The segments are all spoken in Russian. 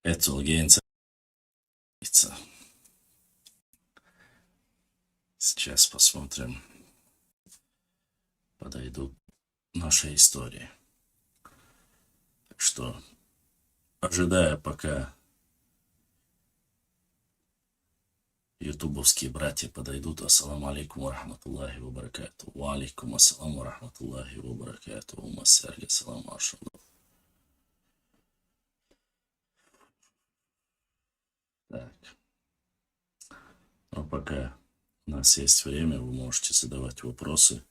Этулгенца. Сейчас посмотрим, подойдут наши истории. Так что, ожидая, пока ютубовские братья подойдут, ассаламу алейкум ва рахматуллахи ва баракату. Ва алейкум ассаламу ва рахматуллахи ва баракату. Массарги саламу ашаду. Так. Но пока у нас есть время, вы можете задавать вопросы.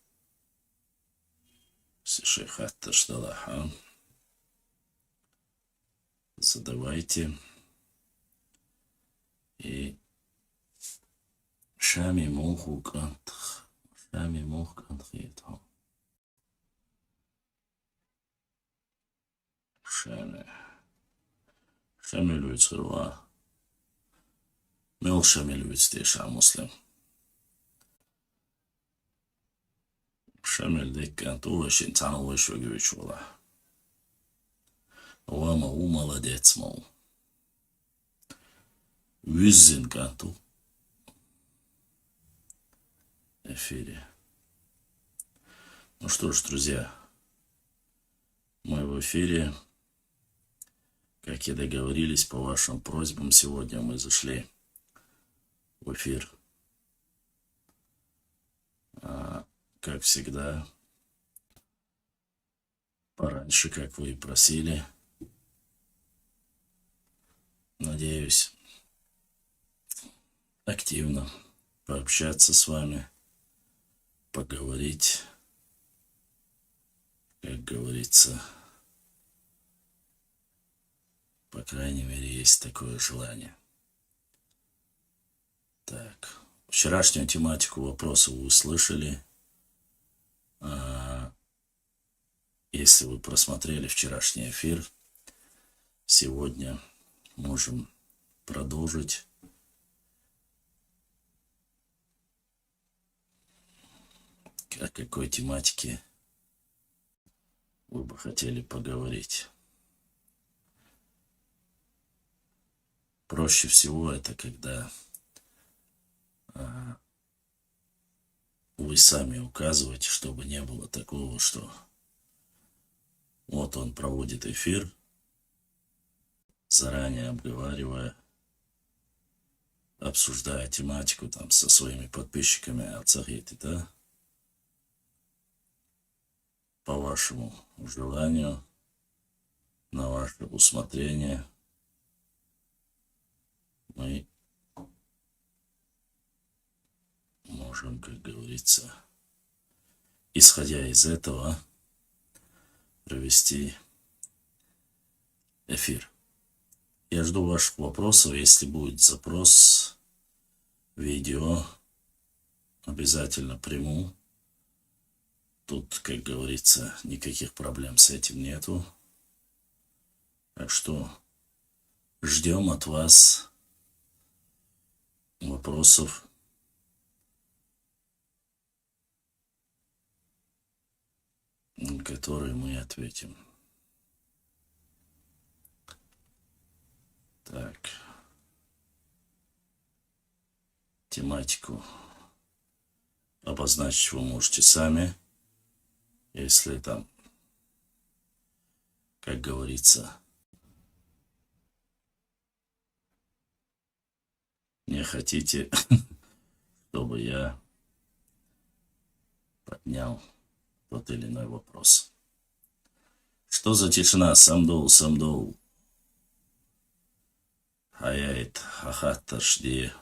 Если шейх Ат-Ташталаха, задавайте. И Шами мохук антх. Шами мохук антхитхо. Шами. Шами люйцерва. Мел шами люйцтеша муслим. Шами лдеккант уващин цан уващу гючула. Вама у молодец мол. Виззин канту. Эфире. Ну что ж, друзья, мы в эфире. Как и договорились, по вашим просьбам, сегодня мы зашли в эфир. Как всегда, пораньше, как вы и просили. Надеюсь, активно пообщаться с вами, поговорить, как говорится. По крайней мере, есть такое желание. Так, вчерашнюю тематику вопроса вы услышали. Если вы просмотрели вчерашний эфир, сегодня можем продолжить. О какой тематике вы бы хотели поговорить? Проще всего это когда вы сами указываете, чтобы не было такого, что вот он проводит эфир, заранее обговаривая, обсуждая тематику там со своими подписчиками от Сахиты, да? По вашему желанию, на ваше усмотрение, мы можем, как говорится, исходя из этого, провести эфир. Я жду ваших вопросов. Если будет запрос, видео, обязательно приму. Тут, как говорится, никаких проблем с этим нету. Так что ждем от вас вопросов. На которые мы ответим. Так. Тематику обозначить вы можете сами. Если там, как говорится, не хотите, чтобы я поднял тот или иной вопрос. Что за тишина? Самдул. Хаяет, хахатташди.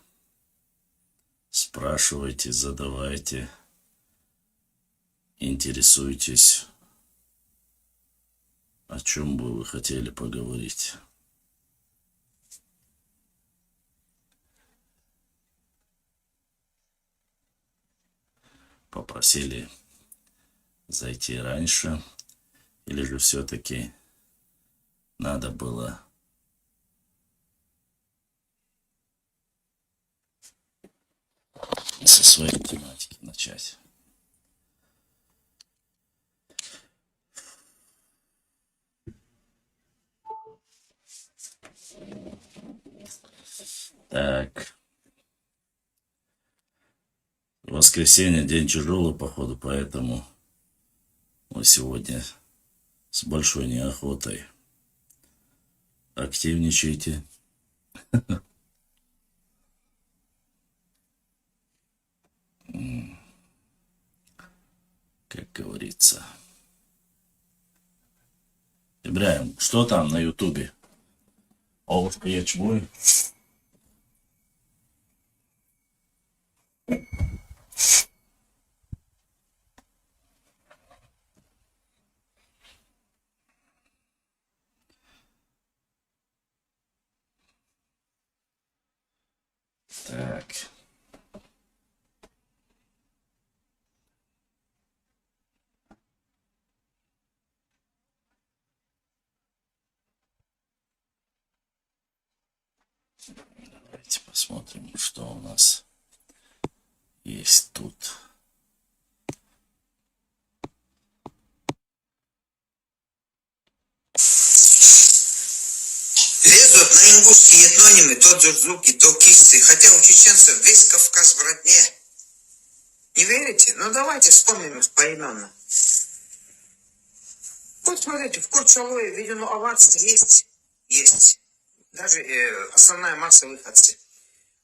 Спрашивайте, задавайте. Интересуйтесь, о чем бы вы хотели поговорить. Попросили зайти раньше, или же все-таки надо было со своей тематики начать. Так. Воскресенье, день тяжелый, походу, поэтому мы сегодня с большой неохотой. Активничайте. Как говорится. Ибраим, что там на ютубе? Олушка ячмуй. Так. Давайте посмотрим, что у нас есть тут. Лезут на ингушские этнонимы, то джурджуки, то кисты, хотя у чеченцев весь Кавказ в родне. Не верите? Ну давайте вспомним их поименно. Вот смотрите, в Курчалое введено аварство есть. Есть. Даже основная масса выходцы.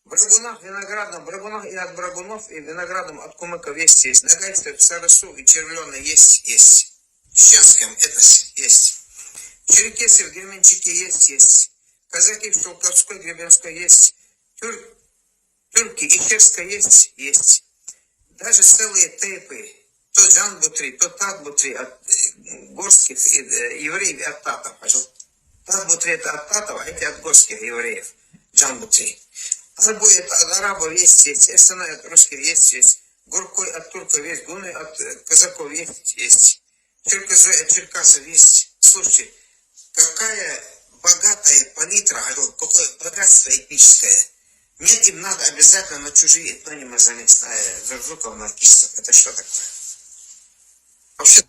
В Брагунах, Виноградном, Брагунах и от Брагунов, и Виноградом от Кумыков есть. На Гайстве, в Сарасу и Червленой есть. В чеченском этносе есть. Черкесы в Гременчике есть. Казаки в Шелковской, Гребенской есть. Тюрки и Черской есть. Даже целые тейпы. То Джанбутри, то Татбутри от горских евреев и от татов. Татбутри это от татов, а эти от горских евреев. Джанбутри. Арбой это от арабов есть. Эсенай от русских есть. Горкой от турков есть. Гуны от казаков есть. Черкозой от черкасов есть. Слушайте, какая богатая палитра, какое богатство этническое. Нет, им надо обязательно на чужие этнонимы залезть, Журжуков, на кистов. Это что такое? Вообще...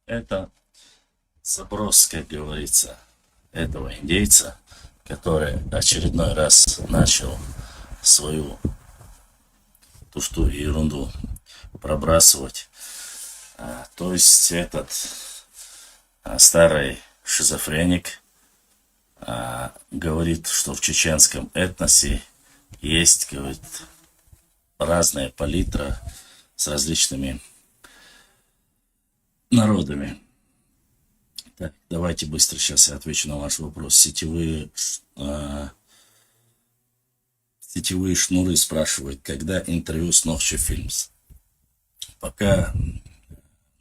Это заброс, как говорится, этого индейца, который очередной раз начал свою ту ерунду пробрасывать. То есть этот старый шизофреник говорит, что в чеченском этносе есть, говорит, разная палитра с различными народами. Так, давайте быстро сейчас я отвечу на ваш вопрос. Сетевые шнуры спрашивают, когда интервью с Нохчи Фильмс. Пока,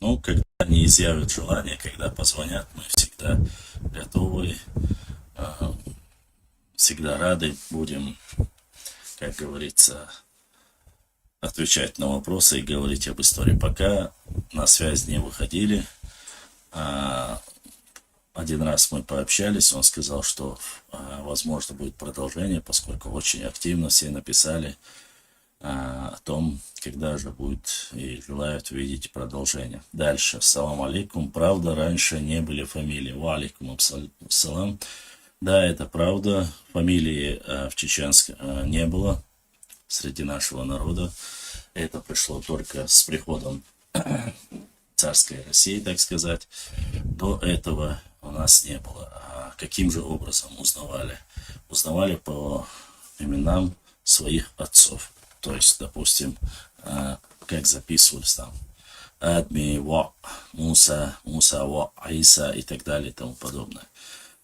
когда они изъявят желание, когда позвонят, мы всегда готовы, всегда рады будем, как говорится, отвечать на вопросы и говорить об истории. Пока на связь не выходили. Один раз мы пообщались, он сказал, что возможно будет продолжение, поскольку очень активно все написали о том, когда же будет и желают видеть продолжение. Дальше. Салам алейкум. Правда, раньше не были фамилии. Ва алейкум ассалам. Да, это правда. Фамилии в чеченском не было среди нашего народа. Это пришло только с приходом царской России, так сказать. До этого у нас не было. А каким же образом узнавали? Узнавали по именам своих отцов. То есть, допустим, как записывались там Адми, Ва, Муса, Ва, Аиса и так далее и тому подобное.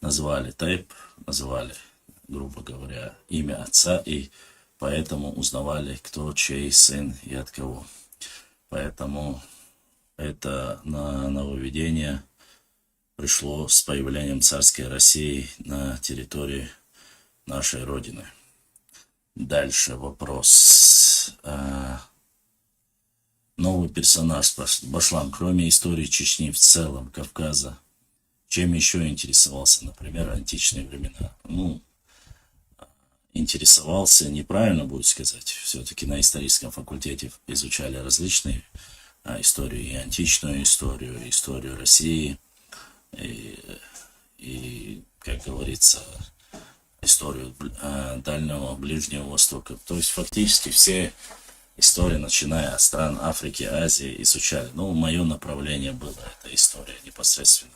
Называли тайп, называли, грубо говоря, имя отца, и поэтому узнавали, кто чей сын и от кого. Поэтому это нововведение пришло с появлением царской России на территории нашей Родины. Дальше вопрос. Новый персонаж Башлам, кроме истории Чечни в целом, Кавказа, чем еще интересовался, например, античные времена? Интересовался, неправильно будет сказать, все-таки на историческом факультете изучали различные историю, и античную историю, историю России, и как говорится, историю Дальнего Ближнего Востока. То есть фактически все истории, начиная от стран Африки, Азии, изучали. Ну, мое направление было эта история непосредственно.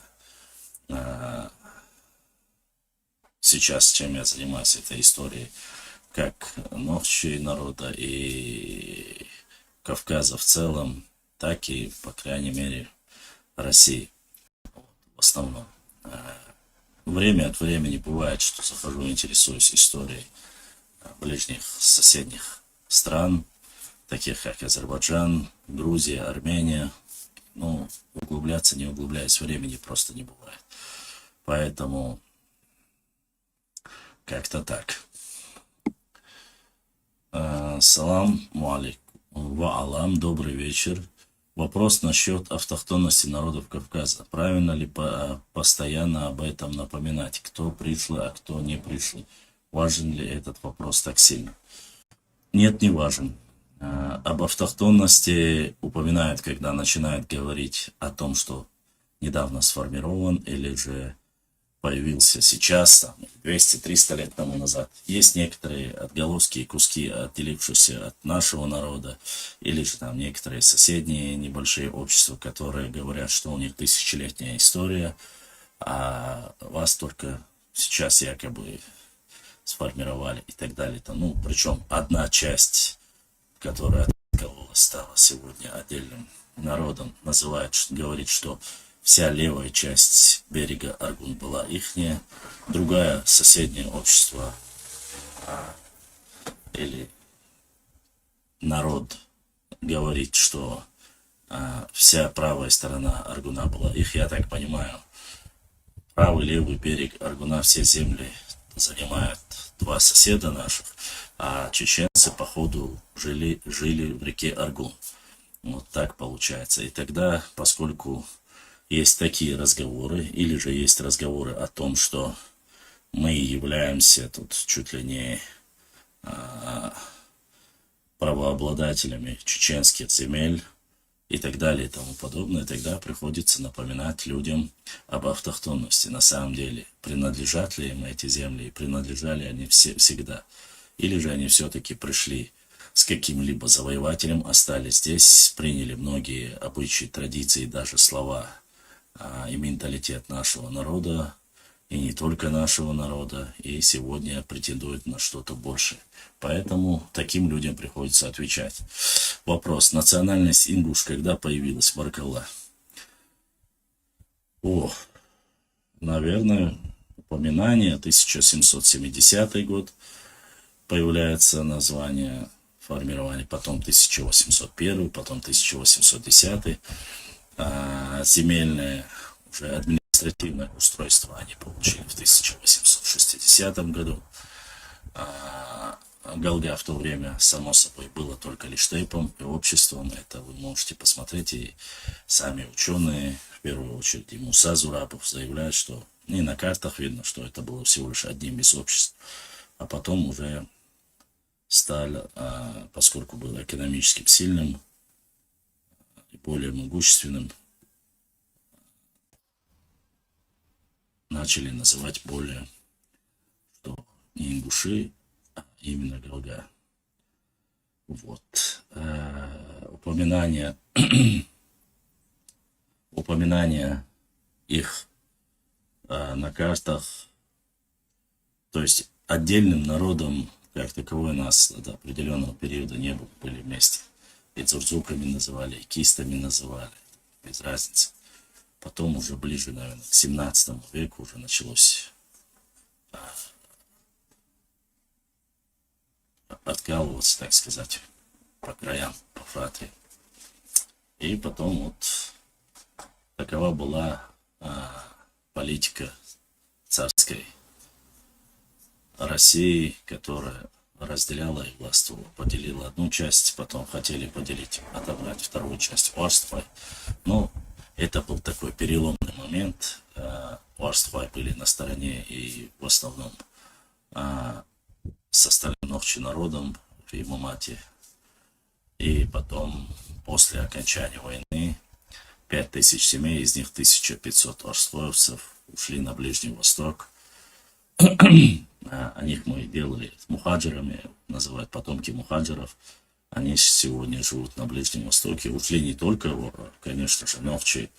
Сейчас, чем я занимаюсь, этой историей как ногчей народа и Кавказа в целом, так и, по крайней мере, России в основном. Время от времени бывает, что захожу, интересуюсь историей ближних соседних стран, таких как Азербайджан, Грузия, Армения. Ну, углубляться, не углубляясь, времени просто не бывает. Поэтому как-то так. Салам алейкум. Ва алам, добрый вечер. Вопрос насчет автохтонности народов Кавказа. Правильно ли постоянно об этом напоминать? Кто пришел, а кто не пришел? Важен ли этот вопрос так сильно? Нет, не важен. Об автохтонности упоминают, когда начинают говорить о том, что недавно сформирован или же появился сейчас, там, 200-300 лет тому назад. Есть некоторые отголоски и куски, отделившиеся от нашего народа, или же там некоторые соседние небольшие общества, которые говорят, что у них тысячелетняя история, а вас только сейчас якобы сформировали и так далее. Ну, причем одна часть, которая откололась, стала сегодня отдельным народом, говорит, что вся левая часть берега Аргун была ихняя, другая соседнее общество или народ говорит, что вся правая сторона Аргуна была их. Я так понимаю, правый левый берег Аргуна, все земли занимают два соседа наших, а чеченцы, походу, жили в реке Аргун. Вот так получается. И тогда, поскольку есть такие разговоры, или же есть разговоры о том, что мы являемся тут чуть ли не правообладателями чеченских земель и так далее и тому подобное, тогда приходится напоминать людям об автохтонности. На самом деле, принадлежат ли им эти земли, и принадлежали они всегда, или же они все-таки пришли с каким-либо завоевателем, остались здесь, приняли многие обычаи, традиции, даже слова и менталитет нашего народа, и не только нашего народа, и сегодня претендуют на что-то большее. Поэтому таким людям приходится отвечать. Вопрос. Национальность ингуш когда появилась? Баркалла. Наверное, упоминание 1770 год появляется название формирования, потом 1801, потом 1810. Земельное, уже административное устройство они получили в 1860 году. Галга в то время, само собой, было только лишь тейпом и обществом. Это вы можете посмотреть, и сами ученые, в первую очередь, и Муса Зурабов заявляют, что и на картах видно, что это было всего лишь одним из обществ. А потом уже стали, поскольку было экономически сильным и более могущественным, начали называть более, что не ингуши, а именно Галга. Вот. Упоминание их на картах, то есть отдельным народом, как таковой, нас до определенного периода не было, были вместе. И цурцуками называли, и кистами называли, без разницы. Потом уже ближе, наверное, к 17 веку уже началось откалываться, так сказать, по краям, по фратре. И потом вот такова была политика царской России, которая разделяла и властвовала, поделила одну часть, потом хотели поделить, отобрать вторую часть Орствай. Но это был такой переломный момент. Орствай были на стороне и в основном с остальным ногчи народом в Имамате. И потом, после окончания войны, 5000 семей, из них 1500 орствоевцев ушли на Ближний Восток. о них мы делали мухаджирами, называют потомки мухаджиров. Они сегодня живут на Ближнем Востоке. Ушли не только, конечно же, новчи,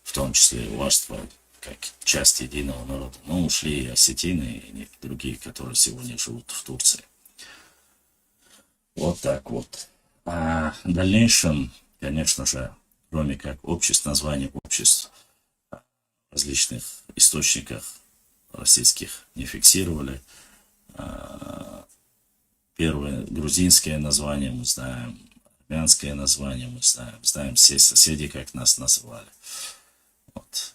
в том числе и варство, как часть единого народа, но ушли и осетины, и другие, которые сегодня живут в Турции. Вот так вот. А в дальнейшем, конечно же, кроме как обществ, названий обществ, в различных источниках российских не фиксировали. Первое грузинское название мы знаем, армянское название мы знаем все соседи, как нас называли. Вот.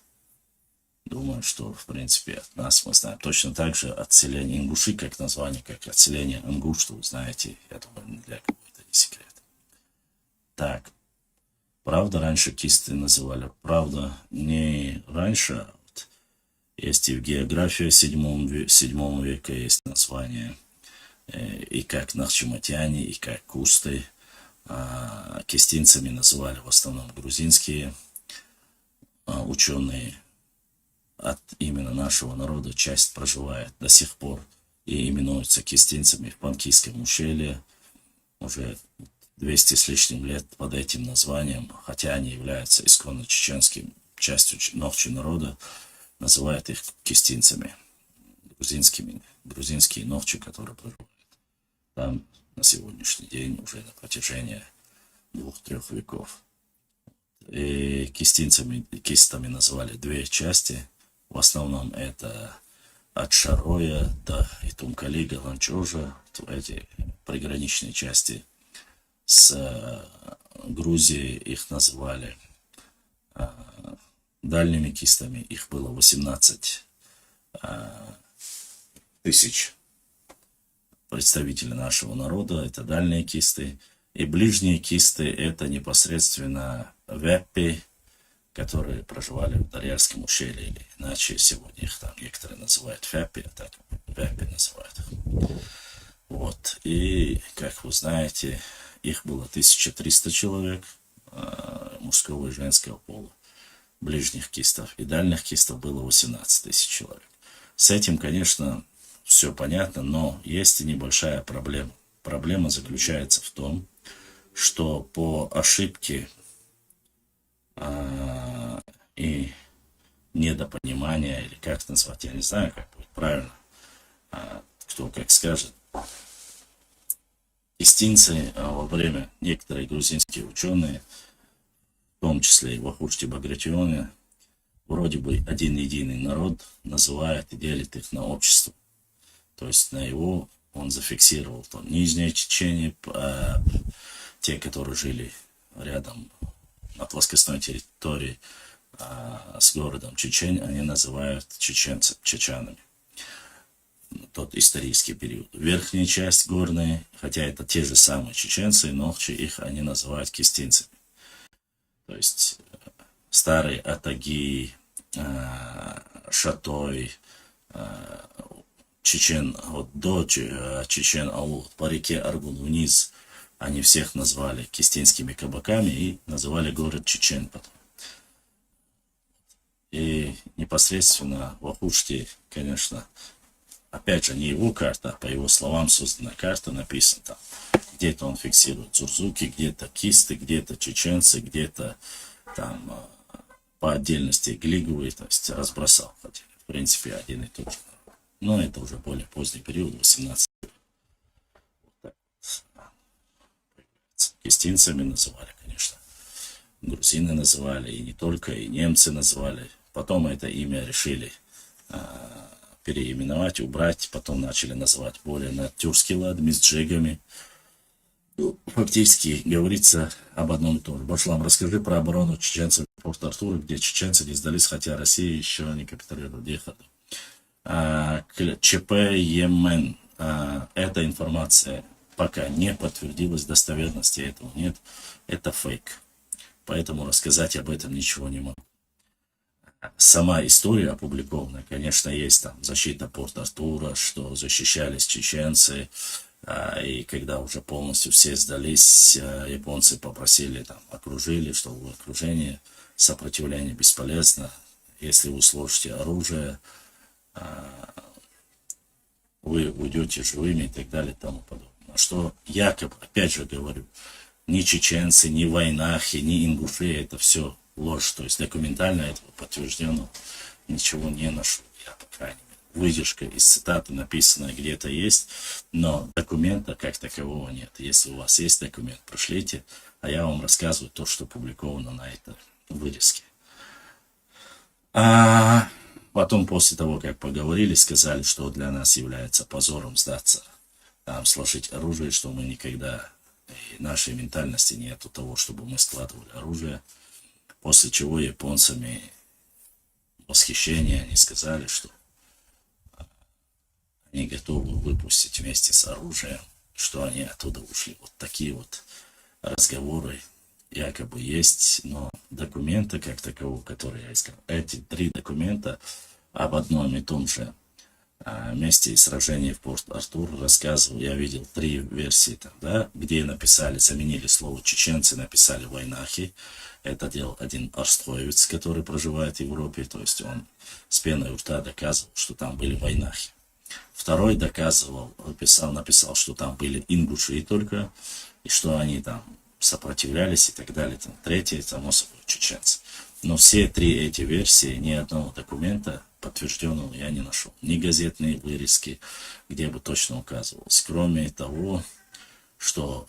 Думаю, что, в принципе, от нас мы знаем. Точно так же отселение ингуши, как название, как отселение ингуш, что вы знаете, я думаю, ни для кого это не секрет. Так, правда, раньше кисты называли. Правда, не раньше, а вот есть и в географии 7 века есть название, и как нахчиматяне, и как кусты. Кистинцами называли в основном грузинские ученые. От именно нашего народа часть проживает до сих пор и именуются кистинцами в Панкийском ущелье уже 200 с лишним лет под этим названием, хотя они являются исконно чеченским частью новчи народа, называют их кистинцами, грузинские новчи, которые проживают там на сегодняшний день уже на протяжении 2-3 веков. И кистами называли две части. В основном это от Шароя до Итумкали, Галанчожа, эти приграничные части с Грузией их называли дальними кистами. Их было 18 тысяч представителей нашего народа, это дальние кисты. И ближние кисты это непосредственно веппи, которые проживали в Дарьярском ущелье, или иначе сегодня их там некоторые называют фяпи, а так веппи называют их. Вот, и, как вы знаете, их было 1300 человек, мужского и женского пола, ближних кистов, и дальних кистов было 18 тысяч человек. С этим, конечно, все понятно, но есть и небольшая проблема. Проблема заключается в том, что по ошибке и недопонимания, или как назвать, я не знаю, как будет правильно, кто как скажет, истинцы во время, некоторые грузинские ученые, в том числе и Вахушти Багратионе, вроде бы один единый народ называет и делит их на общество. То есть на его он зафиксировал там Нижнее Чечение, те, которые жили рядом на плоскостной территории с городом Чечень, они называют чеченами. Тот исторический период. Верхняя часть горная, хотя это те же самые чеченцы, но их они называют кистинцами. То есть старые Атаги, Шатой, Чечен от до Чечен Аул по реке Аргун вниз, они всех назвали кистинскими кабаками и называли город Чечен потом. И непосредственно в Вахушти, конечно, опять же, не его карта, а по его словам создана карта, написано там. Где-то он фиксирует Цурзуки, где-то кисты, где-то чеченцы, где-то там по отдельности глиговые, то есть разбросал. Хотя, в принципе, один и тот же. Но это уже более поздний период, 18 век. Вот так. Кистинцами называли, конечно. Грузины называли, и не только, и немцы называли. Потом это имя решили переименовать, убрать. Потом начали называть более на тюркский лад, мисджигами. Фактически говорится об одном и том же. Башлам, расскажи про оборону чеченцев в Порт-Артуре, где чеченцы не сдались, хотя Россия еще не капитулировала. ЧП Йемен. Эта информация пока не подтвердилась, достоверности этого нет. Это фейк. Поэтому рассказать об этом ничего не могу. Сама история опубликованная, конечно, есть там защита Порт-Артура, что защищались чеченцы, и когда уже полностью все сдались, японцы попросили, там, окружили, что в окружении сопротивление бесполезно. Если вы сложите оружие, вы уйдете живыми и так далее и тому подобное. Что якобы, опять же говорю, ни чеченцы, ни войнахи, ни ингуши, это все ложь. То есть документально этого подтвержденного ничего не нашел, я, по крайней мере. Выдержка из цитаты, написанная где-то есть, но документа как такового нет. Если у вас есть документ, пришлите, а я вам рассказываю то, что опубликовано на этой вырезке. А потом, после того, как поговорили, сказали, что для нас является позором сдаться, там, сложить оружие, что мы никогда, и нашей ментальности нету того, чтобы мы складывали оружие. После чего японцами восхищение, они сказали, что они готовы выпустить вместе с оружием, что они оттуда ушли. Вот такие вот разговоры якобы есть, но документы как такового, которые я искал, эти 3 документа об одном и том же месте сражения в Порт-Артур рассказывал, я видел 3 версии там, да, где написали, заменили слово чеченцы, написали войнахи. Это делал один арстроевец, который проживает в Европе, то есть он с пеной у рта доказывал, что там были войнахи. Второй написал, что там были ингуши только, и что они там сопротивлялись и так далее. Там. Третий, само собой, чеченцы. Но все 3 эти версии, ни одного документа подтвержденного я не нашел. Ни газетные вырезки, где бы точно указывалось. Кроме того, что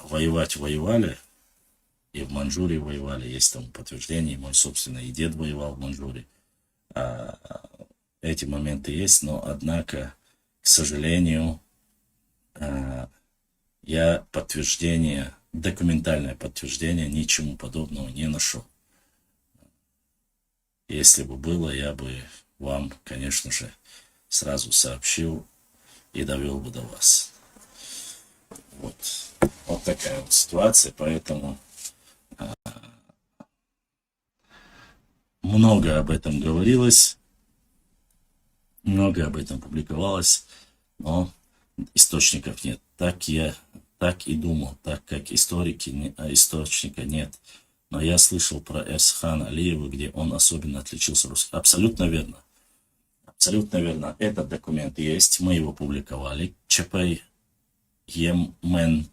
воевали, и в Манчжурии воевали, есть тому подтверждение, мой собственный дед воевал в Манчжурии. Эти моменты есть, но, однако, к сожалению, я документальное подтверждение ничему подобного не нашел. Если бы было, я бы вам, конечно же, сразу сообщил и довел бы до вас. Вот такая вот ситуация, поэтому много об этом говорилось, много об этом публиковалось, но источников нет. Так и думал, так как источника нет. Но я слышал про Эрсхана Алиева, где он особенно отличился русским. Абсолютно верно. Абсолютно верно. Этот документ есть, мы его публиковали. ЧП Йемен.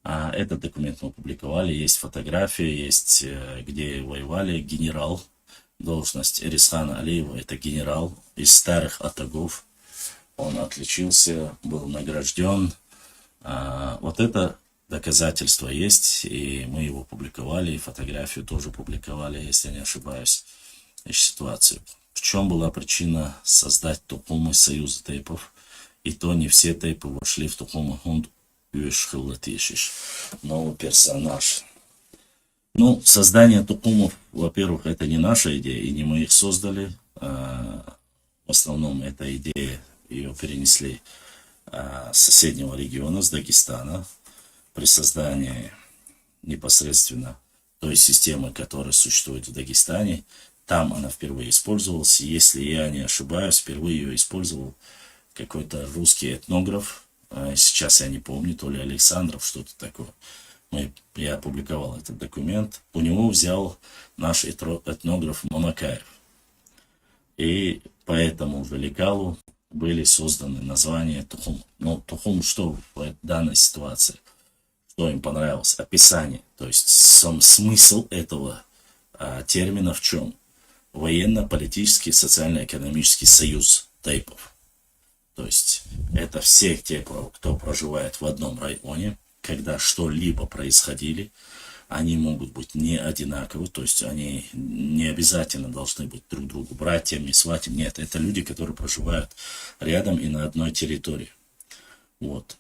Этот документ мы публиковали. Есть фотографии, есть где воевали генерал. Должность Эрсхана Алиева — это генерал из старых атагов. Он отличился, был награжден. Вот это доказательство есть, и мы его публиковали, и фотографию тоже публиковали, если не ошибаюсь, ситуацию. В чем была причина создать Тухумы союза тейпов? И то не все тейпы вошли в Тухумы Хунд Юшхилатишиш. Новый персонаж. Ну, создание Тухумов, во-первых, это не наша идея, и не мы их создали. В основном эта идея, ее перенесли с соседнего региона, с Дагестана, при создании непосредственно той системы, которая существует в Дагестане. Там она впервые использовалась. Если я не ошибаюсь, впервые ее использовал какой-то русский этнограф. Сейчас я не помню, то ли Александров, что-то такое. Я опубликовал этот документ. У него взял наш этнограф Мамакаев. И по этому же лекалу были созданы названия Тухум. Но Тухум что в данной ситуации? Что им понравилось? Описание. То есть сам смысл этого термина в чем? Военно-политический, социально-экономический союз тейпов. То есть это все те, кто проживает в одном районе, когда что-либо происходили, они могут быть не одинаковы, то есть они не обязательно должны быть друг другу братьями, сватьями. Нет, это люди, которые проживают рядом и на одной территории. Вот.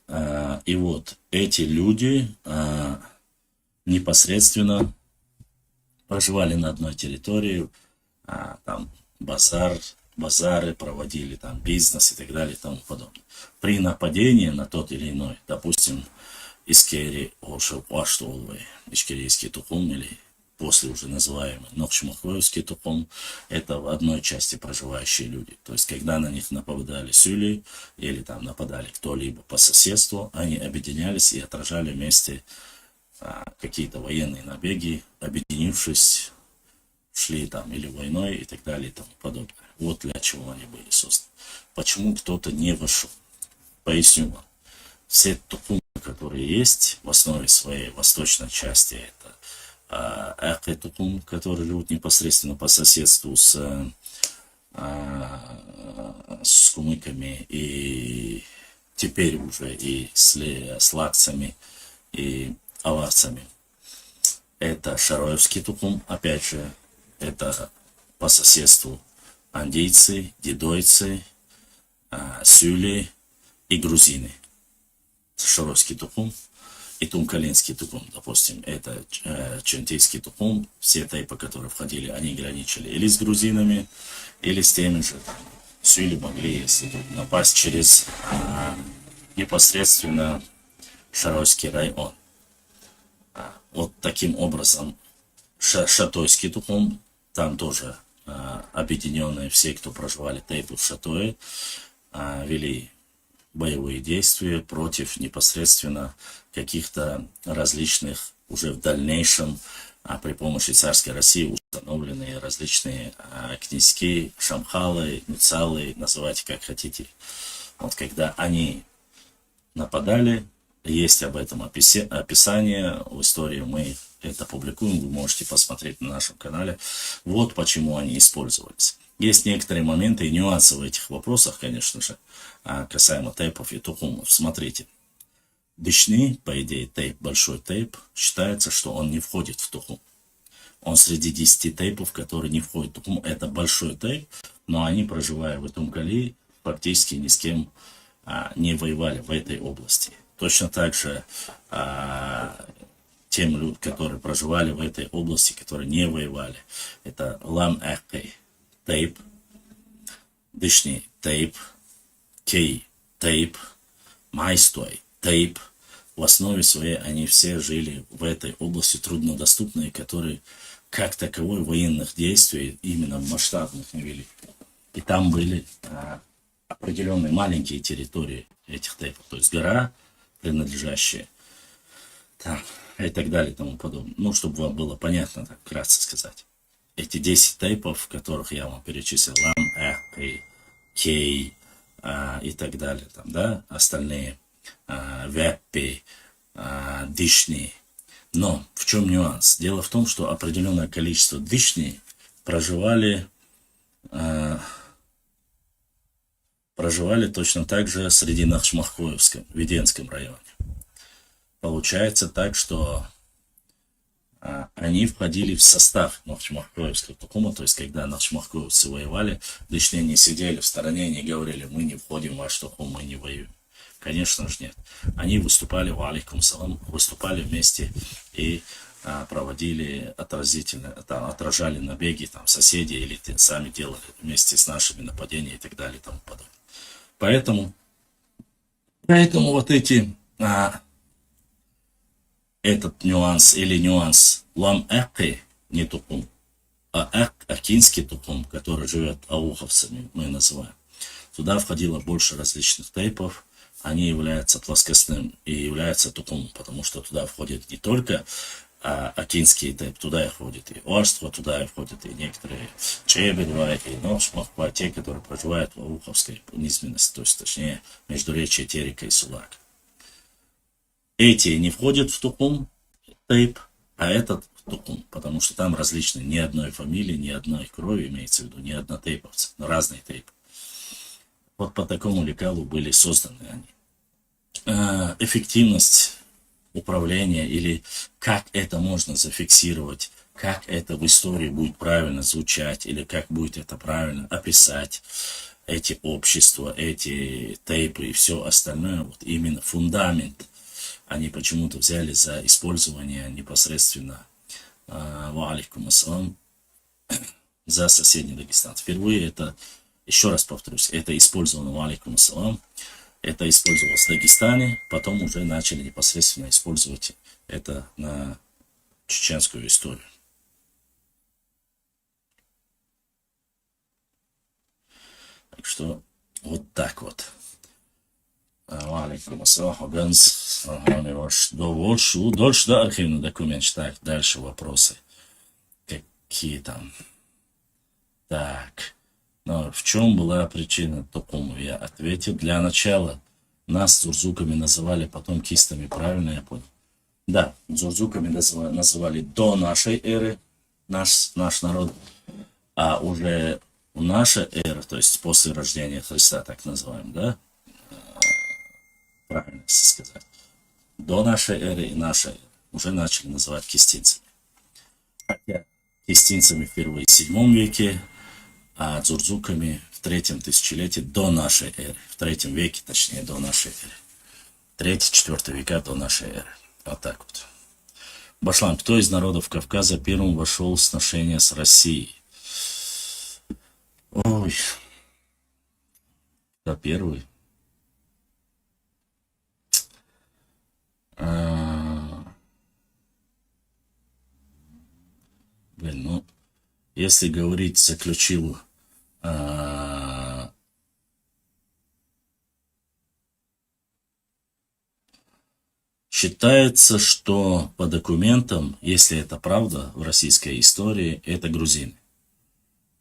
И вот эти люди непосредственно проживали на одной территории, там базары проводили, там бизнес и так далее и тому подобное. При нападении на тот или иной, допустим, Искери Ошел-Уаштолвы, ичкерийский Тухум, или после уже называемый Нокшмахвойский Тухум, это в одной части проживающие люди. То есть, когда на них нападали сюли, или там нападали кто-либо по соседству, они объединялись и отражали вместе какие-то военные набеги, объединившись, шли там или войной и так далее и тому подобное. Вот для чего они были созданы. Почему кто-то не вошел? Поясню вам. Все тукумы, которые есть в основе своей восточной части, это Акы тукум, которые живут непосредственно по соседству с кумыками и теперь уже и с лакцами и аварцами. Это шароевский тукум, опять же, это по соседству андийцы, дидойцы, сюли и грузины. Шаровский тукум и тункалинский тукум, допустим, это чентийский тукум, все тайпы, которые входили, они граничили или с грузинами, или с теми же. Сюли могли, если напасть через непосредственно Шаровский район. Вот таким образом шатойский тукум, там тоже объединенные все, кто проживали тайпы в Шатое, вели боевые действия против непосредственно каких-то различных уже в дальнейшем при помощи царской России установленные различные князьки, шамхалы, нуцалы, называйте как хотите. Вот когда они нападали, есть об этом описание в истории, мы это публикуем, вы можете посмотреть на нашем канале. Вот почему они использовались. Есть некоторые моменты и нюансы в этих вопросах, конечно же, касаемо тейпов и тукумов. Смотрите, дышни, по идее, тейп, большой тейп, считается, что он не входит в тукум. Он среди 10 тейпов, которые не входят в тукум. Это большой тейп, но они, проживая в Тункали, практически ни с кем не воевали в этой области. Точно так же тем людям, которые проживали в этой области, которые не воевали, это лам-эккей тейп, дышни тейп, кей тейп, майстой тейп. В основе своей они все жили в этой области труднодоступной, которые как таковой военных действий именно масштабных не вели. И там были определенные маленькие территории этих тейпов, то есть гора, принадлежащая там, и так далее и тому подобное. Ну, чтобы вам было понятно, так вкратце сказать. Эти 10 тейпов, которых я вам перечислил, лам, кей и так далее, там, да, остальные, веппи, дышни. Но в чем нюанс? Дело в том, что определенное количество дышни проживали точно так же среди Нахчмахкоевском, Веденском районе. Получается так, что они входили в состав Нахчмахкоевского тукума, то есть когда нахчмахкоевцы воевали, дышни не сидели в стороне и не говорили, мы не входим в ваш тукум, мы не воюем. Конечно же нет. Они выступали, валейкум салам, выступали вместе и проводили отражали набеги там, соседей или сами делали вместе с нашими нападениями и так далее и тому подобное. Поэтому вот этот нюанс или нюанс лам-экки, не тукум, а акинский тукум, который живет ауховцами, мы называем. Туда входило больше различных тейпов. Они являются плоскостным и являются тукумом, потому что туда входит не только акинский тейп, туда и входит и орство, туда и входят и некоторые чебедва, и ношмахва, те, которые проживают в ауховской низменности, то есть точнее междуречие Терека и Сулака. Эти не входят в тукум тейп, а этот в тукум, потому что там различные, ни одной фамилии, ни одной крови, имеется в виду, ни однотейповцы, но разные тейпы. Вот по такому лекалу были созданы они. Эффективность управления или как это можно зафиксировать, как это в истории будет правильно звучать или как будет это правильно описать, эти общества, эти тейпы и все остальное, вот именно фундамент они почему-то взяли за использование непосредственно валейкум ассалам за соседний Дагестан. Впервые это, еще раз повторюсь, это использовано валейкум ассалам, это использовалось в Дагестане, потом уже начали непосредственно использовать это на чеченскую историю. Так что вот так вот. Валейкум ассалам, Ганс, дольше до архивный документ читать, дальше вопросы. Какие там? Так. Но в чем была причина тукума? Я ответил. Для начала Нас зурзуками называли, потом кистами, правильно я понял? Да, зурзуками называли до нашей эры наш народ, а уже в наша эра, то есть после рождения Христа, так называем, да, правильно сказать, до нашей эры и нашей эры уже начали называть кистинцами. Хотя кистинцами впервые в 7 веке, а дзурзуками в 3 тысячелетии до нашей эры, в 3 веке, точнее, до нашей эры. 3-4 века до нашей эры. Вот так вот. Башлан, кто из народов Кавказа первым вошел в сношение с Россией? Ой, да, первый. Блин, ну, если говорить, заключил считается, что по документам, если это правда в российской истории, это грузины.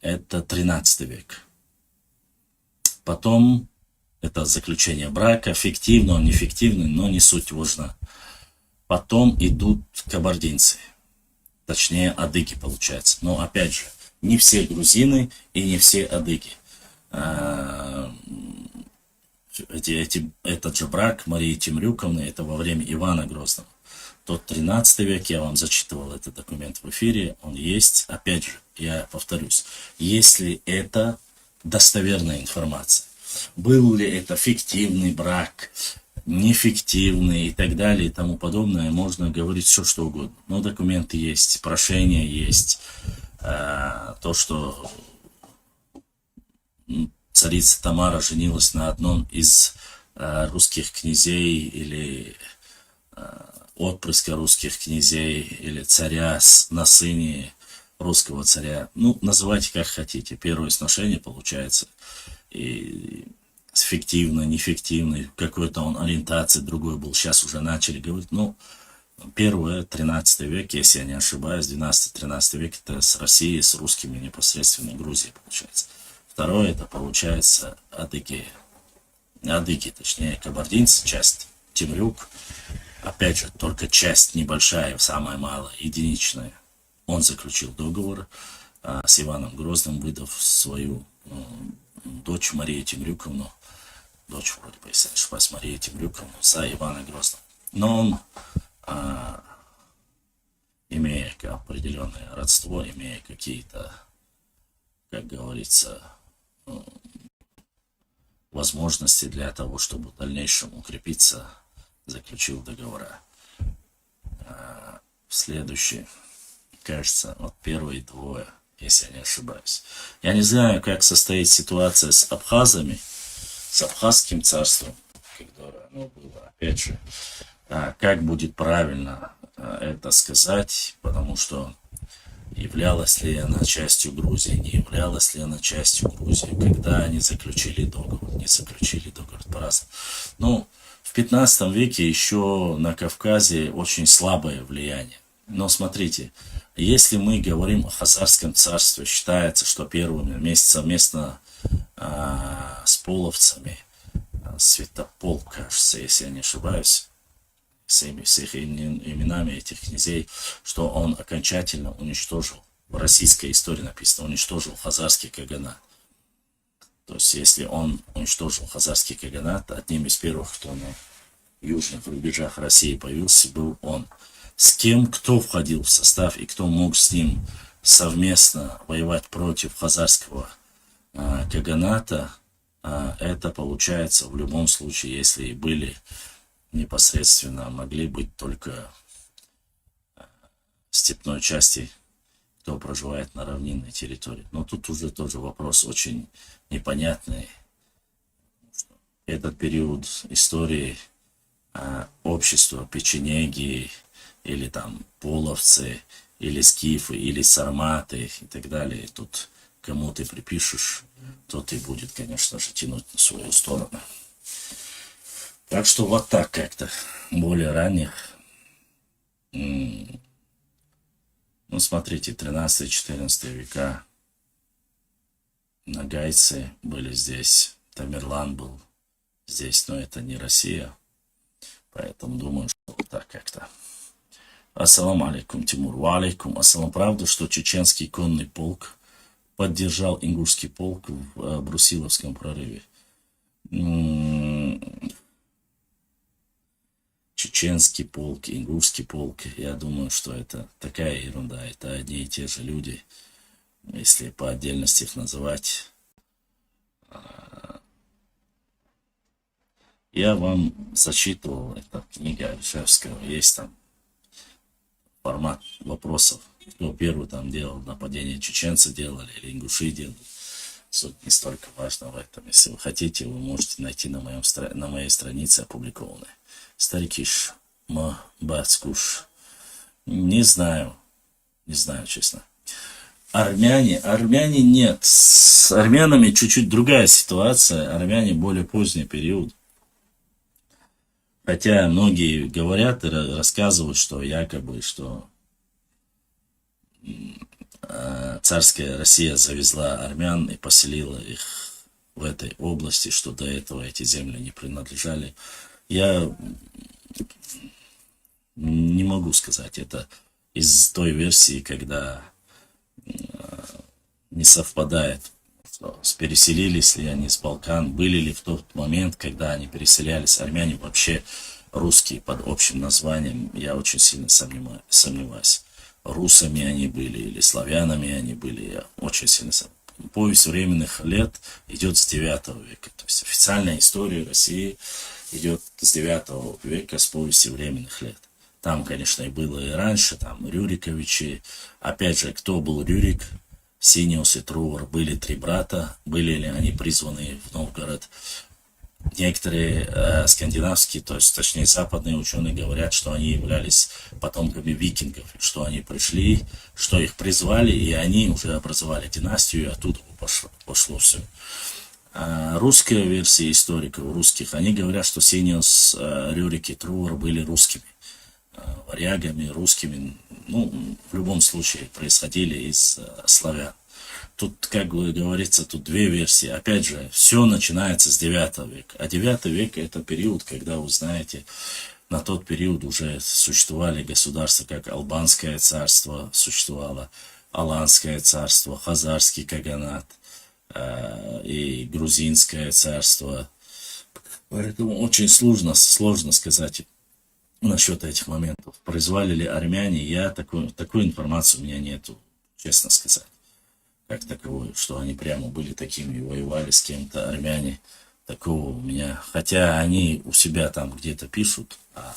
Это 13 век. Потом это заключение брака, фиктивно, он не фиктивный, но не суть важна. Потом идут кабардинцы, точнее адыги получается. Но опять же, не все грузины и не все адыги. Этот же брак Марии Темрюковны, это во время Ивана Грозного. Тот 13 век, я вам зачитывал этот документ в эфире, он есть, опять же, я повторюсь, если это достоверная информация. Был ли это фиктивный брак, нефиктивный и так далее и тому подобное, можно говорить все, что угодно. Но документы есть, прошения есть, то, что царица Тамара женилась на одном из русских князей или отпрыска русских князей или царя на сыне русского царя. Ну, называйте как хотите. Первое сношение получается. И фиктивно, нефиктивный, какой-то он ориентации другой был. Сейчас уже начали говорить. Ну, первое, 13 век, если я не ошибаюсь, 12-13 век, это с Россией, с русскими непосредственно Грузией получается. Второе, это получается адыги, точнее, кабардинцы, часть Темрюк. Опять же, только часть небольшая, самая малая, единичная. Он заключил договор с Иваном Грозным, выдав свою дочь Марию Темрюковну, дочь вроде бы, если не ошибаюсь, Марию Темрюковну, за Ивана Грозного. Но он, имея определенное родство, имея какие-то, как говорится, возможности для того, чтобы в дальнейшем укрепиться, заключил договора. Следующий, кажется, вот первые двое, если я не ошибаюсь. Я не знаю, как состоит ситуация с абхазами, с абхазским царством, которое оно было, опять же, как будет правильно это сказать, потому что являлась ли она частью Грузии, не являлась ли она частью Грузии, когда они заключили договор, не заключили договор, по-разному. Ну, в 15 веке еще на Кавказе очень слабое влияние. Но смотрите, если мы говорим о Хазарском царстве, считается, что первыми вместе совместно с половцами, Святопол, кажется, если я не ошибаюсь, с их именами этих князей, что он окончательно уничтожил, в российской истории написано, уничтожил хазарский каганат. То есть, если он уничтожил хазарский каганат, одним из первых, кто на южных рубежах России появился, был он. С кем, кто входил в состав и кто мог с ним совместно воевать против хазарского каганата, это получается в любом случае, если и были непосредственно, могли быть только в степной части, кто проживает на равнинной территории. Но тут уже тоже вопрос очень непонятный. Этот период истории общества печенеги или там половцы, или скифы, или сарматы и так далее. Тут кому ты припишешь, тот и будет, конечно же, тянуть на свою сторону. Так что вот так как-то. Более ранних. Ну, смотрите, 13-14 века. Нагайцы были здесь. Тамерлан был. здесь, но это не Россия. Поэтому думаю, что вот так как-то. Ассаламу алейкум, Тимур. Ва алейкум ассалам. Правда, что чеченский конный полк поддержал ингушский полк в Брусиловском прорыве? Чеченский полк, ингушский полк, я думаю, что это такая ерунда. Это одни и те же люди. Если по отдельности их называть. Я вам зачитывал, это книга Альшевского, есть там формат вопросов. Кто первый там делал нападение, чеченцы делали или ингуши делали. Суть не столько важна в этом. Если вы хотите, вы можете найти на моей странице опубликованной. Старикиш, Бацкуш. Не знаю, честно. Армяне нет. С армянами чуть-чуть другая ситуация. Армяне более поздний период. Хотя многие говорят и рассказывают, что якобы, что царская Россия завезла армян и поселила их в этой области, что до этого эти земли не принадлежали. Я не могу сказать. Это из той версии, когда не совпадает, переселились ли они с Балкан, были ли в тот момент, когда они переселялись, армяне вообще русские под общим названием, я очень сильно сомневаюсь. Русами они были или славянами они были, я очень сильно сомневаюсь. Повесть временных лет идет с 9 века, то есть официальная история России идет с 9 века, с повести временных лет. Там, конечно, и было и раньше, там Рюриковичи. Опять же, кто был Рюрик? Синиус и Трувор были три брата. Были ли они призваны в Новгород? Некоторые скандинавские, то есть, точнее, западные ученые говорят, что они являлись потомками викингов, что они пришли, что их призвали, и они уже образовали династию, и оттуда пошло все. Русская версия историков русских, они говорят, что Синиус, Рюрик и Трувор были русскими. Варягами, русскими, ну, в любом случае, происходили из славян. Тут, как бы говорится, тут две версии. Опять же, все начинается с 9 века. А 9 век это период, когда, вы знаете, на тот период уже существовали государства, как Албанское царство существовало, Аланское царство, Хазарский каганат и Грузинское царство. Поэтому очень сложно сказать насчет этих моментов. Произвали ли армяне, такой информации у меня нету, честно сказать. Как таковой, что они прямо были такими и воевали с кем-то, армяне. Такого у меня. Хотя они у себя там где-то пишут, а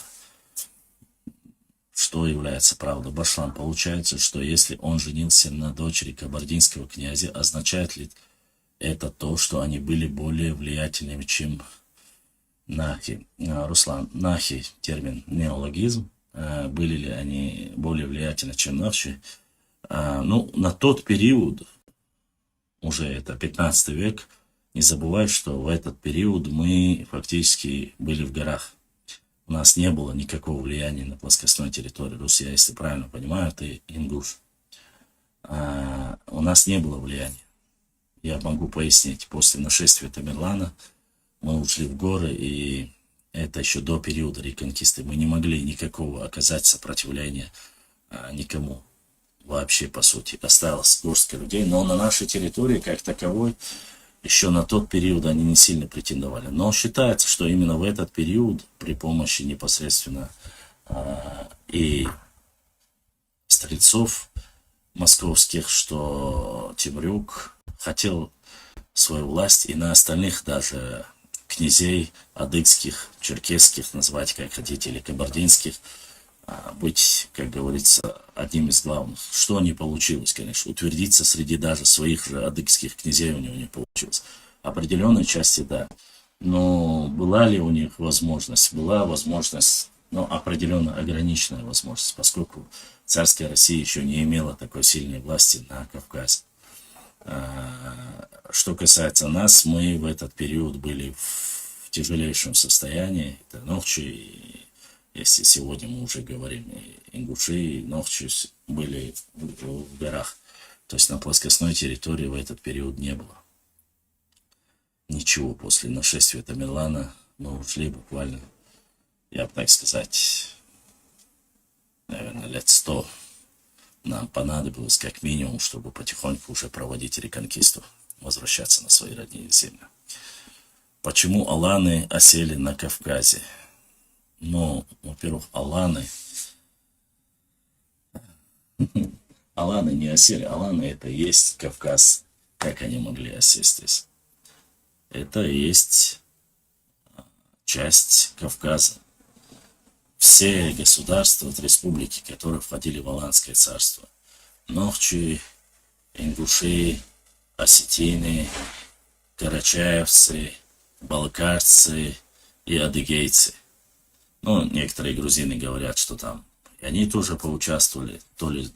что является правдой. Башлан, получается, что если он женился на дочери кабардинского князя, означает ли это то, что они были более влиятельными, чем нахи? Руслан, нахи термин неологизм. Были ли они более влиятельны, чем нахи? Ну, на тот период, уже это 15 век, не забывай, что в этот период мы фактически были в горах. У нас не было никакого влияния на плоскостной территории Руси, я, если правильно понимаю, ты ингуш. У нас не было влияния. Я могу пояснить, после нашествия Тамерлана мы ушли в горы, и это еще до периода реконкисты. Мы не могли никакого оказать сопротивления никому. Вообще, по сути, осталось горстка людей, но на нашей территории, как таковой, еще на тот период они не сильно претендовали. Но считается, что именно в этот период, при помощи непосредственно и стрельцов московских, что Темрюк хотел свою власть, и на остальных даже князей адыгских, черкесских, называть как хотите, или кабардинских, быть, как говорится, одним из главных. Что не получилось, конечно. Утвердиться среди даже своих же адыгских князей у него не получилось. Определенной части, да. Но была ли у них возможность? Была возможность, но определенно ограниченная возможность, поскольку царская Россия еще не имела такой сильной власти на Кавказе. Что касается нас, мы в этот период были в тяжелейшем состоянии. Это ночи. Если сегодня мы уже говорим, ингуши и ногчи были в горах. То есть на плоскостной территории в этот период не было. ничего после нашествия Тамерлана. Мы ушли буквально, я бы так сказать, наверное, лет 100. Нам понадобилось как минимум, чтобы потихоньку уже проводить реконкисту, возвращаться на свои родные земли. Почему аланы осели на Кавказе? Ну, во-первых, аланы не осели. Аланы это и есть Кавказ. Как они могли осесть здесь? Это и есть часть Кавказа. Все государства от республики, которые входили в Аланское царство. Нохчи, ингуши, осетины, карачаевцы, балкарцы и адыгейцы. Ну, некоторые грузины говорят, что там и они тоже поучаствовали, то ли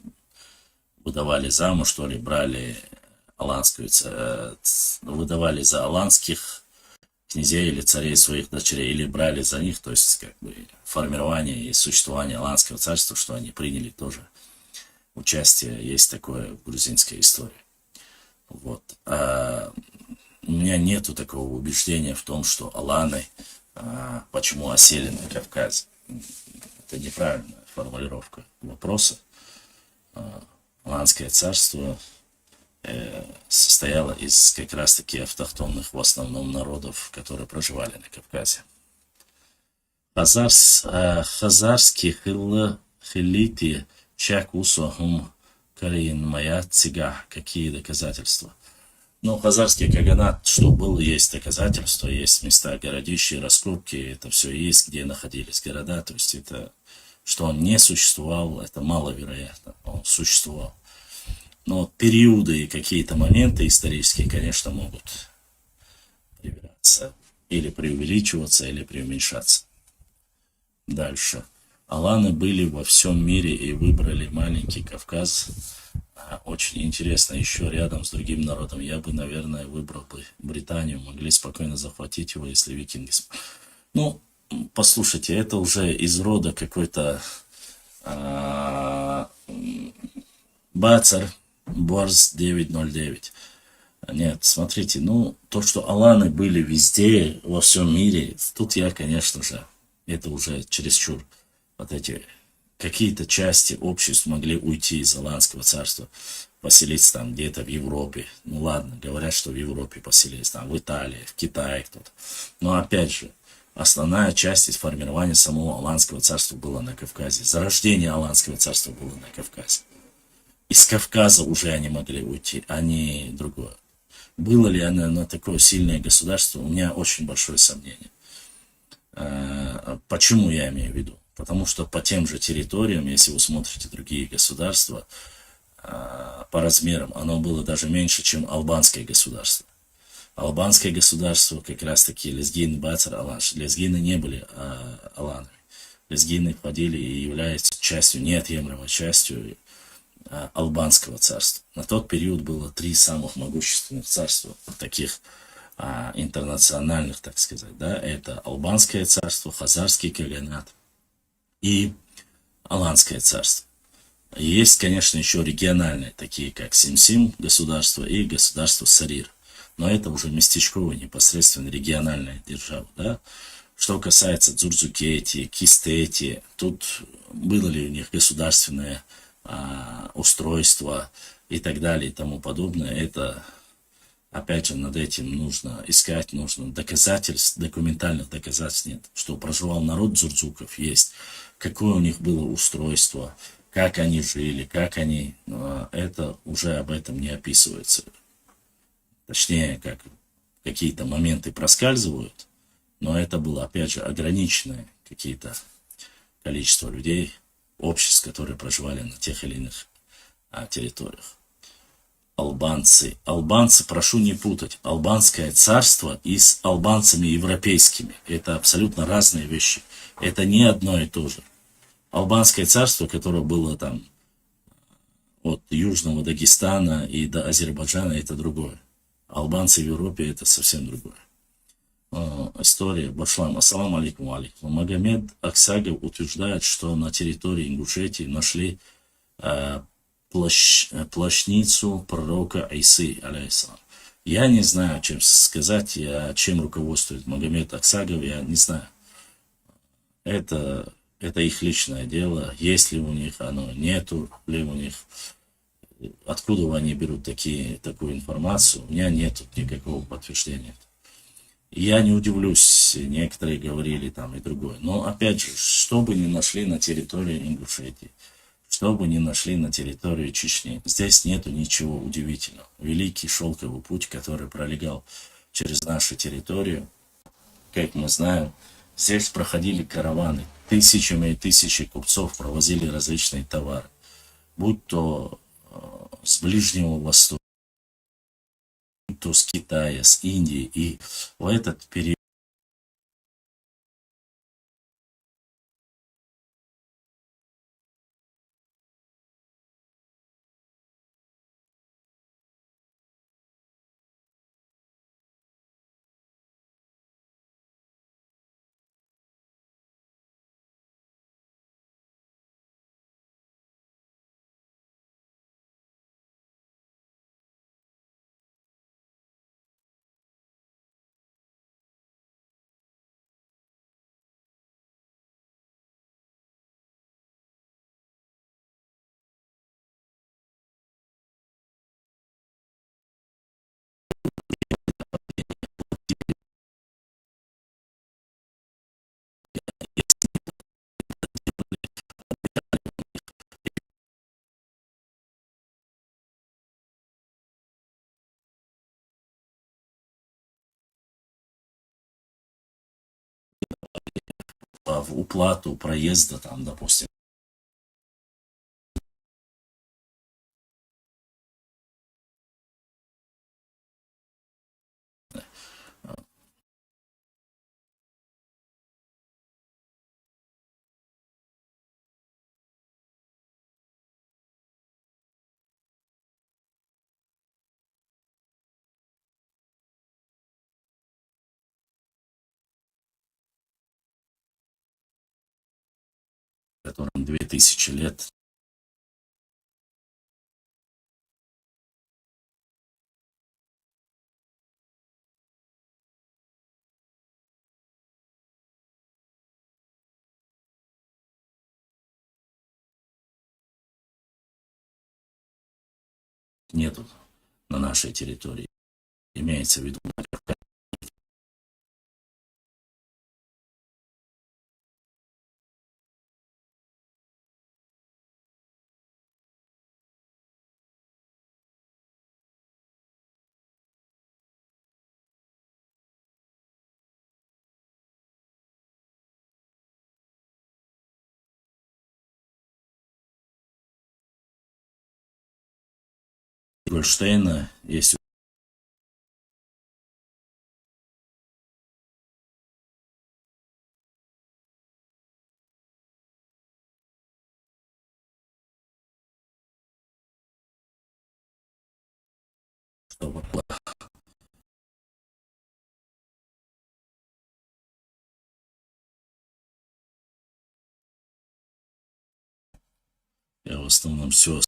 выдавали замуж, то ли брали выдавали за аланских князей или царей своих дочерей, или брали за них, то есть как бы формирование и существование Аланского царства, что они приняли тоже участие, есть такое в грузинской истории. Вот. У меня нету такого убеждения в том, что аланы почему осели на Кавказе. Это неправильная формулировка вопроса. Аланское царство состояло из как раз-таки автохтонных в основном народов, которые проживали на Кавказе. Хазарский хилити чак усохум карин моя цига. Какие доказательства? Ну, хазарский каганат, что было, есть доказательства, есть места, городища, раскопки, это все есть, где находились города, то есть это, что он не существовал, это маловероятно, он существовал. Но периоды и какие-то моменты исторические, конечно, могут проверяться, или преувеличиваться, или преуменьшаться. Дальше. Аланы были во всем мире и выбрали маленький Кавказ. Очень интересно, еще рядом с другим народом. Я бы, наверное, выбрал бы Британию. Могли спокойно захватить его, если викинги... Ну, послушайте, это уже из рода какой-то Бацар Борс 909. Нет, смотрите, ну, то, что аланы были везде, во всем мире, тут я, конечно же, это уже чересчур. Вот эти какие-то части обществ могли уйти из Аланского царства, поселиться там где-то в Европе. Ну ладно, говорят, что в Европе поселились, там в Италии, в Китае кто-то. Но опять же, основная часть из формирования самого Аланского царства была на Кавказе. Зарождение Аланского царства было на Кавказе. Из Кавказа уже они могли уйти, а не другое. Было ли оно на такое сильное государство, у меня очень большое сомнение. Почему я имею в виду? Потому что по тем же территориям, если вы смотрите другие государства, по размерам, оно было даже меньше, чем албанское государство. Албанское государство, как раз таки Лезгин, Бацар, Аланш. Лезгины не были аланами. Лезгины входили и являются частью, неотъемлемой частью албанского царства. На тот период было 3 самых могущественных царства, таких интернациональных, так сказать. Да? Это албанское царство, хазарский каганат и Аланское царство. Есть, конечно, еще региональные, такие как Сим-Сим государство и государство Сарир. Но это уже местечковые, непосредственно региональные державы. Да? Что касается Дзурзукетии, Кистетии, тут было ли у них государственное устройство и так далее и тому подобное, это, опять же, над этим нужно искать, нужно доказательств, документальных доказательств нет, что проживал народ дзурзуков, есть, какое у них было устройство, как они жили, как они, это уже об этом не описывается. Точнее, как какие-то моменты проскальзывают, но это было, опять же, ограниченное какие-то количество людей, обществ, которые проживали на тех или иных территориях. Албанцы, прошу не путать, албанское царство и с албанцами европейскими. Это абсолютно разные вещи. Это не одно и то же. Албанское царство, которое было там от Южного Дагестана и до Азербайджана, это другое. Албанцы в Европе это совсем другое. История. Башлам. Ассаламу алейкум. Магомед Аксагов утверждает, что на территории Ингушетии нашли плащницу пророка Исы, алейхиссалам. Я не знаю, чем сказать, чем руководствует Магомед Аксагов, я не знаю. Это их личное дело, есть ли у них оно, нету ли у них, откуда они берут такую информацию, у меня нет никакого подтверждения. Я не удивлюсь, некоторые говорили там и другое. Но опять же, что бы ни нашли на территории Ингушетии, что бы ни нашли на территории Чечни, здесь нету ничего удивительного. Великий шелковый путь, который пролегал через нашу территорию, как мы знаем, здесь проходили караваны, тысячами и тысячи купцов провозили различные товары, будь то с Ближнего Востока, будь то с Китая, с Индии. И в этот период в уплату проезда, там, допустим, которым 2000 лет, нету на нашей территории. Имеется в виду Гольштейна, есть что я в основном все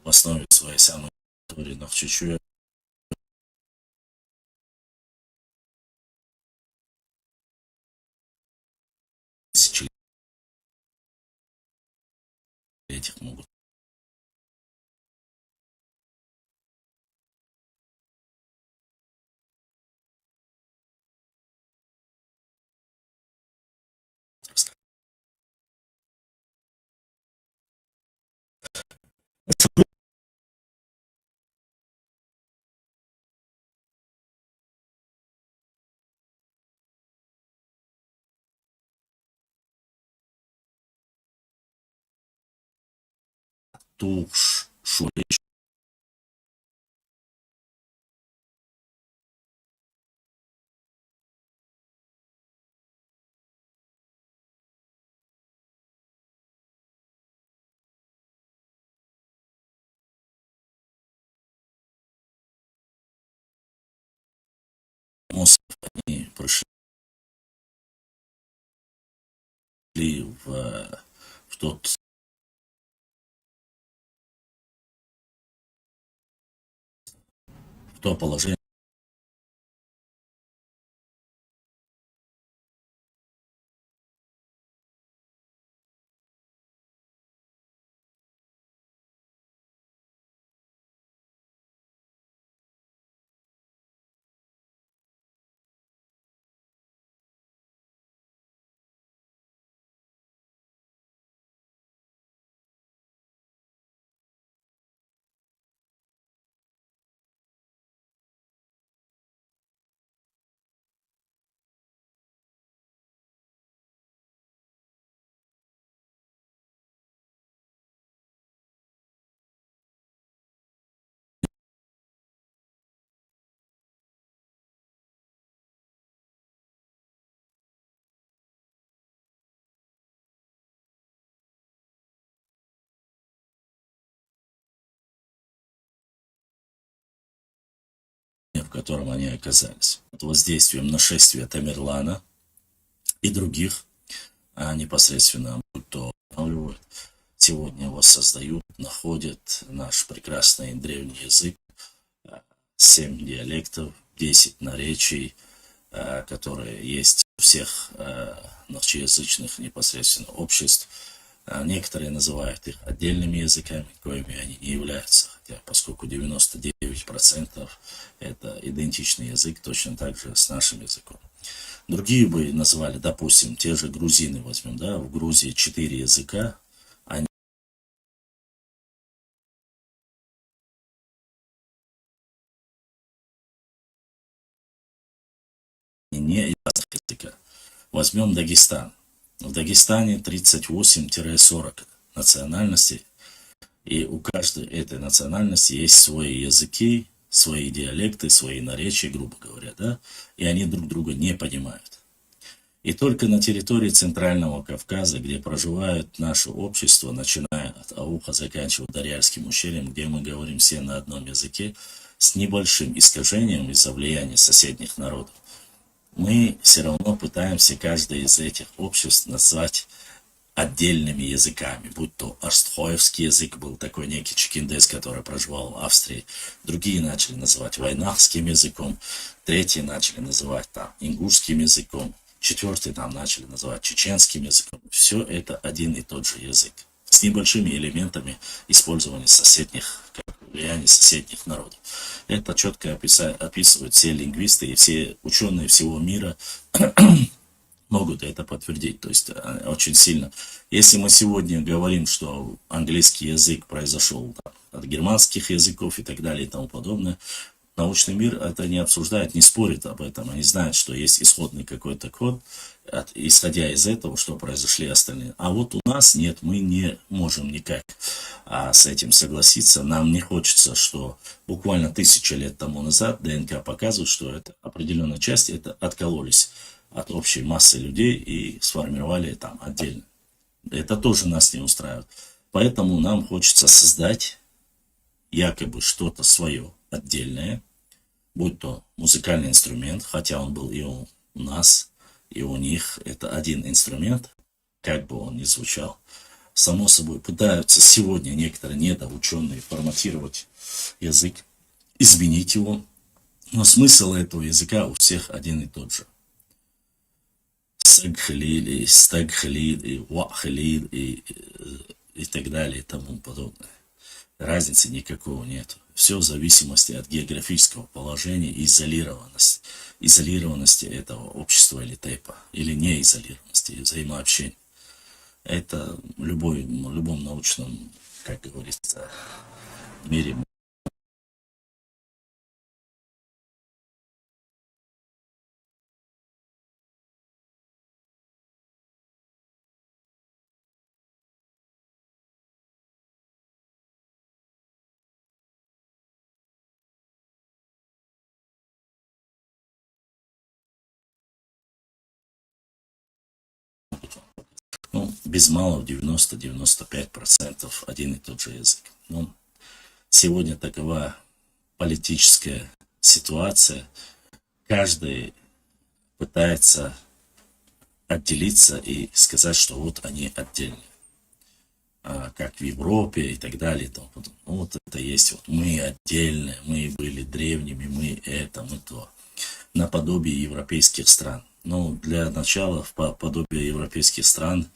в основе своей самой истории, но чуть-чуть тысячелетий этих могут. ту шуле они пришли в тот в то положение, в котором они оказались. Под воздействием нашествия Тамерлана и других, непосредственно, будь то устанавливают, сегодня его создают, находят наш прекрасный древний язык, 7 диалектов, 10 наречий, которые есть у всех нарчеязычных непосредственно обществ. Некоторые называют их отдельными языками, коими они не являются, хотя поскольку 99% это идентичный язык, точно так же с нашим языком. Другие бы назвали, допустим, те же грузины возьмем, да, в Грузии 4 языка, они не языка. Возьмем Дагестан. В Дагестане 38-40 национальностей, и у каждой этой национальности есть свои языки, свои диалекты, свои наречия, грубо говоря, да, и они друг друга не понимают. И только на территории Центрального Кавказа, где проживает наше общество, начиная от Ауха, заканчивая Дарьяльским ущельем, где мы говорим все на одном языке, с небольшим искажением из-за влияния соседних народов, мы все равно пытаемся каждое из этих обществ назвать отдельными языками, будь то Арстхоевский язык был такой некий чекиндес, который проживал в Австрии, другие начали называть вайнахским языком, третьи начали называть там ингушским языком, четвертые там начали называть чеченским языком. Все это один и тот же язык, с небольшими элементами использования соседних, влияния соседних народов. Это четко описывают все лингвисты и все ученые всего мира, могут это подтвердить, то есть очень сильно. Если мы сегодня говорим, что английский язык произошел от германских языков и так далее и тому подобное, научный мир это не обсуждает, не спорит об этом. Они знают, что есть исходный какой-то код, исходя из этого, что произошли остальные. А вот у нас нет, мы не можем никак с этим согласиться. Нам не хочется, что буквально 1000 лет тому назад ДНК показывает, что это определенная часть, это откололись от общей массы людей и сформировали там отдельно. Это тоже нас не устраивает. Поэтому нам хочется создать якобы что-то свое отдельное, будь то музыкальный инструмент, хотя он был и у нас, и у них. Это один инструмент, как бы он ни звучал. Само собой, пытаются сегодня некоторые недоученые форматировать язык, изменить его. Но смысл этого языка у всех один и тот же. Сагхлиль, и стагхлиль, и вахлиль, и так далее, и тому подобное. Разницы никакого нет. Все в зависимости от географического положения и изолированности этого общества или тейпа, или неизолированности, взаимообщения. Это в любом научном, как говорится, мире ну, без малого 90-95% один и тот же язык. Но сегодня такова политическая ситуация. Каждый пытается отделиться и сказать, что вот они отдельные. Как в Европе и так далее. И тому подобное. Ну, вот это есть, вот мы отдельные, мы были древними, мы это, мы то. Наподобие европейских стран. Но для начала, в подобие европейских стран,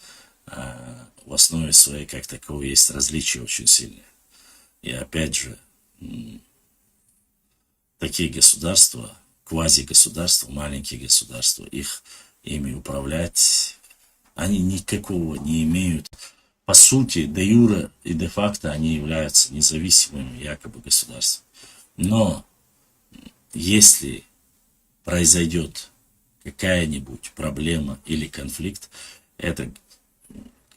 в основе своей, как такового, есть различия очень сильные. И опять же, такие государства, квази-государства, маленькие государства, ими управлять, они никакого не имеют. По сути, де юре и де факто они являются независимыми якобы государствами. Но если произойдет какая-нибудь проблема или конфликт, это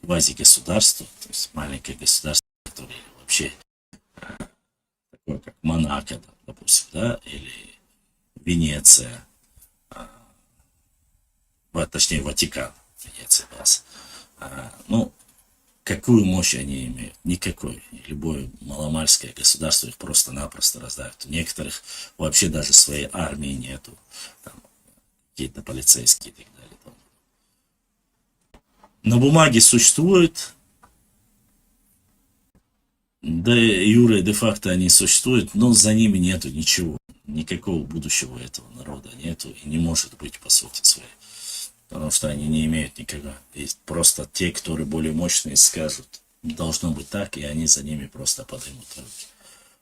квази-государство, то есть маленькое государство, которое вообще такое, как Монако, допустим, да, или Венеция, точнее Ватикан, Венеция, ну, какую мощь они имеют? Никакой. Любое маломальское государство их просто-напросто раздавит. У некоторых вообще даже своей армии нету. Там какие-то полицейские и так далее. На бумаге существует, де юре, де факто они существуют, но за ними нету ничего. Никакого будущего этого народа нету и не может быть по сути своей. Потому что они не имеют никогда. Есть просто те, которые более мощные, скажут, должно быть так, и они за ними просто поднимут руки.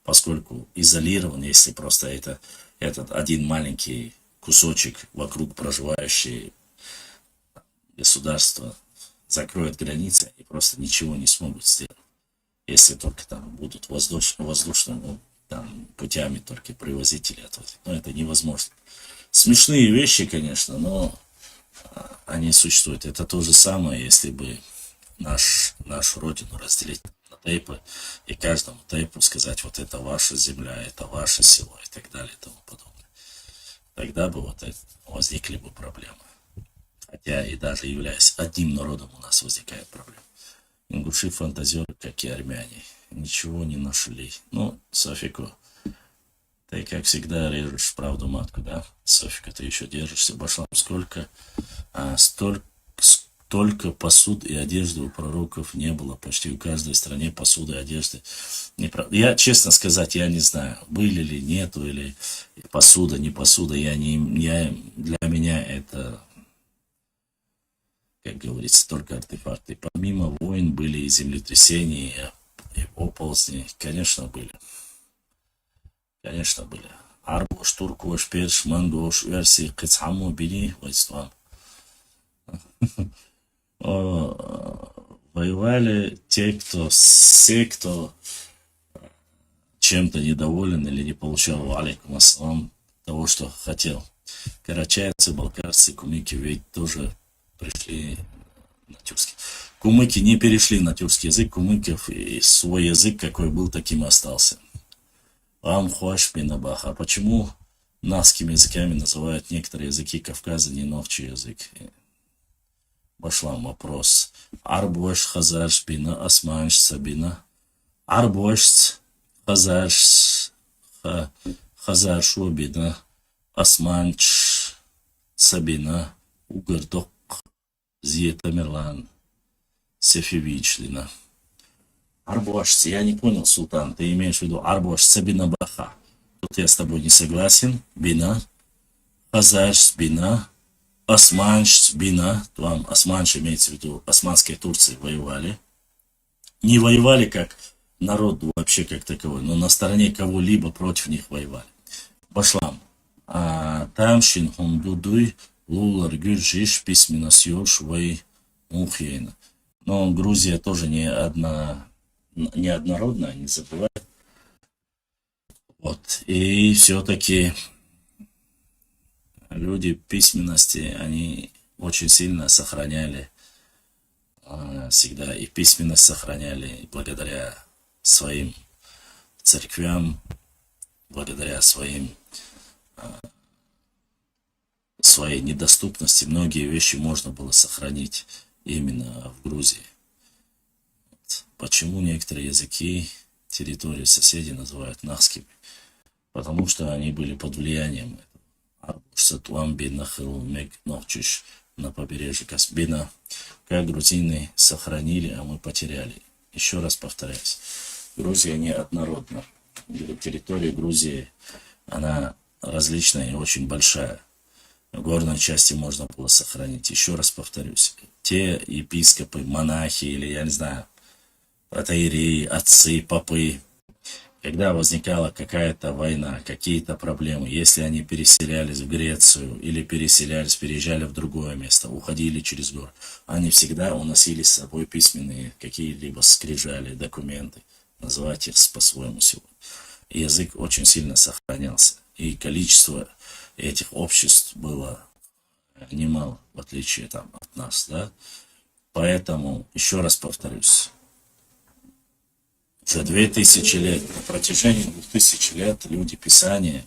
Поскольку изолирован, если просто этот один маленький кусочек вокруг проживающие государства закроет границы, они просто ничего не смогут сделать. Если только там будут воздушными там, путями только привозить или отвозить. Но это невозможно. Смешные вещи, конечно, но они существуют. Это то же самое, если бы нашу родину разделить на тейпы и каждому тейпу сказать, вот это ваша земля, это ваше село и так далее и тому подобное. Тогда бы вот это, возникли бы проблемы. Хотя и даже являясь одним народом у нас возникает проблема. Ингуши фантазеры, как и армяне, ничего не нашли. Ну, Софико, ты, как всегда, режешь правду матку, да? Софика, ты еще держишься. Башлам, столько посуд и одежды у пророков не было. Почти в каждой стране посуды и одежды. Я, честно сказать, я не знаю, были ли, нету, или посуда, не посуда. Для меня это, как говорится, только артефакты. Помимо войн были и землетрясения, и оползни. Конечно, были. Конечно, были. Арбош, Туркош, Перш, Мангош, Верси, Кыцхаму, Били, Вайствам. Воевали все, кто чем-то недоволен или не получал, алейкум ассалам, того, что хотел. Карачайцы, балкарцы, кумыки ведь тоже пришли на тюркский. Кумыки не перешли на тюркский язык, кумыков и свой язык, какой был, таким и остался. Амхуашпинабах. А почему наскими языками называют некоторые языки Кавказа не новчий язык? Башлам вопрос. Арбош, Хазарш, Бина, Османш, Сабина. Арбош, Хазарш, Хазарш, Бина, Османш, Сабина, Угардок, Зиетамерлан, Сефевичлина. Арбош, я не понял, Султан, ты имеешь в виду Арбош, Сабина Баха. Тут я с тобой не согласен. Бина, Хазарш, Бина, Османш, Бина, там Османш имеется в виду, османские Турции воевали. Не воевали как народ вообще как таковой, но на стороне кого-либо против них воевали. Башлам. Тамшин Хундудуй, Лулар Гюрджиш, Письменасьёш, Вай Мухейна. Но Грузия тоже неоднородная, не забывай. Вот. И все-таки люди письменности, они очень сильно сохраняли всегда и письменность сохраняли благодаря своим церквям, благодаря своей недоступности. Многие вещи можно было сохранить именно в Грузии. Почему некоторые языки территории соседей называют нахскими? Потому что они были под влиянием Сатуамби, Нахилмек, Нохчиш на побережье Каспина. Как грузины сохранили, а мы потеряли. Еще раз повторяюсь, Грузия неоднородна. Территория Грузии, она различная и очень большая. В горной части можно было сохранить. Еще раз повторюсь, те епископы, монахи или, я не знаю, протоиереи, отцы, попы, когда возникала какая-то война, какие-то проблемы, если они переселялись в Грецию или переезжали в другое место, уходили через горы, они всегда уносили с собой письменные какие-либо скрижали, документы, называть их по-своему сегодня. И язык очень сильно сохранялся, и количество этих обществ было немало, в отличие от нас, да. Поэтому, еще раз повторюсь, за 2000 лет, на протяжении 2000 лет люди Писания,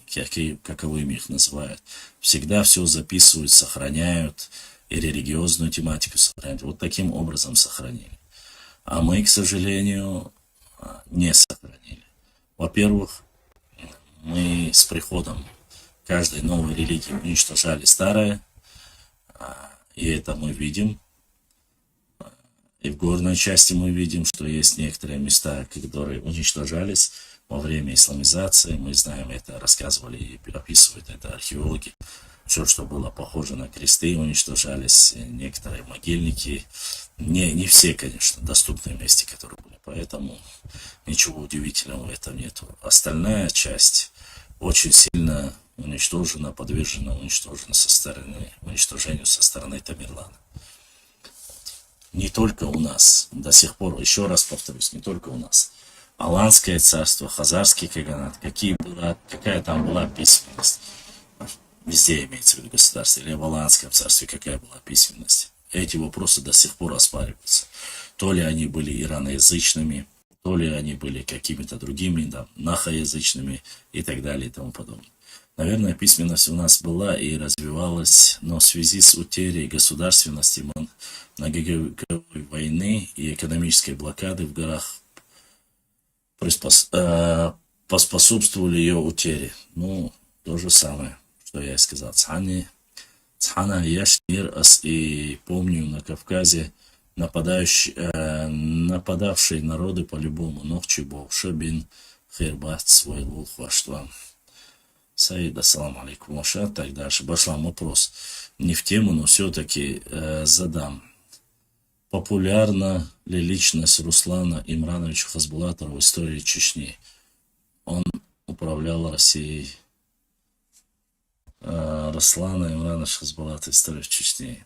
каковыми их называют, всегда все записывают, сохраняют, и религиозную тематику сохраняют. Вот таким образом сохранили. А мы, к сожалению, не сохранили. Во-первых, мы с приходом каждой новой религии уничтожали старое, и это мы видим. И в горной части мы видим, что есть некоторые места, которые уничтожались во время исламизации. Мы знаем это, рассказывали и описывают это археологи. Все, что было похоже на кресты, уничтожались. Некоторые могильники. Не все, конечно, доступные места, которые были. Поэтому ничего удивительного в этом нету. Остальная часть очень сильно уничтожена, подвержена уничтожению со стороны Тамерлана. Не только у нас, до сих пор, еще раз повторюсь, не только у нас. Аланское царство, Хазарский каганат, какая там была письменность. Везде имеется в виду государство. Или в Аланском царстве какая была письменность. Эти вопросы до сих пор оспариваются. То ли они были ираноязычными, то ли они были какими-то другими, нахоязычными и так далее и тому подобное. Наверное, письменность у нас была и развивалась, но в связи с утерей государственности, многовековой войны и экономической блокады в горах поспособствовали ее утере. Ну, то же самое, что я и сказал. Цхана Яшнир, и помню, на Кавказе нападавшие народы по-любому. Нохчибов, Шабин, Хербат, свой Лулхваштван. Саид, ассаламу алейкум, Маша, так дальше. Башлам, вопрос. Не в тему, но все-таки задам. Популярна ли личность Руслана Имрановича Хасбулатова в истории Чечни? Он управлял Россией. Руслана Имрановича Хасбулатова в истории Чечни.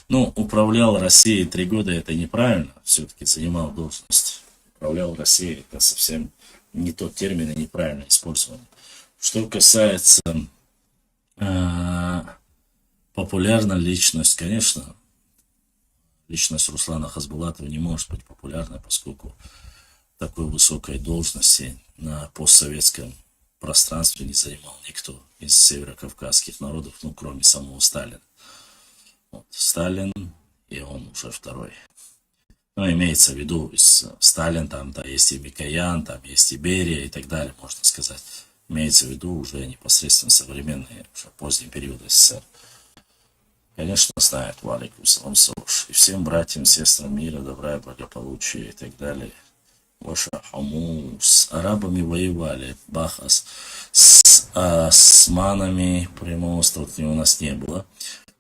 Ну, управлял Россией 3 года, это неправильно. Все-таки занимал должность. Управлял Россией, это совсем не тот термин и неправильно использован. Что касается популярна личность, конечно, личность Руслана Хасбулатова не может быть популярной, поскольку такой высокой должности на постсоветском пространстве не занимал никто из северокавказских народов, ну, кроме самого Сталина. Вот, Сталин, и он уже второй. Ну, имеется в виду, Сталин, там, да, есть и Микоян, там есть и Берия и так далее, можно сказать. Имеется в виду уже непосредственно современные, уже поздний период СССР. Конечно, знает Валикум Салам Сауш. И всем братьям, сестрам мира, добра и благополучия и так далее. Ваша Хаму с арабами воевали, Бахас. С османами прямого столкновения у нас не было.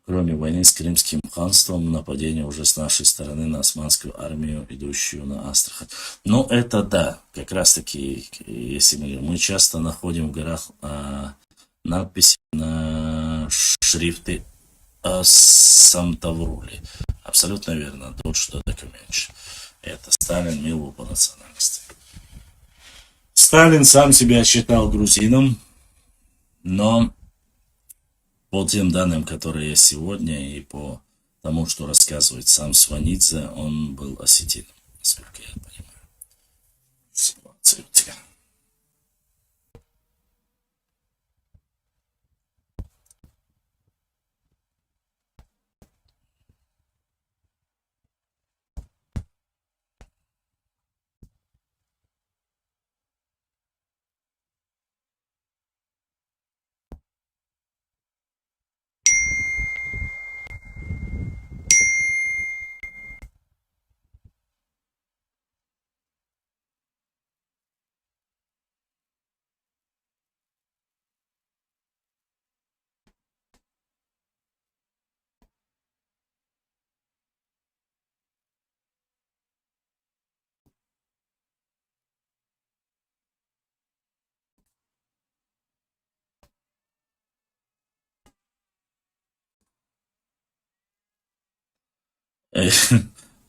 Кроме войны с Крымским ханством, нападение уже с нашей стороны на османскую армию, идущую на Астрахань. Но это да, как раз таки, если мы часто находим в горах надписи на шрифты Самтаврули. Абсолютно верно, тот, что документ. Это Сталин мил его по национальности. Сталин сам себя считал грузином, но по тем данным, которые есть сегодня, и по тому, что рассказывает сам Сванидзе, он был осетином, насколько я понимаю. Ситуация у тебя.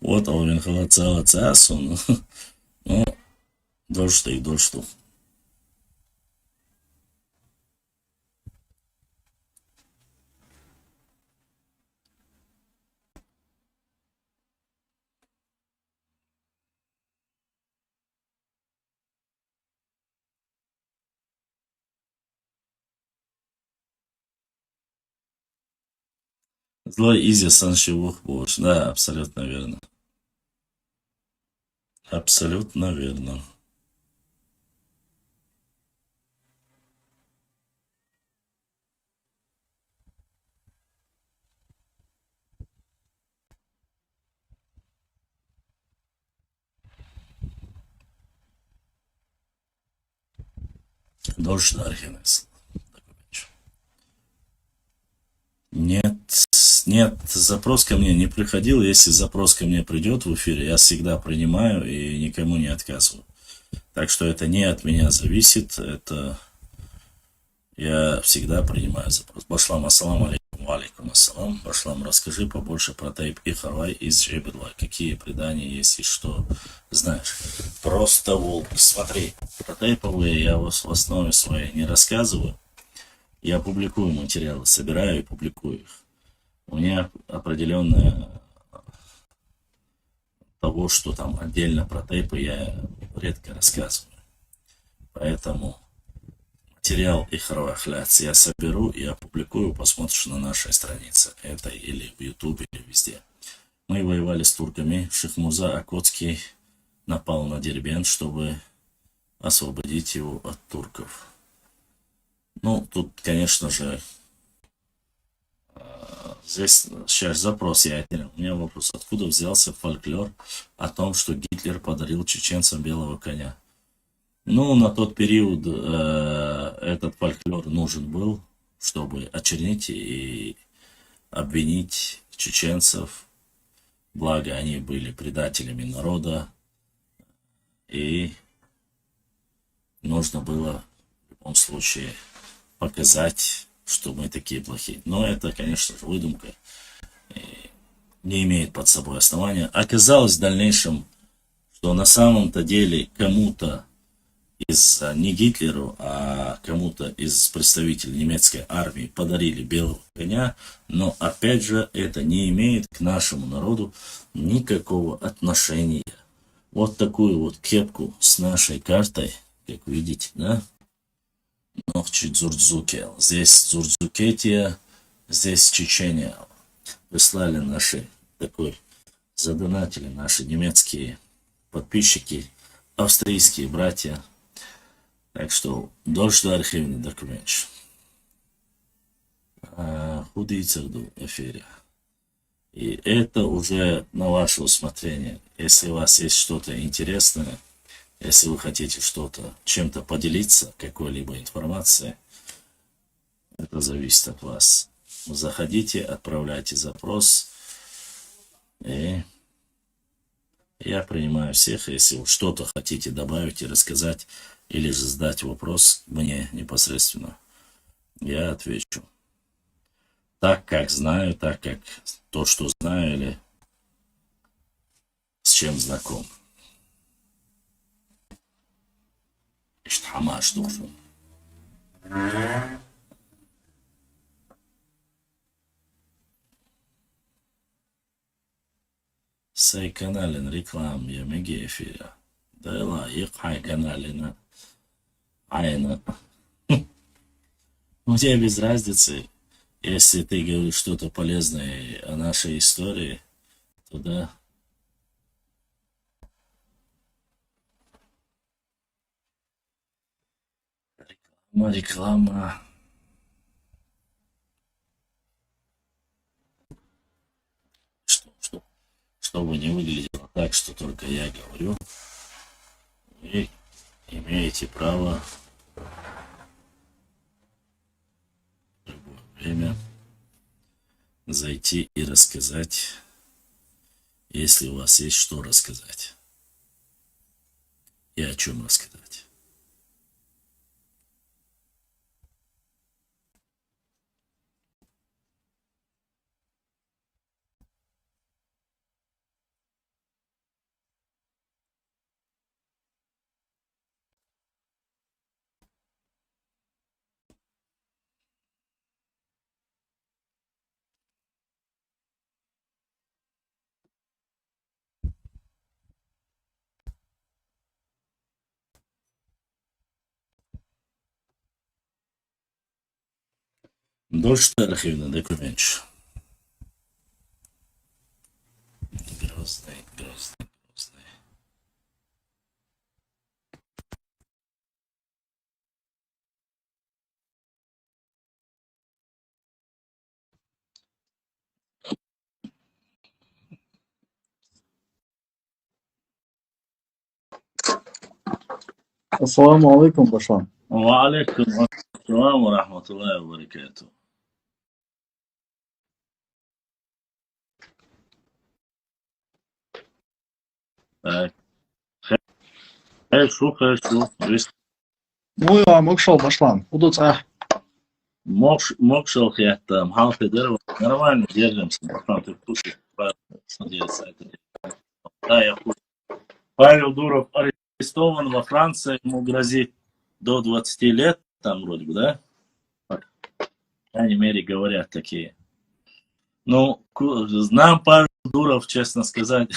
Вот он целый час, он, ну, дольше. Злой Изи Саншивух Бош. Да, абсолютно верно. Абсолютно верно. Дольше Архинес. Нет, нет, запрос ко мне не приходил. Если запрос ко мне придет в эфире, я всегда принимаю и никому не отказываю. Так что это не от меня зависит, это я всегда принимаю запрос. Башлам, ассаламу алейкум, алейкум ассалам. Башлам, расскажи побольше про Тайп и Харвай из Джебедла. Какие предания есть и что знаешь. Просто волк. Смотри, про тайповые я в основе своей не рассказываю. Я публикую материалы, собираю и публикую их. У меня определенная того, что там отдельно про тейпы я редко рассказываю. Поэтому материал и Харвахляц я соберу и опубликую, посмотришь на нашей странице. Это или в Ютубе, или везде. Мы воевали с турками. Шихмурза Акотский напал на Дербент, чтобы освободить его от турков. Ну, тут, конечно же, здесь сейчас запрос я отнял. У меня вопрос, откуда взялся фольклор о том, что Гитлер подарил чеченцам белого коня? Ну, на тот период этот фольклор нужен был, чтобы очернить и обвинить чеченцев. Благо, они были предателями народа, и нужно было в любом случае показать, что мы такие плохие. Но это, конечно же, выдумка. Не имеет под собой основания. Оказалось в дальнейшем, что на самом-то деле кому-то из, не Гитлеру, а кому-то из представителей немецкой армии подарили белого коня, но опять же это не имеет к нашему народу никакого отношения. Вот такую вот кепку с нашей картой, как видите, да? Нохчи Дзурдзуке. Здесь Дзурдзукетия, здесь Чечения. Прислали наши такой задонатили наши немецкие подписчики, австрийские братья. Так что дольше архивный документ. Худицерду эфире. И это уже на ваше усмотрение. Если у вас есть что-то интересное, если вы хотите что-то, чем-то поделиться, какой-либо информацией, это зависит от вас. Заходите, отправляйте запрос, и я принимаю всех. Если вы что-то хотите добавить и рассказать, или же задать вопрос мне непосредственно, я отвечу. Так, как знаю, так, как то, что знаю, или с чем знаком. Иштхамаш душу. Сей каналин реклам я меги эфира. Да ла, ехай каналина. Айна. Мне без разницы, если ты говоришь что-то полезное о нашей истории, то да. Реклама. Что, чтобы не выглядело так, что только я говорю, вы имеете право в любое время зайти и рассказать, если у вас есть что рассказать и о чем рассказать. Дождь архивный документ. Грозный, грозный, грозный. Assalamu alaikum, Bashar. وعليكم السلام ورحمة الله وبركاته. آه، خير شو ويست Moja mokšal Bashlan. Удуц ах. мокшел хет محاولة درو нормально держимся, потом ты пустишь надеяться это. Да, я Павел Дуров арестован во Франции, ему грозит до 20 лет, там вроде бы, да? По крайней мере, говорят такие. Ну, знам Павел Дуров, честно сказать.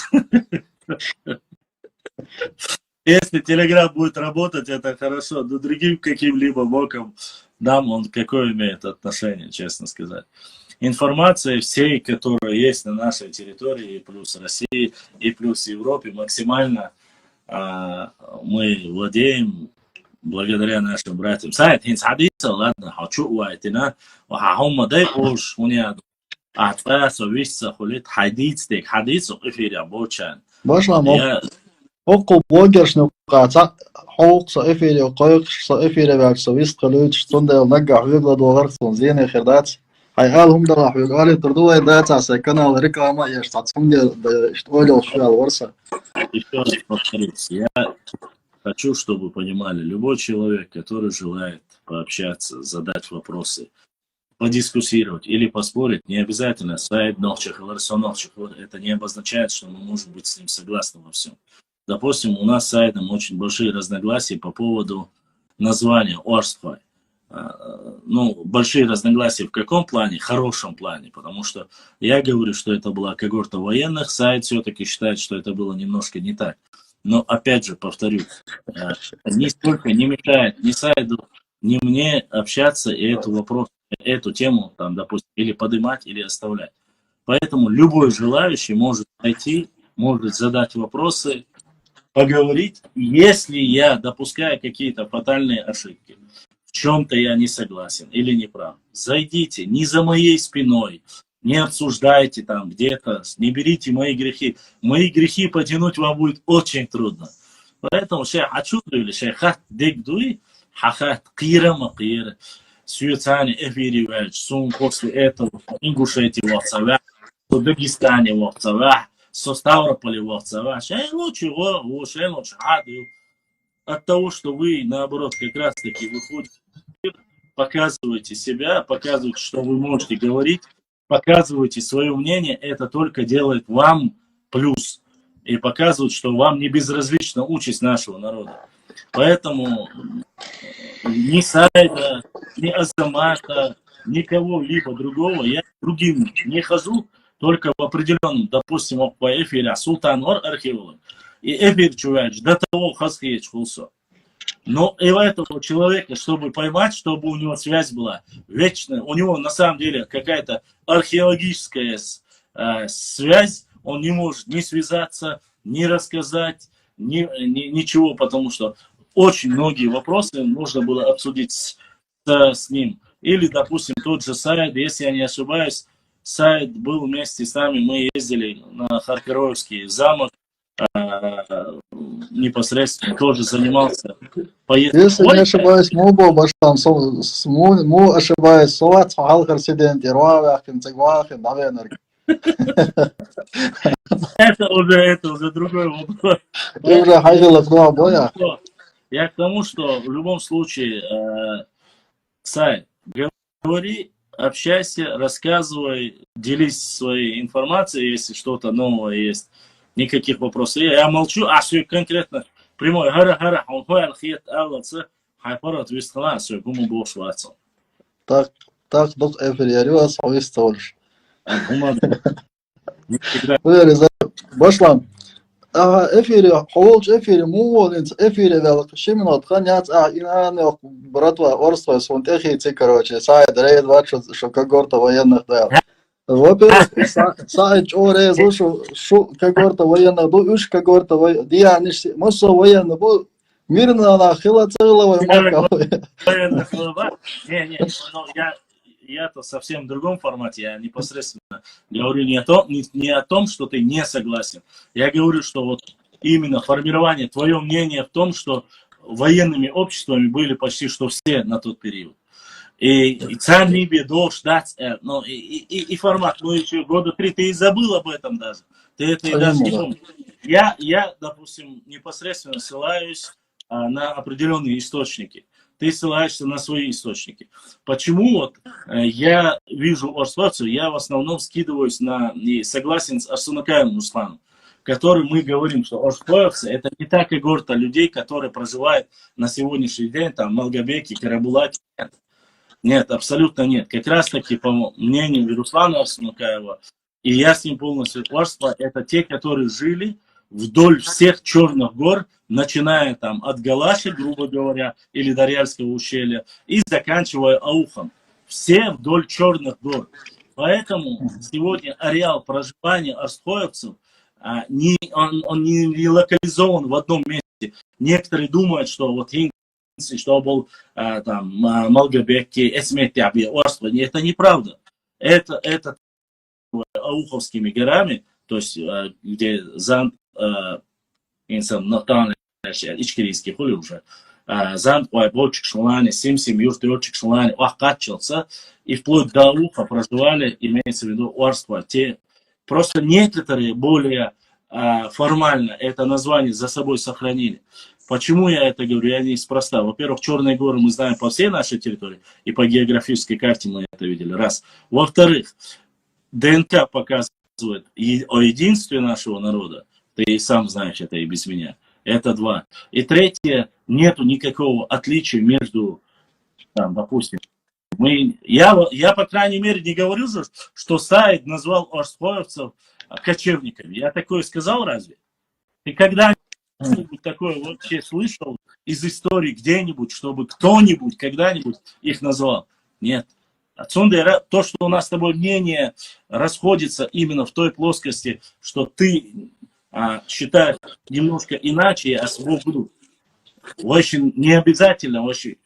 Если Телеграм будет работать, это хорошо. Но другим каким-либо боком нам он какое имеет отношение, честно сказать. Информация всей, которая есть на нашей территории, и плюс России, и плюс Европе, максимально мы владеем благодаря нашим братьям. Сайт хинс хадиса, ладно, хочу уайтина, وهم دايقوش هنا أعتقاس وويسا خليت حديث وقفير بوشان. Bashlan, Я حقوق بوجرش نقاطع حقوق صائفيري وقايق صائفيري بعد سويس قلوش صندل نجح ويقلد وغرسون زين خردات هاي هم راح يقالي تردوا داتا سكنا وريكلاما يشتات صندل اشتغلوا شو الورثة. еще раз повторюсь, я хочу, чтобы вы понимали, любой человек, который желает пообщаться, задать вопросы, подискуссировать или поспорить, не обязательно сайт Нохчих или Рсонохчих, это не обозначает, что мы можем быть с ним согласны во всем. Допустим, у нас с сайтом очень большие разногласия по поводу названия Орсфай. Ну, большие разногласия в каком плане? Хорошем плане, потому что я говорю, что это была когорта военных, сайт все-таки считает, что это было немножко не так. Но опять же, повторюсь, нисколько не мешает ни сайту, ни мне общаться и эту тему, там, допустим, или поднимать, или оставлять. Поэтому любой желающий может найти, может задать вопросы, поговорить, если я допускаю какие-то фатальные ошибки, в чем-то я не согласен или не прав, зайдите не за моей спиной, не обсуждайте там где-то, не берите мои грехи. Мои грехи потянуть вам будет очень трудно. Поэтому шейх Ачуду или шейхат дегдуи, хахат кира макира, сюетани эфири вэльч, сум после этого ингушети вахцавах, в Дагестане вахцавах, со Ставрополя вахцавах. Шейх лучше его, шейх лучше хаду. От того, что вы, наоборот, как раз-таки выходите, показываете себя, показываете, что вы можете говорить, показываете свое мнение, это только делает вам плюс. И показывает, что вам не безразлична участь нашего народа. Поэтому ни сайта, ни Азамата, никого-либо другого я другим не хожу, только в определенном, допустим, по эфире Султан Ор архиволог. И эфир чувач до того хасхеч хулсо. Но и этого человека, чтобы поймать, чтобы у него связь была вечная, у него на самом деле какая-то археологическая связь, он не может ни связаться, ни рассказать, ничего, потому что очень многие вопросы нужно было обсудить с ним. Или, допустим, тот же сайт, если я не ошибаюсь, сайт был вместе с нами, мы ездили на Харкаровский замок, непосредственно тоже занимался поездкой. Если не ошибаюсь, му был Bashlan, му ошибаюсь, Соват Халхар Сидент, Ирвавах, Кинцегвах, Навенер. Это уже другой вопрос. Ты уже хайгала два боя. Я к тому, что в любом случае, сайт, говори, общайся, рассказывай, делись своей информацией, если что-то новое есть. Никаких вопросов. Я молчу, а все конкретно прямой. Гара, он хуял хиет аллаца, хайпарат висхала, все, гуму бош ватсон. Так, док эфир ярю, свой столж. Гума. Bashlan, эфире, холч эфире, муволинц эфире велк, шимнот, ханяц, инане, братва, орство, свон техицы, короче, сайд, рейд, ватшо, что когорта военных, да. Во-первых, сайд, орез, шу, когорта военных, ду, уж когорта военных, дианиш, мосо военных, бу, мирно, она, хила целого, мака. Не, ну, я-то совсем в другом формате, я непосредственно говорю не о том, что ты не согласен. Я говорю, что вот именно формирование, твое мнение в том, что военными обществами были почти что все на тот период. И царь Либия должен дать, ну, и формат, ну, еще года 3, ты и забыл об этом даже. Ты это и даже не помнишь. Я, допустим, непосредственно ссылаюсь на определенные источники. Ты ссылаешься на свои источники. Почему вот я вижу Орсвацию, я в основном скидываюсь на, и согласен с Арсунакаем Русланом, который мы говорим, что Орсвацию это не та когорта людей, которые проживают на сегодняшний день, там, Малгобеки, Карабулаки. Нет, абсолютно нет. Как раз таки, по мнению Руслана Арсунакаева, и я с ним полностью согласен, это те, которые жили вдоль всех черных гор, начиная там от Галаши, грубо говоря, или Дарьяльского ущелья, и заканчивая Аухом. Все вдоль черных гор. Поэтому сегодня ареал проживания арсхоевцев, он не локализован в одном месте. Некоторые думают, что вот что был там Малгобеки, Эсметяби, Орство. Это неправда. Это Ауховскими горами, то есть где Занд, инсан Натан, Ичкирийский хули уже, Занд, Уайбочек, Шулани, Симсим, Юртиочек, Шулани, Ахкачился, и вплоть до Ауха проживали, имеется в виду Орство. Просто некоторые более формально это название за собой сохранили. Почему я это говорю? Я неспроста. Во-первых, Черные горы мы знаем по всей нашей территории, и по географической карте мы это видели. Раз. Во-вторых, ДНК показывает о единстве нашего народа. Ты и сам знаешь это и без меня. Это 2. И третье, нету никакого отличия между, там, допустим, я, по крайней мере, не говорю, что Саид назвал орсхоевцев кочевниками. Я такое сказал разве? Ты когда-нибудь такое вообще слышал из истории где-нибудь, чтобы кто-нибудь когда-нибудь их назвал? Нет. Отсюда то, что у нас с тобой мнение расходится именно в той плоскости, что ты считаешь немножко иначе, а свой буду. Очень не обязательно, очень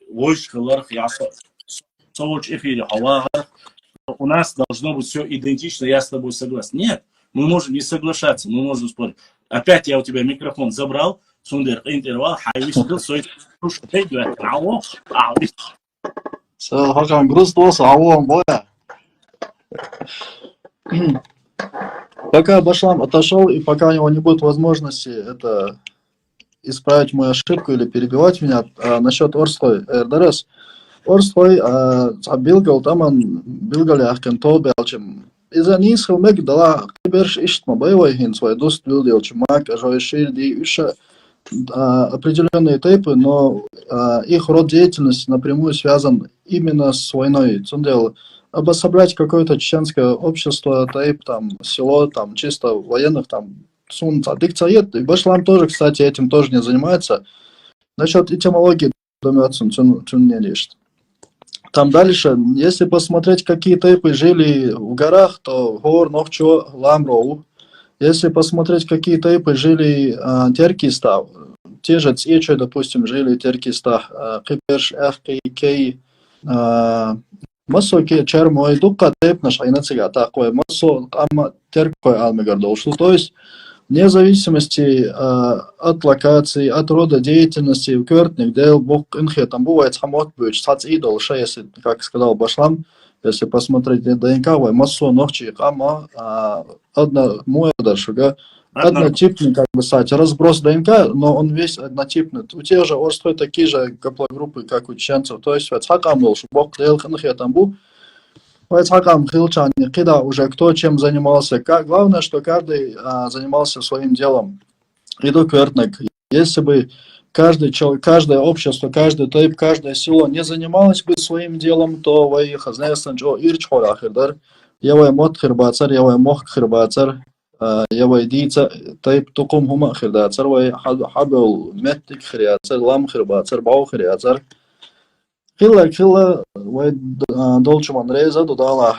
у нас должно быть все идентично, я с тобой согласен. Нет, мы можем не соглашаться, мы можем спорить. Опять я у тебя микрофон забрал, сундер интервал, Хакан, груз болса, ауам, боя. Пока Башлам отошел, и пока у него не будет возможности это исправить мою ошибку или перебивать меня, насчет Орсхой, Эрдерес. Орсхой, Билгал, там он, Билгали Ахкенто, Белчим. Из-за низкого мег дала Киберш Иштма, боевой хин свой, дост Билдил, Чумак, Жойшир, Иша, определенные типы, но их род деятельности напрямую связан именно с войной. Цундел, обособлять какое-то чеченское общество, тайп, там, село, там, чисто военных, там, сунца, дикцает. И Башлам тоже, кстати, этим тоже не занимается. Насчет этимологии, думается, он не лишь. Там дальше, если посмотреть, какие тайпы жили в горах, то Гор, Нохчо, Ламроу. Если посмотреть, какие тайпы жили Теркиста, те же Цечи, допустим, жили Теркиста, Киперш, Кей, Масоки, Чермой, Дукка, Тайп, наш Айнацига, такой, Масо, Ама, Теркой, Алмегардол. То есть, вне зависимости от локации, от рода деятельности, Кёртник, Дейл, Бог, Инхе, там бывает хамот, будет, Сац Идол, если, как сказал Башлам, если посмотреть ДНК, Масо, Нохчи, Ама, одна муэдашуга, однотипный, как бы, кстати, разброс ДНК, но он весь однотипный. У тех же Орстой такие же гаплогруппы, как у чеченцев, то есть, Вацхакам должен, Бог, Дейл, Инхе, там был, Вацхакам, Хилчан, Кида, уже кто чем занимался. Главное, что каждый занимался своим делом. Иду Кёртник. Если бы каждое общество, каждый тайп, каждое село не занималось бы своим делом, то вы хазнайсан джо ирч холахирдар, явай мот хирбацар, явай мох хирбацар, يوي ديتا طيب تقوم هما خرداتر وي حبل متك خرياتر لام خرباتر باو خرياتر خلا وي دولش من ريزا دو دالا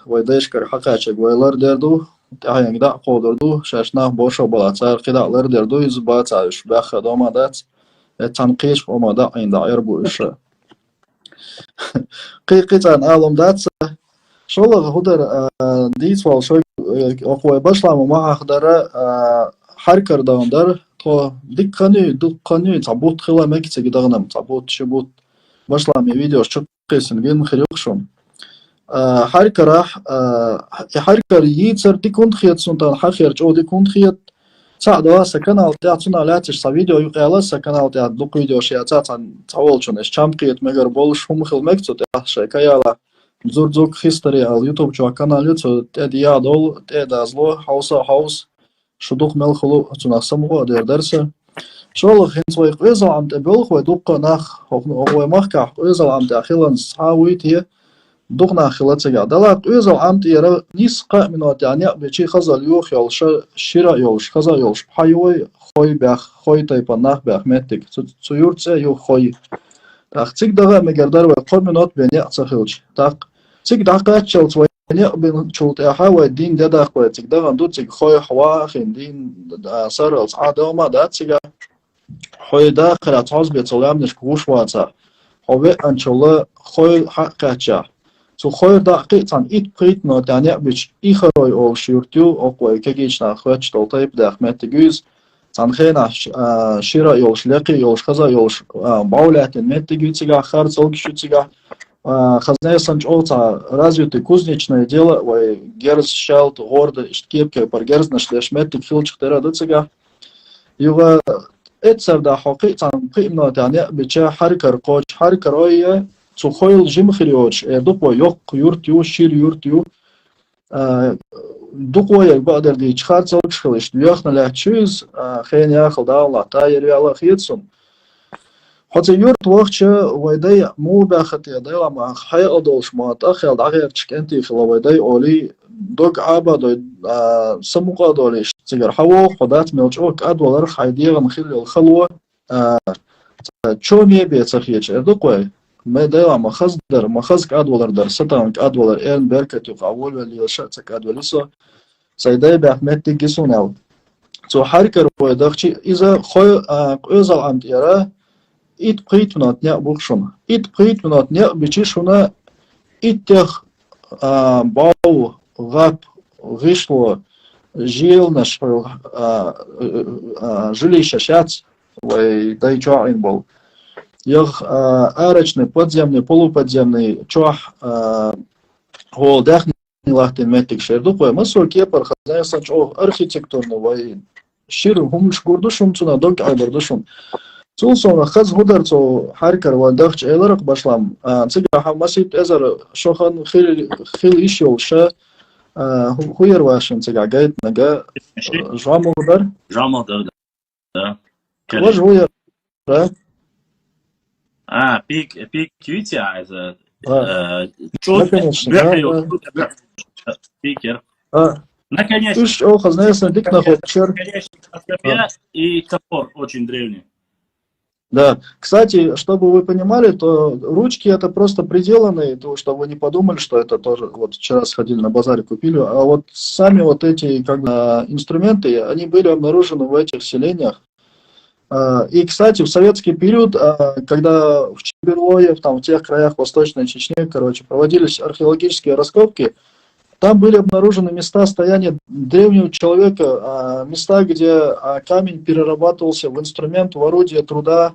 وي ديشكر حقاچك ويلر دردو تاين دا قودردو شاشنا بوشو بلاتر قدالر دردو يزباتاش باخ دومادات تنقيش ومادا عند عربو إيش قيقيتان أعلم دات شغل هدر ديت وال شوي أقوى بشلام وما أخدر حركر داندر تو دك قني تعبوت خلا مكتة قدرنا تعبوت شبوت بشلام فيديو شق قيسن بين خريقشون حركة راح حركة ييتر دي كنت خيط سنتان حخير جو دي كنت خيط ساعدوا سكنال تاعتنا لاتش سا فيديو يقال سكنال تاع دوك فيديو شياتان تاولشون اش چامقيت مگر بولش هم خل مكتو تاع شيكايالا زور زوك هيستوري على يوتيوب جو канале تو تديا دول تدا زلو هاوس شدوق ملخلو تنا سمو درس شغل خنت وي قيزل عم تبل خو دوق ناخ هو مخكا قيزل عم داخلن ساويت هي دوقنا خلاتسا دلا قيزل عم تيرا نسقا منوت يعني بشي خزل يوخ يولش شيرا يولش خزا يولش حيوي خوي باخ خوي تايبا ناخ باخ متك تسيورتسا يو خوي تاخ تيك دغا مقدار وقوم منوت بني اتصخلش تاخ تيك دقا تشلت ويني بين شلت احا ودين ددا خو تيك دغا دو تيك خوي حوا خندين سرلس عاده ما داتسا خوي داخل اتعوز بيتسلام نشكوش واتا هو انشالله خوي حقاچا تو خوي دقيقة إيد بريت ما دانيا بيش إخروي أو شيرتيو أو قوي كجيشنا خواتش تلطيب داخمت تجوز تنخينا شيرا يولش لقي يولش خزا يولش باولات المت تجوز تجا خارج سلك شو تجا خزنة سنج أوتا развитый кузнечное дело وي герз шалт гордо иштكيبكي بر герз نشلش مت تفيلش ترى دتجا يوا اتسر دا حقيقة قيمة دانيا بيش حركة قوش حركة رأيه zu khoil jim khirioch duqo yoq yurtyu shir yurtyu duqo yak bader di chkhar zalk khilish yaxna la chuz khayn yakhal da Allah tayir ya Allah khitsun хотя yurt waqtcha wayday mu baxat yaday lama khay adolsh ma takhil dagher chkenti khila wayday oli dog abado samuqa dolish tsigar hawo khodat melchok adwalar khaydigan khil khalwa chomi be tsakhich duqo ما ده مخز كادولر در ستان كادولر إيرن بركة يقاول واليوشة كادوليسو سيداي بأحمد تيجيسونال تو حركة روي دخشي إذا خوي قيزل عم تيرا إيد بريت منات نيا بوكشون إيد بريت منات نيا بيشيشونا إيد تخ باو غاب غيشلو جيل نش жилище шац ويداي جاين بول Ях арочный, подземный, полуподземный, чох, голдахни лахтин метик шерду, кое масо кепар, хазай санчо архитектурный, вай шир хумш гурдушум цуна док айбардушум. Цулсона хаз гударцо харкар валдахч эларак башлам. Цига хамасит эзар шохан хил ишел ша хуер вашин цига гайд нага жаму гудар. Жаму да. Ваш хуер, да? Пик Витя, это спикер. Наконец-то. Ты ж ох, знаешь, дик на хопчер. И топор очень древний. Да. Кстати, чтобы вы понимали, то ручки это просто приделанные, то, чтобы вы не подумали, что это тоже, вот вчера сходили на базаре, купили, а вот сами вот эти как бы инструменты, они были обнаружены в этих селениях. И, кстати, в советский период, когда в Чеберлое, там, в тех краях Восточной Чечни, короче, проводились археологические раскопки, там были обнаружены места стояния древнего человека, места, где камень перерабатывался в инструмент, в орудие труда,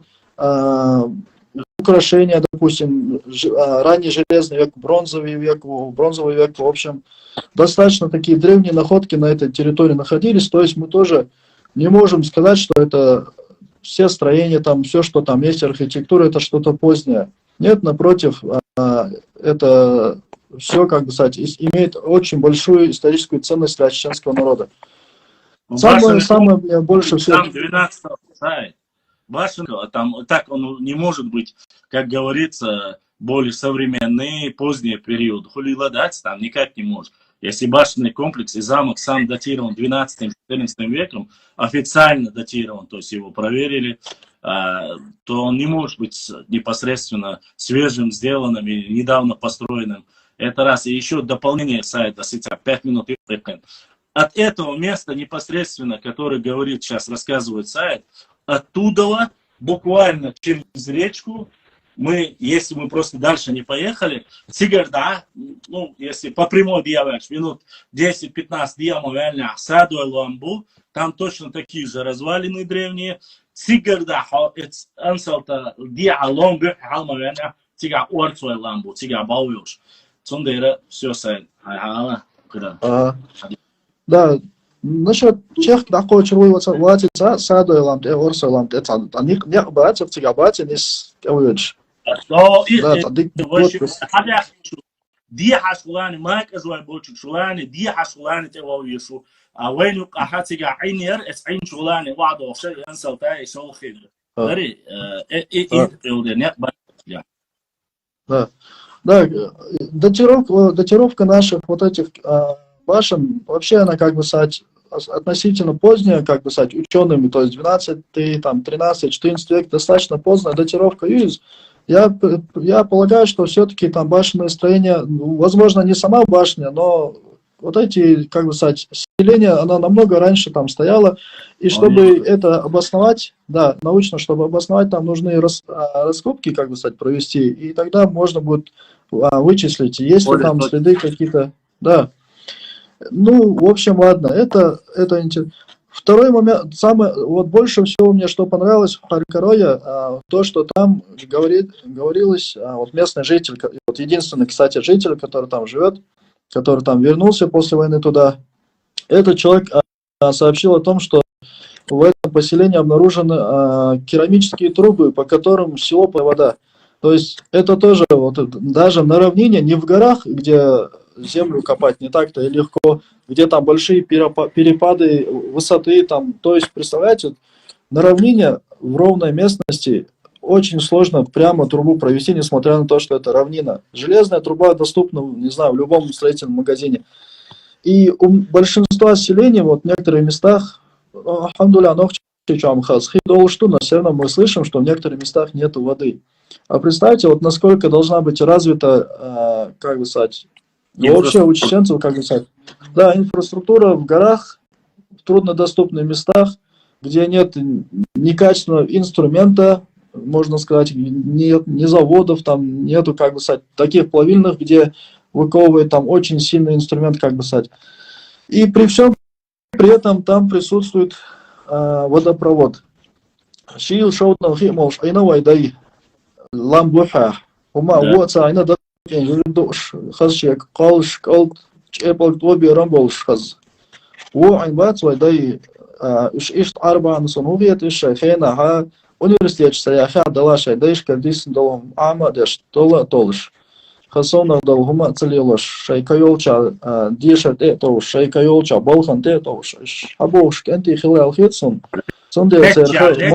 украшения, допустим, ранний железный век, бронзовый век, в общем, достаточно такие древние находки на этой территории находились, то есть мы тоже не можем сказать, что это все строения, там, все, что там есть, архитектура, это что-то позднее. Нет, напротив, это все, как бы сказать, имеет очень большую историческую ценность для чеченского народа. Самое мне больше всего... Там 12 сайт. Там так он не может быть, как говорится, более современный, поздний период. Хули ладать там никак не может. Если башенный комплекс и замок сам датирован 12-14 веком, официально датирован, то есть его проверили, то он не может быть непосредственно свежим, сделанным и недавно построенным. Это раз. И еще дополнение сайта, 5 минут. От этого места непосредственно, который говорит, сейчас рассказывает сайт, оттуда буквально через речку, если мы просто дальше не поехали, Сигарда, ну, если по прямой диавеш, минут 10-15 диамовельня, Садуэ Ламбу, там точно такие же развалины древние. Сигарда, ансалта диа лонгу, халмовельня, тига Орцуэ Ламбу, тига Бауюш. Цундейра, все сайт. Да, насчет чех такой червой ватица, Садуэ Ламбу, Орцуэ Ламбу, это они не братьев, тига братьев, не скажешь. دي حشولاني ماك ازواي بوتشك شولاني دي حشولاني تواو يشو وين يبقى حاتي عين يرأس عين شولاني بعض وشيء انسى وتاي شو خير دري Да, датировка наших вот этих башен, вообще она, как бы сказать, относительно поздняя, как бы сказать, учеными, то есть 12, там, 13, 14 век, достаточно поздняя датировка есть. Я полагаю, что все-таки там башенное строение, возможно, не сама башня, но вот эти, как бы сказать, селение, она намного раньше там стояла, и чтобы это обосновать, да, научно, чтобы обосновать, там нужны раскопки, как бы сказать, провести, и тогда можно будет вычислить, есть ли там следы какие-то, да. Ну, в общем, ладно, это интересно. Второй момент, вот больше всего мне что понравилось в Харькарое, то, что там говорилось, вот местный житель, вот единственный, кстати, житель, который там живет, который там вернулся после войны туда, этот человек сообщил о том, что в этом поселении обнаружены керамические трубы, по которым в село плывет вода. То есть это тоже, вот, даже на равнине, не в горах, где землю копать не так-то и легко, где там большие перепады высоты, там, то есть, представляете, на равнине, в ровной местности, очень сложно прямо трубу провести, несмотря на то, что это равнина. Железная труба доступна, не знаю, в любом строительном магазине. И у большинства селений, вот в некоторых местах, но все равно мы слышим, что в некоторых местах нет воды. А представьте, вот насколько должна быть развита, как бы сказать, вообще у чеченцев, как бы сказать, да, инфраструктура в горах, в труднодоступных местах, где нет некачественного инструмента, можно сказать, нет ни заводов, там нету, как бы сказать, таких плавильных, где выковывает там очень сильный инструмент, как бы сказать. И при всем при этом там присутствует водопровод. Шил шоуднал химолш айнавай дай ламбуха. Ума вот айна да журдош хазчек қалш қалт чепалт оби рамболш хаз. Во айнбат вай дай ишт арбан сонувиет иш хена ха университет саяха далаша дайш кардис долом амадеш тола толш. Хасона долгума целилош шайкайолча дишат это шайкайолча болхан те тош. Абош кенти хилал хитсон. Сонде серха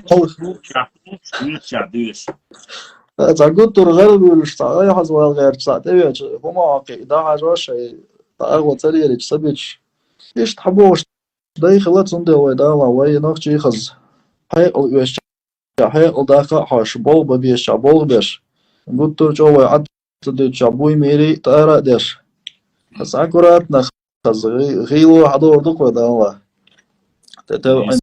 تقول ترغل بالشتاء يا حزب الغير تساعدش هما عقيدة عجوش تأغو تريري تسبيش إيش تحبوش ده خلات صندي ويدا وي نخشي خز هاي الوش هاي الداخل حاش بول ببيش بول بيش قلت له جو عد تدي شابوي ميري تارا ديش بس أكورات نخز غيلو حضور دق ويدا الله تتابع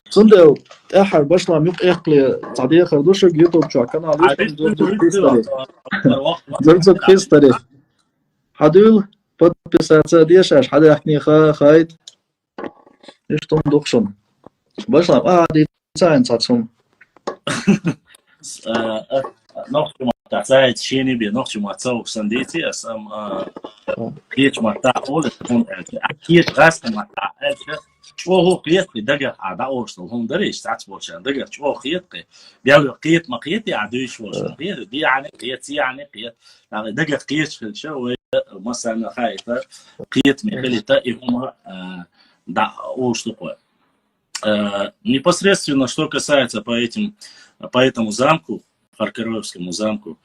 صندي أحد بشلا ميق إقلي تعدي خردوش يوتيوب شو كان على زرزق هيستوري حدول подписаться ديشاش حدا يحكي خايد إيش تندقشن بشلا دي تساين صاتهم noch mal Zeit schöne wir noch mal so sanditi as am hier mal da alles und hier rast mal da شو هو قيتي دقة عدا أوصل هم دريش تعرف وشان دقة شو قيتي بيقول قيت ما قيتي عدوش وشان قيت دي يعني قيت يعني قيت يعني دقة قيت في الشو مثلا خايفة قيت مخليتا هم да أوصل قوي непосредственно что касается по этому замку Харькаровскому замку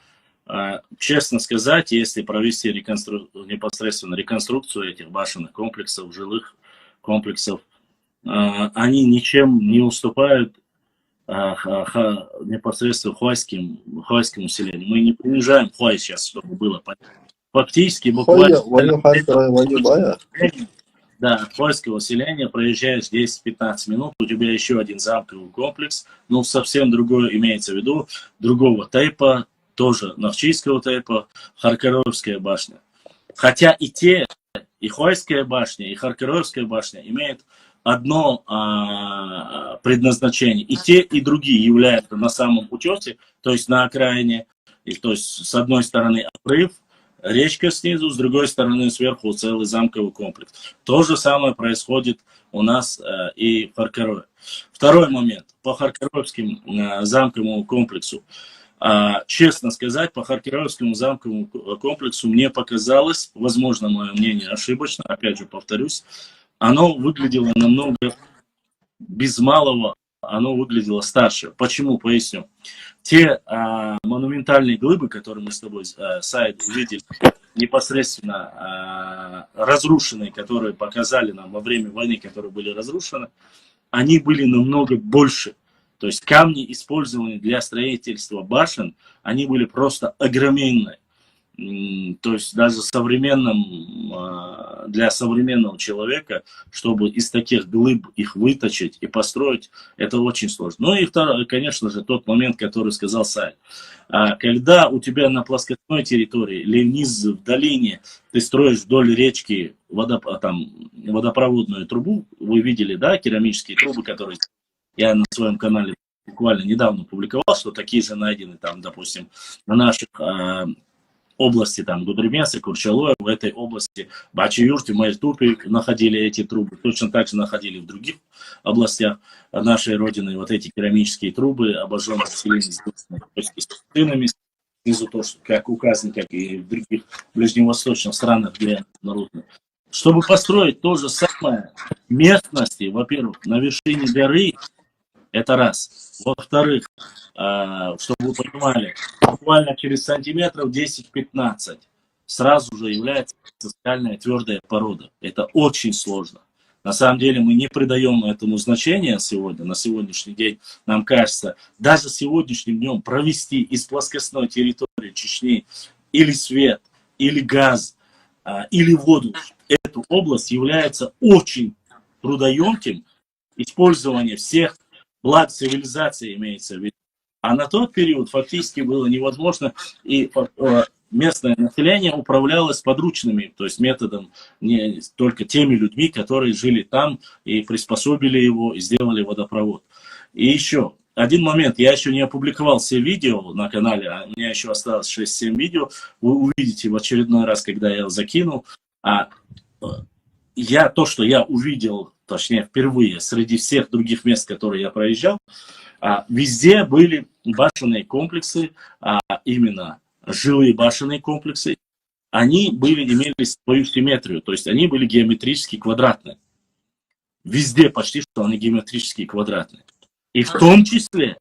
Честно сказать, если провести непосредственно реконструкцию этих башенных комплексов, жилых комплексов, они ничем не уступают непосредственно хуайскому селению. Мы не принижаем Хуай сейчас, чтобы было понятно. Фактически, буквально... Вою Харькова, вою Бая. Да, от хуайского селения проезжаешь 10-15 минут, у тебя еще один замковый комплекс, ну, совсем другое имеется в виду, другого типа, тоже навчийского типа, Харкаровская башня. Хотя и те, и Хуайская башня, и Харкаровская башня имеют одно предназначение. И те, и другие являются на самом утесе, то есть на окраине, и, то есть с одной стороны обрыв, речка снизу, с другой стороны сверху целый замковый комплекс. То же самое происходит у нас и в Харкарове. Второй момент. По Харкаровским замковому комплексу. Честно сказать, по Харкаровскому замковому комплексу мне показалось, возможно, мое мнение ошибочно, опять же повторюсь, оно выглядело намного, без малого, оно выглядело старше. Почему? Поясню. Те монументальные глыбы, которые мы с тобой, Сайд, увидели, непосредственно разрушенные, которые показали нам во время войны, которые были разрушены, они были намного больше. То есть камни, использованные для строительства башен, они были просто огроменные. То есть даже для современного человека, чтобы из таких глыб их выточить и построить, это очень сложно. Ну и второй, конечно же, тот момент, который сказал Сайд. Когда у тебя на плоскостной территории или вниз в долине ты строишь вдоль речки водопроводную трубу, вы видели, да, керамические трубы, которые я на своем канале буквально недавно публиковал, что такие же найдены там, допустим, на наших области, там, Гудримеса, Курчалоя, в этой области, Бачи-Юрте, Мальтупе находили эти трубы, точно так же находили в других областях нашей родины вот эти керамические трубы, обожженные стенами, снизу то, что, как указано, как и в других ближневосточных странах, где народно. Чтобы построить то же самое местности, во-первых, на вершине горы, это раз. Во-вторых, чтобы вы понимали, буквально через сантиметров 10-15 сразу же является скальная твердая порода. Это очень сложно. На самом деле мы не придаем этому значения сегодня, на сегодняшний день. Нам кажется, даже сегодняшним днем провести из плоскостной территории Чечни или свет, или газ, или воду, эту область является очень трудоемким. Использование всех благ цивилизации имеется в виду. А на тот период фактически было невозможно, и местное население управлялось подручными, то есть методом не только теми людьми, которые жили там и приспособили его, и сделали водопровод. И еще один момент, я еще не опубликовал все видео на канале, у меня еще осталось 6-7 видео, вы увидите в очередной раз, когда я закину. То, что я увидел, точнее впервые, среди всех других мест, которые я проезжал, везде были башенные комплексы, именно жилые башенные комплексы, они имели свою симметрию, то есть они были геометрически квадратные. Везде почти что они геометрически квадратные. И в том числе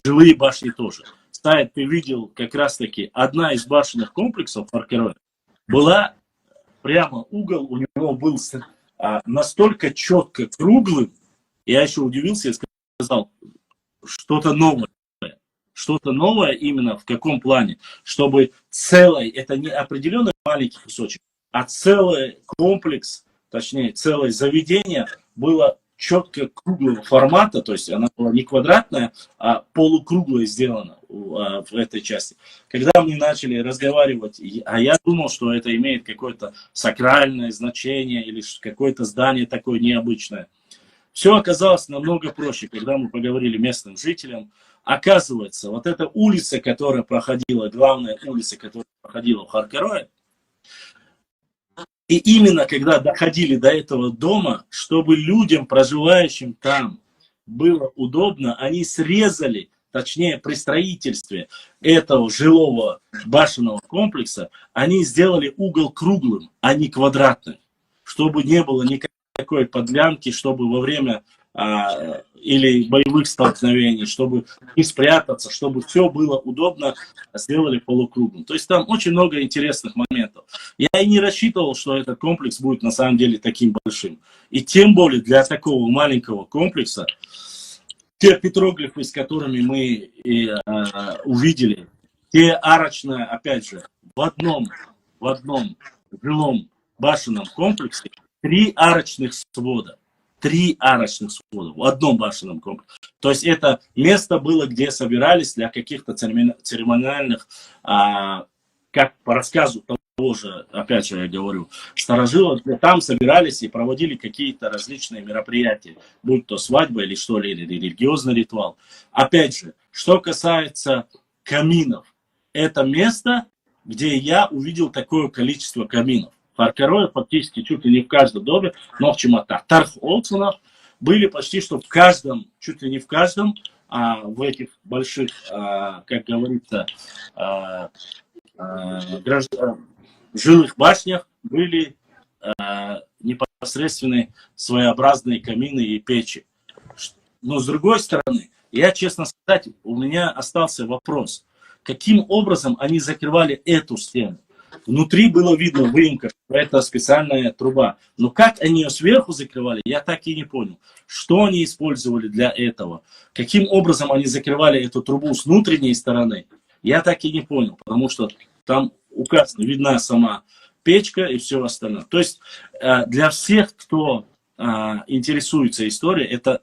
жилые башни тоже. Сайд, ты видел как раз таки одна из башенных комплексов в Харкарове была прямо угол, у него был настолько четко круглым, я еще удивился и сказал, что-то новое. Что-то новое именно в каком плане? Чтобы это не определенный маленький кусочек, а целый комплекс, точнее целое заведение было четко круглого формата, то есть она была не квадратная, а полукруглая сделана в этой части. Когда мы начали разговаривать, я думал, что это имеет какое-то сакральное значение или какое-то здание такое необычное. Все оказалось намного проще, когда мы поговорили местным жителям. Оказывается, вот эта улица, которая проходила, главная улица, которая проходила в Харкарове, и именно когда доходили до этого дома, чтобы людям, проживающим там, было удобно, они срезали, точнее при строительстве этого жилого башенного комплекса, они сделали угол круглым, а не квадратным, чтобы не было никакой подлянки, чтобы во время или боевых столкновений, чтобы и спрятаться, чтобы все было удобно, сделали полукругом. То есть там очень много интересных моментов. Я и не рассчитывал, что этот комплекс будет на самом деле таким большим. И тем более для такого маленького комплекса, те петроглифы, с которыми мы увидели, те арочные, опять же, в одном жилом башенном комплексе 3 арочных свода. 3 арочных свода в одном башенном комплексе. То есть это место было, где собирались для каких-то церемониальных, как по рассказу того же, опять же я говорю, старожилов, там собирались и проводили какие-то различные мероприятия, будь то свадьба или что, или религиозный ритуал. Опять же, что касается каминов, это место, где я увидел такое количество каминов. Фаркароя фактически чуть ли не в каждом доме, но в Чемата. Тарх-Олцунах были почти что в каждом, чуть ли не в каждом, в этих больших, как говорится, жилых башнях были непосредственные своеобразные камины и печи. Но с другой стороны, я, честно сказать, у меня остался вопрос, каким образом они закрывали эту стену? Внутри было видно выемка, что это специальная труба. Но как они ее сверху закрывали, я так и не понял. Что они использовали для этого? Каким образом они закрывали эту трубу с внутренней стороны, я так и не понял. Потому что там указано, видна сама печка и все остальное. То есть для всех, кто интересуется историей, это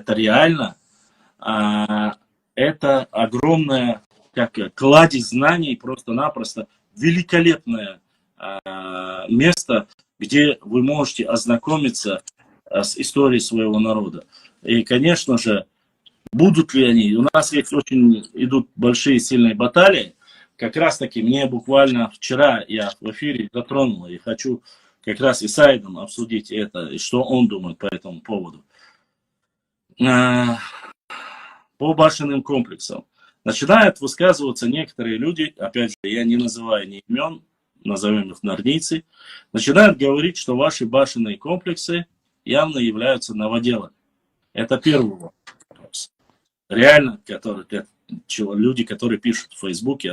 реально, это огромная кладезь знаний, просто-напросто великолепное место, где вы можете ознакомиться с историей своего народа. И, конечно же, будут ли они? У нас есть очень идут большие сильные баталии. Как раз таки мне буквально вчера я в эфире затронул и хочу как раз и с Аидом обсудить это, и что он думает по этому поводу. По башенным комплексам. Начинают высказываться некоторые люди, опять же, я не называю ни имен, назовем их норнийцы, начинают говорить, что ваши башенные комплексы явно являются новоделами. Это первый вопрос. Реально, люди, которые пишут в Фейсбуке,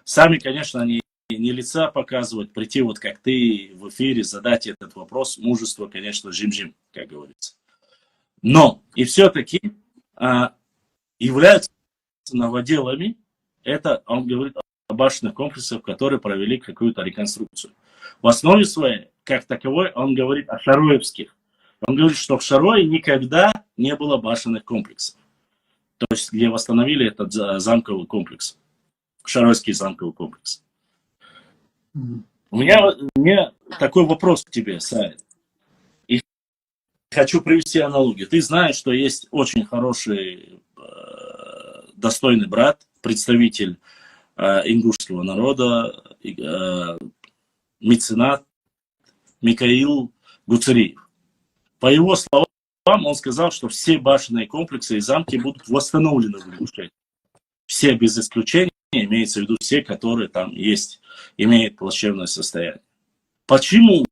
сами, конечно, они не лица показывают, прийти вот как ты в эфире, задать этот вопрос, мужество, конечно, жим-жим, как говорится. Но и все-таки являются новоделами, это он говорит о башенных комплексах, которые провели какую-то реконструкцию. В основе своей, как таковой, он говорит о шароевских. Он говорит, что в Шарое никогда не было башенных комплексов. То есть, где восстановили этот замковый комплекс. Шаройский замковый комплекс. У меня такой вопрос к тебе, Саид. И хочу привести аналогию. Ты знаешь, что есть очень хороший достойный брат, представитель ингушского народа, меценат Микаил Гуцериев. По его словам, он сказал, что все башенные комплексы и замки будут восстановлены в Ингушетии. Все без исключения, имеется в виду все, которые там есть, имеют плачевное состояние. Почему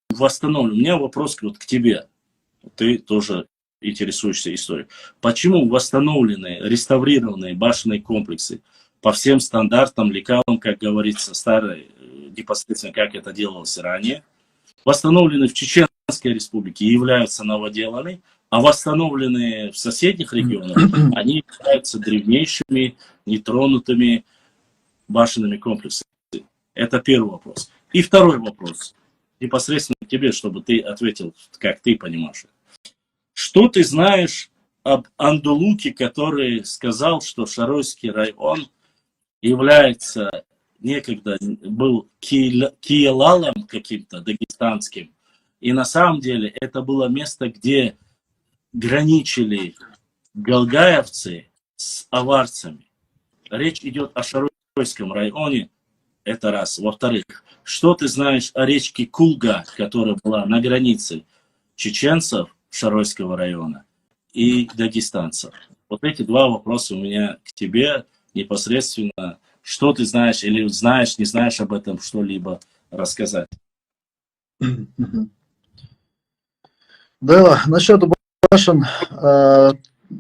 восстановлены? У меня вопрос вот к тебе. Ты тоже интересуешься историей. Почему восстановленные, реставрированные башенные комплексы по всем стандартам, лекалам, как говорится, старые, непосредственно как это делалось ранее, восстановлены в Чеченской республике и являются новоделами, а восстановленные в соседних регионах, они являются древнейшими, нетронутыми башенными комплексами. Это первый вопрос. И второй вопрос, непосредственно к тебе, чтобы ты ответил, как ты понимаешь. Что ты знаешь об Андулуке, который сказал, что Шаройский район является, некогда был Киелалом каким-то дагестанским, и на самом деле это было место, где граничили галгаевцы с аварцами. Речь идет о Шаройском районе, это раз. Во-вторых, что ты знаешь о речке Кулга, которая была на границе чеченцев Шаройского района и дагестанцев? Вот эти два вопроса у меня к тебе непосредственно. Что ты знаешь или знаешь, не знаешь об этом что-либо рассказать? Да, насчет башен,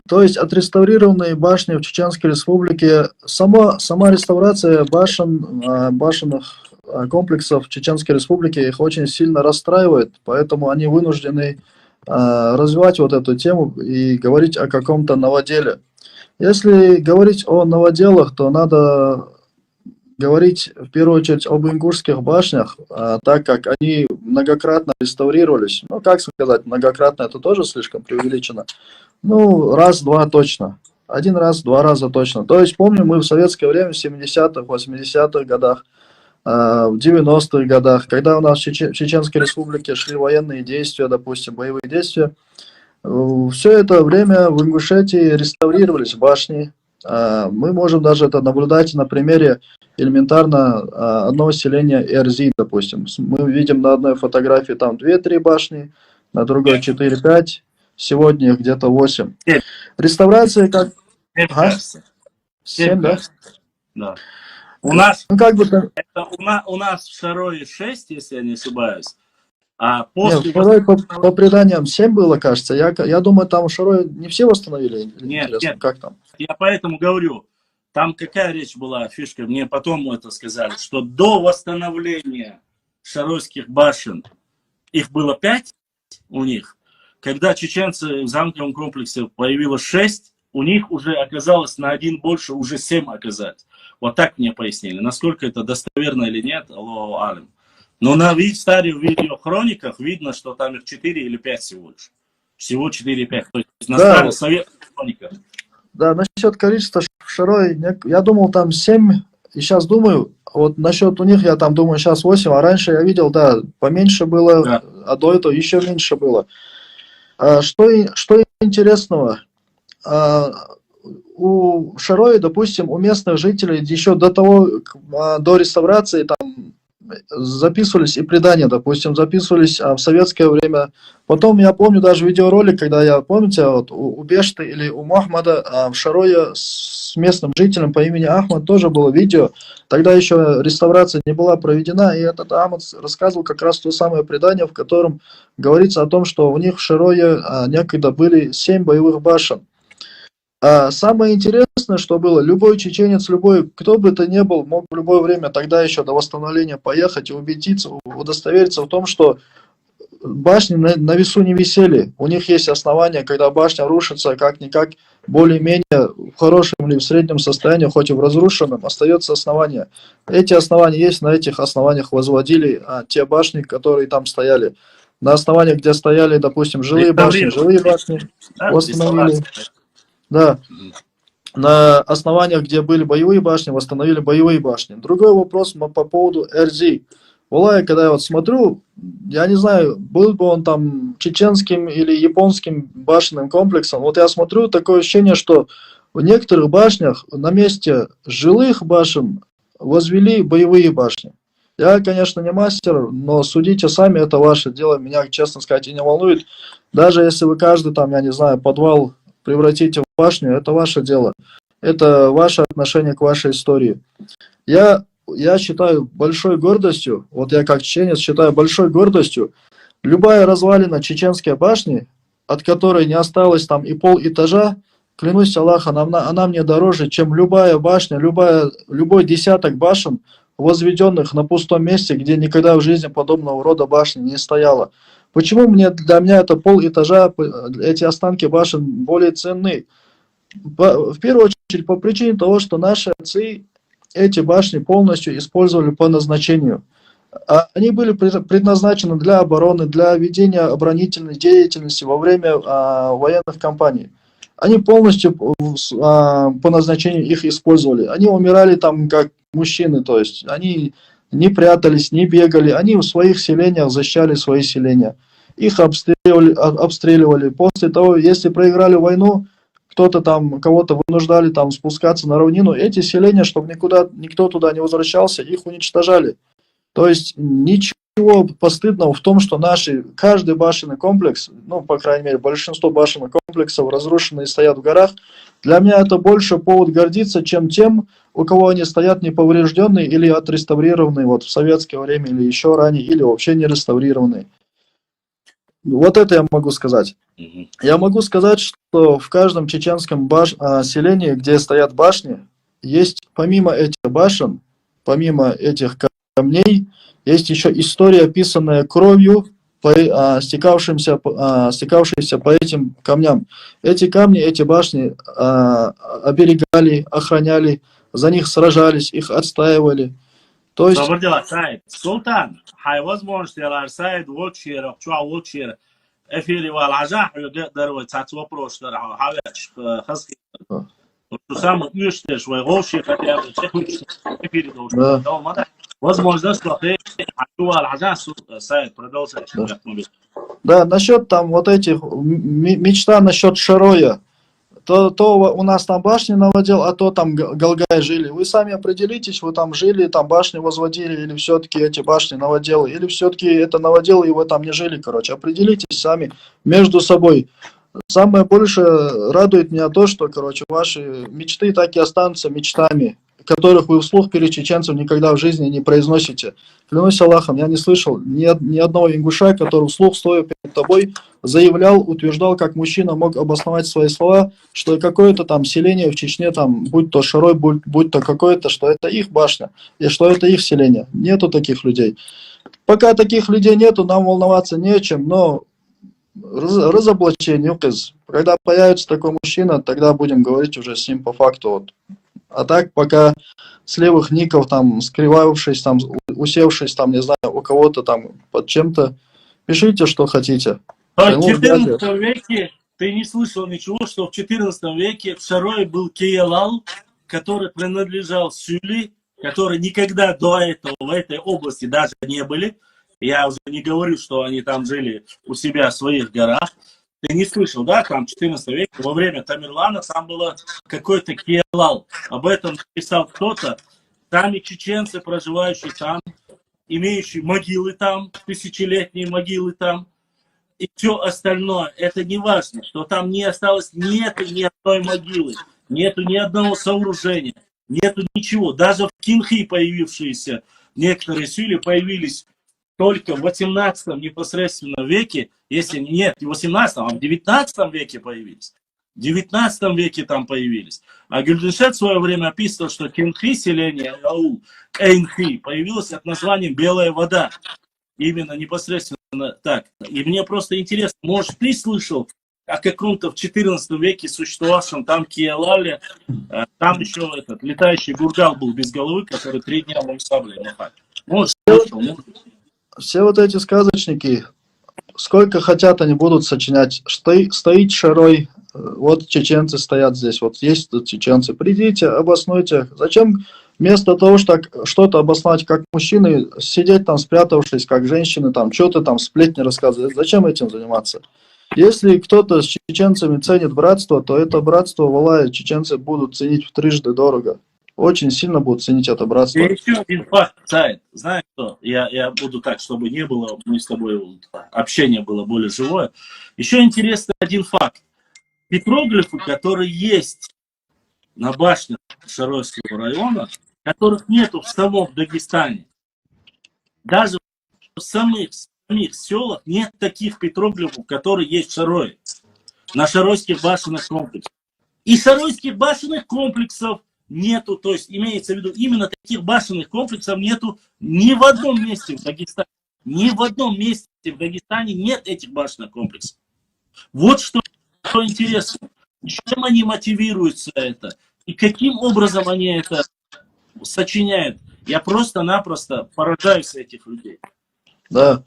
то есть отреставрированные башни в Чеченской Республике, сама реставрация башенных комплексов в Чеченской Республике их очень сильно расстраивает, поэтому они вынуждены развивать вот эту тему и говорить о каком-то новоделе. Если говорить о новоделах, то надо говорить в первую очередь об ингушских башнях, так как они многократно реставрировались. Ну, как сказать, многократно это тоже слишком преувеличено. Ну, раз-два точно. Один раз, два раза точно. То есть, помню, мы в советское время, в 70-х, 80-х годах, в 90-х годах, когда у нас в Чеченской Республике шли военные действия, допустим, боевые действия, все это время в Ингушетии реставрировались башни. Мы можем даже это наблюдать на примере элементарно одного селения Эрзи, допустим. Мы видим на одной фотографии там 2-3 башни, на другой 4-5, сегодня их где-то 8. Реставрация как... Ага. 7, да? Да. У нас, ну, как бы... у нас в Шарое 6, если я не ошибаюсь. А после... Нет, Шарой по преданиям 7 было, кажется. Я думаю, там Шарой не все восстановили. Нет, как там? Я поэтому говорю, там какая речь была, фишка, мне потом это сказали, что до восстановления шаройских башен их было 5 у них. Когда чеченцы в замковом комплексе появилось 6, у них уже оказалось на 1 больше, уже 7 оказалось. Вот так мне пояснили. Насколько это достоверно или нет, Аллаху алям. Но на старых видеохрониках видно, что там их 4 или 5 всего лишь. Всего 4-5. То есть на старых советских хрониках. Да, насчет количества Шарой, я думал там 7, и сейчас думаю, вот насчет у них я там думаю сейчас 8, а раньше я видел, да, поменьше было, да. А до этого еще меньше было. Что интересного, у Шарои, допустим, у местных жителей еще до реставрации там записывались и предания, допустим, записывались в советское время. Потом я помню даже видеоролик, когда я, помните, вот у Бешты или у Махмада в Шарое с местным жителем по имени Ахмад тоже было видео. Тогда еще реставрация не была проведена, и этот Ахмад рассказывал как раз то самое предание, в котором говорится о том, что у них в Шарое некогда были 7 боевых башен. Самое интересное, что было, любой чеченец, любой, кто бы то ни был, мог в любое время тогда еще до восстановления поехать и убедиться, удостовериться в том, что башни на весу не висели. У них есть основания, когда башня рушится, как-никак более-менее в хорошем или в среднем состоянии, хоть и в разрушенном, остается основание. Эти основания есть, на этих основаниях возводили те башни, которые там стояли. На основаниях, где стояли, допустим, жилые башни восстановили. Да, на основаниях, где были боевые башни, восстановили боевые башни. Другой вопрос по поводу Эрзи. Валай, когда я вот смотрю, я не знаю, был бы он там чеченским или японским башенным комплексом. Вот я смотрю, такое ощущение, что в некоторых башнях на месте жилых башен возвели боевые башни. Я, конечно, не мастер, но судите сами, это ваше дело. Меня, честно сказать, и не волнует. Даже если вы каждый там, я не знаю, подвал превратите в башню, это ваше дело. Это ваше отношение к вашей истории. Я считаю большой гордостью, вот я как чеченец считаю большой гордостью, любая развалина чеченской башни, от которой не осталось там и полэтажа, клянусь Аллахом, она мне дороже, чем любая башня, любой десяток башен, возведенных на пустом месте, где никогда в жизни подобного рода башни не стояло. Почему для меня это полэтажа, эти останки башен более ценны? В первую очередь по причине того, что наши отцы эти башни полностью использовали по назначению. Они были предназначены для обороны, для ведения оборонительной деятельности во время военных кампаний. Они полностью по назначению их использовали. Они умирали там как мужчины, то есть они не прятались, не бегали, они в своих селениях защищали свои селения. Их обстреливали. После того, если проиграли войну, кого-то вынуждали там спускаться на равнину, эти селения, чтобы никто туда не возвращался, их уничтожали. То есть ничего постыдного в том, что каждый башенный комплекс, ну, по крайней мере, большинство башенных комплексов разрушены и стоят в горах. Для меня это больше повод гордиться, чем тем, у кого они стоят неповрежденные или отреставрированные вот в советское время или еще ранее, или вообще не реставрированные. Вот это я могу сказать. Мгм. Я могу сказать, что в каждом чеченском селении, где стоят башни, есть помимо этих башен, помимо этих камней, есть еще история, описанная кровью, стекавшейся по этим камням. Эти камни, эти башни оберегали, охраняли, за них сражались, их отстаивали. То есть, Sabırcılar Said. Sultan, hay возможностяlar Said Волчера, Чуа Волчера. Эфири Валажа, Дарвай Цацва прошлый, Хавяч, Хаски. Что сам ищешь, вы Волчи хотя бы эфире должен. да, Возможно, что ты Валажа, Said, продолжай. да, насчет там вот этих, мечта насчет Шароя. То у нас там башни наводил, а то там Галгай жили. Вы сами определитесь, вы там жили, там башни возводили, или все-таки эти башни наводил, или все-таки это наводил, и вы там не жили, короче. Определитесь сами между собой. Самое больше радует меня то, что, короче, ваши мечты так и останутся мечтами, которых вы вслух перед чеченцем никогда в жизни не произносите. Клянусь Аллахом, я не слышал ни одного ингуша, который вслух, стоя перед тобой, заявлял, утверждал, как мужчина мог обосновать свои слова, что какое-то там селение в Чечне, там, будь то Шарой, будь то какое-то, что это их башня, и что это их селение. Нету таких людей. Пока таких людей нету, нам волноваться нечем, но разоблачение, когда появится такой мужчина, тогда будем говорить уже с ним по факту. Вот. А так, пока с левых ников, там, скрывавшись, там, усевшись, там, не знаю, у кого-то там под чем-то, пишите, что хотите. В 14 веке ты не слышал ничего, что в 14 веке в Шарое был Киелал, который принадлежал Сюли, которые никогда до этого в этой области даже не были. Я уже не говорю, что они там жили у себя в своих горах. Ты не слышал, да, там в 14 веке, во время Тамерлана, там было какой-то Киелал. Об этом написал кто-то. Сами чеченцы, проживающие там, имеющие могилы там, тысячелетние могилы там. И все остальное, это не важно, что там не осталось, нету ни одной могилы, нету ни одного сооружения, нету ничего. Даже в Кинхи появившиеся некоторые сюли появились только в 18 непосредственно веке, если нет, не в 18, а в 19 веке появились. В 19 веке там появились. А Гюльденшет в свое время описывал, что Кинхи, селение Аул, Кейнхи, появилось от названия «белая вода». Именно непосредственно так. И мне просто интересно, может, ты слышал о каком-то в 14 веке существовавшем там Киелале, там еще этот летающий гургал был без головы, который 3 дня мог саблей махать. Может, слышал, может. Все вот эти сказочники, сколько хотят, они будут сочинять. Стоит Шарой, вот чеченцы стоят здесь, вот есть тут чеченцы. Придите, обоснуйте. Зачем вместо того, чтобы что-то обосновать как мужчины, сидеть там спрятавшись, как женщины, там что-то там сплетни рассказывать? Зачем этим заниматься? Если кто-то с чеченцами ценит братство, то это братство, валая, чеченцы будут ценить втрижды дорого. Очень сильно будут ценить это братство. И еще один факт, Саид. Знаешь что? Я буду так, чтобы не было, мы с тобой общение было более живое. Еще интересный один факт. Петроглифы, которые есть на башне Шаройского района, которых нету в самом Дагестане. Даже в самих селах нет таких петроглифов, которые есть в Шарое. На Шаройских башенных комплексах. И Шаройских башенных комплексов нету, то есть имеется в виду, именно таких башенных комплексов нету ни в одном месте в Дагестане. Ни в одном месте в Дагестане нет этих башенных комплексов. Вот что интересно. Чем они мотивируются это? И каким образом они это сочиняют? Я просто-напросто поражаюсь этих людей. Да.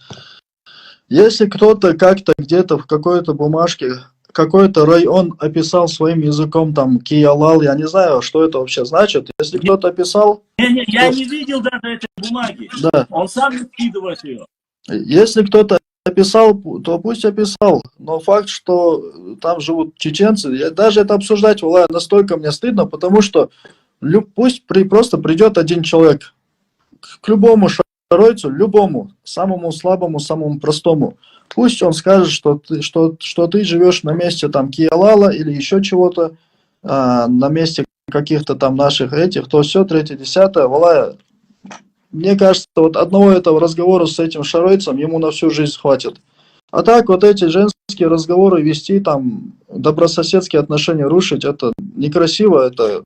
Если кто-то как-то где-то в какой-то бумажке какой-то район описал своим языком, там, Киелал, я не знаю, что это вообще значит. Если кто-то описал... Я не видел даже этой бумаги. Да. Он сам не скидывает ее. Если кто-то описал, то пусть описал. Но факт, что там живут чеченцы, даже это обсуждать, валай, настолько мне стыдно, потому что пусть просто придет один человек к любому шаройцу, любому, самому слабому, самому простому. Пусть он скажет, что ты живешь на месте там Киелала или еще чего-то, на месте каких-то там наших этих, то все, 3-10, валая. Мне кажется, вот одного этого разговора с этим шаройцем ему на всю жизнь хватит. А так вот эти женские разговоры вести, там, добрососедские отношения рушить, это некрасиво, это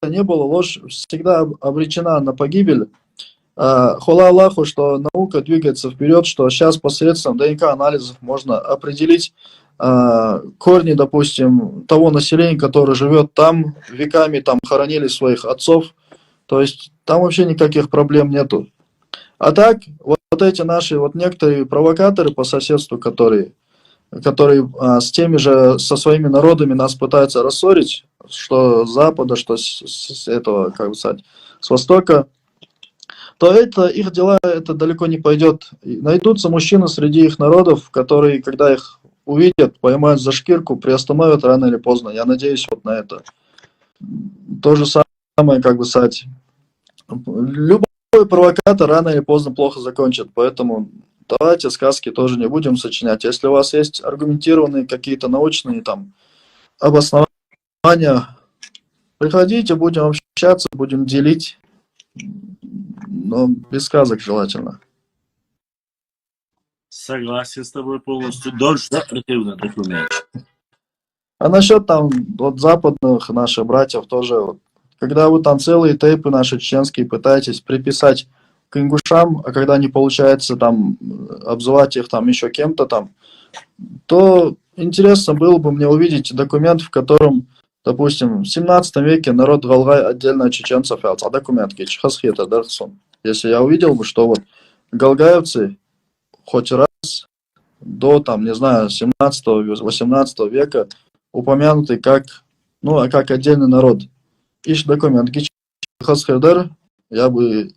не было, ложь всегда обречена на погибель. Хвала Аллаху, что наука двигается вперед, что сейчас посредством ДНК-анализов можно определить корни, допустим, того населения, которое живет там, веками там хоронили своих отцов. То есть там вообще никаких проблем нету. А так, вот эти наши, вот некоторые провокаторы по соседству, которые с теми же, со своими народами нас пытаются рассорить, что с Запада, что с этого, как бы сказать, с Востока, то это их дела, это далеко не пойдет. И найдутся мужчины среди их народов, которые, когда их увидят, поймают за шкирку, приостановят рано или поздно. Я надеюсь вот на это. То же самое, как бы сказать, любой провокатор рано или поздно плохо закончит, поэтому давайте сказки тоже не будем сочинять. Если у вас есть аргументированные какие-то научные там обоснования, приходите, будем общаться, будем делить, но без сказок желательно. Согласен с тобой полностью. Дольше противно документ. А насчет там вот западных наших братьев тоже, вот, когда вы там целые тейпы наши чеченские пытаетесь приписать к ингушам, а когда не получается там обзывать их там еще кем-то там, то интересно было бы мне увидеть документ, в котором, допустим, в 17 веке народ Галгай отдельно от чеченцев, а документ, если я увидел бы, что вот галгаевцы хоть раз до, там, не знаю, 17-18 века упомянуты как, ну, как отдельный народ. Ищ документ, хасхердер, я бы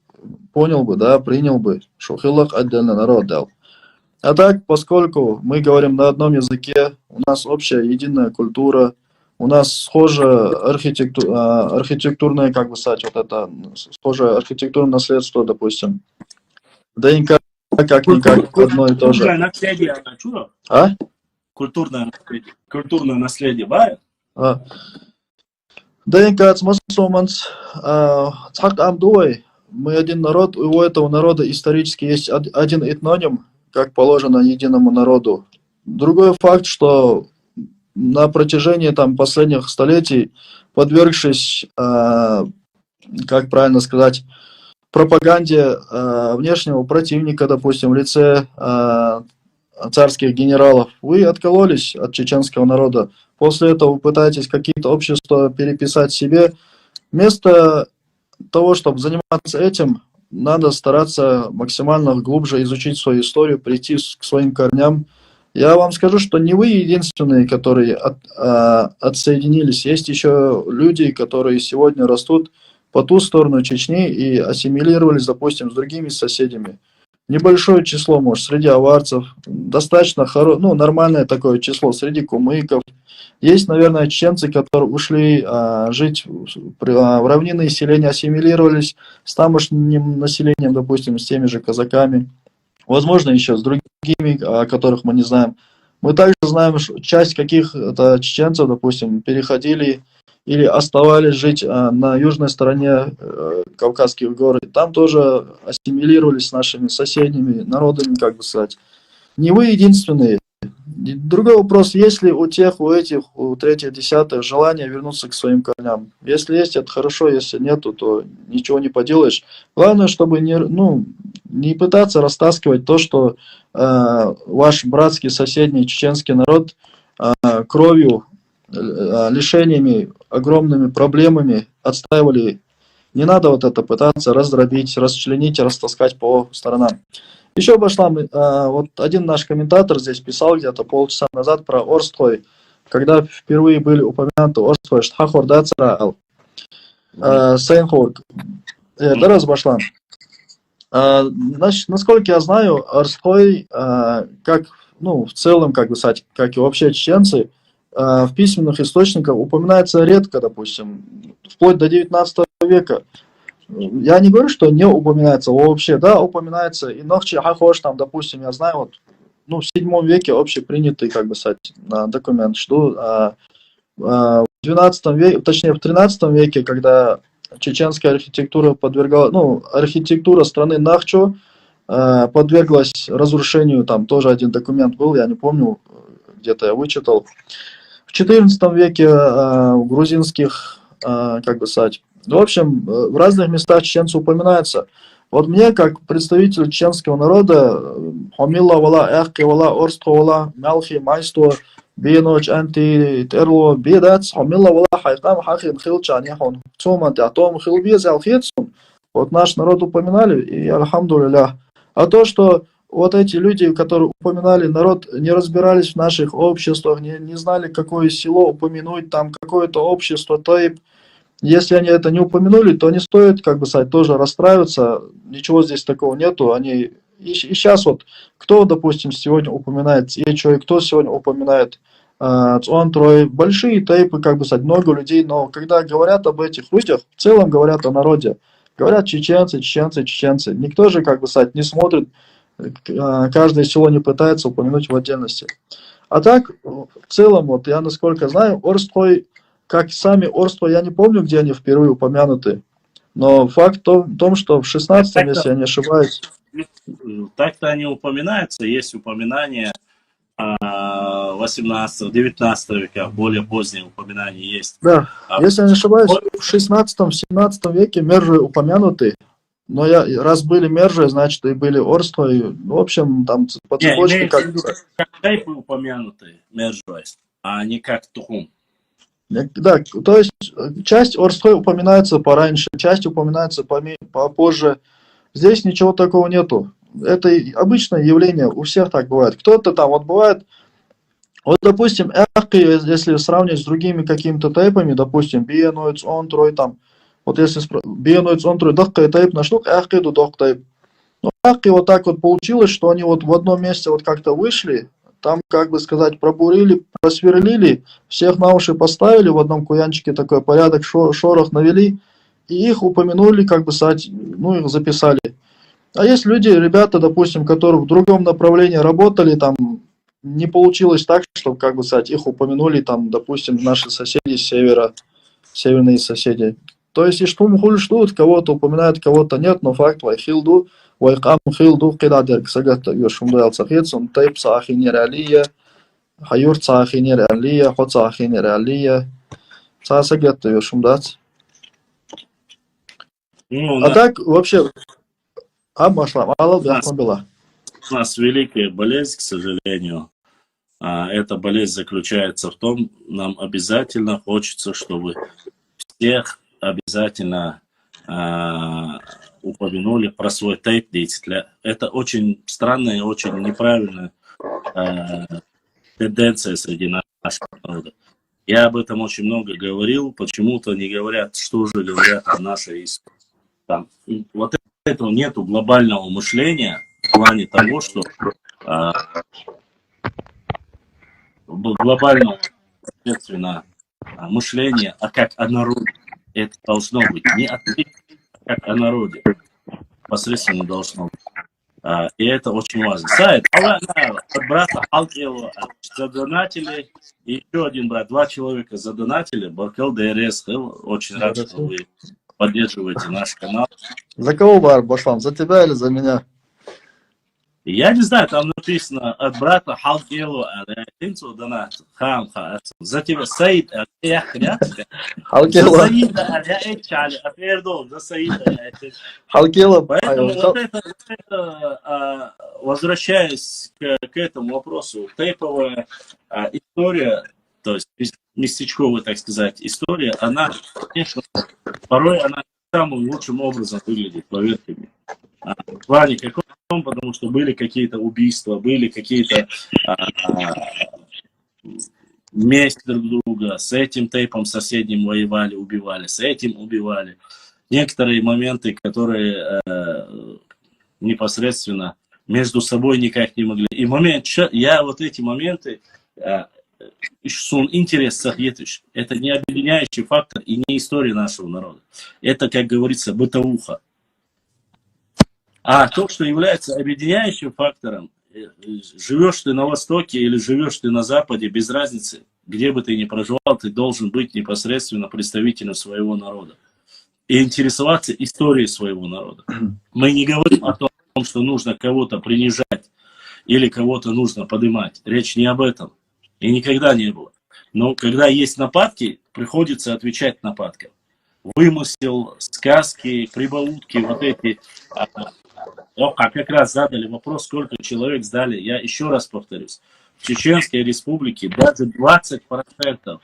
понял бы, да, принял бы, что хиллах отдельный народ дал. А так, поскольку мы говорим на одном языке, у нас общая единая культура, у нас схожее архитектурное, как бы сказать, вот это, схожее архитектурное наследство, допустим. ДНК как-никак одно и то же. Культурное наследие, чудо? А? Культурное наследие, бая? ДНК смысоманс, цхак амдуай. Мы один народ, у этого народа исторически есть один этноним, как положено единому народу. Другой факт, что на протяжении там последних столетий, подвергшись, как правильно сказать, пропаганде внешнего противника, допустим, в лице царских генералов, вы откололись от чеченского народа. После этого вы пытаетесь какие-то общества переписать себе. Вместо того, чтобы заниматься этим, надо стараться максимально глубже изучить свою историю, прийти к своим корням. Я вам скажу, что не вы единственные, которые отсоединились. Есть еще люди, которые сегодня растут по ту сторону Чечни и ассимилировались, допустим, с другими соседями. Небольшое число, может, среди аварцев, достаточно нормальное такое число среди кумыков. Есть, наверное, чеченцы, которые ушли жить в равнинные селения, ассимилировались с тамошним населением, допустим, с теми же казаками. Возможно, еще с другими, о которых мы не знаем. Мы также знаем, что часть каких-то чеченцев, допустим, переходили или оставались жить на южной стороне Кавказских гор. Там тоже ассимилировались с нашими соседними народами, как бы сказать. Не вы единственные. Другой вопрос, есть ли у тех, у этих, у третьих, десятых желание вернуться к своим корням. Если есть, это хорошо, если нету, то ничего не поделаешь. Главное, чтобы не пытаться растаскивать то, что ваш братский соседний чеченский народ кровью, лишениями, огромными проблемами отстаивали. Не надо вот это пытаться раздробить, расчленить, растаскать по сторонам. Еще Башлам, вот один наш комментатор здесь писал где-то полчаса назад про Орстой, когда впервые были упомянуты Орстой, Штхахор Дацара, Сейнхорг. Дараз Башлам. Насколько я знаю, Орстой, как, в целом, как бы сказать, как и вообще чеченцы, в письменных источниках упоминается редко, допустим, вплоть до 19 века. Я не говорю, что не упоминается вообще, да, упоминается. И Нохчи Хахош, там, допустим, я знаю, в 7 веке общепринятый, как бы сказать, документ, что в 12 веке, точнее, в 13 веке, когда чеченская архитектура подвергала, архитектура страны Нахчо подверглась разрушению, там тоже один документ был, я не помню, где-то я вычитал. В XIV веке в грузинских, как бы сказать, в общем, в разных местах чеченцы упоминаются. Вот мне, как представитель чеченского народа, Хомилла вала, Эхки вала, Орско вала, Мялхи, Майсто, Биноч, Анти, Терло, Бидац, Хомилла вала, Хайкам, Хахин, Хилчан, Яхон, Цуман, Атом, Хилбиз, Алхитсун. Вот наш народ упоминали, и альхамдулилля. А то, что вот эти люди, которые упоминали народ, не разбирались в наших обществах, не знали, какое село упомянуть, там какое-то общество, то и если они это не упомянули, то не стоит, как бы сказать, тоже расстраиваться, ничего здесь такого нету. Они и сейчас вот, кто, допустим, сегодня упоминает Ечо, и кто сегодня упоминает Цуантрой, большие тейпы, как бы сказать, много людей, но когда говорят об этих людях, в целом говорят о народе, говорят чеченцы, чеченцы, чеченцы. Никто же, как бы сказать, не смотрит, каждое село не пытается упомянуть в отдельности. А так, в целом, вот я насколько знаю, Орстой, как сами Орстой, я не помню, где они впервые упомянуты, но факт в том, что в 16-м, если я не ошибаюсь. Так-то они упоминаются, есть упоминания 18-19 века, более поздние упоминания есть. Да, если я не ошибаюсь, в 16-17 веке мержи упомянуты, но раз были мержи, значит и были Орстой, в общем, там по цепочке как тайпы упомянуты мержой, а не как тухум. Да, то есть часть Орстой упоминается пораньше, часть упоминается попозже. Здесь ничего такого нету. Это обычное явление, у всех так бывает. Кто-то там, вот бывает, вот допустим, если сравнить с другими какими-то тайпами, допустим, биеноиц, онтрой, там, вот если биеноиц, онтрой, дохкай тайп нашлук, ахкиду дох тайп. Но ахки вот так вот получилось, что они вот в одном месте вот как-то вышли, там, как бы сказать, пробурили, просверлили, всех на уши поставили в одном куянчике, такой порядок, шорох навели, и их упомянули, как бы сказать, ну, их записали. А есть люди, ребята, допустим, которые в другом направлении работали, там, не получилось так, чтобы, как бы сказать, их упомянули, там, допустим, наши соседи с севера, северные соседи. То есть, и что мы ждут, кого-то упоминают, кого-то нет, но факт, вайхилду, вайкам хилду, кидадер, ксагата, юшумдал цахицум, тайп цахинер алия, хайур цахинер алия, хот цахинер алия, цасагата, юшумдац. А так, вообще, машлам, алла бяхма была. У нас великая болезнь, к сожалению. Эта болезнь заключается в том, нам обязательно хочется, чтобы всех обязательно упомянули про свой тейп деятеля. Это очень странная и очень неправильная тенденция среди нашего народа. Я об этом очень много говорил, почему-то не говорят, что же говорят о нашей истории. Там, вот этого нету глобального мышления в плане того, что глобального, соответственно, мышления, а как о народе. Это должно быть не о тейпе, а как о народе. Посредственно должно быть. И это очень важно. Сайт, от брата Алкела задонатили, и еще один брат, 2 человека задонатили, Баркел ДРС, очень рад, что вы поддерживаете наш канал. За кого, Башлам, за тебя или за меня? Я не знаю, там написано от брата Халкелу, донат, за тебя Саид, Халкела. Халкела. Поэтому вот это, возвращаясь к этому вопросу, тейповая история, то есть местечковая, так сказать, история, она, конечно, порой она самым лучшим образом выглядит, поверьте мне. В плане каком, потому что были какие-то убийства, были какие-то месть друг друга, с этим тейпом соседним воевали, убивали, с этим убивали. Некоторые моменты, которые непосредственно между собой никак не могли. И момент, я вот эти моменты, интерес сахетыш, это не объединяющий фактор и не история нашего народа. Это, как говорится, бытовуха. А то, что является объединяющим фактором, живешь ты на Востоке или живешь ты на Западе, без разницы, где бы ты ни проживал, ты должен быть непосредственно представителем своего народа и интересоваться историей своего народа. Мы не говорим о том, что нужно кого-то принижать или кого-то нужно поднимать. Речь не об этом. И никогда не было. Но когда есть нападки, приходится отвечать нападкам. Вымысел, сказки, прибаутки, вот эти. Как раз задали вопрос, сколько человек сдали. Я еще раз повторюсь. В Чеченской Республике даже 20%,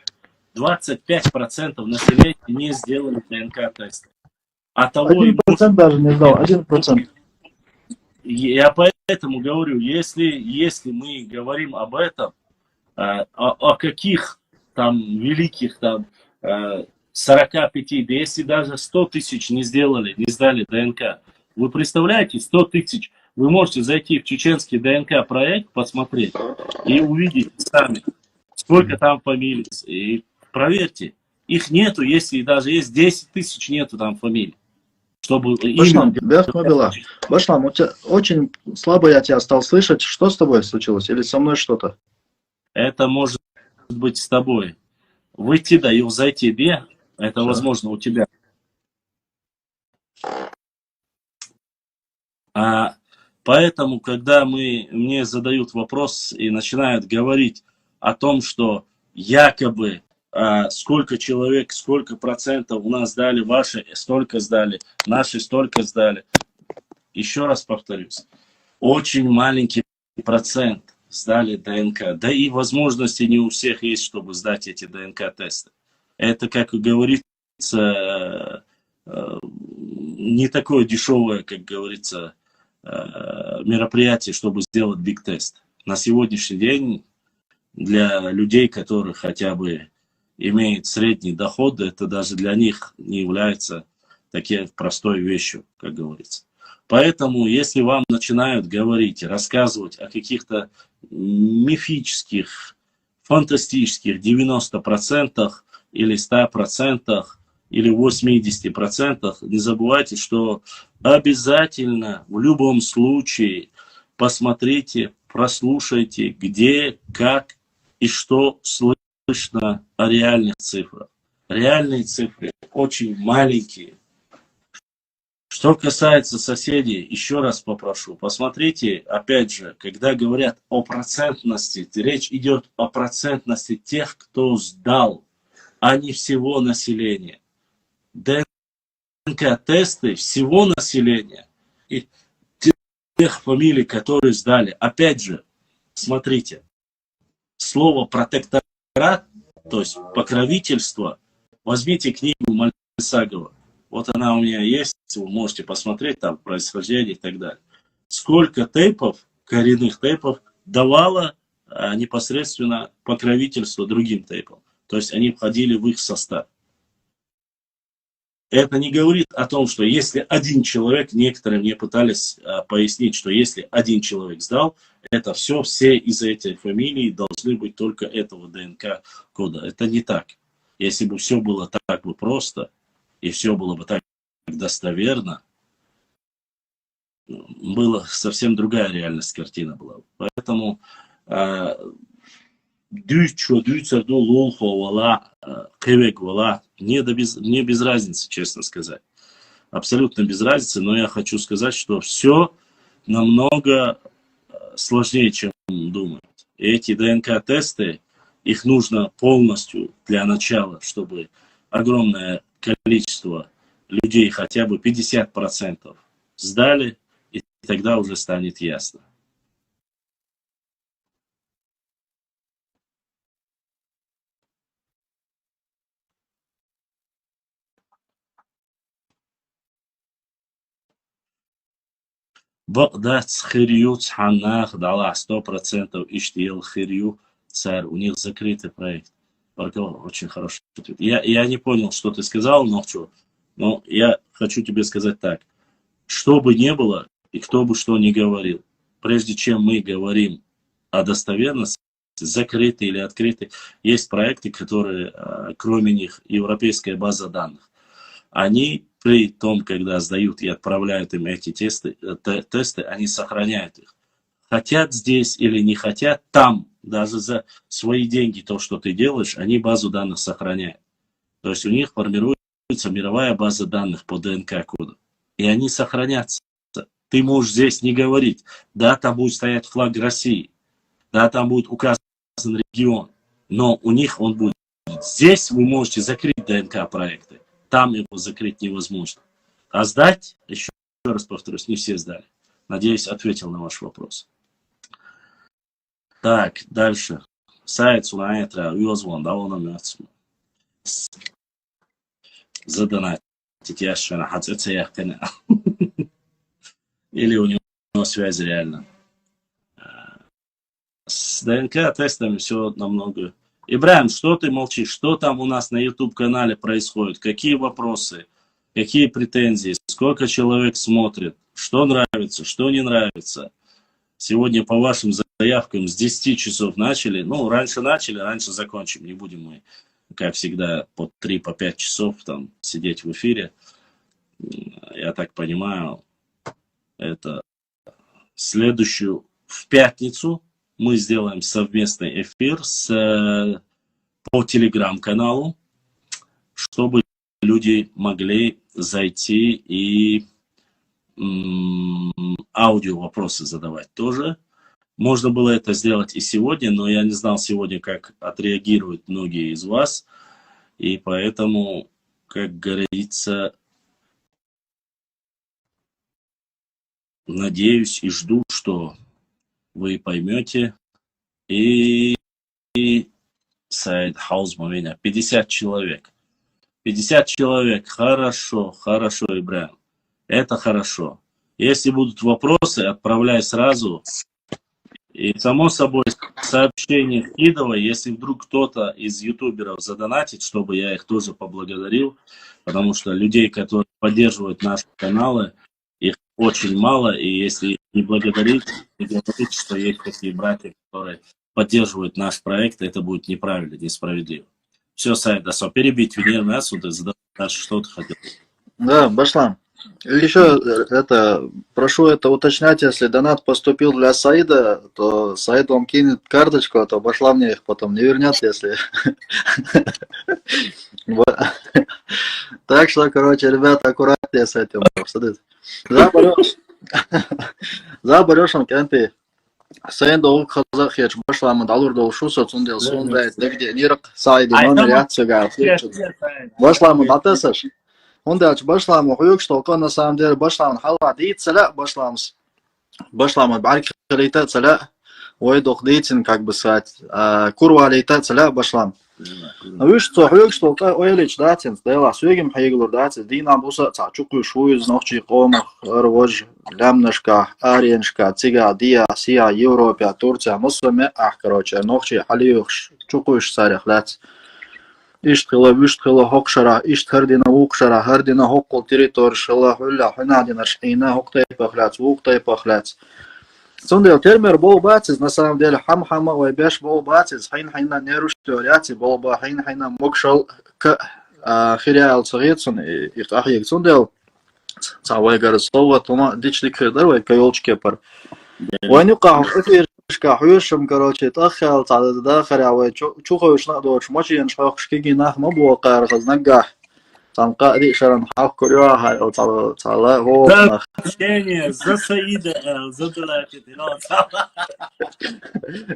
25% населения не сделали ДНК-тест. А того 1% даже не сдал, 1%. Я поэтому говорю, если мы говорим об этом, о каких там великих там 45, да если даже 100 тысяч не сдали ДНК, вы представляете, 100 тысяч, вы можете зайти в чеченский ДНК-проект, посмотреть и увидеть сами, сколько там фамилий, и проверьте, их нету, если даже есть 10 тысяч, нету там фамилий. Чтобы Башлам, без мобила. Башлам, очень слабо я тебя стал слышать. Что с тобой случилось? Или со мной что-то? Это может быть с тобой. Выйти даю, зайти тебе, это Все. возможно у тебя. Поэтому, когда мне задают вопрос и начинают говорить о том, что якобы сколько человек, сколько процентов у нас сдали, ваши столько сдали, наши столько сдали. Еще раз повторюсь, очень маленький процент сдали ДНК. Да и возможности не у всех есть, чтобы сдать эти ДНК-тесты. Это, как говорится, не такое дешевое, как говорится, мероприятие, чтобы сделать биг-тест. На сегодняшний день для людей, которые хотя бы имеют средний доход, это даже для них не является такой простой вещью, как говорится. Поэтому, если вам начинают говорить, рассказывать о каких-то мифических, фантастических 90% или 100% или 80%, не забывайте, что обязательно в любом случае посмотрите, прослушайте, где, как и что слышно о реальных цифрах. Реальные цифры очень маленькие. Что касается соседей, еще раз попрошу, посмотрите, опять же, когда говорят о процентности, речь идет о процентности тех, кто сдал, а не всего населения. ДНК-тесты всего населения и тех фамилий, которые сдали. Опять же, смотрите, слово протекторат, то есть покровительство, возьмите книгу Мальсагова. Вот она у меня есть, вы можете посмотреть там происхождение и так далее. Сколько тейпов, коренных тейпов давало непосредственно покровительство другим тейпам. То есть они входили в их состав. Это не говорит о том, что если один человек, некоторые мне пытались пояснить, что если один человек сдал, это все из этой фамилии должны быть только этого ДНК-кода. Это не так. Если бы все было так бы просто, и все было бы так достоверно, была совсем другая реальность, картина была. Поэтому мне без разницы, честно сказать. Абсолютно без разницы, но я хочу сказать, что все намного сложнее, чем думают. И эти ДНК-тесты, их нужно полностью для начала, чтобы огромное количество людей, хотя бы 50% сдали, и тогда уже станет ясно. Багдад Хирью Цханах дала 100% Иштиел Хирью царь. У них закрытый проект. Очень хороший ответ. Я не понял, что ты сказал, но я хочу тебе сказать так. Что бы ни было, и кто бы что ни говорил, прежде чем мы говорим о достоверности, закрытый или открытый, есть проекты, которые, кроме них, европейская база данных. Они при том, когда сдают и отправляют им эти тесты, они сохраняют их. Хотят здесь или не хотят, там, даже за свои деньги, то, что ты делаешь, они базу данных сохраняют. То есть у них формируется мировая база данных по ДНК-коду. И они сохранятся. Ты можешь здесь не говорить. Да, там будет стоять флаг России. Да, там будет указан регион. Но у них он будет. Здесь вы можете закрыть ДНК-проекты. Там его закрыть невозможно. А сдать, еще раз повторюсь, не все сдали. Надеюсь, ответил на ваш вопрос. Так, дальше. Сайт Сунайтра, Уиозвон, да, он намется. Задонатить. Я что, на хацеце я или у него связи реально. С ДНК-тестами все намного. Ибраим, что ты молчишь? Что там у нас на YouTube-канале происходит? Какие вопросы? Какие претензии? Сколько человек смотрит? Что нравится? Что не нравится? Сегодня по вашим заявкам с 10 часов начали. Ну, раньше начали, раньше закончим. Не будем мы, как всегда, по 3-5 часов там сидеть в эфире. Я так понимаю, это следующую в пятницу мы сделаем совместный эфир по телеграм-каналу, чтобы люди могли зайти и аудио вопросы задавать тоже. Можно было это сделать и сегодня, но я не знал сегодня, как отреагируют многие из вас. И поэтому, как говорится, надеюсь и жду, что вы поймете. И сайт Хаузмовения 50 человек. 50 человек. Хорошо, хорошо, Ибраим. Это хорошо. Если будут вопросы, отправляй сразу. И, само собой, сообщение вкидывай, если вдруг кто-то из ютуберов задонатит, чтобы я их тоже поблагодарил, потому что людей, которые поддерживают наши каналы, их очень мало, и если их не благодарить, не говорить, что есть такие братья, которые поддерживают наш проект, это будет неправильно, несправедливо. Все, Сайд, перебить Венеру отсюда, задавать дальше, что ты хотел. Да, Башлам. Еще прошу это уточнять, если донат поступил для Саида, то Саид вам кинет карточку, а то Башлам мне их потом не вернет, если... Так что, короче, ребята, аккуратнее с этим. Заберешь, кенты. Sayın Doğu Kazak Yaç başlamında alır doğuşu satın del son da etlikde nirk Saidi номер яцыга. Başlamında atasır. Onda başlamı huyuk что на самом деле başlamın halva deyit сала başlamız. Başlamın bark kalita сала ой дох дейтин как бы сказать курва лейта сала başlam. Вы что huyuk что ойлич датин дела сөйгем хайгылыр датин динам болса чуку шуйз нохчи қомах рвож лямнышка ареншка цига дия сия Европа Турция муслиме короче нохчи халиюш чукуш сарихлат иштхила хокшара иштхардина укшара хардина хоккол территория шила хуlla хунадина шина хоктай пахлат уктай пахлат Сондел термер бол бацис на самом деле хам-хама ой беш бол бацис хайн-хайна неруштёряти бол ба хайн-хайна мокшал к хириал царицун их ахик сондел цавай гарсова тома дичлик хердар ой кайолчке пар войну ках эфиршка хуюшим короче тахал цада дахара ой чухоюшна доч мочиен шахшкиги нах мабу каргазнага Самка решеран хак курюаха о цала го Общение за Саида задонатит.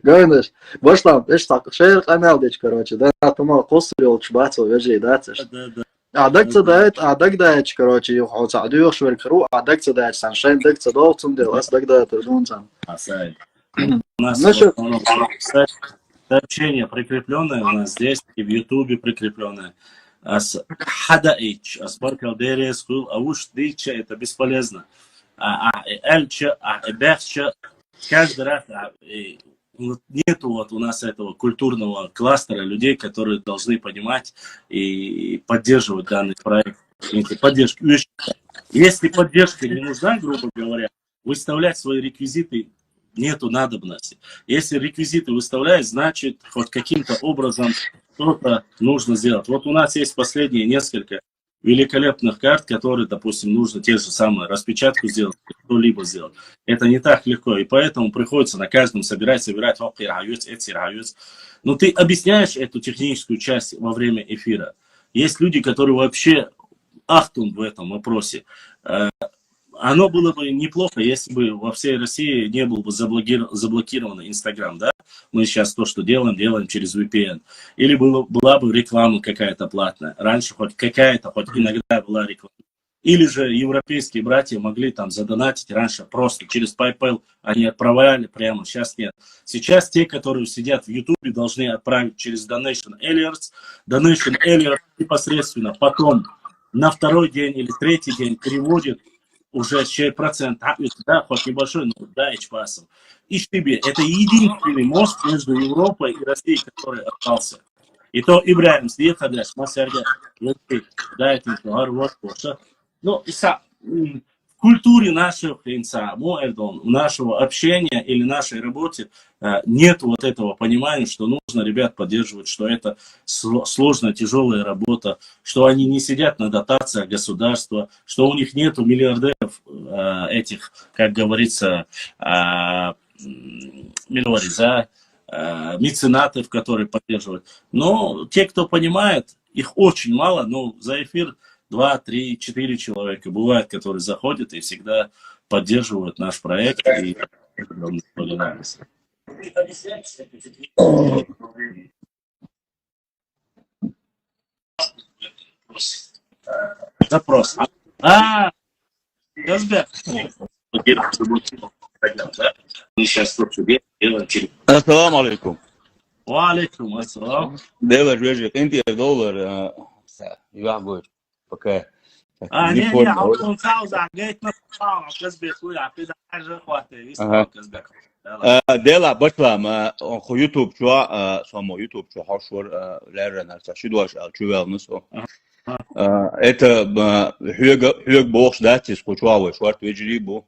Гайнеш, башлам, эш так, шер канал деч, короче, да, тома косрил чбацо вежи, да, цеш. Адак дач, короче, ю хауцадю шверкру, адак дач саншайн дак цадовцум дел, ас дак да турдунцам. Асай. У нас сообщение прикрепленное у нас здесь и в Ютубе прикрепленное. Хада Эйч, Асбаркал Дерес, Ауш Дича, это бесполезно. Эльча, Эбехча, каждый раз нету вот у нас этого культурного кластера людей, которые должны понимать и поддерживать данный проект. Поддержку. Если поддержка не нужна, грубо говоря, выставлять свои реквизиты нету надобности. Если реквизиты выставлять, значит, хоть каким-то образом что-то нужно сделать. Вот у нас есть последние несколько великолепных карт, которые, допустим, нужно те же самые распечатку сделать, что-либо сделать. Это не так легко, и поэтому приходится на каждом собирать. Но ты объясняешь эту техническую часть во время эфира. Есть люди, которые вообще ахтун в этом вопросе. оно было бы неплохо, если бы во всей России не был бы заблокирован Инстаграм, да? Мы сейчас то, что делаем через VPN. Или была бы реклама какая-то платная. Раньше хоть какая-то, хоть иногда была реклама. Или же европейские братья могли там задонатить раньше просто через PayPal, они отправляли прямо, сейчас нет. Сейчас те, которые сидят в YouTube, должны отправить через Donation Alerts. Donation Alerts непосредственно потом на второй день или третий день переводит уже чей процент, да, хоть небольшой, но да, эчпасом. И тебе, это единственный мост между Европой и Россией, который остался. И то Ибраим сидит, Хадаш, Масярга, да, это вот, ну, в культуре нашего принца, нашего общения или нашей работе нет вот этого понимания, что нужно ребят поддерживать, что это сложная, тяжелая работа, что они не сидят на дотациях государства, что у них нету миллиардеров этих, как говорится, меценатов, которые поддерживают. Но те, кто понимает, их очень мало, но за эфир 2, 3, 4 человека бывают, которые заходят и всегда поддерживают наш проект. И запрос. Газбек. Мы сейчас тут делаем через... السلام عليكم. وعليكم السلام. دايما جوجك انت دولار يعقوب اوكي не, عطون ساوزع جيت نطلع كسبك ويا كده حاجه اخواتي يسمعوا كسبك. دايلا بطلع ما خو يوتيوب شو سمو يوتيوب شو حشور لرنا شدواش الجوال نسو это хюг бокс датис кучуавы шварт вежрибу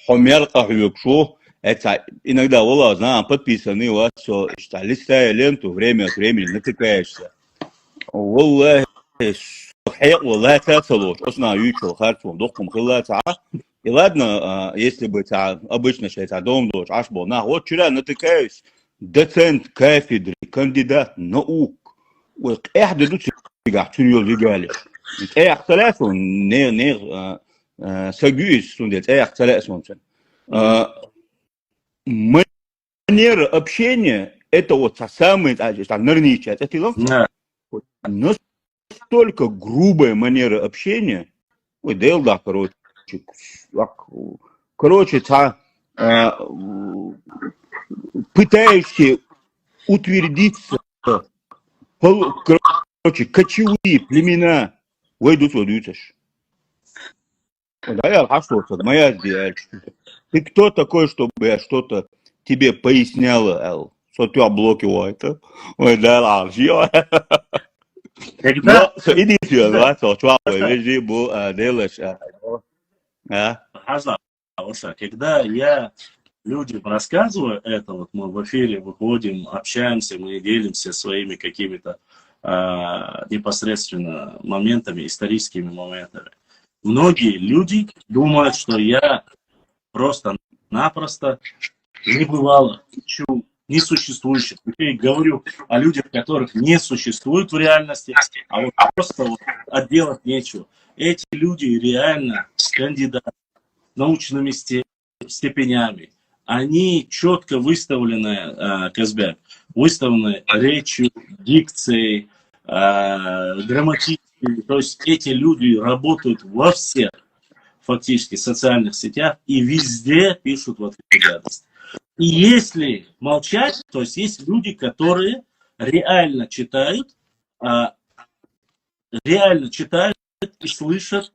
хомерка хюг шо это иногда вола знаю подписаны у вас все что листая ленту время от времени натыкаешься والله صحيح والله تاثلوش اصنع يوتيوب خارجهم دقم خلال ساعه и ладно если бы обычно считать дом дочь аж был на вот вчера натыкаюсь доцент кафедры кандидат наук вот احد دوت قاعد تنيو ليغالي اختلافهم نير سجويس сундет اختلافهم манера общения это вот самый так нервничать это настолько грубая манера общения ой дел да короче пытаешься утвердиться короче кочевые племена войдут водуешь да я хашу моя идея ты кто такой чтобы я что-то тебе поясняла что ты облокивает ой да ладно когда идите да то что вы бу делаешь когда я людям рассказываю это, вот мы в эфире выходим, общаемся, мы делимся своими какими-то непосредственно моментами, историческими моментами. Многие люди думают, что я просто-напросто небывало, несуществующих. Я говорю о людях, которых не существует в реальности, а вот просто вот отделать нечего. Эти люди реально кандидаты научными степенями. Они четко выставлены, Казбек, выставлены речью, дикцией, грамматической. То есть эти люди работают во всех фактически социальных сетях и везде пишут вот эти гадости. И если молчать, то есть есть люди, которые реально читают и слышат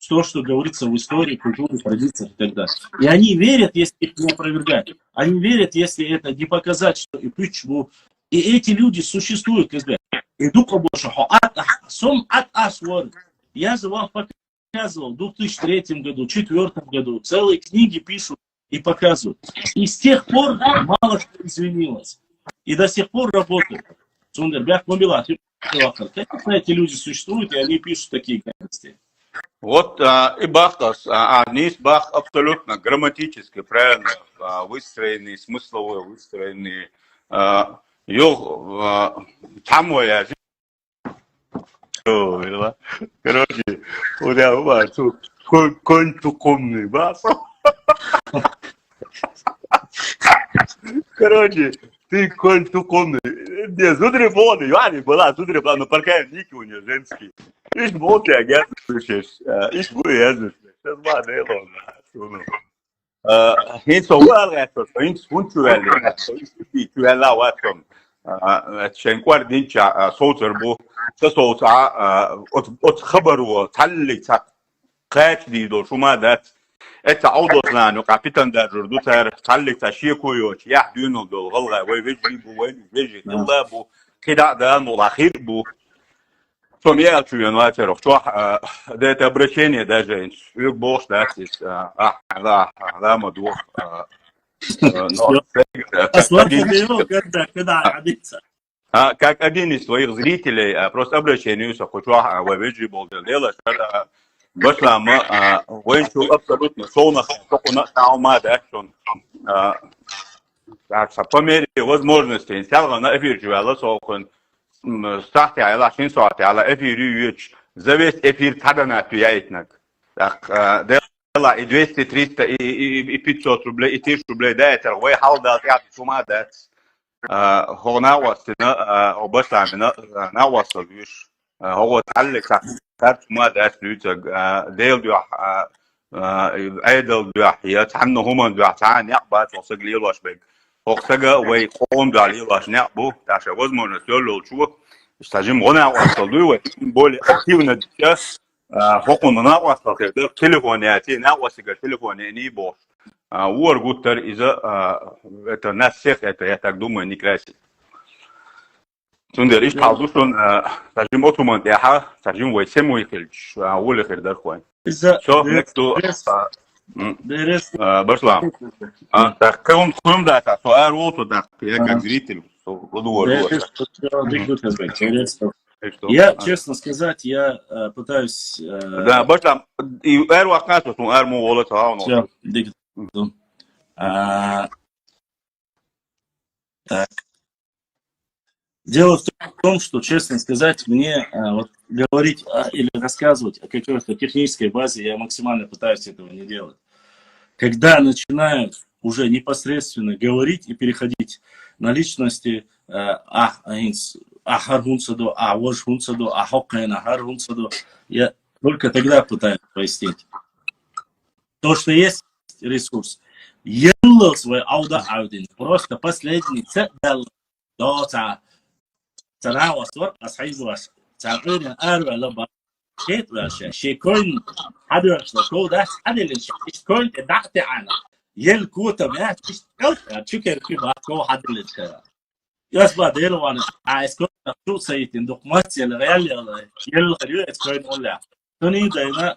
то, что говорится в истории, культуре, традициях и так далее. И они верят, если их не опровергать. Они верят, если это не показать, что и почему. И эти люди существуют, когда я же вам показывал в 2003 году, 2004 году, целые книги пишут и показывают. И с тех пор мало что изменилось. И до сих пор работают. Эти люди существуют, и они пишут такие гадости. Вот и Бахтас, Анис Бах абсолютно грамматически правильно выстроенный, смысловой выстроенный. Там Что, короче, у меня бывает, конь тукомный, бас. Короче, ты конь тукомный. Не, зудри воды, Яни была, зудри была, но паркаем ники у нее женский. Ишь, вот я слышишь, ишь, вы язык. Сейчас вода, это Hins olargatos, hins huntuella watson. Shenkwar dincha soldier bu تصوت خبروا تعلق قاتلي دو شو ما دات انت عوضنا انه كابتن دا جردو تار تعلق تشي كويوش يا دينو دو غلغه وي بيجي بو وين بيجي الله بو كده ده انه الاخير بو Som я чую, во-первых, что это обращение даже, их бог, да, да, моду. Как один из своих зрителей, просто обращение, что хочу выйти, был делать, вышла мы, вышел абсолютно солнах, только на талма, да, что по мере возможности, инсталла на эфир живала, сокон. Стахти على 20 ساعة على эфир завесь эфир тадана туяйтнак. Так, дела и 200, 300, и 500 рублей, и 1000 рублей, да, это вы халда от сума, да. Хона вас, обошлами, на вас, видишь, هو تعلق كارت ما ده لوتك ديل دو ايدل دو حيات عنه هم دو تعان يقبات وصق لي واش بيك وقتها ويقوم دو عليه واش نعبو تاع возможно سولو شو استجم غنا وصلوا более активно сейчас حقنا ناقص كده تليفوناتي ناقص تليفوني не бо ورغوتر اذا это насех это я так думаю не красиво. Сундер, иш талдушон, сажим отуман яха, сажим войсем уйхельч, улы хердар хуай. Все, некту, Барслам. Так, ком да, то аэроту, да, я как зритель, Я, честно сказать, я пытаюсь... Да, Барслам, и аэру акасу, то аэрму волос, Все, так. Дело в том, что, честно сказать, мне вот, говорить или рассказывать о какой-то технической базе, я максимально пытаюсь этого не делать. Когда начинают уже непосредственно говорить и переходить на личности, я только тогда пытаюсь пояснить. То, что есть ресурс. Просто последний تناوص أصحيح واس تعرفين أروى لبا كيت واشة شيكون حدا يشتكوا ده حدا اللي شيكون دعتي عنه يل كوتا ما تشتكوا شكر في باكو حدا اللي شكرا يسبا ديرو وانا عايزكم شو سيتين دوكمات يل غيال يل غير يتكون ولا توني دايما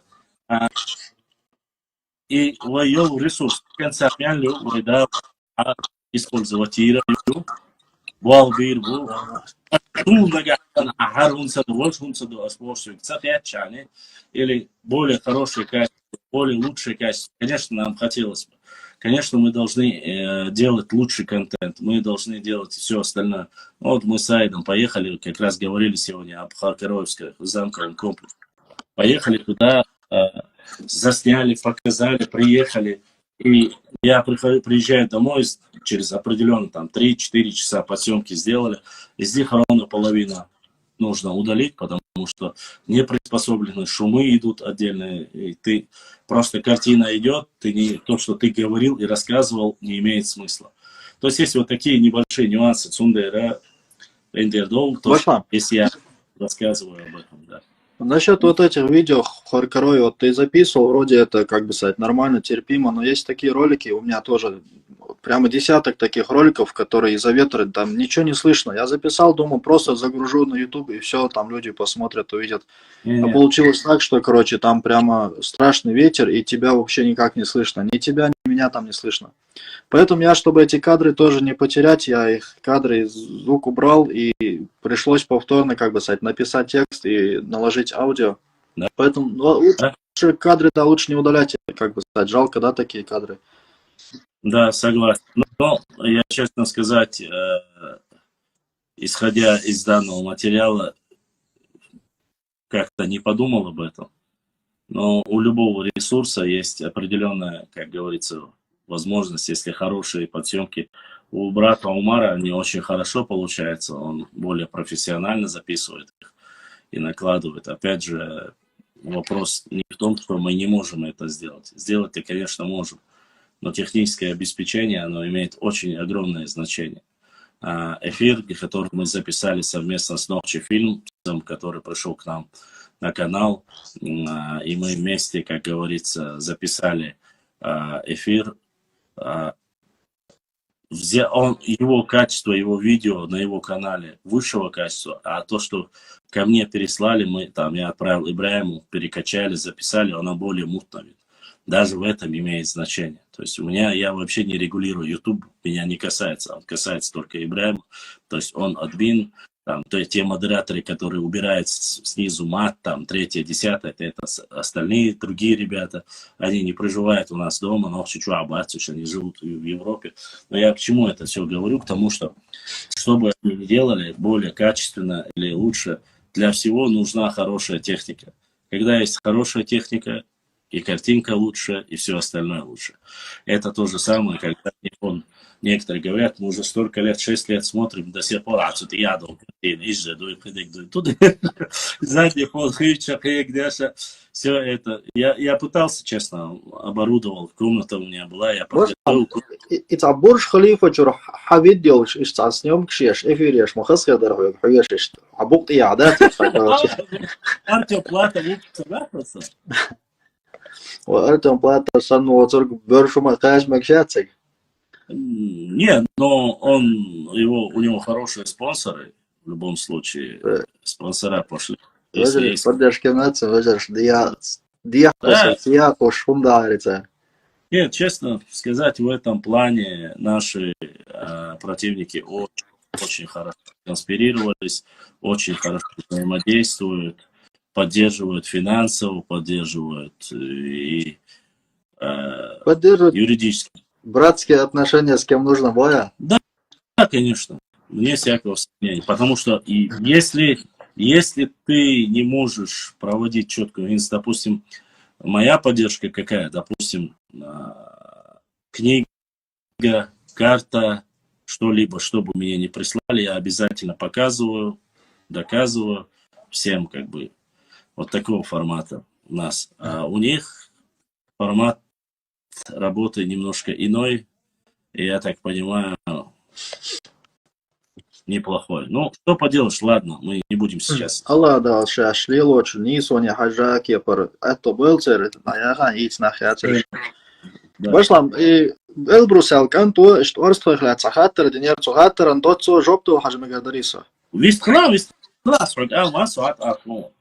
и ويو ريسورس كان سامعين له وده использовать его والبير بو или более хорошее качество, более лучшее качество. Конечно, нам хотелось бы. Конечно, мы должны делать лучший контент, мы должны делать все остальное. Вот мы с Айдом поехали, как раз говорили сегодня об Харкаровском замковом комплексе. Поехали туда, засняли, показали, приехали. И я приезжаю домой, через определенно там 3-4 часа по съемке сделали. Из них ровно половина нужно удалить, потому что не приспособлены, шумы идут отдельные. И ты просто картина идет, то, что ты говорил и рассказывал, не имеет смысла. То есть есть вот такие небольшие нюансы Цундера, Эндердол, если я рассказываю об этом, да. Насчет вот этих видео, Хоркорой, вот ты записывал, вроде это, как бы сказать, нормально, терпимо, но есть такие ролики, у меня тоже прямо десяток таких роликов, которые из-за ветра, там ничего не слышно. Я записал, думаю, просто загружу на YouTube, и все, там люди посмотрят, увидят. А получилось так, что, короче, там прямо страшный ветер, и тебя вообще никак не слышно. Ни тебя, ни меня там не слышно. Поэтому я, чтобы эти кадры тоже не потерять, я их кадры, звук убрал, и пришлось повторно, как бы сказать, написать текст и наложить аудио. Да. Поэтому лучше кадры, да, лучше не удалять, как бы сказать, жалко, да, такие кадры. Да, согласен. Но я, честно сказать, исходя из данного материала, как-то не подумал об этом. Но у любого ресурса есть определенная, как говорится, возможность, если хорошие подсъемки. У брата Умара они очень хорошо получается, он более профессионально записывает их и накладывает. Опять же, вопрос не в том, что мы не можем это сделать. Сделать-то, конечно, можем, но техническое обеспечение, оно имеет очень огромное значение. Эфир, который мы записали совместно с Нохчи Фильм, который пришел к нам на канал, и мы вместе, как говорится, записали эфир. Его качество, его видео на его канале высшего качества, а то, что ко мне переслали, я отправил Ибраиму, перекачали, записали, оно более мутно. Даже в этом имеет значение. То есть я вообще не регулирую YouTube, меня не касается, он касается только Ибраима. То есть он админ, то есть те модераторы, которые убирают снизу мат, третье, десятое, это остальные другие ребята, они не проживают у нас дома, но они живут в Европе. Но я к чему это все говорю? К тому, что бы они ни делали, более качественно или лучше, для всего нужна хорошая техника. Когда есть хорошая техника, и картинка лучше, и все остальное лучше. Это то же самое, когда некоторые говорят, мы уже столько лет, 6 лет смотрим, до сих пор, отсюда я дал картину, туда, задний фон, все это. Я пытался, честно, оборудовал, комната у меня была, я подготовил. إذا برج خليفة جرح حبيد يوش إيش تعسنيهم كشيش إفيريش مخص يقدر يحويش إيش عبوق إعادات Артем Плата выпустил. وأنتم بقى تصنعوا وترك برج ما كاش مكشاتك. Нет, но у него хорошие спонсоры, в любом случае, спонсора пошли. Если есть... поддержки нации, вождь, я пошел дариться. Нет, честно сказать, в этом плане наши противники очень хорошо конспирировались, очень хорошо взаимодействуют, поддерживают финансово, поддерживают и юридически. Братские отношения с кем нужно, боя? Да, конечно, вне всякого сомнения. Потому что если ты не можешь проводить четкую, допустим, моя поддержка какая, допустим, книга, карта, что-либо, чтобы мне не прислали, я обязательно показываю, доказываю всем, как бы, вот такого формата у нас. А у них формат работы немножко иной, и я так понимаю, неплохой. Ну, что поделаешь, ладно, мы не будем сейчас. Allah da şaşlıyıl oçun, ni sonya hajak yapar, eto bölcer, ayağa iç nahiyatır. Başlam, Elbrusel kanto, işte orstoyhlat sahattır, dinyer sahattır, andotso, jopto, hajme gadariso. Вист خلاص ما ساعات ну.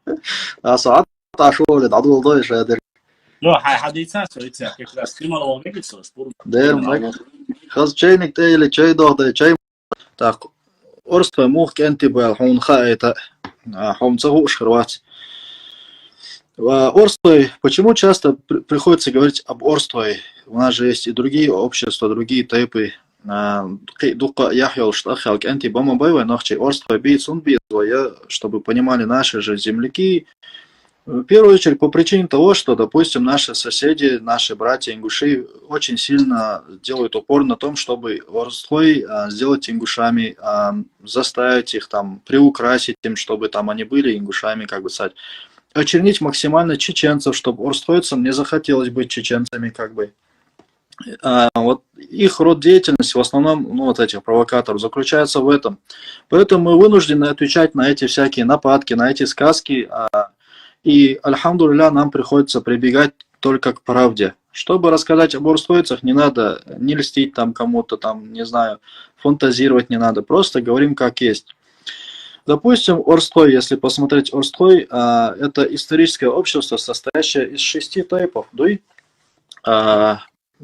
Saat taşoğlu, dadul doy şeydir. Ну, حديثات как раз ты мало увидел, спор. Değerim, khaz çaynik değil, çay doğdu, çay. Так, орстоy мух кенти был, он хаэта, он цагуш хрват. Орстой, почему часто приходится говорить об Орстой? У нас же есть и другие общества, другие типы. Дука яхял штахял кенти бама байва нахчи Орстой бит сун бит, чтобы понимали наши же земляки. В первую очередь по причине того, что, допустим, наши соседи, наши братья ингуши очень сильно делают упор на том, чтобы Орстой сделать ингушами, заставить их там, приукрасить им, чтобы там они были ингушами, как бы сказать. Очернить максимально чеченцев, чтобы орстойцам не захотелось быть чеченцами, как бы. Вот их род деятельности, в основном, ну, вот этих провокаторов, заключается в этом. Поэтому мы вынуждены отвечать на эти всякие нападки, на эти сказки. И, альхамдулилля, нам приходится прибегать только к правде. Чтобы рассказать об орстойцах, не надо не льстить там кому-то, там, не знаю, фантазировать не надо. Просто говорим как есть. Допустим, Орстой, если посмотреть Орстой, это историческое общество, состоящее из 6 типов,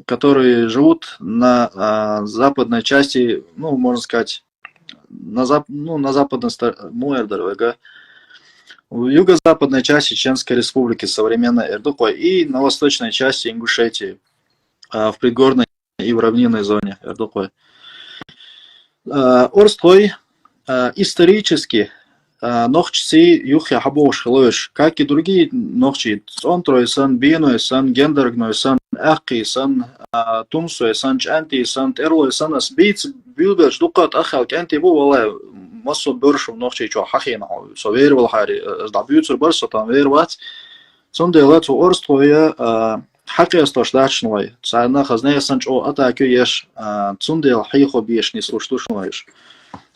которые живут на западной части, ну, можно сказать, на западной стороне, в юго-западной части Чеченской республики, современной Эрдукой, и на восточной части Ингушетии, в предгорной и в равнинной зоне Эрдукой. Орстой исторически нохчси юхи хабош хилош, как и другие нохчи, цонтройсан, бинойсан, гендергнойсан, ахкисан, тумсойсан, чантисан, терлойсан, асбиц, билбелш, дукат ахалк, анти бу валай, массо бörшум нохчи чо хахина, со вервал хари, сдабютер барса там верват, цонделат у орстроя, حقیقتش داشت نوعی. سعی خزانه سنج او اتاکو یش цундел حیخو بیش نیست روش نوعیش.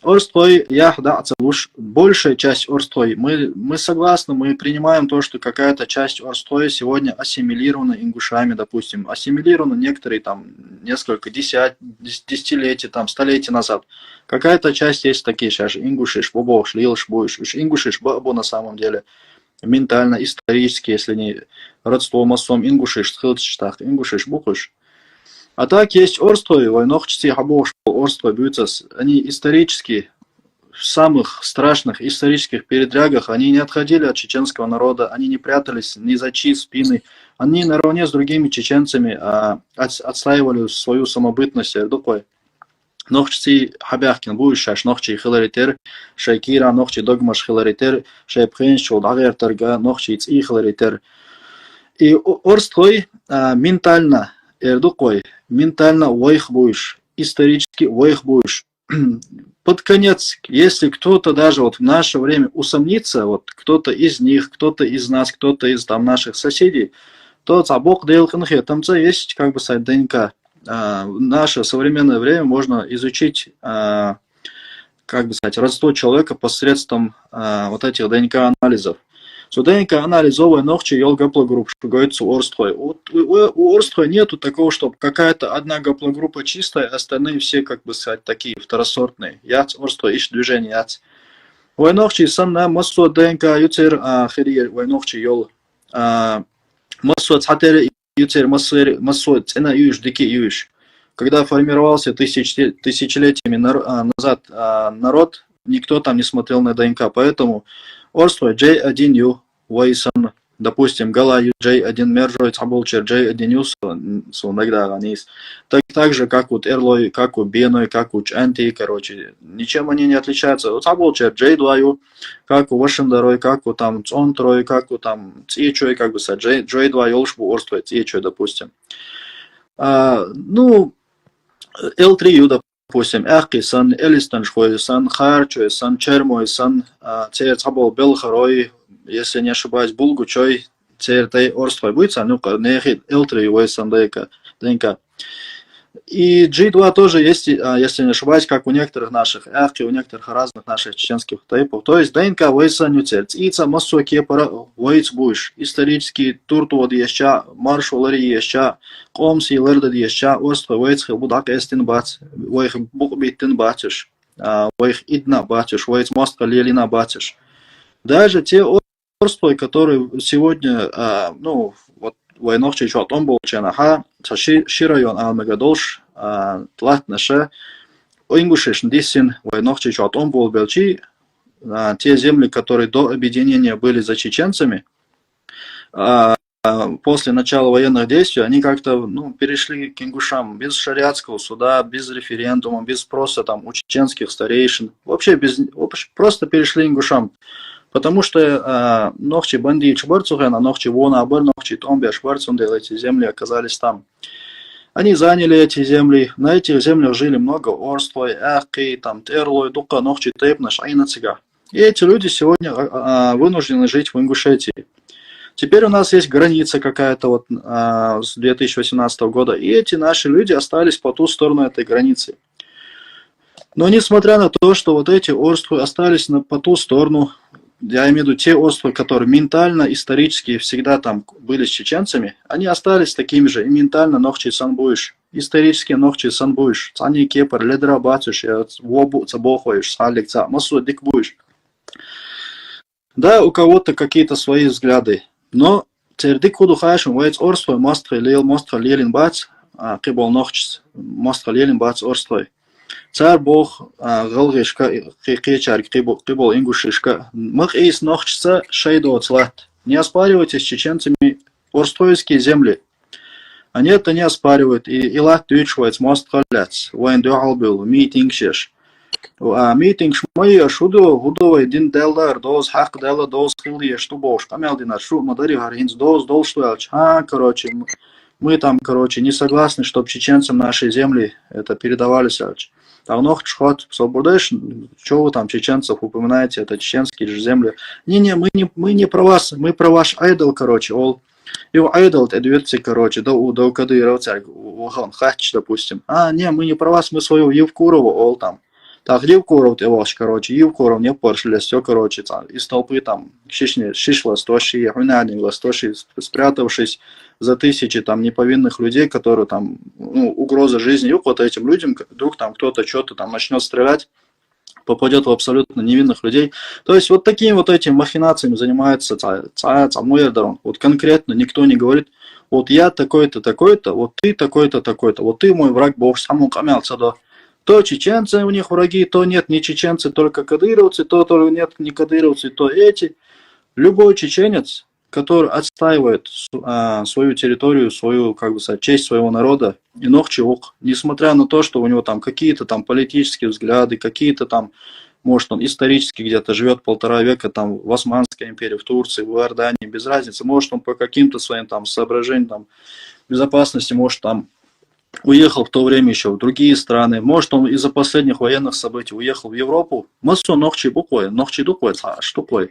Орстой, я да, уж большая часть Орстой. Мы согласны, мы принимаем то, что какая-то часть Орстой сегодня ассимилирована ингушами, допустим. Ассимилирована некоторые там несколько десятилетий, там, столетий назад. Какая-то часть есть такие сейчас. Ингушиш, бобох, шлилш, будешь. Уж ингушиш, бабу на самом деле. Ментально, исторически, если не родство массом ингушиш, схилчштах, ингушиш, бухуш. А так есть Орстой, войнохчти хабош, Орстой, бютас. Они исторически, в самых страшных исторических передрягах, они не отходили от чеченского народа, они не прятались ни за чьи спины. Они наравне с другими чеченцами отстаивали свою самобытность. Нохчти хабяхкин буйшаш, нохчи хиларитер, шайкира, нохчи догмаш хиларитер, шайпхеншо, дагертарга, нохчи ци хиларитер. И Орстой ментально, ментально войх будешь, исторически войх будешь. Под конец, если кто-то даже вот в наше время усомнится, вот кто-то из них, кто-то из нас, кто-то из там наших соседей, то Бог делханхе, там есть как бы сайт ДНК. В наше современное время можно изучить, как бы сказать, родство человека посредством вот этих ДНК-анализов. So ДНК-анализовая ногчи ел гаплогрупп, что говорится у Орстой. У Орстой нету такого, чтобы какая-то одна гаплогруппа чистая, остальные все, как бы сказать, такие второсортные. Яц, Орстой, ищет движение, яц. Войнохчи санна массу ДНК ютер херьер, войнохчи ел массу цатер ютер массу цена юж, дики юж. Когда формировался тысячелетиями назад народ, никто там не смотрел на ДНК, поэтому Орстой J1U, Вайсан, допустим, Гала J1 Мержой, Цабулчер J1U, иногда они есть. Так же, как у Эрлой, как у Беной, как у Чанти, короче, ничем они не отличаются. У Цабулчер J2U, как у Вашендарой, как у там Цонтрой, как у там Циечой, как бы сказать, J2 Йолшбу Орстой, Циечой, допустим. Ну, L3U, допустим, Ахкисан, Элистаншхойсан, Харчойсан, Чермойсан, Церцабол Белхарой, если не ошибаюсь, Булгучой, Цертай Орстой будет, ну, нехид L3 Уэйсан ДНК. И G2 тоже есть, если не ошибаюсь, как у некоторых наших Ахки, у некоторых разных наших чеченских типов. То есть ДНК Уэйсан Нюцерц. Ица массу кепара Уэйц Буш. Исторически Туртуод еща, Маршалари еща, Комси Лердад еща, Орстой Уэйц Хилбудак Эстин Бац, Уэйх Букбиттин Батиш, Уэйх Идна Батиш, Уэйц Мостка Лелина Батиш. Даже те Орстой, которые сегодня, ну, вот, войнохчи чё том был ченаха, ширайон алмегадолш, тлатнаша, ингушешн дисин, войнохчи чё том был белчи, те земли, которые до объединения были за чеченцами, после начала военных действий, они как-то, ну, перешли к ингушам без шариатского суда, без референдума, без спроса там у чеченских старейшин, вообще просто перешли ингушам. Потому что нохчи банди чбарцухена, нохчи вона абар, нохчи томбе шварцундел, эти земли оказались там. Они заняли эти земли, на этих землях жили много Орстой, Ахки, там Терлой, Дука, нохчи Тейпнаш, Айнацига. И эти люди сегодня вынуждены жить в Ингушетии. Теперь у нас есть граница какая-то вот с 2018 года, и эти наши люди остались по ту сторону этой границы. Но несмотря на то, что вот эти Орсты остались по ту сторону, я имею в виду те Орсты, которые ментально, исторически всегда там были с чеченцами, они остались такими же, и ментально нохчи санбуиш, исторически нохчи санбуиш, цани кепар, ледра батюш, вобу цабохуиш, саликца, массу дикбуиш. Да, у кого-то какие-то свои взгляды, но цердик худу хайшим, вейц Орстой, мостха лелин бац, кибол нохчис, мостха лелин бац Орстой. Царь Бог галгишка кичар кибол ингушишка. Мах из нохчца шейдо цлат. Не оспаривайте с чеченцами орстойские земли. Они это не оспаривают. И лат тючвайц мост халяц. Вайн дуалбил митинг шеш. Meeting шмай шуду худой дин делдар доз хак дела доз хилли что бош камел динар шу мадари харинс доз долштуэлч. Короче, мы там, короче, не согласны, чтобы чеченцам наши земли это передавались. Давно ход свободешь, что вы там чеченцев упоминаете, это чеченские же земли. Не, мы не про вас, мы про ваш айдол, короче, ол. Его айдол, это дверцы, короче, до Кадырова царь, он хач, допустим. Не, мы не про вас, мы свою Евкурову, ол там. Так, Евкуров ты ваш, короче, Евкуров не поршили, все, короче, там, из толпы там, шишла, стоши, хуйнянила, стоши, спрятавшись за тысячи там неповинных людей, которые там, угроза жизни, и вот этим людям, вдруг там кто-то что-то там начнет стрелять, попадет в абсолютно невинных людей. То есть вот такими вот этими махинациями занимается Цамуэрдарон. Вот конкретно никто не говорит, вот я такой-то, такой-то, вот ты такой-то, такой-то, вот ты мой враг, Бог саму камялся до. То чеченцы у них враги, то нет не чеченцы, только кадыровцы, то нет не кадыровцы, то эти. Любой чеченец, который отстаивает свою территорию, свою, как бы сказать, честь своего народа, и нохчевук, несмотря на то, что у него там какие-то там политические взгляды, какие-то там, может, он исторически где-то живет 1,5 века там в Османской империи, в Турции, в Иордании, без разницы, может, он по каким-то своим там соображениям там безопасности, может, там уехал в то время еще в другие страны, может, он из-за последних военных событий уехал в Европу, массу нохчи буквой, нохчи дуквой, что такое?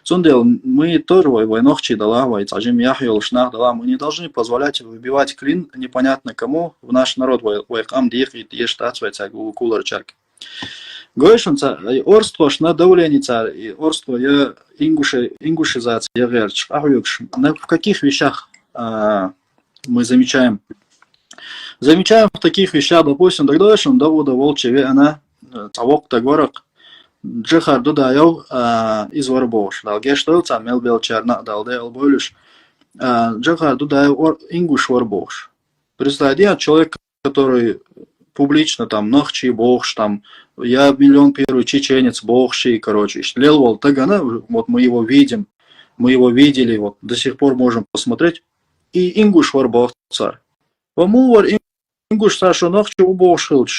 Сундел, мы тоже войнохчи дала, вайцажим яхил шнах дала, мы не должны позволять выбивать клин непонятно кому в наш народ, вайкам дихит ештац вайцаг кулар чарк. Гойшунца, орство шна давленица, орство я ингушизация, я верч, в каких вещах мы замечаем? Замечаем в таких вещах, допустим, тогда что Давуда Волчеве, она цавок тагорок, Джихар Дудаев из Варбош, Далге Штылца, Мелбел Черна, Далде Алболюш, Джихар Дудаев Ингуш Варбош. Представьте, человек, который публично там Нахчи Богш, там я миллион первый чеченец Богши, короче, Лелвол Тагана, вот мы его видим, мы его видели, вот до сих пор можем посмотреть, и Ингуш Варбош царь. Вамувар Ингуш Саша Нахчи Убошилч,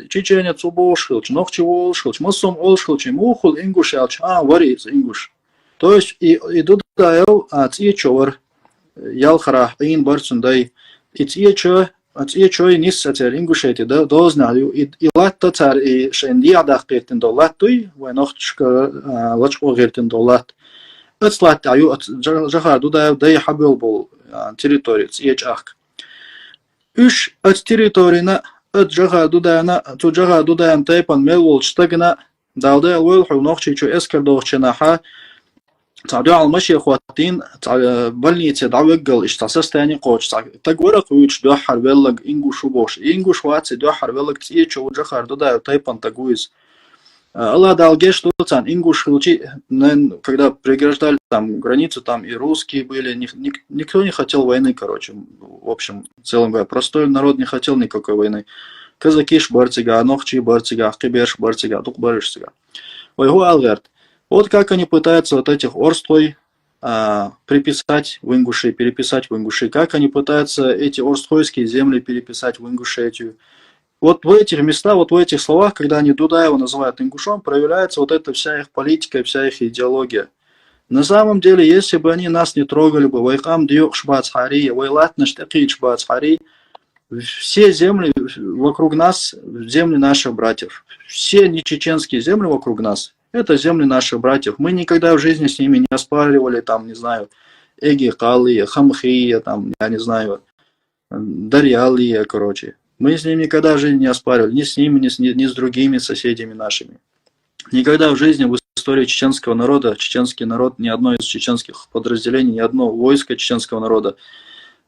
чеченец Убошилч, Нахчи Олшилч, Масом Олшилч, Мухул Ингуш Ялч, вариц Ингуш. То есть и Дудаев, Циечовар, Ялхара, Ин Барцундай, и Циечо, и Ниссатер, Ингушети, дознаю, и Латта цар, и Шендия Дахкертин доллатуй, Вайнахчка Лач Огертин доллат. Отслаттаю, от Жахар Дудаев, да и Хабил был территории, Циечах. Үш от территории от жага дудаем тайпан мелвол штагна далде алвел нохчичу эскердохченаха تعدوا على المشي خواتين بلنيتي دعوقل اشتاسس تاني قوش تقورق ويش دو حربلق إنجو شبوش إنجو شواتي دو حربلق تيجو وجخار دودا тайпан тагуиз. Allah дал геш, что там ингуш, когда преграждали там границу, там и русские были, никто не хотел войны, короче, в общем, в целом, простой народ не хотел никакой войны. Казакиш барцига, нохчи барцига, кибеш барцига, тук барышцига. Войгу алгард. Вот как они пытаются вот этих орстлой приписать в Ингуши, переписать в Ингуши, как они пытаются эти орстлойские земли переписать в Ингушетию. Вот в этих местах, вот в этих словах, когда они Дудаева называют ингушом, проявляется вот эта вся их политика, вся их идеология. На самом деле, если бы они нас не трогали бы, вайкам диок шбацхари, вайлат наштакич шбацхари, все земли вокруг нас, земли наших братьев, все нечеченские земли вокруг нас, это земли наших братьев. Мы никогда в жизни с ними не оспаривали, там, не знаю, Эги Калия, Хамхия, там, я не знаю, Дарьялия, короче. Мы с ними никогда в жизни не оспаривали, ни с ними, ни с другими соседями нашими. Никогда в жизни в истории чеченского народа, чеченский народ, ни одно из чеченских подразделений, ни одно войско чеченского народа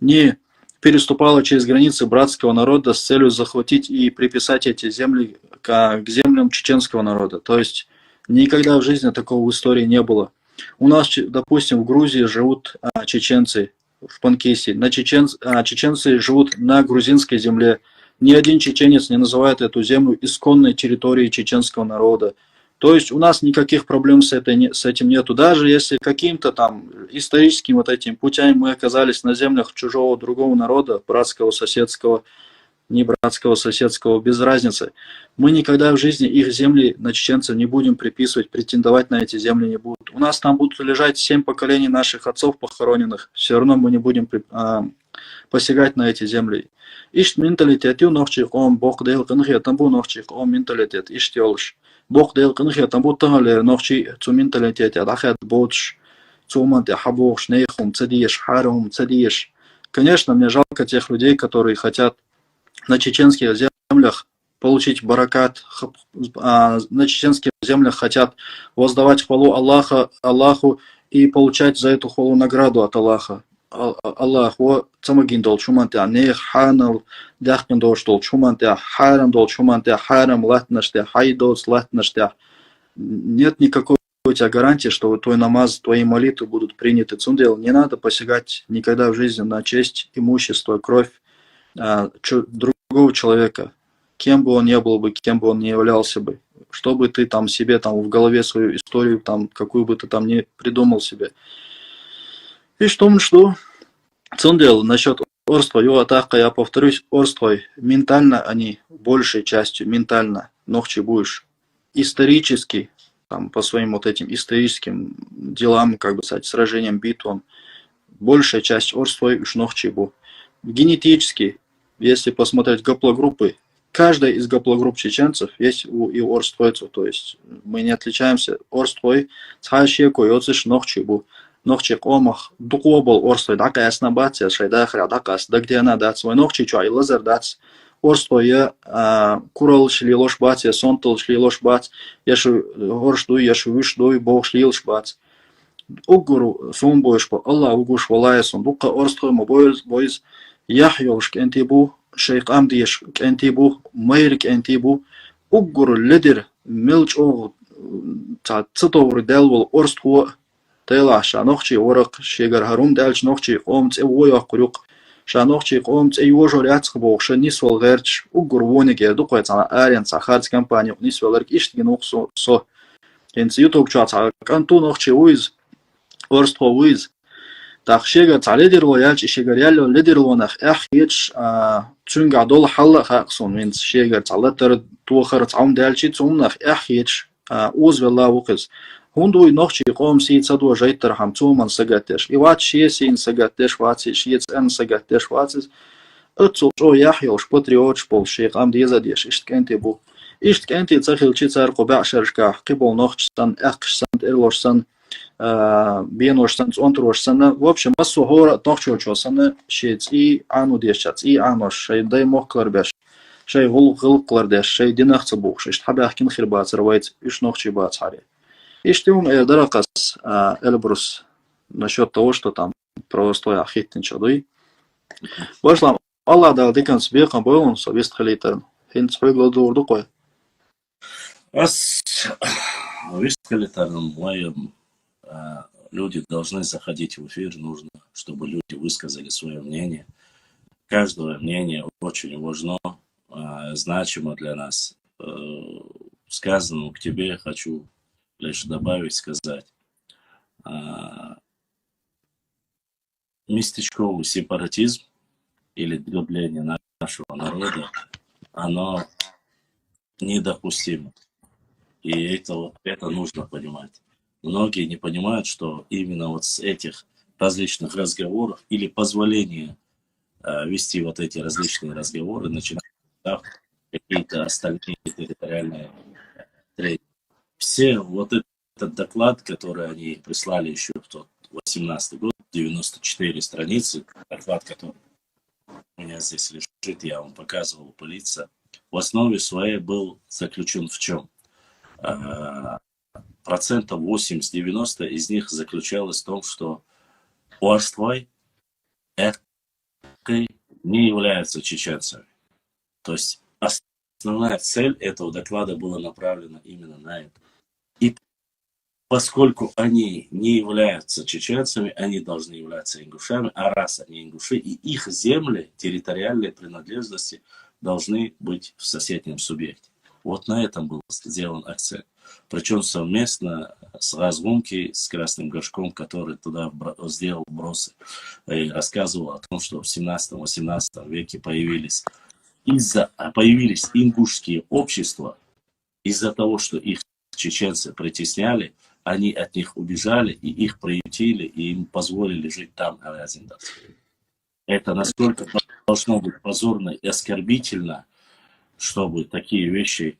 не переступало через границы братского народа с целью захватить и приписать эти земли к землям чеченского народа. То есть никогда в жизни такого в истории не было. У нас, допустим, в Грузии живут чеченцы, в Панкисе, чеченцы живут на грузинской земле. Ни один чеченец не называет эту землю исконной территорией чеченского народа. То есть у нас никаких проблем с этим нету. Даже если каким-то там историческим вот этим путями мы оказались на землях чужого другого народа, братского, соседского, ни братского, соседского, без разницы. Мы никогда в жизни их земли на чеченцев не будем приписывать, претендовать на эти земли не будут. У нас там будут лежать 7 поколений наших отцов похороненных, все равно мы не будем посягать на эти земли. Ишт менталитет, нохчих ом, бог дейл кынхе, тамбу нохчих ом менталитет, ишт ёлш. Бог дейл кынхе, тамбу тыңале нохчи цу менталитет, адахет бодш, цуманте хабох, шнейхум, цадиеш, харум, цадиеш. Конечно, мне жалко тех людей, которые хотят на чеченских землях получить баракат, на чеченских землях хотят воздавать хвалу Аллаху и получать за эту хвалу награду от Аллаха. Аллах, о цамагин дол чуманте, нех ханал, дахкин дол штол чуманте, харам дол чуманте, харам латнаште, хайдос латнаште. Нет никакой у тебя гарантии, что твой намаз, твои молитвы будут приняты. Цундел, не надо посягать никогда в жизни на честь, имущество, кровь другого человека, кем бы он ни был бы, кем бы он ни являлся бы, что бы ты там себе там в голове свою историю, там, какую бы ты там ни придумал себе. И что? Цундел, насчет орства, я повторюсь, орства, ментально они, большей частью, ментально, нохчи будешь, исторически, там, по своим вот этим историческим делам, как бы сказать, сражениям, битвам, большая часть орства уж нохчи бу. Генетически, если посмотреть гаплогруппы, каждая из гаплогрупп чеченцев есть и орствойцев, то есть мы не отличаемся. Орствой, цхайшеко, йоциш нохчи бу. Нохчик омах, дуклобол орствой, дака яснабация, шайдахра, дакас, да где она дать свой нохчи, чай, лазер дать. Орствой, курал шли ложь бать, я сонтал шли ложь бать, я шу горшдуй, я шу вышдуй, бог шли ложь бать. Угуру сон бойшпо, Аллах угуш валаясон, дука орствой, бойз, яхьёлш кентибу, шейх амдиеш кентибу, майр кентибу, угуру лидер, милч о, цитовр делвол орство, тела шанохчи орак шегар харум дальч нохчи омц эвоя курюк шанохчи омц эйожор яцхбох шанисвол герч угур вонеге дуквайцана арен сахарц компания нисвол герк иштиген оксо со кенц ютуб чаца канту нохчи уиз орство уиз так шегар цаледерло ялч шегар ялло ледерло нах эхич цунга дол халла хаксон минц шегар цалатер туахар цаум дальчи цумнах эхич узвела укыз Хундуй нохчи қом си цадуа жайтар хам цуман сагатеш. И ват шие син сагатеш ватси, шиец эн сагатеш ватсис. Ötsul ço yahyoş patriotş bol şeyh am diyezadеш. İştkenti bu. İştkenti цахил чицар қобяшаршка. Қибол нохчсан, әқшсан, эрлошсан, биеношсан, цонтрошсан. В общем, массу хора нохчочосан. Шиец и ану дешац, и анош. Шей дай мохклар беш. Шей ғылқлар деш. Шей динахцы бух. Шей штхабяхкин хирбац рвайц. Иш нохчи бац хари. И штем Даракас Эльбрус насчет того, что там правостоя ахиттин чадуй. Башлам Аллах да дикан сбекан бойлон совест халитарн. Хин спрыгла дурду кой. Люди должны заходить в эфир, нужно, чтобы люди высказали свое мнение. Каждое мнение очень важно, значимо для нас. Сказанному к тебе хочу лишь добавить, сказать. Местечковый сепаратизм или дробление нашего народа, оно недопустимо. И это нужно понимать. Многие не понимают, что именно вот с этих различных разговоров или позволения вести вот эти различные разговоры начинают какие-то остальные территориальные трения. Все вот этот доклад, который они прислали еще в тот 18-й год, 94 страницы, доклад, который у меня здесь лежит, я вам показывал, пылиться, в основе своей был заключен в чем? 80-90% из них заключалось в том, что Орствой не являются чеченцами. То есть основная цель этого доклада была направлена именно на это. И поскольку они не являются чеченцами, они должны являться ингушами, а раз они ингуши, и их земли, территориальные принадлежности должны быть в соседнем субъекте. Вот на этом был сделан акцент. Причем совместно с Разгумки, с Красным Горшком, который туда сделал бросы и рассказывал о том, что в 17-18 веке появились появились ингушские общества, из-за того, что их чеченцы притесняли, они от них убежали, и их приютили, и им позволили жить там. Это настолько должно быть позорно и оскорбительно, чтобы такие вещи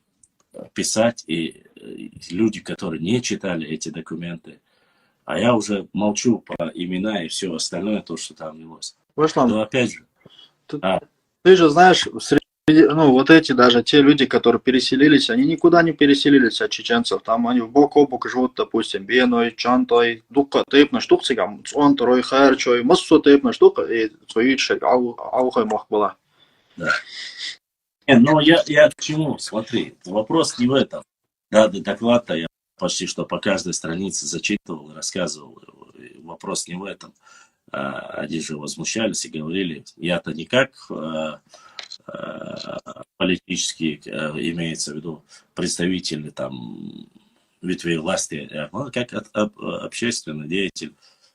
писать, и люди, которые не читали эти документы, а я уже молчу про имена и все остальное, то, что там велось. Руслан, Но опять же, ты же знаешь, ну, вот эти даже те люди, которые переселились, они никуда не переселились от чеченцев. Там они в бок о бок живут, допустим, Беной, Чантой, Дукка, Тейпна, Штукцигам, он, Рой, Хайрчой, Массу, Тейпна, Штука, и Цуичек, Аухай мог была. да. Но я к чему? Смотри, вопрос не в этом. Да, доклад-то я почти что по каждой странице зачитывал и рассказывал. Вопрос не в этом. Они же возмущались и говорили, я-то не как политические, имеется в виду, представители там ветвей власти, а как общественный деятель,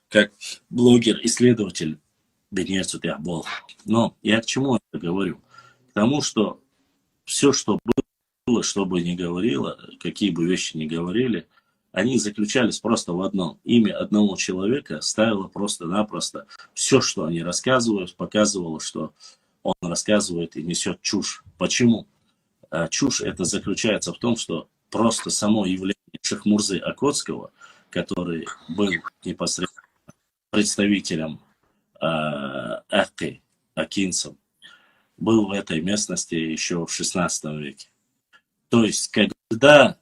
как блогер, исследователь Бенецу Тяхбол. Но я к чему это говорю? К тому, что все, что было, что бы ни говорило, какие бы вещи ни говорили, они заключались просто в одном. Имя одного человека ставило просто-напросто все, что они рассказывают, показывало, что он рассказывает и несет чушь. Почему? Чушь это заключается в том, что просто само явление Шахмурзы Окотского, который был непосредственно представителем Ахты, акинцем, был в этой местности еще в 16 веке. То есть, когда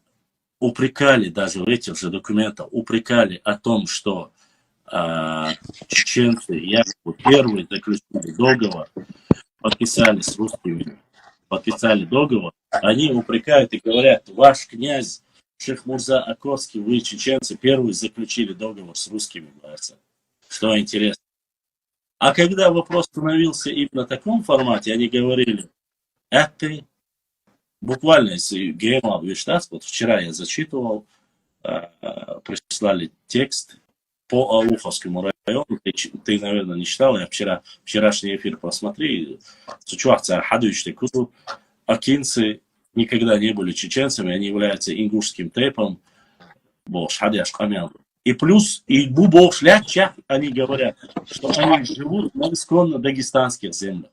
упрекали, даже в этих же документах, упрекали о том, что чеченцы якобы первые заключили договор, подписали с русскими, подписали договор, они упрекают и говорят, ваш князь Шахмурза Окотский, вы, чеченцы, первые заключили договор с русскими, братцы. Что интересно. А когда вопрос становился именно в таком формате, они говорили, это буквально, если Геймал Виштас, вот вчера я зачитывал, прислали текст по Ауховскому району, ты, наверное, не читал, я вчерашний эфир посмотри, акинцы никогда не были чеченцами, они являются ингушским тейпом, и плюс, и бубошлячах, они говорят, что они живут на исконно дагестанских землях.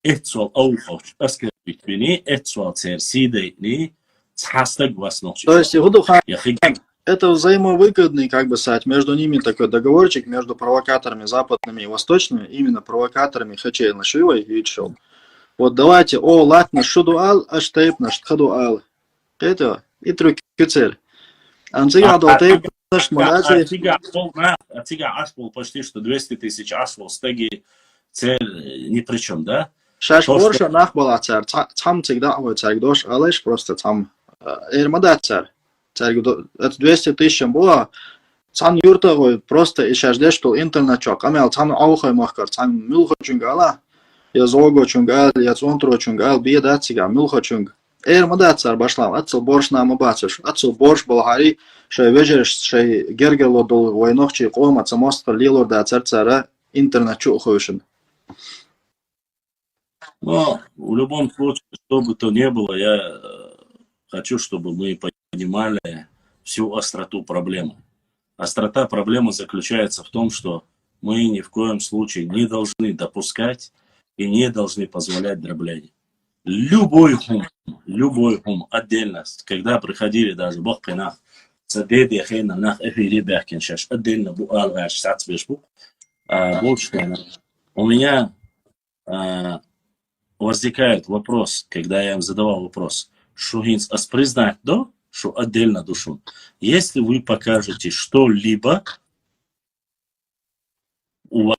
Этсуал Ауховч, оскорбительный, Этсуал Церсидейный, Цхастаг Васнохч. То есть, это взаимовыгодный, как бы сказать, между ними такой договорчик, между провокаторами западными и восточными, именно провокаторами Хачей Нашивой и Чел. Вот давайте, латна шудуал, аштейпна штхадуал. Это и трюки цель. Артига ашвол почти что 200 тысяч ашвол стеги цель ни при чем, да? Шаш Орша нахбала царь, там всегда вот царь дош, алеш просто там эрмада царь. Это 200 тысяч было, там юрта просто и сейчас здесь что интернет-чок, амел там аухай махкар, там милха чунгала, я зого чунгал, я цонтро чунгал, беда цига, милха чунг. Эрмада царь башлам, отцел борш нам бацуш, отцел борш Болгари, что вечерш, что гергело дол войнохчи кома, цамостка лилор да царь цара интернет-чок хойшин. Но в любом случае, что бы то ни было, я хочу, чтобы мы понимали всю остроту проблемы. Острота проблемы заключается в том, что мы ни в коем случае не должны допускать и не должны позволять дробление. Любой хум отдельно, когда приходили даже Бог принах, отдельно у меня возникает вопрос, когда я им задавал вопрос, шугинц признать, да, что отдельно душу. Если вы покажете что-либо у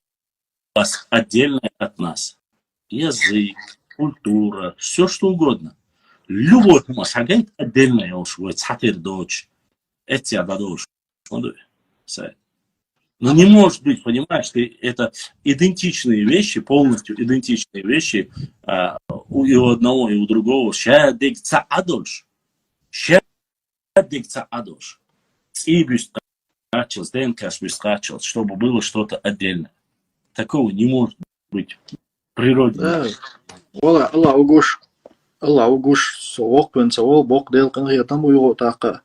вас отдельное от нас, язык, культура, все что угодно, любой хумас хагайт отдельно, я уж говорю, цатир дочь, эти ададош, но не может быть, понимаешь, это идентичные вещи, полностью идентичные вещи и у одного, и у другого. Шадикца адольш. Шадикца адольш. И бюстачил, ДНК бюстачил, чтобы было что-то отдельное. Такого не может быть природе. Да. Ола Алла угуш соок пен соол бок дел кын хиятан буйго така.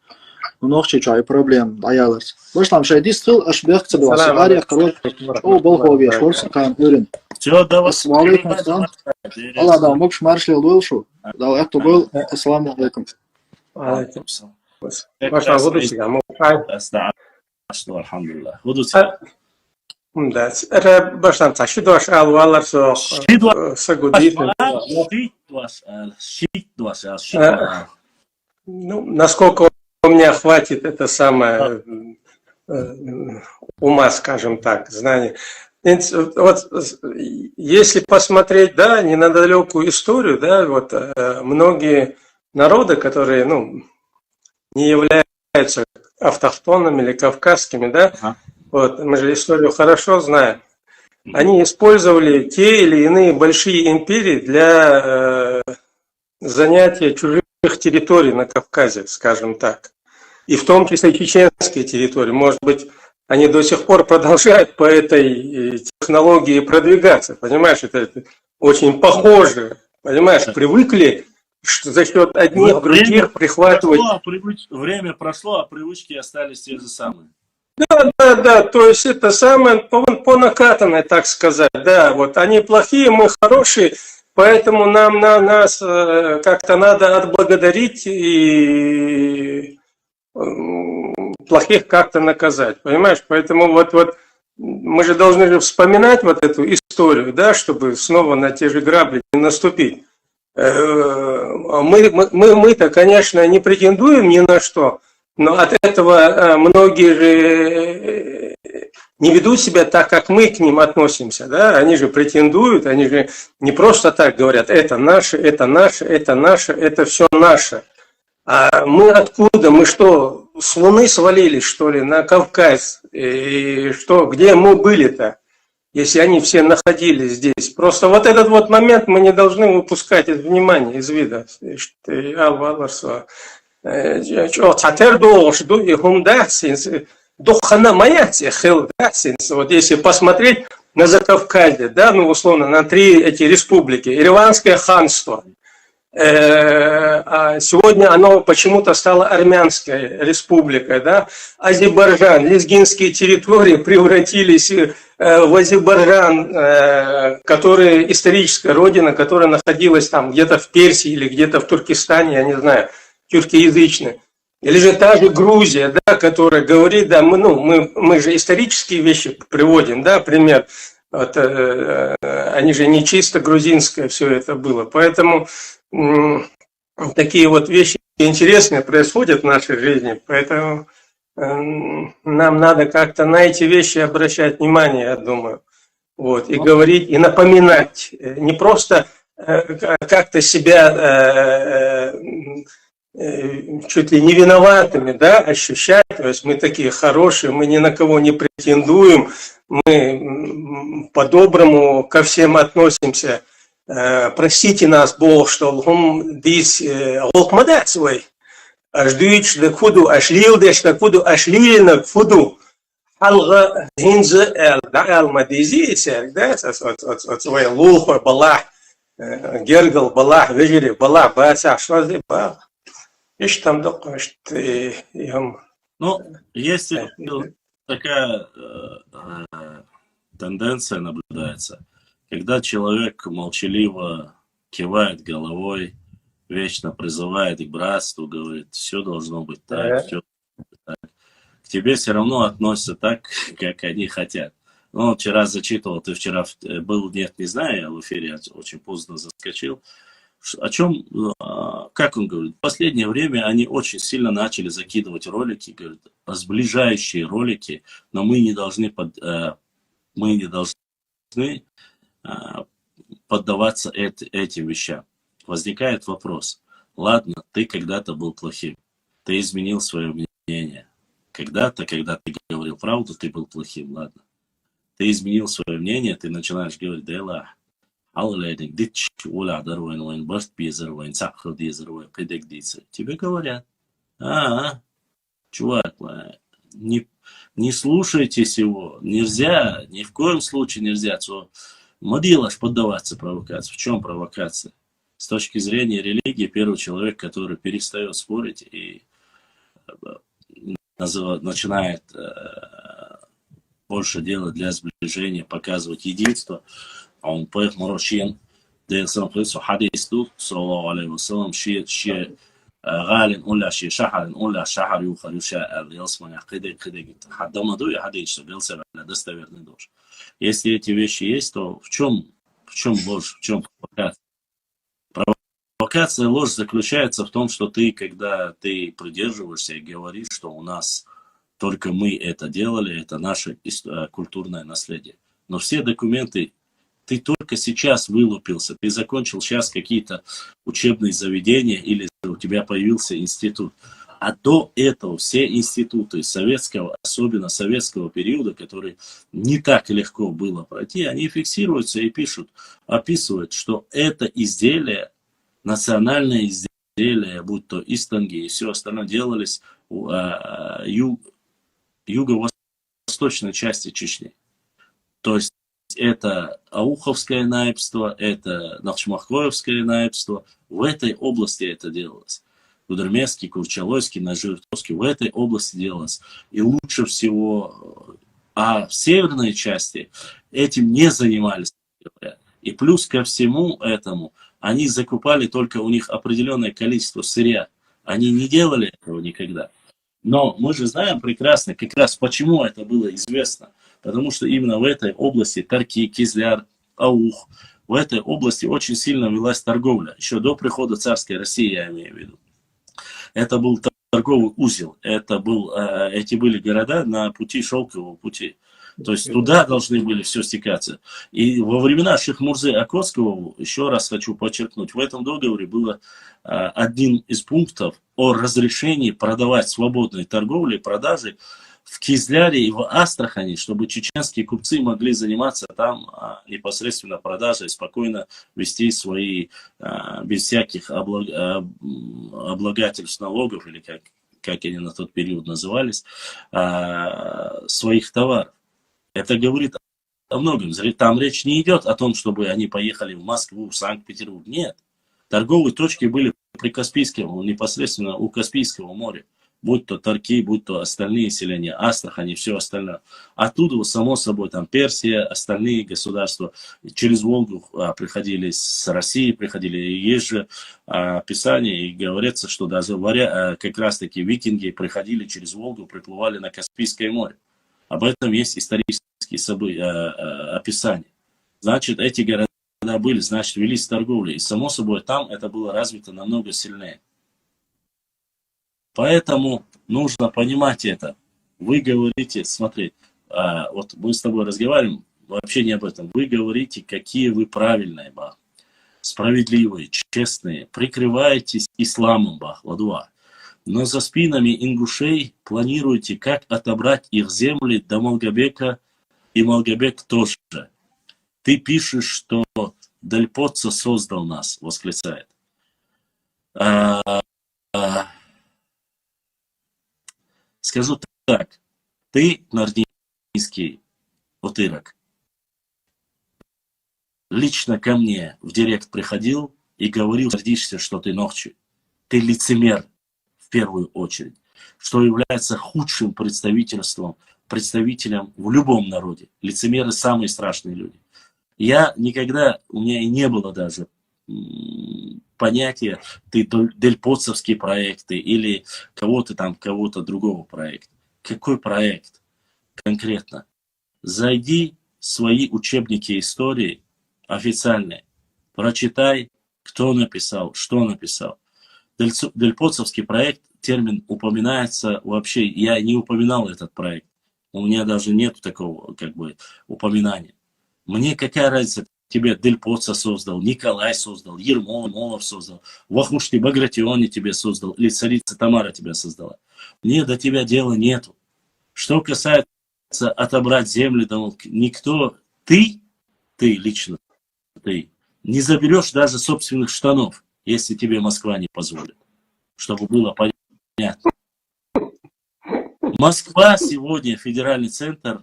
Нохчи чай проблем аяларс. Башлам шай дистил ашбек цебас ария корот. О бол хобби шорс кан өрен. Все, давай. Ассаламу алейкум. Алла да мокш маршли дуэл шу. Да это был ассаламу алейкум. Baştan Hudusi ama Что, алхамдулилlah. Hudusi. da era bastante acho dois alualar só sagudit. Ну, насколько у меня хватит это самое ума, скажем так, знания. Вот если посмотреть, да, не на далекую историю, да, вот многие народы, которые, ну, не являются автохтонными или кавказскими, да, вот, мы же историю хорошо знаем, они использовали те или иные большие империи для занятия чужих территорий на Кавказе, скажем так. И в том числе чеченские территории. Может быть, они до сих пор продолжают по этой технологии продвигаться. Понимаешь, это очень похоже. Понимаешь, привыкли что за счет одних, других прихватывать. Время прошло, а привычки остались те же самые. Да, то есть это самое по накатанной, так сказать. Да, вот они плохие, мы хорошие, поэтому нас как-то надо отблагодарить и плохих как-то наказать, понимаешь? Поэтому вот мы же должны же вспоминать вот эту историю, да, чтобы снова на те же грабли не наступить. Мы-то, конечно, не претендуем ни на что, но от этого многие же не ведут себя так, как мы к ним относимся, да? Они же претендуют, они же не просто так говорят, это наше, это наше, это наше, это все наше. А мы откуда? Мы что, с Луны свалились, что ли, на Кавказ? И что, где мы были-то, если они все находились здесь? Просто вот этот вот момент мы не должны выпускать из внимания, из вида. Вот если посмотреть на Закавказье, да, ну условно, на три эти республики, Ереванское ханство, сегодня оно почему-то стало армянской республикой, да, Азербайджан, лезгинские территории превратились в Азербайджан, который историческая родина, которая находилась там где-то в Персии или где-то в Туркестане, я не знаю, тюркоязычная. Или же та же Грузия, да, которая говорит, да, мы же исторические вещи приводим, да, пример. Вот, они же не чисто грузинское все это было. Поэтому такие вот вещи интересные происходят в нашей жизни. Поэтому нам надо как-то на эти вещи обращать внимание, я думаю. Вот, и говорить, и напоминать. Не просто как-то себя чуть ли не виноватыми, да, ощущать, то есть мы такие хорошие, мы ни на кого не претендуем, мы по-доброму ко всем относимся. Простите нас, Бог, что лхум дис олкмадат свой, аж дюйч да куду, аж лилдеш да куду, аж лилина куду, алга гинза эл да эл мадизи сер, да, от свой лухо балах, гергал балах, вежери балах, баса, что за балах. Ну, есть такая тенденция наблюдается, когда человек молчаливо кивает головой, вечно призывает к братству, говорит, все должно быть так, все так. К тебе все равно относятся так, как они хотят. Ну, вчера зачитывал, ты вчера был, нет, не знаю, я в эфире очень поздно заскочил. О чем, как он говорит, в последнее время они очень сильно начали закидывать ролики, говорят, сближающие ролики, но мы не должны поддаваться этим вещам. Возникает вопрос, ладно, ты когда-то был плохим, ты изменил свое мнение. Когда-то, когда ты говорил правду, ты был плохим, ладно. Ты изменил свое мнение, ты начинаешь говорить, да, тебе говорят, чувак, не слушайтесь его, нельзя, ни в коем случае нельзя. Модилаш поддаваться провокации. В чем провокация? С точки зрения религии, первый человек, который перестает спорить и начинает больше делать для сближения, показывать единство, а он поет Морошин, да сам хлысу хадисту, саллаху алейхи вассалам, ши غال ولا شي شحر ولا شحر يوخر يشاء يصمن قدق حد ما ду, حد يشتغل سبع достоверный дождь. Если эти вещи есть, то в чем ложь, в чем провокация? Провокация, ложь заключается в том, что ты, когда ты придерживаешься и говоришь, что у нас только мы это делали, это наше культурное наследие. Но все документы, ты только сейчас вылупился, ты закончил сейчас какие-то учебные заведения или у тебя появился институт. А до этого все институты советского, особенно советского периода, который не так легко было пройти, они фиксируются и пишут, описывают, что это изделие, национальное изделие, будь то истанги и все остальное, делались в юго-восточной части Чечни. То есть это Ауховское наибство, это Нахчмахкоевское наибство. В этой области это делалось. Гудермесский, Курчалойский, Нажиртовский, в этой области делалось. И лучше всего, а в северной части этим не занимались. И плюс ко всему этому, они закупали только у них определенное количество сырья. Они не делали этого никогда. Но мы же знаем прекрасно, как раз почему это было известно. Потому что именно в этой области Тарки, Кизляр, Аух, в этой области очень сильно велась торговля. Еще до прихода царской России, я имею в виду. Это был торговый узел. Эти были города на пути Шелкового пути. То есть туда должны были все стекаться. И во времена Шихмурзы Окотского, еще раз хочу подчеркнуть, в этом договоре было один из пунктов о разрешении продавать свободной торговлей, продажей в Кизляре и в Астрахани, чтобы чеченские купцы могли заниматься там непосредственно продажей, спокойно вести свои, без всяких облагательств налогов, или как они на тот период назывались, своих товаров. Это говорит о многом. Там речь не идет о том, чтобы они поехали в Москву, в Санкт-Петербург. Нет. Торговые точки были при Каспийском, непосредственно у Каспийского моря. Будь то Тарки, будь то остальные селения, Астрахань и все остальное. Оттуда, само собой, там Персия, остальные государства через Волгу приходили, с России приходили. И есть же описание, и говорится, что даже как раз-таки викинги приходили через Волгу, приплывали на Каспийское море. Об этом есть исторические описания. Значит, эти города были, значит, велись торговли. И, само собой, там это было развито намного сильнее. Поэтому нужно понимать это. Вы говорите, смотри, вот мы с тобой разговариваем, вообще не об этом. Вы говорите, какие вы правильные, бах, справедливые, честные, прикрываетесь исламом, бах, ладуа. Но за спинами ингушей планируете, как отобрать их земли до Малгобека, и Малгобек тоже. Ты пишешь, что Дельпоца создал нас, восклицает. Скажу так, ты, Нардинский утырок, лично ко мне в директ приходил и говорил, гордишься, что ты Нохчи. Ты лицемер в первую очередь, что является худшим представителем в любом народе. Лицемеры самые страшные люди. Я никогда, у меня и не было даже понятия, ты дельпоцовские проекты или кого-то другого проекта. Какой проект конкретно? Зайди в свои учебники истории официальные, прочитай, кто написал, что написал. Дельпоцовский проект, термин упоминается вообще, я не упоминал этот проект, у меня даже нет такого упоминания. Мне какая разница, тебе Дельпоца создал, Николай создал, Ермолов создал, Вахушти Багратиони тебе создал, или царица Тамара тебя создала. Мне до тебя дела нету. Что касается отобрать земли, никто, ты лично, ты не заберешь даже собственных штанов, если тебе Москва не позволит, чтобы было понятно. Москва сегодня, федеральный центр,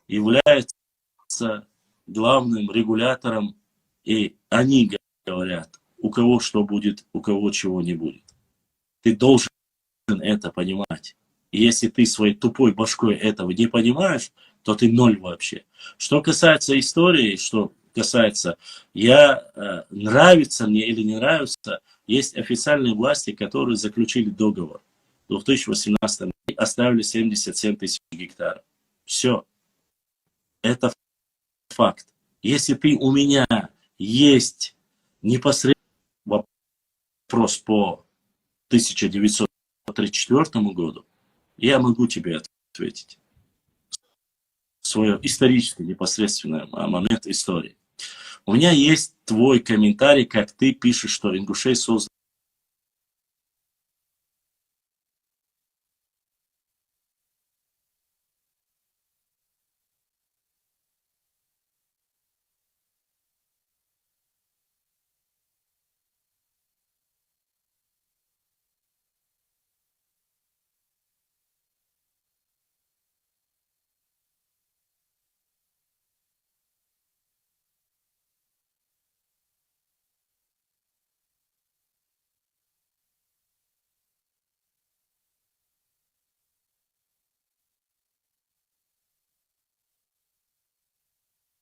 является главным регулятором, и они говорят, у кого что будет, у кого чего не будет. Ты должен это понимать. И если ты своей тупой башкой этого не понимаешь, то ты ноль вообще. Что касается истории, что касается, нравится мне или не нравится, есть официальные власти, которые заключили договор. В 2018 году оставили 77 тысяч гектаров. Все. Это факт. Если ты у меня есть непосредственно вопрос по 1934 году, я могу тебе ответить. Свое историческое непосредственное момент истории. У меня есть твой комментарий, как ты пишешь, что ингушей создал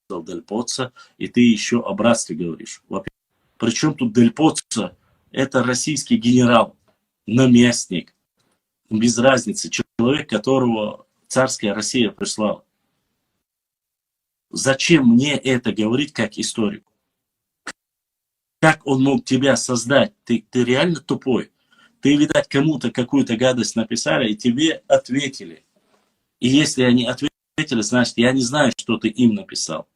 Дель Поццо, и ты еще о братстве говоришь. Причем тут Дель Поццо? Это российский генерал, наместник, без разницы, человек, которого царская Россия прислала. Зачем мне это говорить как историку? Как он мог тебя создать? Ты реально тупой. Ты, видать, кому-то какую-то гадость написали, и тебе ответили. И если они ответили, значит, я не знаю, что ты им написал,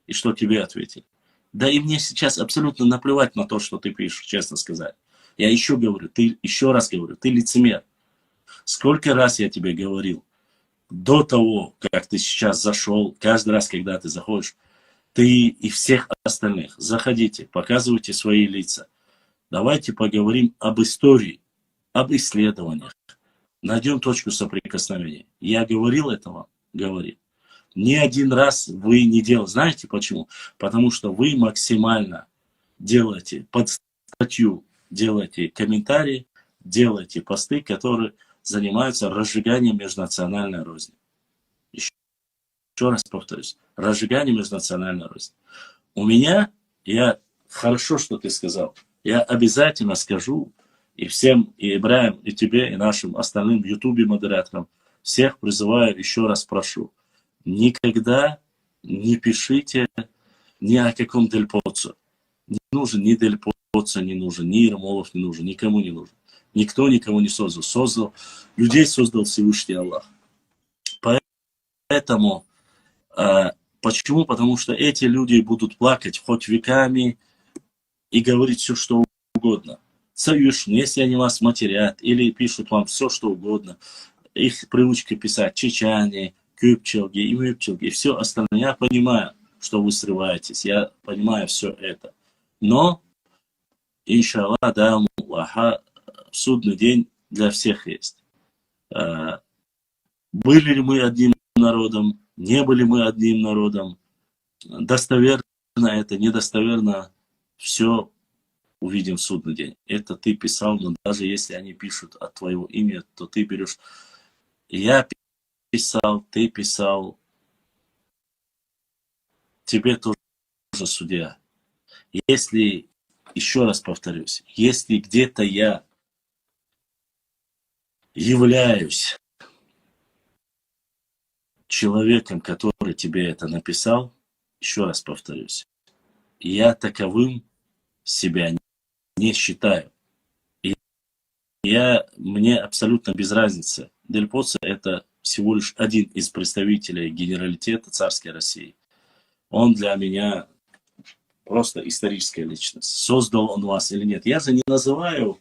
и что тебе ответили. Да и мне сейчас абсолютно наплевать на то, что ты пишешь, честно сказать. Я еще раз говорю, ты лицемер. Сколько раз я тебе говорил, до того, как ты сейчас зашел, каждый раз, когда ты заходишь, ты и всех остальных, заходите, показывайте свои лица. Давайте поговорим об истории, об исследованиях. Найдем точку соприкосновения. Я говорил это вам? Говорил. Ни один раз вы не делали. Знаете почему? Потому что вы максимально делаете под статью, делаете комментарии, делаете посты, которые занимаются разжиганием межнациональной розни. Еще раз повторюсь. Разжигание межнациональной розни. У меня, хорошо, что ты сказал, я обязательно скажу и всем, и Ибраим, и тебе, и нашим остальным YouTube-модераторам, всех призываю, еще раз прошу, никогда не пишите ни о каком Дель Поццо. Не нужен ни Дель Поццо, не нужен, ни Ермолов не нужен, никому не нужен. Никто никого не создал. Людей создал Всевышний Аллах. Поэтому, почему? Потому что эти люди будут плакать хоть веками и говорить все, что угодно. Совершенно, если они вас матерят или пишут вам все, что угодно. Их привычка писать чечане, кюпчелги и мюпчелги и все остальное. Я понимаю, что вы срываетесь. Я понимаю все это. Но, иншаллах, да, Аллаха, судный день для всех есть. Были ли мы одним народом, не были мы одним народом, достоверно это, недостоверно, все увидим в судный день. Это ты писал, но даже если они пишут от твоего имени, то ты берешь. Я писал, ты писал, тебе тоже судья. Если, еще раз повторюсь, если где-то я являюсь человеком, который тебе это написал, еще раз повторюсь, я таковым себя не считаю. И мне абсолютно без разницы. Дель Поццо это всего лишь один из представителей генералитета царской России. Он для меня просто историческая личность. Создал он вас или нет. Я же не называю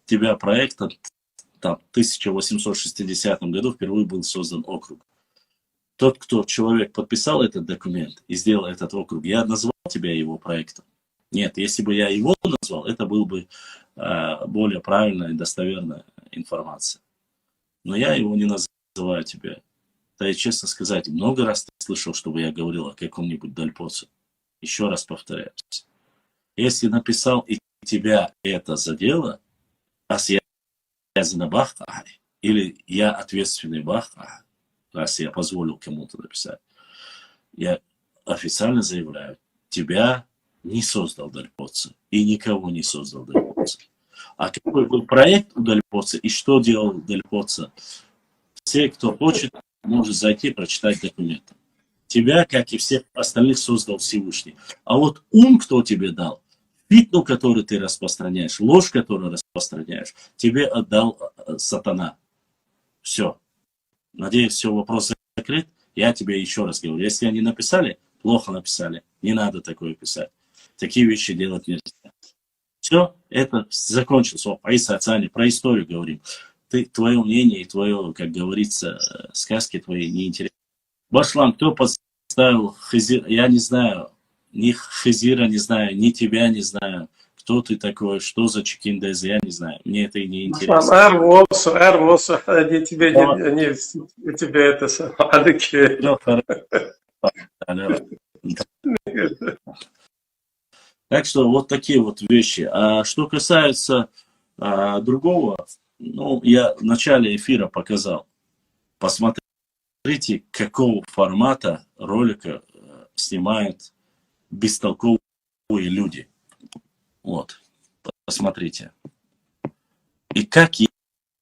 тебя проектом. Там, в 1860 году впервые был создан округ. Тот, человек подписал этот документ и сделал этот округ, я назвал тебя его проектом. Нет, если бы я его назвал, это был бы более правильная и достоверная информация. Но я его не называю тебе. Да и честно сказать, много раз ты слышал, чтобы я говорил о каком-нибудь Дель Поццо. Еще раз повторяюсь. Если написал и тебя это задело, аз я бах, или я ответственный бах, раз я позволил кому-то написать, я официально заявляю, тебя не создал Дальпоца и никого не создал Дальпоца. А какой был проект у Дальпоца и что делал Дальпоца, все, кто хочет, может зайти прочитать документы. Тебя, как и всех остальных, создал Всевышний. А вот ум, кто тебе дал, фитну, который ты распространяешь, ложь, которую распространяешь, тебе отдал сатана. Все. Надеюсь, все, вопрос закрыт. Я тебе еще раз говорю, если они написали, плохо написали. Не надо такое писать. Такие вещи делать нельзя. Все, это закончилось. Про историю говорим. Твое мнение и твое, как говорится, сказки твои неинтересны. Башлам, кто поставил Хизир? Я не знаю. Ни Хизира не знаю, ни тебя не знаю. Кто ты такой, что за Чикиндез, я не знаю. Мне это и не интересно. Эрвосу, они тебе, у тебя это адыки. Так что вот такие вот вещи. А что касается другого, ну, я в начале эфира показал. Посмотрите, какого формата ролика снимают бестолковые люди. Вот. Посмотрите. И как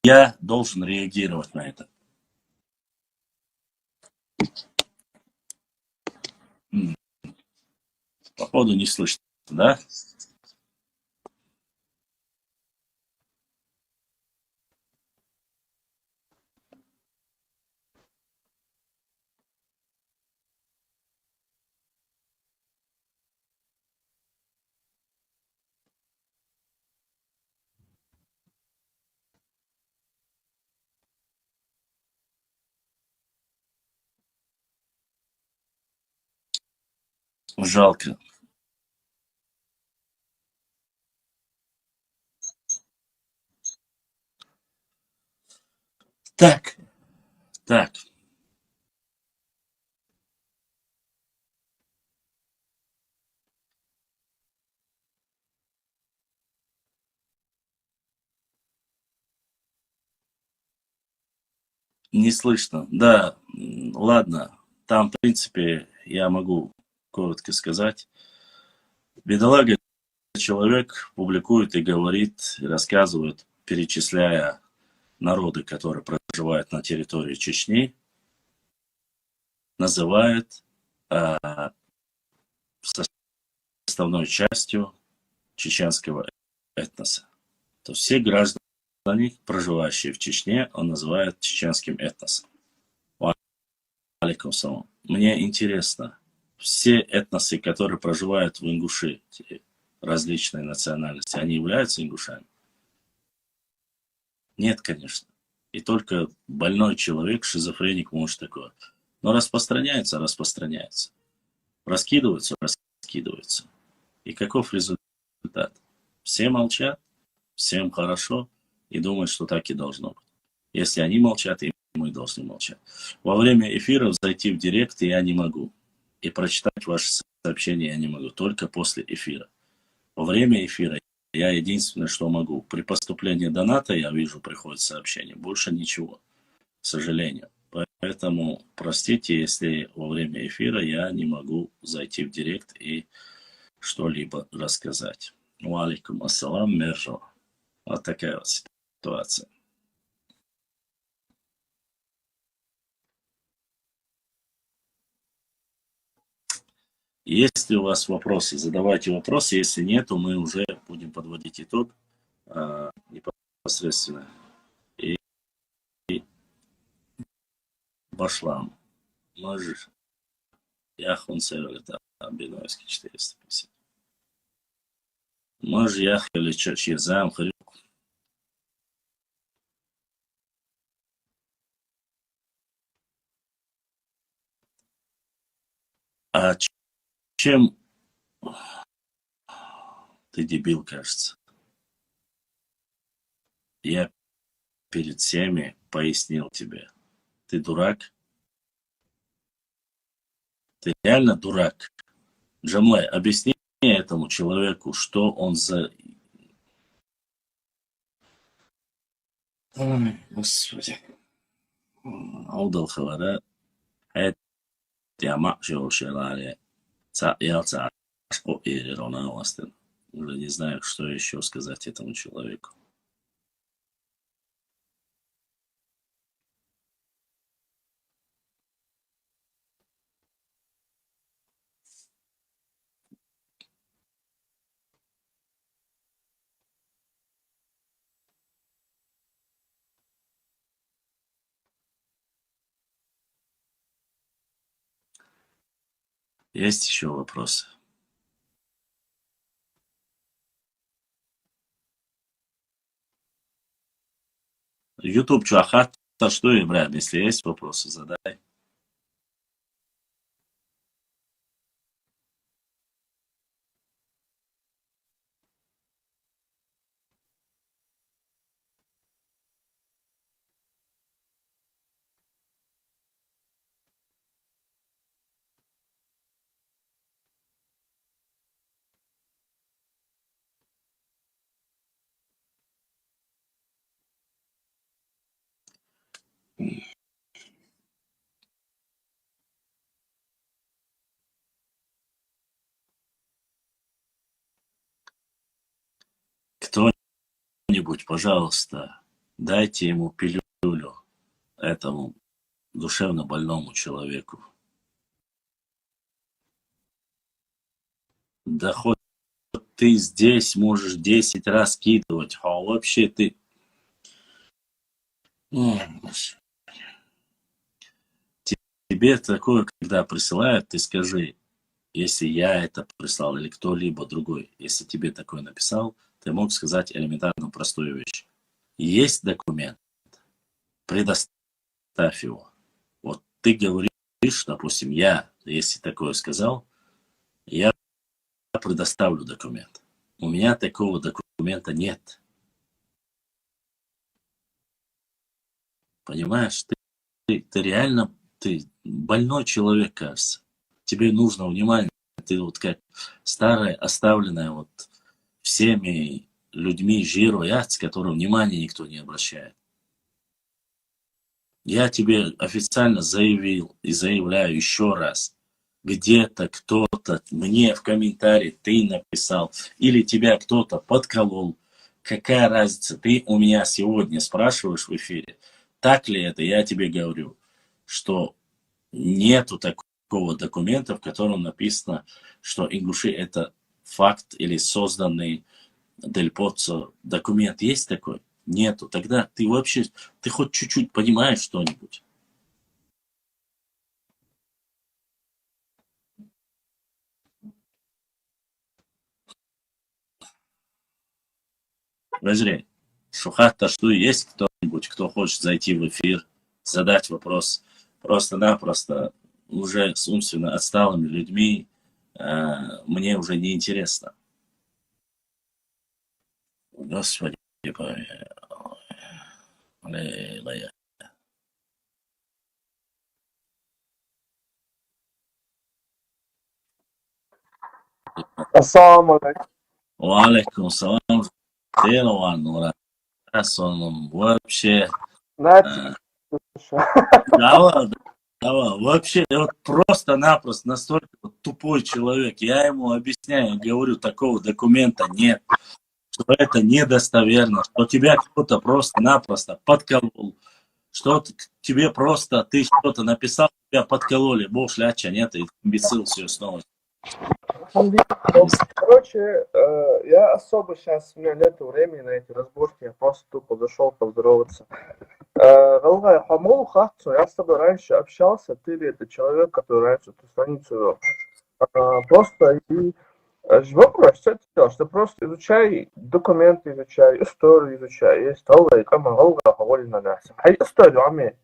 я должен реагировать на это. Походу не слышно, да? Жалко. Так. Не слышно. Да, ладно. Там, в принципе, я могу коротко сказать. Бедолага человек публикует и говорит, и рассказывает, перечисляя народы, которые проживают на территории Чечни, называет составной частью чеченского этноса. То есть все граждане, проживающие в Чечне, он называет чеченским этносом. Алейкум салам. Мне интересно, все этносы, которые проживают в Ингушетии, различные национальности, они являются ингушами? Нет, конечно. И только больной человек, шизофреник может такое. Но распространяется. Раскидывается. И каков результат? Все молчат, всем хорошо, и думают, что так и должно быть. Если они молчат, и мы должны молчать. Во время эфиров зайти в директ я не могу. И прочитать ваши сообщения я не могу. Только после эфира. Во время эфира я единственное, что могу. При поступлении доната я вижу, приходит сообщение. Больше ничего. К сожалению. Поэтому простите, если во время эфира я не могу зайти в директ и что-либо рассказать. Валикум ассалам, мержо. Вот такая вот ситуация. Есть ли у вас вопросы? Задавайте вопросы. Если нет, то мы уже будем подводить итог непосредственно. И Башлам. Можешь? Яхун Севелета, Бинойский 450. Можешь Яхвели Чирзам Хрюк. А чем ты дебил, кажется? Я перед всеми пояснил тебе. Ты дурак? Ты реально дурак? Джамлай, объясни этому человеку, что он за... Ой, Господи. Аудал хавара. Я макшил шеларе. Я цашко и ронауастен. Уже не знаю, что еще сказать этому человеку. Есть еще вопросы? YouTube чуахат, что и, брат, если есть вопросы, задай. Кто-нибудь, пожалуйста, дайте ему пилюлю, этому душевно больному человеку. Да хоть ты здесь можешь 10 раз скидывать, а вообще ты... Ой, Господи. Тебе такое, когда присылают, ты скажи, если я это прислал или кто-либо другой, если тебе такое написал, ты мог сказать элементарно простую вещь. Есть документ, предоставь его. Вот ты говоришь, допустим, я, если такое сказал, я предоставлю документ. У меня такого документа нет. Понимаешь, ты реально, ты больной человек, кажется. Тебе нужно внимание. Ты вот как старая, оставленная вот всеми людьми жирояц, которым внимания никто не обращает. Я тебе официально заявил и заявляю еще раз. Где-то кто-то мне в комментарии ты написал, или тебя кто-то подколол. Какая разница? Ты у меня сегодня спрашиваешь в эфире, так ли это? Я тебе говорю, что нету такого документа, в котором написано, что ингуши это факт или созданный Дель Поццо документ. Есть такой? Нету. Тогда ты вообще, ты хоть чуть-чуть понимаешь что-нибудь. Вазри, шухата, что есть кто-нибудь, кто хочет зайти в эфир, задать вопрос просто-напросто уже с умственно отсталыми людьми, мне уже не интересно. Господи, Assalamu alaikum. Валейкум салам. Нура. Он вообще... Знаете, Да, вообще, вот просто-напросто настолько вот тупой человек. Я ему объясняю, говорю, такого документа нет, что это недостоверно, что тебя кто-то просто-напросто подколол, что тебе просто, ты что-то написал, тебя подкололи, бог шляча, нет, и имбецил все снова. короче, я особо сейчас, у меня нет времени на эти разборки, я просто тупо зашел поздороваться. Галгай, Хамол Хахцу, я с тобой раньше общался, ты ли это человек, который раньше эту страницу вел? Просто и вопрос, что ты делаешь? Ты просто изучай документы, изучай, историю изучай. Есть Галгай, кама Галгай, Хаволина Наса. Хай историю, ами.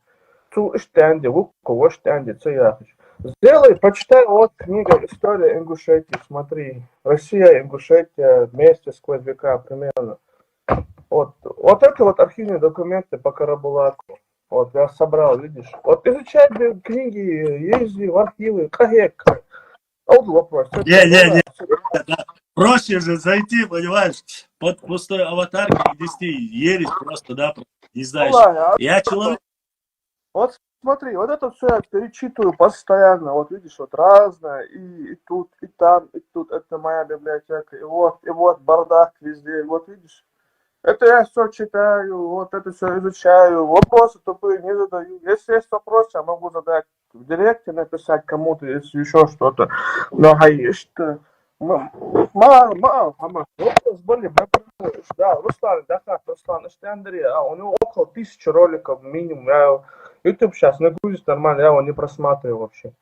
Ту иштанди, вукку, иштанди, цеяхиш. Сделай, почитай, вот книга «История Ингушетии», смотри. Россия, Ингушетия, вместе сквозь века примерно. Вот это вот архивные документы по Карабулаку. Вот я собрал, видишь. Вот изучай книги, езди в архивы, кахек. вопрос. Не. Да. Проще же зайти, понимаешь, под пустой аватаркой и вести ересь просто, да, не знаешь. Ладно, Я человек, вот смотри, вот это все я перечитываю постоянно, вот видишь, вот разное, и тут, и там, и тут, это моя библиотека, и вот бардак везде, вот видишь, это я все читаю, вот это все изучаю, вопросы тупые не задаю, если есть вопросы, я могу задать в директе, написать кому-то, если еще что-то, но что мало, вопрос были, да, Руслан, это Андрей, у него около 1000 роликов минимум, YouTube сейчас нагрузит нормально, я его не просматриваю вообще.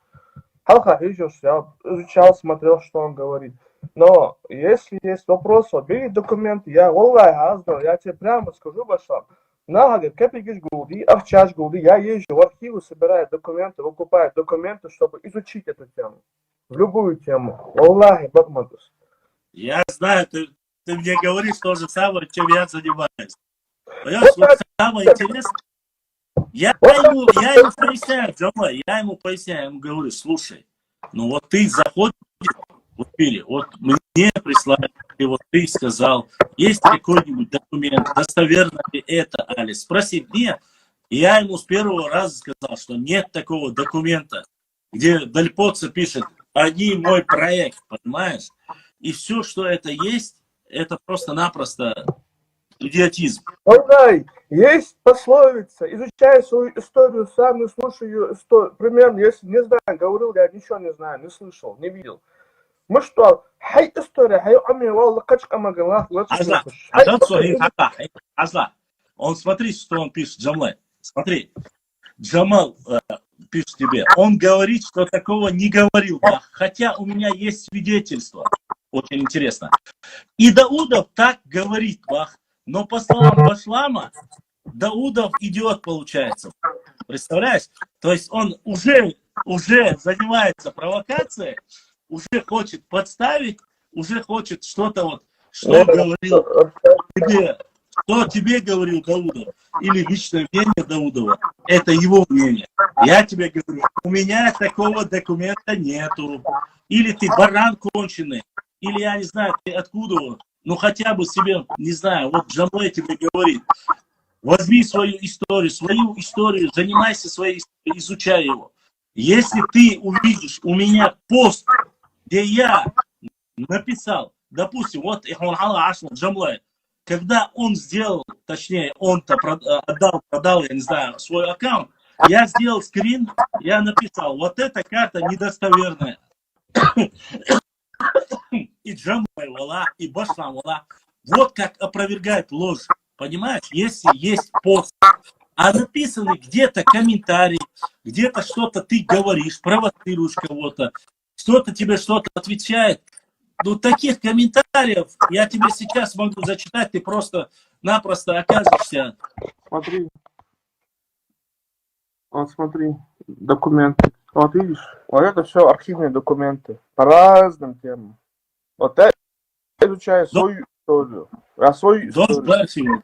Халха, видишь, я изучал, смотрел, что он говорит. Но если есть вопросы, вот бери документы, я тебе прямо скажу, Башлам, Нага, кепигиш гулди, авчаш гулди, я езжу в архивы, собираю документы, выкупаю документы, чтобы изучить эту тему. В любую тему. Аллахи, Бакмадус. я знаю, ты мне говоришь то же самое, чем я занимаюсь. Понимаешь, вот самое интересное, я ему поясняю, Джамал, я ему говорю, слушай, ну вот ты заходишь в эфире, вот мне прислали, и вот ты сказал, есть какой-нибудь документ, достоверно ли это, Али? Спроси мне, и я ему с первого раза сказал, что нет такого документа, где Дальпоца пишет, они мой проект, понимаешь? И все, что это есть, это просто-напросто идиотизм. Аллай, есть пословица, изучай свою историю сам, не слушаю историю. Примерно, если не знаю, говорил, я ничего не знаю, не слышал, не видел. Мы что, хай история, хай ами, валла, качка магалах, Азла, он смотри, что он пишет, Джамал. Смотри, Джамал пишет тебе, он говорит, что такого не говорил, хотя у меня есть свидетельство. Очень интересно. И Даудов так говорит, бах, но по словам Башлама, Даудов идиот получается. Представляешь? То есть он уже занимается провокацией, уже хочет подставить, уже хочет что-то вот, что говорил тебе, что тебе говорил Даудов, или личное мнение Даудова, это его мнение. Я тебе говорю, у меня такого документа нету. Или ты баран конченый, или я не знаю, ты откуда, ну хотя бы себе, не знаю, вот Джамлей тебе говорит, возьми свою историю, занимайся своей историей, изучай его. Если ты увидишь у меня пост, где я написал, допустим, вот Джамлей, когда он сделал, точнее, он-то продал, я не знаю, свой аккаунт, я сделал скрин, я написал, вот эта карта недостоверная. И Джамлей, вала, и Башлам, вала. Вот как опровергает ложь. Понимаешь, если есть пост, а написаны где-то комментарии, где-то что-то ты говоришь, провоцируешь кого-то, кто-то тебе что-то отвечает. Ну, таких комментариев я тебе сейчас могу зачитать, ты просто-напросто окажешься. Смотри, документы. Вот видишь, вот это все архивные документы по разным темам. Вот я изучаю свою историю.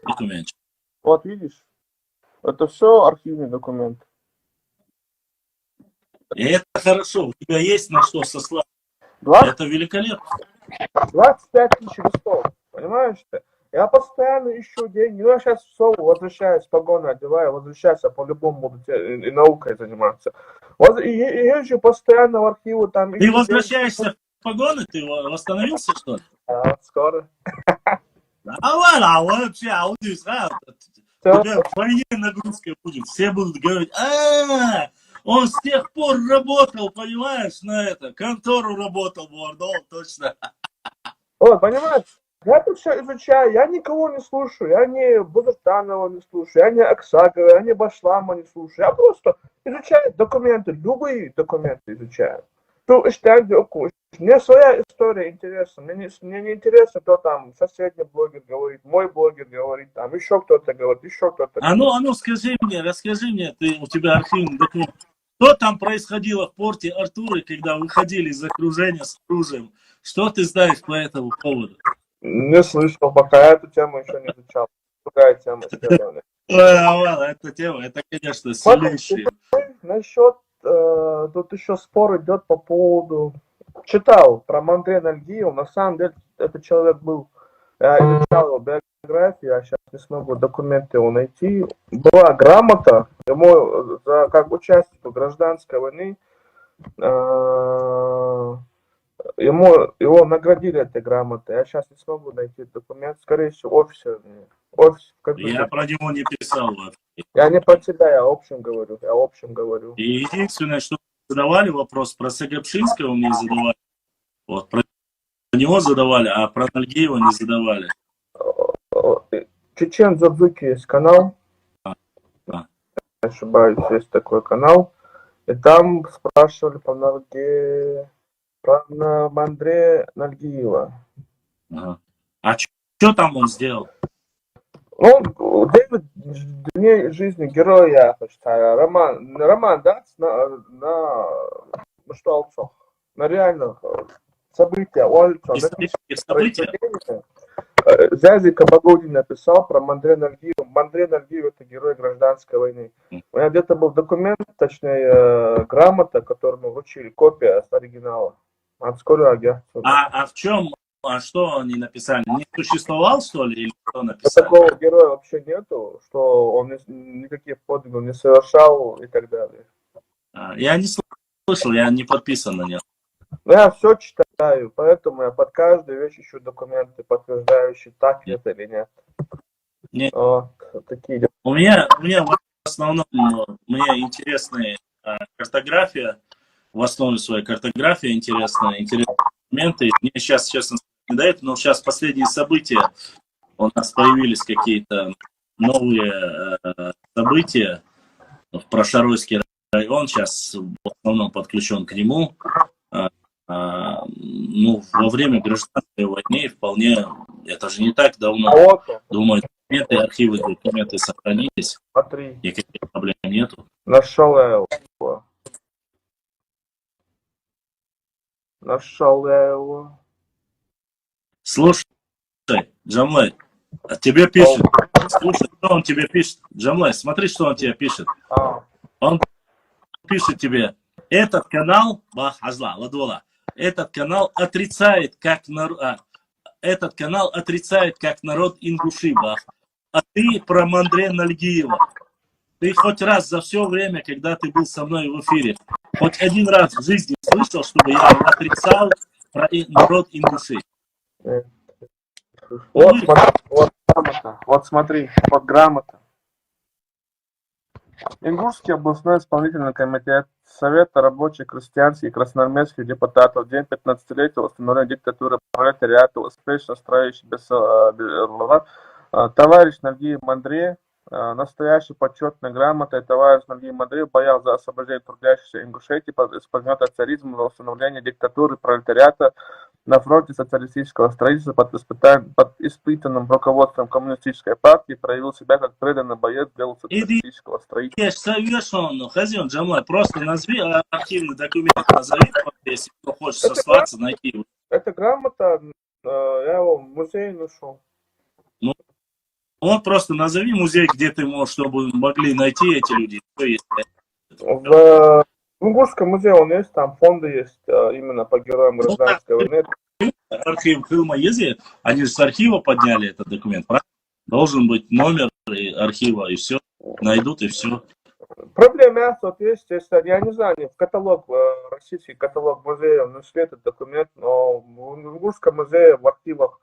Документ. Вот видишь, это все архивные документы. И это хорошо, у тебя есть на что сослаться. Это великолепно. 25 000 листов, понимаешь ты? Я постоянно ищу деньги. Ну, я сейчас все возвращаюсь, погоны одеваю, возвращаюсь, я по-любому буду и наукой заниматься. И езжу постоянно в архивы там. Ты возвращаешься в погоны? Ты восстановился, что ли? Да, скоро. Вообще, аудиус, у тебя вдвойне нагрузка будет. Все будут говорить, он с тех пор работал, понимаешь, на контору работал, точно. Вот, понимаешь? Я тут все изучаю, я никого не слушаю, я не Бузартанова не слушаю, я не Аксакова, я не Башлама не слушаю, я просто изучаю документы, любые документы изучаю. Мне своя история интересна, мне не интересно, кто там, соседний блогер говорит, мой блогер говорит, там еще кто-то говорит, еще кто-то говорит. Расскажи мне, у тебя архивный документ. Что там происходило в порте Артура, когда выходили из окружения с оружием? Что ты знаешь по этому поводу? Не слышал, пока я эту тему еще не изучал. Другая тема исследования. Эта тема, это, конечно, сильнейшая. Насчет, тут еще спор идет по поводу читал про Мандре Нальгиева. На самом деле, этот человек был, я изучал его биографию, я сейчас не смогу документы его найти. Была грамота ему как участнику гражданской войны. Его наградили этой грамотой. Я сейчас не смогу найти документ. Скорее всего, офис Я про него не писал вообще. Я не про тебя, я общем говорю. И единственное, что задавали вопрос про Сагапшинского, мне задавали. Вот, про него задавали, а про Нальгиева не задавали. Чечен Дзадзуки есть канал. Да. Не ошибаюсь, есть такой канал. И там спрашивали про Мандре Нальгиева. Ага. А что там он сделал? Ну, 9 дней жизни героя, я почитаю. Роман, да, на что, на реальных событиях. Исторические события? Зязика Богодин написал про Мандре Нальгиева. Мандре Нальгиев — это герой гражданской войны. У меня где-то был документ, точнее, грамота, которую мы вручили, копия с оригинала. А в чем, а что они написали? Не существовал, что ли, или что написали? Такого героя вообще нету, что он никаких подвигов не совершал и так далее. Я не слышал, я не подписан на него. Но я все читаю, поэтому я под каждую вещь ищу документы, подтверждающие, так это или нет. Нет. Вот, такие дела. У меня в основном, мне интересная картография, в основе своей картография интересные документы. Мне сейчас, честно, не дает, но сейчас последние события, у нас появились какие-то новые события. В Прошаройский район сейчас в основном подключен к нему. Ну, во время гражданской войны вполне, это же не так давно, думаю, документы, архивы, документы сохранились, Смотри. никаких проблем нету. Нашел я его. Слушай, Джамлай, тебе пишет, слушай, что он тебе пишет. Джамлай, смотри, что он тебе пишет. Он пишет тебе, этот канал, Бахазла, Ладвола, этот канал отрицает как народ ингуши, Бах. А ты про Мандре Нальгиева. Ты хоть раз за все время, когда ты был со мной в эфире, хоть один раз в жизни слышал, чтобы я отрицал про народ ингуши? Вот смотри, вот грамота. Ингушский областной исполнительный комитет Совета рабочих, крестьянских и красноармейских депутатов в день 15-летия восстановления диктатуры пролетариата успешно строящий товарищ Нальгиев Мандре, настоящей почетной грамотой товарищ Нальгиев Мандре боял за освобождение трудящихся Ингушетии из-под гнета царизма за восстановление диктатуры пролетариата на фронте социалистического строительства под испытанным руководством коммунистической партии, проявил себя как преданный боец дела социалистического строительства. Я совершенно, Хазин Джамлай, просто назови архивный документ, назови, если кто хочет сослаться, найти его. Это грамота, я его в музей нашел. Ну, вот просто назови музей, где ты можешь, чтобы могли найти эти люди. Что есть? В Ингушском музее он есть, там фонды есть именно по героям гражданской войны. Архив Крыма Ези, они же с архива подняли этот документ, правильно? Должен быть номер архива, и все. Найдут, и все. Проблема вот есть, я не знаю, в каталог, российский каталог музеев нашли этот документ, но в Ингушском музее, в архивах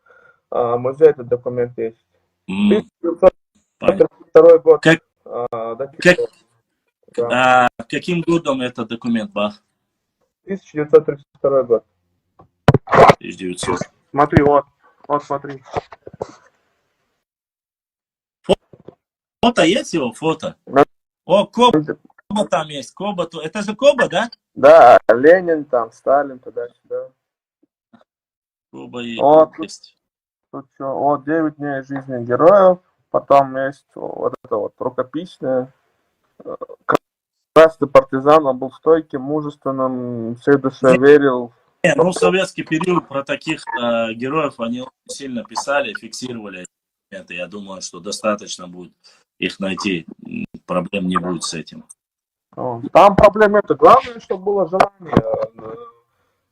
музея этот документ есть. 1932 год. Каким годом этот документ, Бах? 1932 год. 1900. Смотри, вот смотри. Фото есть его? Фото? О, Коба там есть. Коба, это же Коба, да? Да, Ленин там, Сталин, туда-сюда. Коба есть. Тут что, вот 9 дней жизни героев, потом есть вот это вот рукописное. Красный партизан, он был стойким, мужественным, всей душе верил. Ну, в советский период про таких героев они очень сильно писали, фиксировали это. Я думаю, что достаточно будет их найти. Проблем не будет с этим. Там проблем нет. Главное, чтобы было желание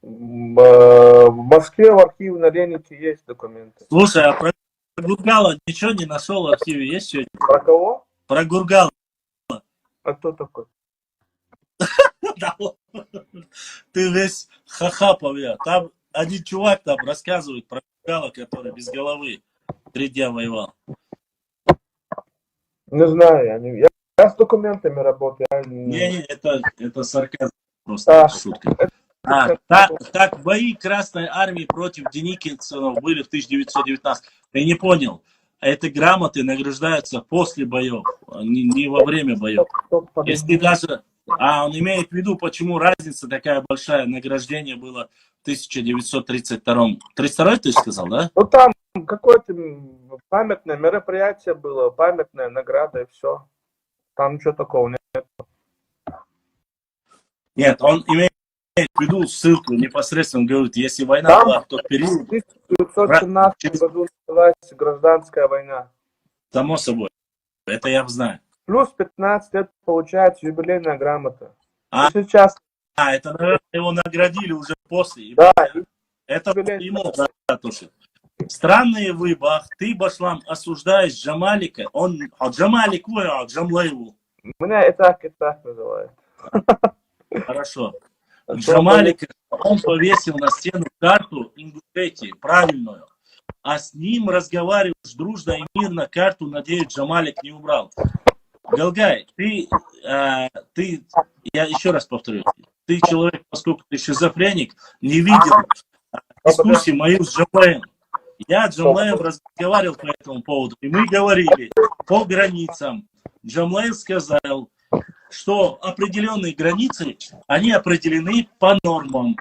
В Москве в архиве на Ленике есть документы. Слушай, а про Гургала ничего не нашел в архиве? Есть сегодня? Про кого? Про Гургала. А кто такой? Да, ты весь хахапов, я. Там один чувак там рассказывает про Гургала, который без головы 3 дня воевал. Не знаю, я с документами работаю. Не, это сарказм, просто шутка. Так бои Красной Армии против деникинцев были в 1919. Ты не понял, эти грамоты награждаются после боев, не во время боев. Если даже... он имеет в виду, почему разница такая большая, награждение было в 1932. 32 ты сказал, да? Ну там какое-то памятное мероприятие было, памятная награда и все. Там ничего такого нет. Нет, он имеет в виду ссылку непосредственно, он говорит, если война Там была в тот период... В 1917 году началась гражданская война. Само собой, это я знаю. Плюс 15 лет получается юбилейная грамота. А? И сейчас... Это, наверное, его наградили уже после. Да. Это ему, да, тоже. Странные вы, Бах, ты, Башлам, осуждаешь Джамалика, он, Джамалик, Джамлаеву. Меня и так называют. Хорошо. Джамалик, он повесил на стену карту Ингушетии, правильную. А с ним разговариваешь дружно и мирно, карту, надеюсь, Джамалик не убрал. Галгай, я еще раз повторю, ты человек, поскольку ты шизофреник, не видел дискуссии мою с Джамлаем. Я с Джамлаем разговаривал по этому поводу, и мы говорили по границам. Джамлаев сказал, что определенные границы, они определены по нормам,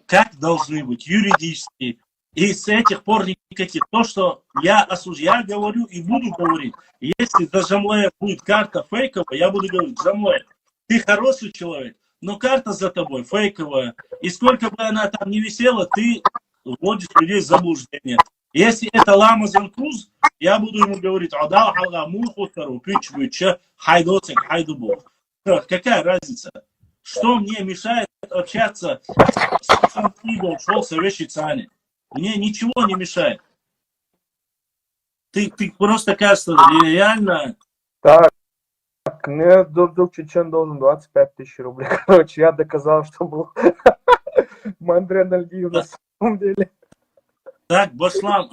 как должны быть, юридически. И с этих пор никаких. То, что я говорю и буду говорить. Если за Джамлаев будет карта фейковая, я буду говорить, Джамлаев, ты хороший человек, но карта за тобой фейковая. И сколько бы она там ни висела, ты вводишь людей в заблуждение. Если это Ламазан Круз, я буду ему говорить, какая разница? Что мне мешает общаться с Антигом, шел Советчицане? Мне ничего не мешает. Ты просто, кажется, реально... Так, мне друг Чечен должен 25 тысяч рублей. Короче, я доказал, что был Мандре Нальгиев на самом деле. Так, Башлам,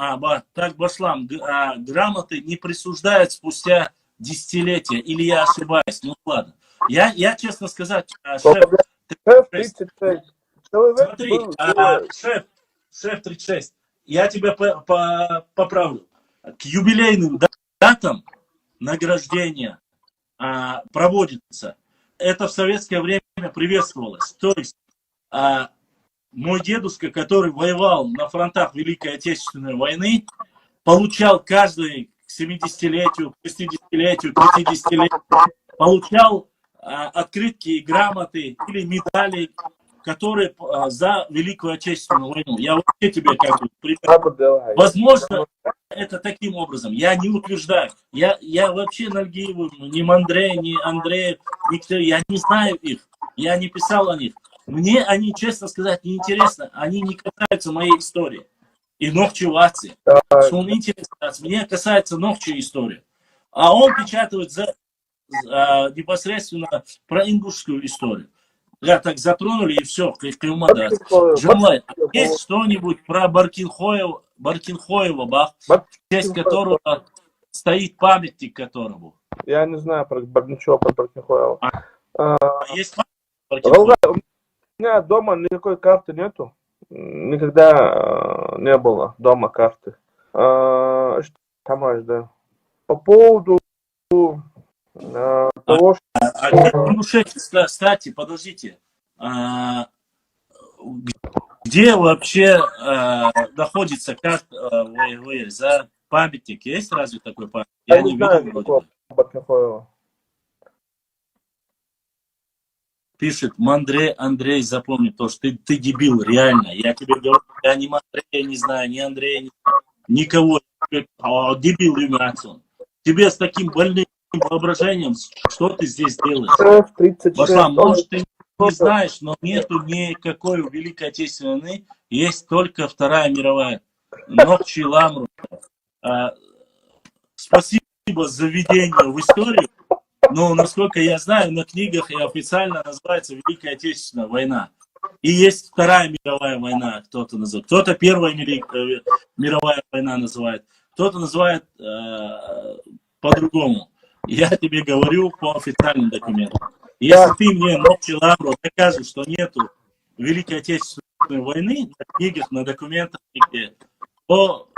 грамоты не присуждают спустя десятилетия, или я ошибаюсь? Ну ладно. Я честно сказать, шеф 36. Смотри, шеф 36, я тебя поправлю. К юбилейным датам награждения проводится. Это в советское время приветствовалось. То есть мой дедушка, который воевал на фронтах Великой Отечественной войны, получал каждый к 70-летию, к 60-летию, к 50-летию, получал открытки и грамоты или медали, которые за Великую Отечественную войну. Я вообще тебе как бы привет. Возможно, это таким образом. Я не утверждаю. Я вообще Нальгиеву, ни Мандре, ни Андреев, никто, я не знаю их. Я не писал о них. Мне они, честно сказать, не интересны. Они не касаются моей истории. И Нохчевацы. Что он интересен. Мне касается Нохчей истории. А он печатает непосредственно про ингушскую историю. Я так затронули, и все, Джамлай, есть что-нибудь про Баркинхоева, в честь которого стоит памятник которому? Я не знаю ничего про Баркинхоева. Есть памятник? У меня дома никакой карты нету. Никогда не было дома карты. Да. По поводу того, что... Кстати, подождите. Где вообще находится карта за памятник? Есть разве такой памятник? Я не знаю никакого Баркинхоева. Пишет Андрей, запомни то, что ты дебил, реально. Я тебе говорю, я ни Андрея не знаю, ни Андрея не знаю, никого. Дебил имя. Тебе с таким больным воображением, что ты здесь делаешь? Шеф 36. Башлам, может, ты не знаешь, но нету никакой Великой Отечественной войны, есть только Вторая мировая. Нокчи Ламру. Спасибо за введение в историю, но, насколько я знаю, на книгах и официально называется Великая Отечественная война. И есть Вторая мировая война, кто-то называет. Кто-то Первая мировая война называет, кто-то называет по-другому. Я тебе говорю по официальным документам. Если ты мне Нокчи Ламру докажешь, что нету Великой Отечественной войны на книгах, на документах, то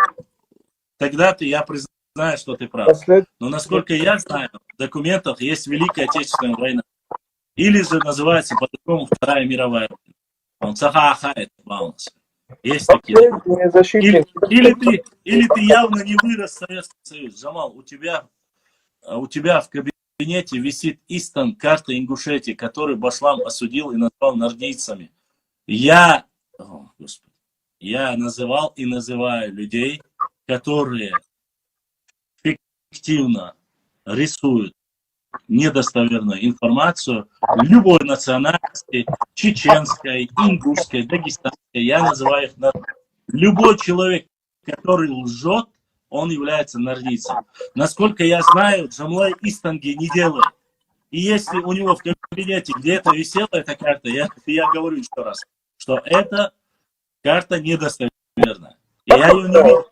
тогда я признаю, что ты прав. Но насколько я знаю, в документах есть Великая Отечественная война. Или же называется по-другому Вторая мировая война. Он цахахает баланс. Есть такие. Или ты явно не вырос в Советском Союзе. Джамал, у тебя в кабинете висит Истон, карта Ингушетии, который Башлам осудил и назвал нордийцами. Я называл и называю людей, которые фиктивно рисуют недостоверную информацию любой национальности, чеченской, ингушской, дагестанской. Я называю их любой человек, который лжет, он является нордийцем. Насколько я знаю, Джамлай Истанги не делает. И если у него в кабинете где-то висела эта карта, я говорю еще раз, что эта карта недостоверная. Я ее не видел.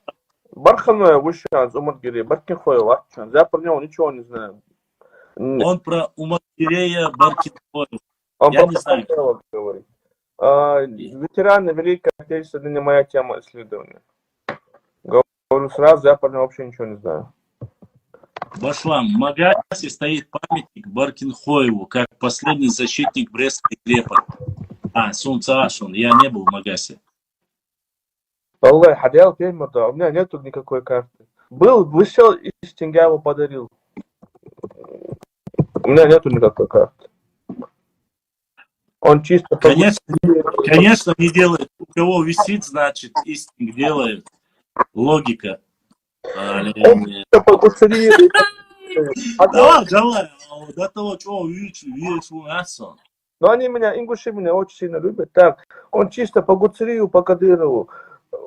Барханая вышанс, Умаргири, Баркинхоя вахчанс. Я про него ничего не знаю. Он про Умаргирея Баркинхоя. Он Я не знаю. Говорит. Ветераны Великой Отечественной не моя тема исследования. Говорю сразу, я про него вообще ничего не знаю. Башлам, в Магасе стоит памятник Баркинхоеву, как последний защитник Брестской крепости. Сунцаашун, я не был в Магасе. Аллах, хадял пеймата, у меня нету никакой карты. Вышел из Тингава подарил. У меня нету никакой карты. Он чисто... Конечно, не делает. У кого висит, значит, Истинг делает. Логика. Давай, до того, чего видишь у нас. Но ингуши меня очень сильно любят. Так, он чисто по Гуцерию, по Кадырову.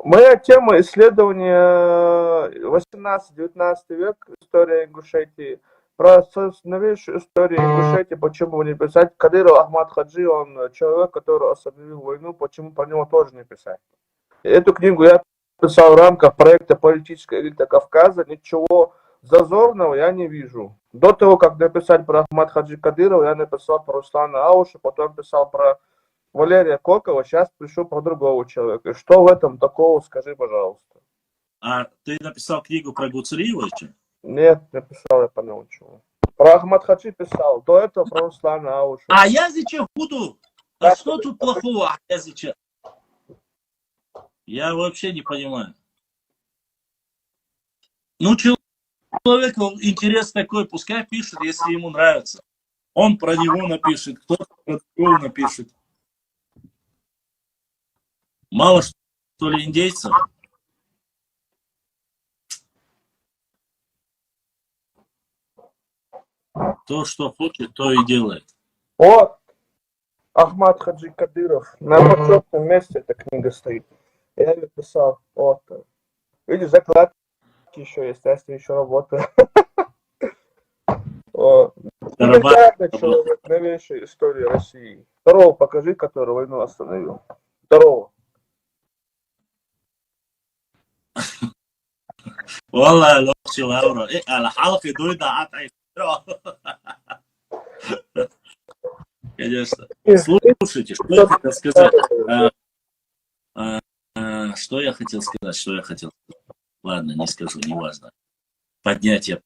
Моя тема исследования 18-19 век, история Ингушетии. Про новейшую историю Ингушетии, почему не писать. Кадыров Ахмад Хаджи, он человек, который остановил войну, почему про него тоже не писать. Эту книгу я писал в рамках проекта «Политическая элита Кавказа». Ничего зазорного я не вижу. До того, как написать про Ахмад Хаджи Кадырова, я написал про Руслана Ауша, потом писал про Валерия Кокова, сейчас пришел про другого человека. И что в этом такого, скажи, пожалуйста. А ты написал книгу про Гуцериева еще? Нет, не писал, я понял, чего. Про Ахмад Хаджи писал, до этого про Руслана Ауша. А я зачем буду? А что тут плохого? А я зачем? Я вообще не понимаю. Ну, человеку интерес такой, пускай пишет, если ему нравится. Он про него напишет, кто-то про другого напишет. Мало что ли индейцев? То, что хочет, то и делает. Вот, Ахмад Хаджи Кадыров. На почетном месте эта книга стоит. Я ее писал. Вот. Видишь, закладки еще есть, я с ней еще работаю. Легендарный человек, новейшей истории России. Второго покажи, который войну остановил. Второго. والله لو شلون على حلقة دويدا عطعي. Конечно. Слушайте, что я хотел сказать? Что я хотел сказать? Ладно, не скажу, неважно. Поднятие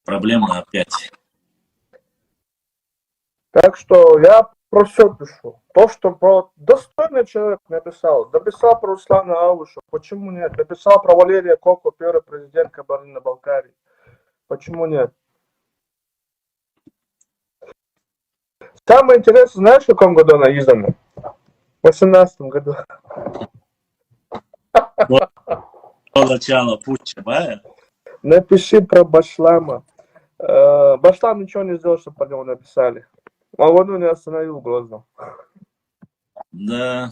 проблем опять. Так что я про все пишу. То, что про достойный человек написал. Написал про Руслана Ауша. Почему нет? Написал про Валерия Коко, первый президент Кабардино-Балкарии. Почему нет? Самое интересное, знаешь, в каком году она издана? В 18-м году. До начала путча, да? Напиши про Башлама. Башлам ничего не сделал, чтобы про него написали. он не остановил Грозного. Да.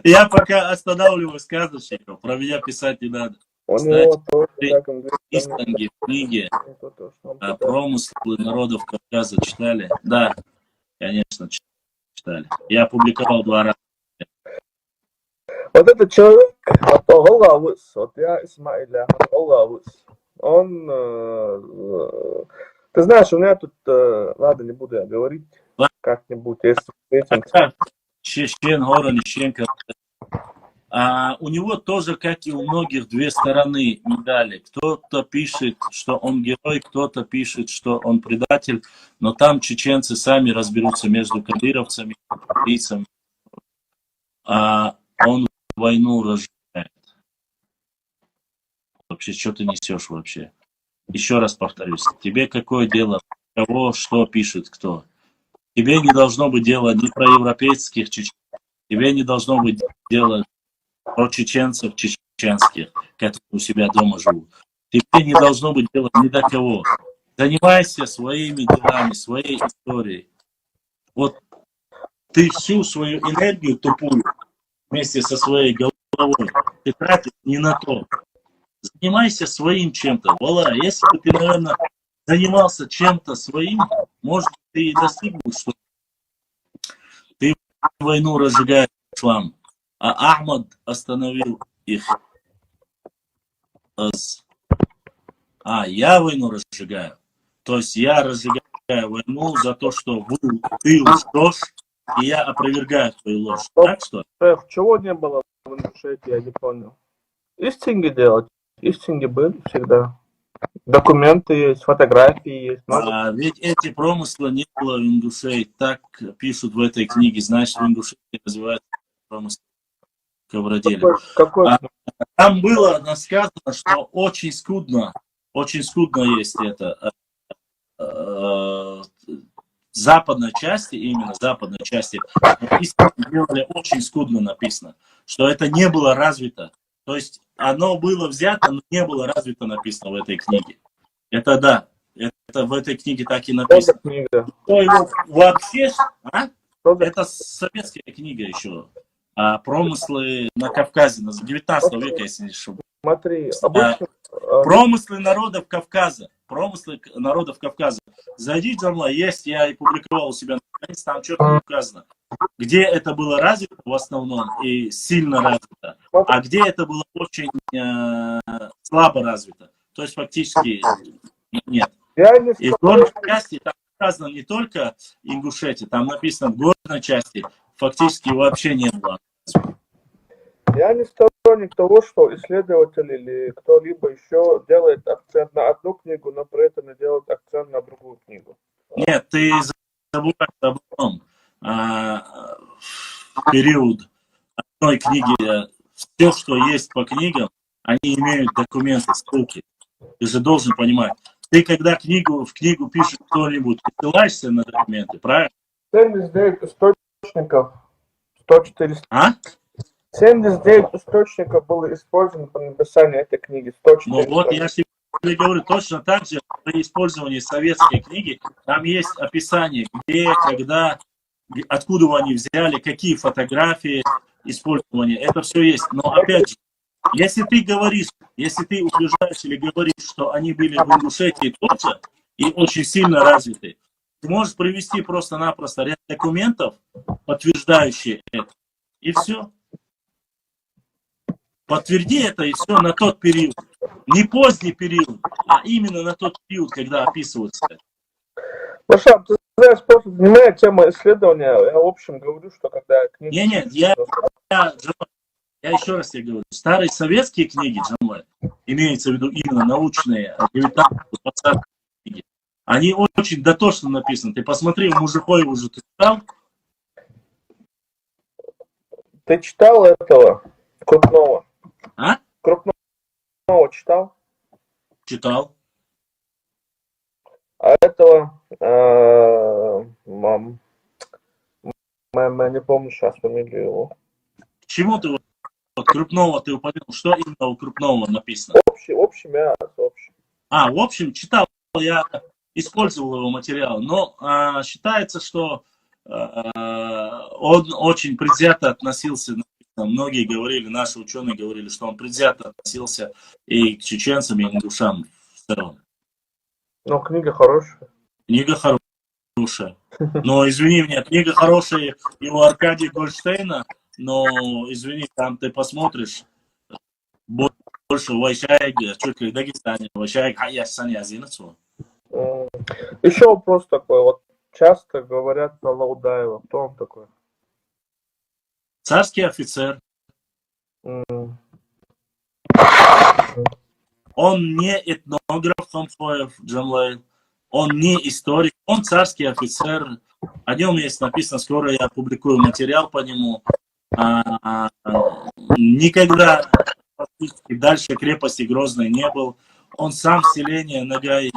Я пока останавливаю сказочников, про меня писать не надо. У Кстати, него тоже при так английский. Истинге в книге То, что он пытается. «Промыслы народов Кавказа» читали? Да, конечно, читали. Я опубликовал 2 раза. Вот этот человек, вот я Исмаиля, он, ты знаешь, у меня тут, ладно, не буду я говорить, как-нибудь, если встретимся. Чечен, Горанищенко. У него тоже, как и у многих, 2 стороны медали. Кто-то пишет, что он герой, кто-то пишет, что он предатель, но там чеченцы сами разберутся между кадыровцами, убийцами. А он войну разжигает. Вообще, что ты несешь вообще? Еще раз повторюсь, тебе какое дело, кого, что пишет, кто? Тебе не должно быть дела ни про европейских чеченцев, тебе не должно быть дела про чеченцев чеченских, которые у себя дома живут. Тебе не должно быть дела ни до кого. Занимайся своими делами, своей историей. Вот ты всю свою энергию тупую вместе со своей головой ты тратишь не на то. Занимайся своим чем-то. Вала, если бы ты, наверное, занимался чем-то своим, может, ты и достиг бы, что ты войну разжигаешь ислам. А Ахмад остановил их. Я войну разжигаю. То есть я разжигаю войну за то, что ты лжешь, и я опровергаю твою ложь. Так что? Шеф, чего не было в Ингушетии, я не понял. Истинги делать. Истинги были всегда. Документы есть, фотографии есть. Ведь эти промыслы не было в Ингушетии. Так пишут в этой книге. Значит, в Ингушетии развиваются промыслы ковроделия. Там было сказано, что очень скудно есть это. Западной части, именно западной части, делали очень скудно написано, что это не было развито. То есть оно было взято, но не было развито написано в этой книге. Это да, это в этой книге так и написано. Вообще, это советская книга еще. Промыслы на Кавказе, 19 века, если не ошибаюсь. Смотри, промыслы народов Кавказа. Промыслы народов Кавказа. Зайди, Джамла, есть, я и публиковал у себя на странице, там четко указано, где это было развито в основном и сильно развито, а где это было очень слабо развито. То есть фактически нет. И в горной части там сказано не только Ингушетия, там написано в горной части фактически вообще не было. Я не сторонник того, что исследователь или кто-либо еще делает акцент на одну книгу, но при этом не делает акцент на другую книгу. Нет, ты забываешь об одном. В период одной книги, все, что есть по книгам, они имеют документы, ссылки. Ты же должен понимать. Ты, когда в книгу пишет кто-нибудь, ты ссылаешься на документы, правильно? 79 источников, 104... 79 источников было использовано при написании этой книги. 104 ну вот я тебе говорю, точно так же при использовании советской книги, там есть описание, где, когда, откуда они взяли, какие фотографии, использования, это все есть. Но опять же, если ты утверждаешь или говоришь, что они были в Ингушетии тоже и очень сильно развиты, ты можешь привести просто-напросто ряд документов, подтверждающие это, и все. Подтверди это и все на тот период. Не поздний период, а именно на тот период, когда описывается это. Машам, ты знаешь, просто занимая тему исследования, я в общем говорю, что когда книги... Нет, я еще раз тебе говорю, старые советские книги, Джамаль, имеется в виду именно научные, 19-20 книги, они очень дотошно написаны. Ты посмотри, Мужихоева уже ты читал? Ты читал этого Крупного? Крупного читал? Читал. А этого, не помню сейчас фамилию его. Почему ты вот Крупного ты упомянул? Что именно у Крупного написано? В общем, в общем, читал я использовал его материал. Но считается, что он очень предвзято относился, многие говорили, наши ученые говорили, что он предвзято относился и к чеченцам, и к ингушам в целом. Но книга хорошая. Книга хорошая. Но, извини меня, книга хорошая и у Аркадия Гольштейна, но, извини, там ты посмотришь, больше Вайшайг, чуть-чуть в Дагестане, Вайшайг, Хаясани, Азинацу. Еще вопрос такой, вот часто говорят про Лаудаева, кто он такой? Царский офицер. М, Он не этнограф Хамфоев Джамлай, он не историк, он царский офицер. О нем есть написано, скоро я опубликую материал по нему. Никогда дальше крепости Грозной не был. Он сам селение Нагай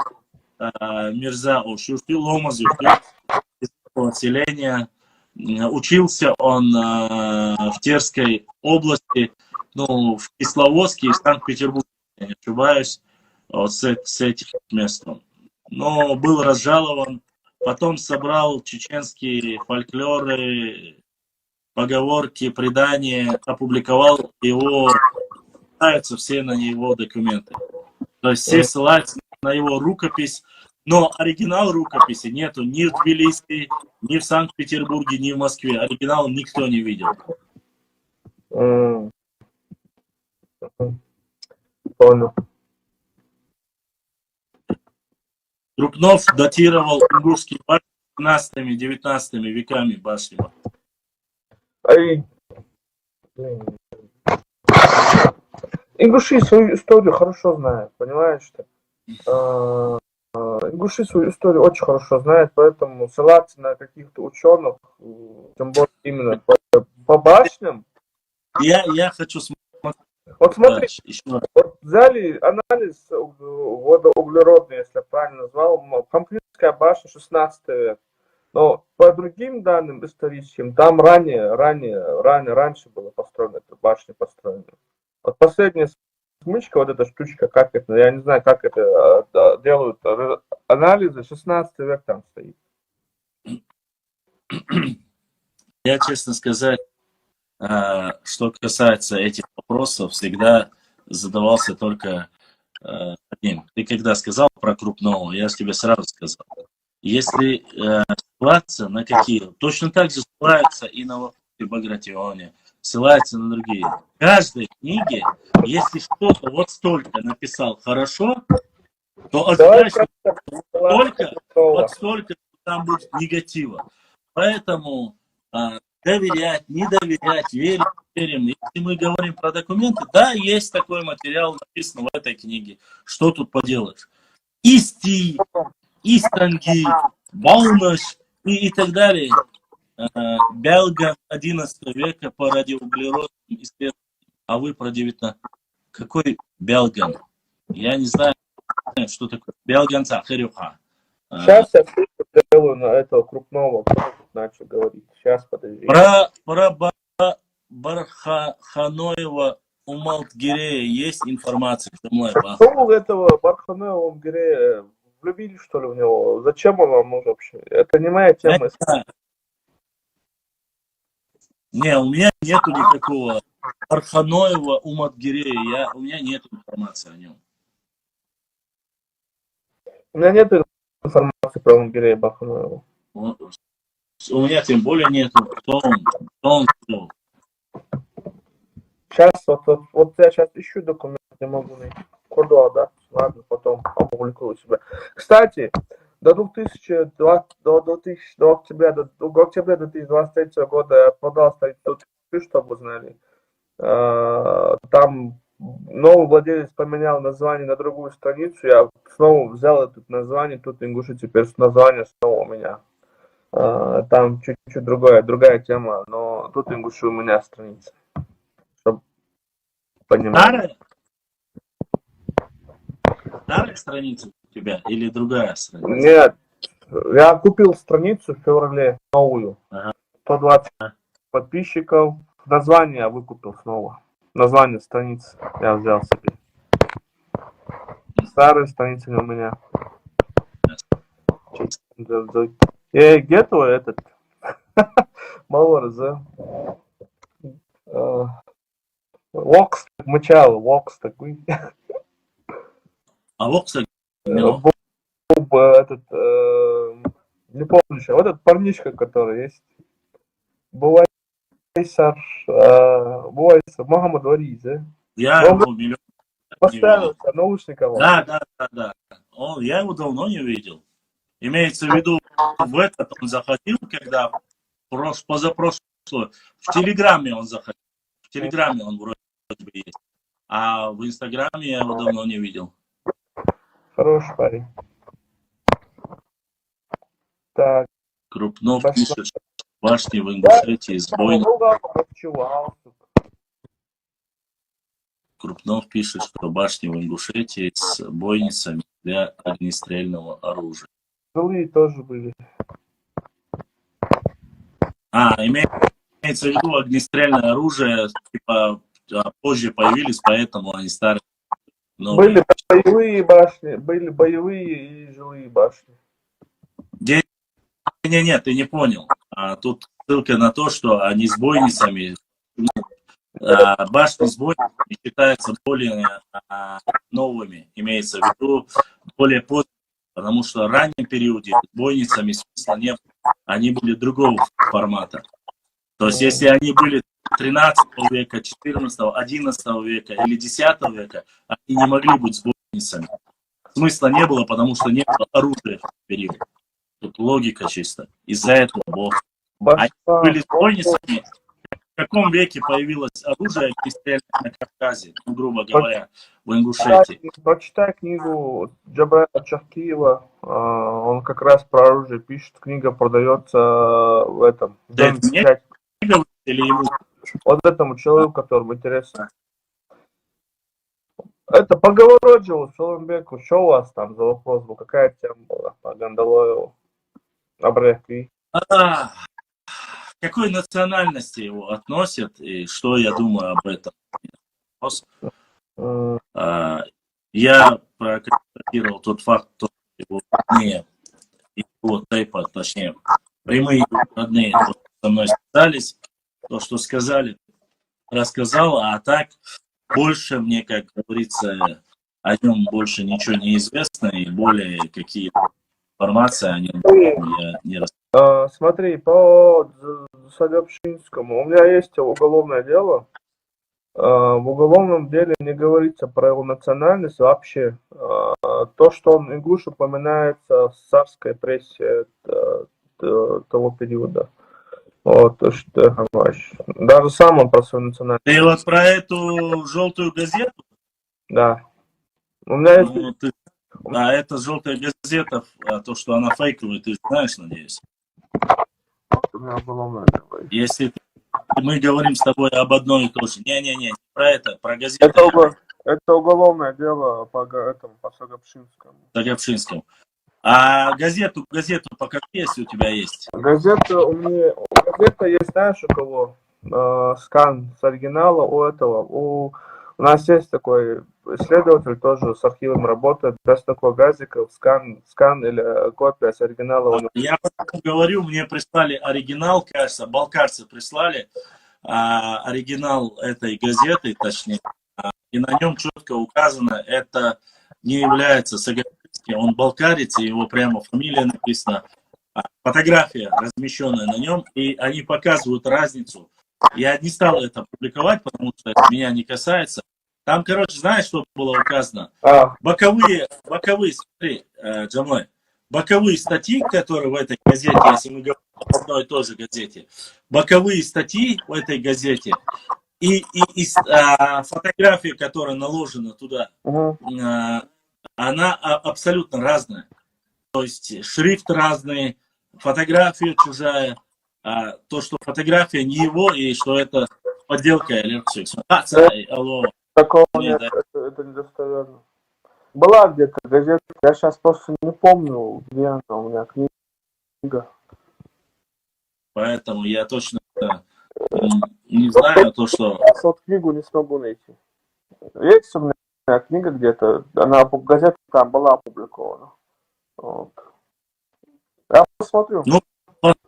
Мирза Ошушти Ломазу селения. Учился он в Терской области, ну, в Кисловодске и в Санкт-Петербурге, я не ошибаюсь, вот с этих мест. Но был разжалован, потом собрал чеченские фольклоры, поговорки, предания, опубликовал его, ссылаются все на его документы. То есть все ссылаются на его рукопись, но оригинал рукописи нету ни в Тбилиси, ни в Санкт-Петербурге, ни в Москве. Оригинал никто не видел. Понял. Крупнов датировал ингушские башни 17-19 веками башни. Ингуши свою историю хорошо знают, понимаешь что? Ингуши свою историю очень хорошо знают, поэтому ссылаться на каких-то ученых, тем более именно по башням. Я хочу смотреть. Вот смотри, вот взяли анализ водоуглеродный, если я правильно назвал, Хамкритская башня 16 век. Но по другим данным историческим, там раньше было построено, эта башня построена. Вот последняя смычка, вот эта штучка, как это, я не знаю, как это делают анализы, 16 век там стоит. Я, честно сказать, что касается этих вопросов, всегда задавался только одним. Ты когда сказал про Крупного, я тебе сразу сказал. Если ссылаться на какие, точно так же ссылаются и на вопросы Багратионе, ссылаются на другие. В каждой книге, если кто-то вот столько написал хорошо, то ожидать, что вот столько там будет негатива. Поэтому доверять, не доверять, верить, верим. Если мы говорим про документы, да, есть такой материал, написан в этой книге. Что тут поделаешь? Исти, Истанги, Баунаш и так далее. Белган 11 века по радиоуглеродным исследованиям. А вы про 19. Какой Белган? Я не знаю, что такое. Белган Сахарюха. Сейчас я делаю на этого Крупного, кто начал говорить. Сейчас, подожди. Про Барханоева Умалтгирея есть информация? Что у этого Барханоева Умалтгирея? Влюбили, что ли, в него? Зачем он вам нужен вообще? Это не моя тема. Не, у меня нету никакого Барханоева Умалтгирея. У меня нет информации о нем. У меня нет информации про Умалтгирея Барханоева. У меня тем более нету. Кто он? Сейчас, вот я сейчас ищу документ, не могу найти. Куда, да? Ладно, потом опубликую себя. Кстати, до октября 2023 года я продал статью, чтобы вы знали. Там новый владелец поменял название на другую страницу. Я снова взял это название. Тут ингуши теперь название снова у меня. Там чуть-чуть другая тема, но тут ингуши у меня страница. Чтобы понимать. Старая страница у тебя или другая страница? Нет, я купил страницу в феврале, новую. 120 подписчиков. Название я выкупил снова. Название страницы я взял себе. Старая страница не у меня. Гетто этот. Малорзе. Вокс мычал, вокс такой. А вот, кстати, Мило. Боб этот, не помню еще, вот этот парнишка, который есть. Буайсар, Мохаммад Вариз, да? Я Он его миллион не постоянно видел. с наушником. Да. Я его давно не видел. Имеется в виду, в этот он заходил, когда позапрошлое, в Телеграме он заходил. В Телеграме он вроде бы есть. А в Инстаграме я его давно не видел. Хороший парень. Так, Крупнов пошла. пишет, что башни в Ингушетии с бойницами. Крупнов пишет, что башни в Ингушетии с бойницами для огнестрельного оружия. Злые тоже были. Имеется в виду огнестрельное оружие, типа, позже появились, поэтому они старые. Были боевые башни, были боевые и жилые башни. Нет, ты не понял. Тут ссылка на то, что они с бойницами, башни с бойницами считаются более новыми, имеется в виду более поздними, потому что в раннем периоде с бойницами смысла не было, они были другого формата. То есть, если они были 13 века, 14, 11 века или 10 века, они не могли быть с бойницами. Смысла не было, потому что не было оружия в тот период. Тут логика чисто. Из-за этого Бог. Они были с бойницами. В каком веке появилось оружие огнестрельное на Кавказе, ну, грубо говоря, в Ингушетии? Прочитай книгу Джабраила Чахкиева. Он как раз про оружие пишет. Книга продается в этом. Это мне или ему? Вот этому человеку, которому интересно. Это по Говороджеву, Соломбеку. Что у вас там за вопрос был? Какая тема была по Гандалоеву? Абрекви. К какой национальности его относят и что я думаю об этом? Я прокомментировал тот факт, что его родные, его тайпа, точнее, прямые родные со мной связались, то, что сказали, рассказал, а так больше мне, как говорится, о нем больше ничего не известно, и более какие информации о нем я не рассказал. Смотри, по Сагапшинскому. У меня есть уголовное дело. В уголовном деле не говорится про его национальность вообще. То, что он ингуш, упоминается в царской прессе того периода. Вот, то, что даже сам он про свою национальность. Ты вот про эту желтую газету? Да. У меня есть... это желтая газета, то, что она фейковая, ты знаешь, надеюсь? У меня уголовное дело. Если мы говорим с тобой об одной и той же. Не про это, про газету. Это уголовное дело по Сагапшинскому. А газету покажи, если у тебя есть. Газета есть, знаешь, у кого? Скан с оригинала у этого. У нас есть такой исследователь, тоже с архивом работает, без такого газика, скан или копия с оригинала. Я говорю, мне прислали оригинал, кажется, балкарцы прислали оригинал этой газеты, точнее, и на нем четко указано, это не является Сагапшинским, он балкарец, и его прямо фамилия написана, фотография размещенная на нем, и они показывают разницу. Я не стал это публиковать, потому что это меня не касается. Там, короче, знаешь, что было указано? Боковые, смотри, Джамлай, боковые статьи, которые в этой газете, если мы говорим об одной и той же газете, боковые статьи в этой газете и фотография, которая наложена туда, она абсолютно разная. То есть шрифт разный, фотография чужая, то, что фотография не его, и что это подделка или алло. Такого нет, это недостоверно. Была где-то газета, я сейчас просто не помню, где она у меня книга. Поэтому я точно не знаю то, что... Вот книгу не смогу найти. Есть у меня книга где-то, она газета там была опубликована. Вот. Я посмотрю. Ну,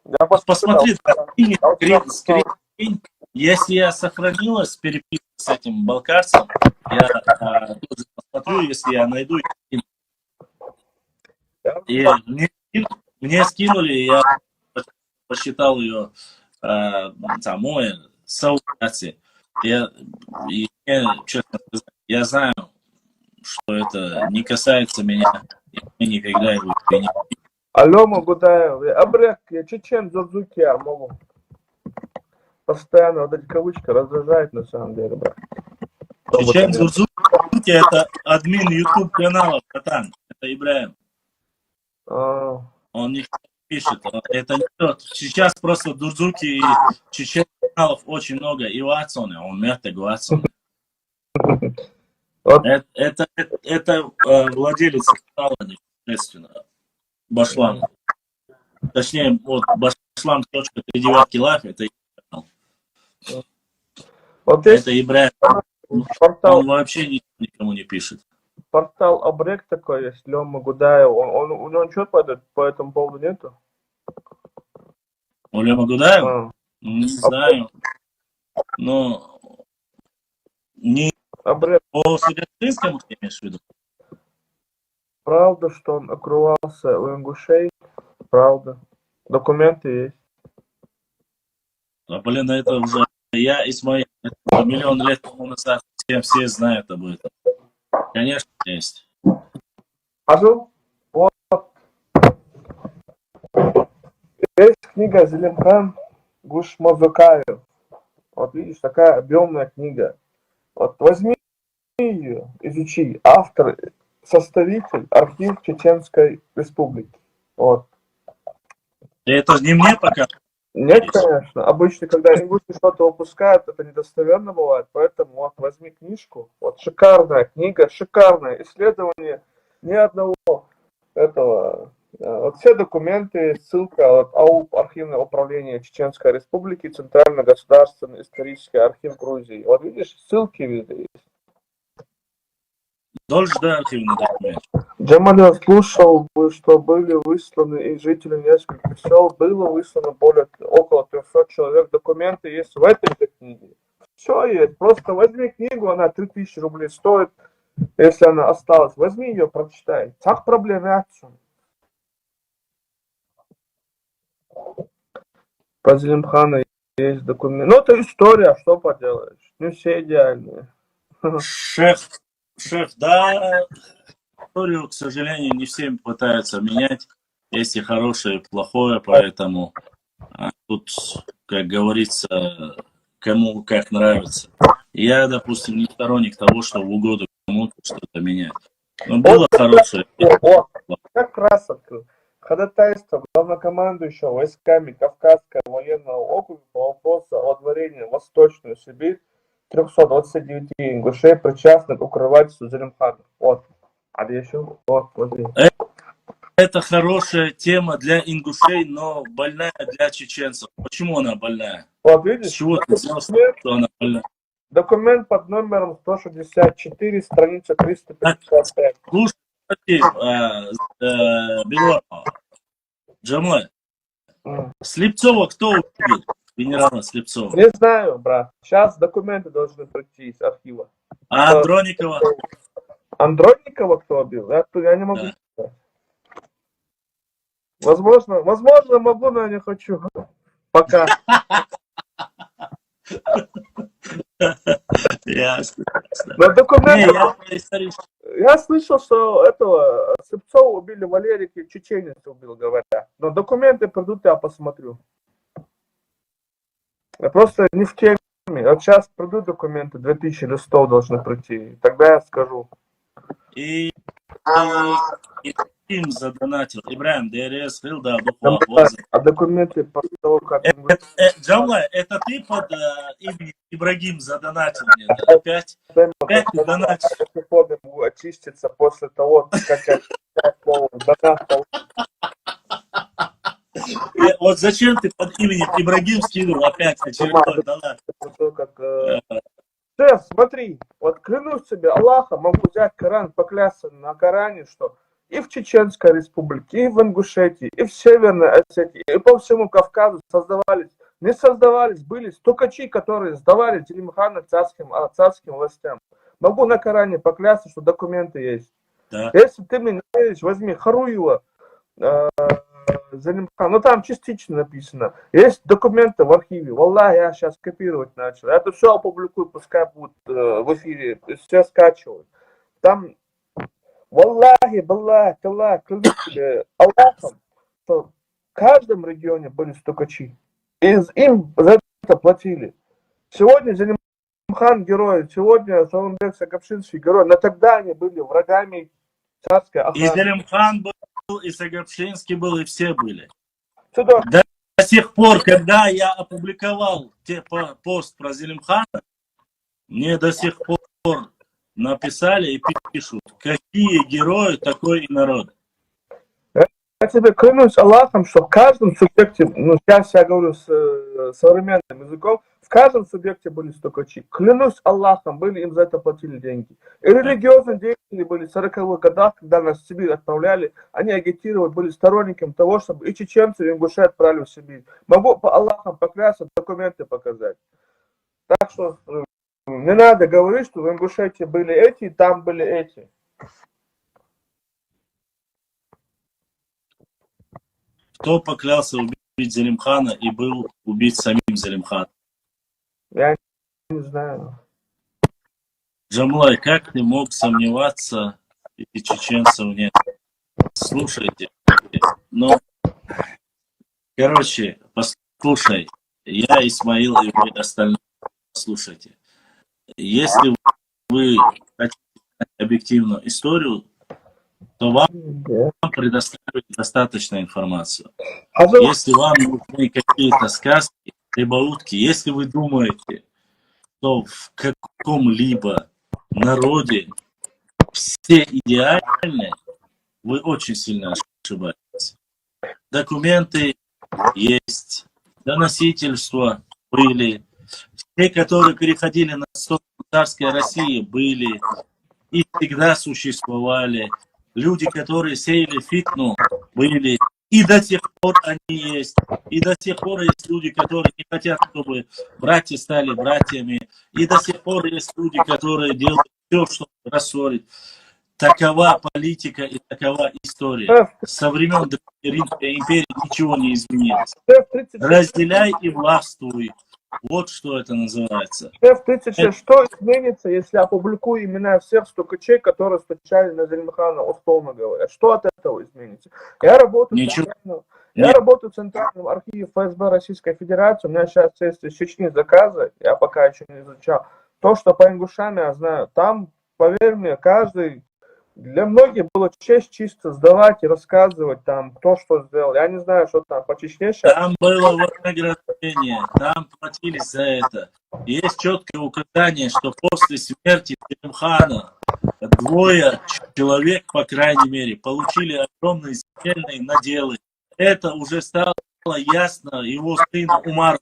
Я посмотри, скрин, Я вот сейчас скрин. Если я сохранилась переписка с этим балкарцем, я тоже посмотрю, если я найду. И мне скинули, я посчитал ее самой согласие. И мне, честно сказать, я знаю, что это не касается меня, и мне никогда его не... Алёма Гудаев, Абрек, я чечен, Зурзуки, я могу. Постоянно вот эти кавычки раздражают на самом деле, брат. Чечен Зурзуки — это админ YouTube канала, братан. Это Ибраим. А, Он не пишет. Это не тот. Сейчас просто Дурзуки и чечен каналов очень много. И Ватсоне, он мертвый Ватсоне. Вот. Это владелец канала непосредственно. Башлам. Точнее, вот Башлам.39 лайф, это его канал. Вот есть Это Ибраим. портал, Он вообще никому не пишет. портал Абрек такой есть, Лёма Гудаев. У него ничего по этому поводу нету? У Лема Гудаева? А, Не знаю. Но не Абрек, по Сагатринскому ты имеешь в виду? правда, что он окрывался у ингушей? Правда. Документы есть. А, блин, это уже я и Исмаил. Это миллион лет тому назад все знают об этом. Конечно, есть. Ажу, вот. Есть книга Зелимхан Гушмазукаев. Вот видишь, такая объемная книга. Вот возьми ее, изучи. Автор, составитель, архив Чеченской Республики. Вот. И это же не мне пока. Нет, конечно. Обычно, когда ингуши что-то выпускают, это недостоверно бывает. Поэтому вот возьми книжку. Вот шикарная книга, шикарное исследование. Ни одного этого. Вот все документы, ссылка от АУП, Архивное управление Чеченской Республики, Центральный государственный исторический архив Грузии. Вот видишь, ссылки везде есть. Должен, да, архивный документ. Джамаль, я слушал, что были высланы и жители нескольких сел, было выслано около 300 человек. Документы есть в этой же книге. Все есть. Просто возьми книгу, она 3000 рублей стоит, если она осталась. Возьми ее, прочитай. Так проблемы отсюда. По Зелимхану есть документы. Ну, это история, что поделаешь. Не все идеальные. Шеф, да, историю, к сожалению, не всем пытаются менять. Есть и хорошее, и плохое, поэтому тут, как говорится, кому как нравится. Я, допустим, не сторонник того, что в угоду кому-то что-то менять. Но было хорошее. Вот, как раз открыл. Ходатайство главнокомандующего войсками Кавказского военного округа по вопросу о дворении в Восточную Сибирь 329 ингушей, причастных к укрывательству Зелимхана. Вот. А еще? Вот, смотри. Это хорошая тема для ингушей, но больная для чеченцев. Почему она больная? Вот С видишь? чего ты взял, что она больная? Документ под номером 164, страница 355. Слушай, Бело, Джамаль, Слепцова кто убил? Генерала Слепцова. Не знаю, брат. Сейчас документы должны прийти из архива. А Андроникова? Андроникова кто убил? Я не могу Да. сказать. Возможно, могу, но я не хочу. Пока. Ясно. Но документы... Не, Я слышал, что этого Слепцова убили, Валерий чеченец убил, говорят. Но документы придут, я посмотрю. Я просто не в теме. Вот сейчас придут документы, 2000 листов должны прийти. Тогда я скажу. И им задонатил. Ибраим, ДРС, Хилда, А документы после того, как... Джамла, это ты под именем Ибрагим задонатил мне, да? Опять ты донатишь. Телефоны могу очиститься после того, как я донат. Вот зачем ты под именем Ибрагим скинул опять очередной донат? Шеф, смотри, вот клянусь тебе Аллахом, могу взять Коран, поклясться на Коране, что и в Чеченской республике, и в Ингушетии, и в Северной Осетии, и по всему Кавказу не создавались, были стукачи, которые сдавали Зелимхана царским властям. Могу на Коране поклясться, что документы есть. Да. Если ты мне не веришь, возьми Харуила, Зелимхан, ну там частично написано. Есть документы в архиве. Валлах, я сейчас копировать начал. Я это все опубликую, пускай будут в эфире, все скачивают. Там, валлахи, баллах, таллах, клянусь тебе Аллахом, что в каждом регионе были стукачи. И им за это платили. Сегодня Зелимхан герой, сегодня Сооронбек Саагапшинский герой, но тогда они были врагами царской И охраны. Зелимхан был, и Саагапшинский был, и все были. Сюда. До сих пор, когда я опубликовал пост про Зелимхана, мне до сих пор написали и пишут, какие герои, такой и народ. Я тебе клянусь Аллахом, что в каждом субъекте, ну сейчас я говорю с современным языком, в каждом субъекте были стукачи. Клянусь Аллахом, им за это платили деньги. И религиозные деятели были в 40-х годах, когда нас в Сибирь отправляли, они агитировали, были сторонниками того, чтобы и чеченцы, и ингуши отправили в Сибирь. Могу по Аллахам поклясться, документы показать. Так что не надо говорить, что в Ингушетии были эти, и там были эти. Кто поклялся убить Зелимхана и был убит самим Зелимханом? Я не знаю. Джамлай, как ты мог сомневаться, и чеченцев нет? Слушайте, ну, короче, послушай, я, Исмаил и вы остальные, слушайте. Если вы хотите знать объективную историю, то вам предоставят достаточно информацию. Если вам нужны какие-то сказки, прибаутки, если вы думаете, что в каком-либо народе все идеальны, вы очень сильно ошибаетесь. Документы есть, доносительства были, те, которые переходили на сторону царской России, были и всегда существовали. Люди, которые сеяли фитну, были, и до сих пор они есть. И до сих пор есть люди, которые не хотят, чтобы братья стали братьями. И до сих пор есть люди, которые делают все, чтобы рассорить. Такова политика и такова история. Со времен Римской империи ничего не изменилось. Разделяй и властвуй. Вот что это называется. F-36, что изменится, если опубликую имена всех стукачей, которые стучали на Зелимхана, условно говоря? Что от этого изменится? Я работаю в Центральном архиве ФСБ Российской Федерации. У меня сейчас есть из Чечни заказы, я пока еще не изучал. То, что по ингушам я знаю, там, поверь мне, для многих было честь чисто сдавать и рассказывать там, кто что сделал. Я не знаю, что там по Чечне сейчас. Там было вознаграждение, там платили за это. Есть четкое указание, что после смерти Зелимхана 2 человек, по крайней мере, получили огромные земельные наделы. Это уже стало ясно. Его сын Умар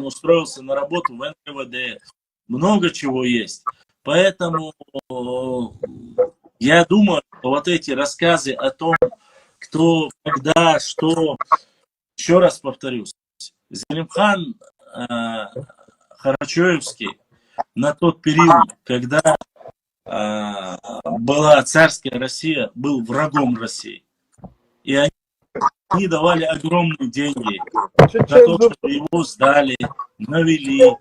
устроился на работу в НКВД. Много чего есть. Поэтому я думаю, что вот эти рассказы о том, кто, когда, что, еще раз повторюсь, Зелимхан Карачаевский на тот период, когда была царская Россия, был врагом России. И они давали огромные деньги за то, чтобы его сдали, навели.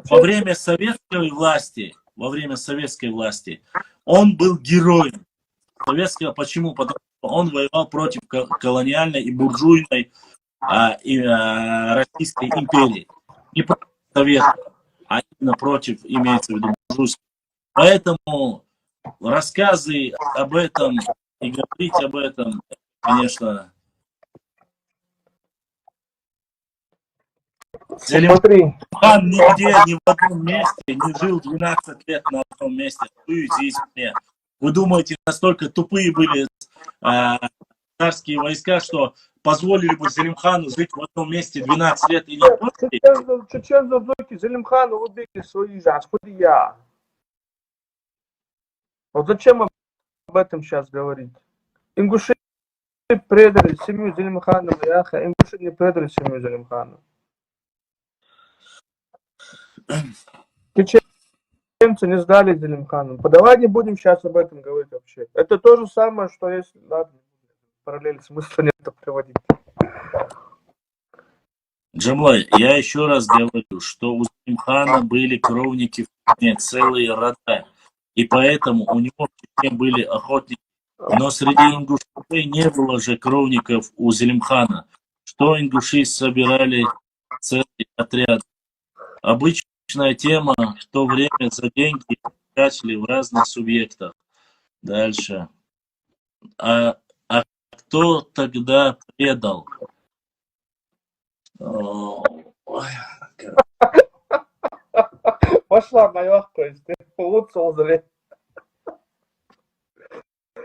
Во время советской власти он был героем. Советского почему? Потому что он воевал против колониальной и буржуйной Российской империи. Не против Советов, а именно против, имеется в виду, буржуйской. Поэтому рассказы об этом и говорить об этом, конечно... Зелимхан нигде, ни в одном месте не жил 12 лет на одном месте. Вы думаете, настолько тупые были царские войска, что позволили бы Зелимхану жить в одном месте 12 лет и не против? Чеченцы Зелимхану убили свои Вот зачем об этом сейчас говорить? Ингуши предали семью Зелимхана, яха, ингуши не предали семью Зелимхана. Чеченцы не сдали Зелимхану. Давай не будем сейчас об этом говорить вообще. Это то же самое, что если... Ладно, параллель смысла нет приводить. Джамлай, я еще раз говорю, что у Зелимхана были кровники в Чечне, целые рода. И поэтому у него в Чечне были охотники. Но среди ингушей не было же кровников у Зелимхана. Что ингуши собирали целый отряд? Обычная тема, в то время за деньги качали в разных субъектах. Дальше. А кто тогда предал? Ой, Пошла на легкость, ты лучше узри.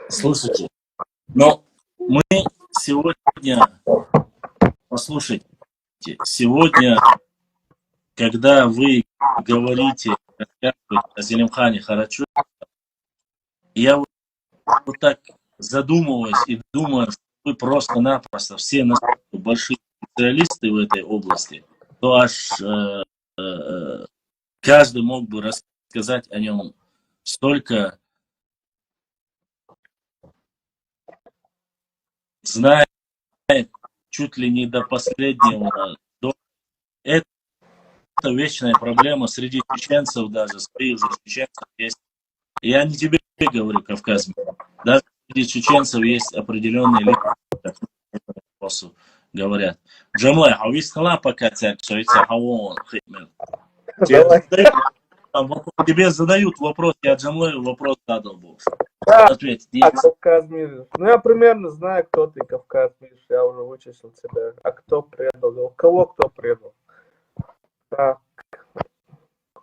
слушайте, но мы сегодня, послушайте, сегодня, когда вы говорите, рассказываете о Зелимхане Харачу, я вот так задумываюсь и думаю, что вы просто-напросто все настолько большие специалисты в этой области, то аж каждый мог бы рассказать о нем столько, знает чуть ли не до последнего. Это вечная проблема среди чеченцев даже, своих же чеченцев есть. Я не тебе говорю, Кавказ. Даже среди чеченцев есть определенные люди, как по этому вопросу говорят. Джамлай, а вы сказала пока Давай. тебе задают вопрос, я Джамлаю вопрос задал больше. Да, Ответь, нет. Кавказ Мир. Ну, я примерно знаю, кто ты, Кавказ Мир. Я уже вычислил тебя. А кто предал? Кого кто предал? Так.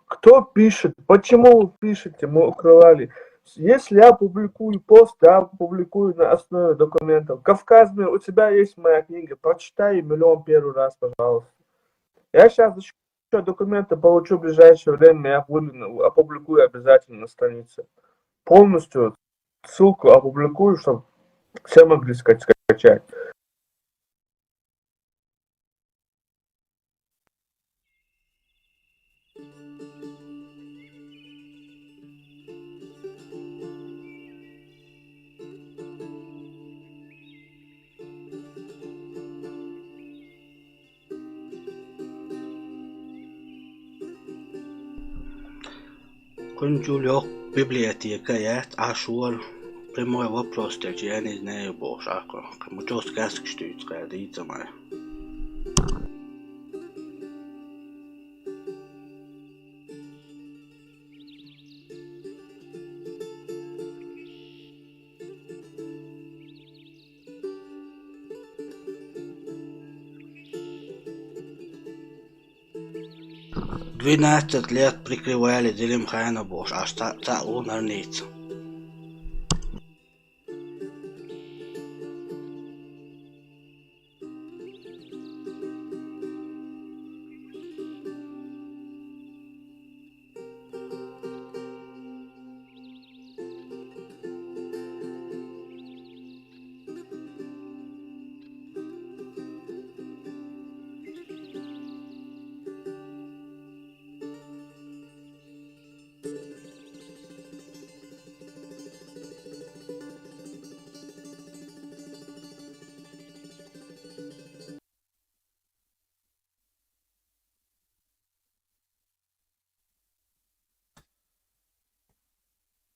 Кто пишет? Почему вы пишете? Мы укрывали. Если я публикую пост, я публикую на основе документов. Кавказ Мир, у тебя есть моя книга. Прочитай миллион первый раз, пожалуйста. Я сейчас еще документы получу в ближайшее время. Я опубликую обязательно на странице. Полностью ссылку опубликую, чтобы все могли скачать. Kunjulioq biblioteka ашуар прямой вопрос, я не знаю больше. Мы что сказки что это май. Двенадцать лет прикрывали Зелимхана Бош, аж он арнится.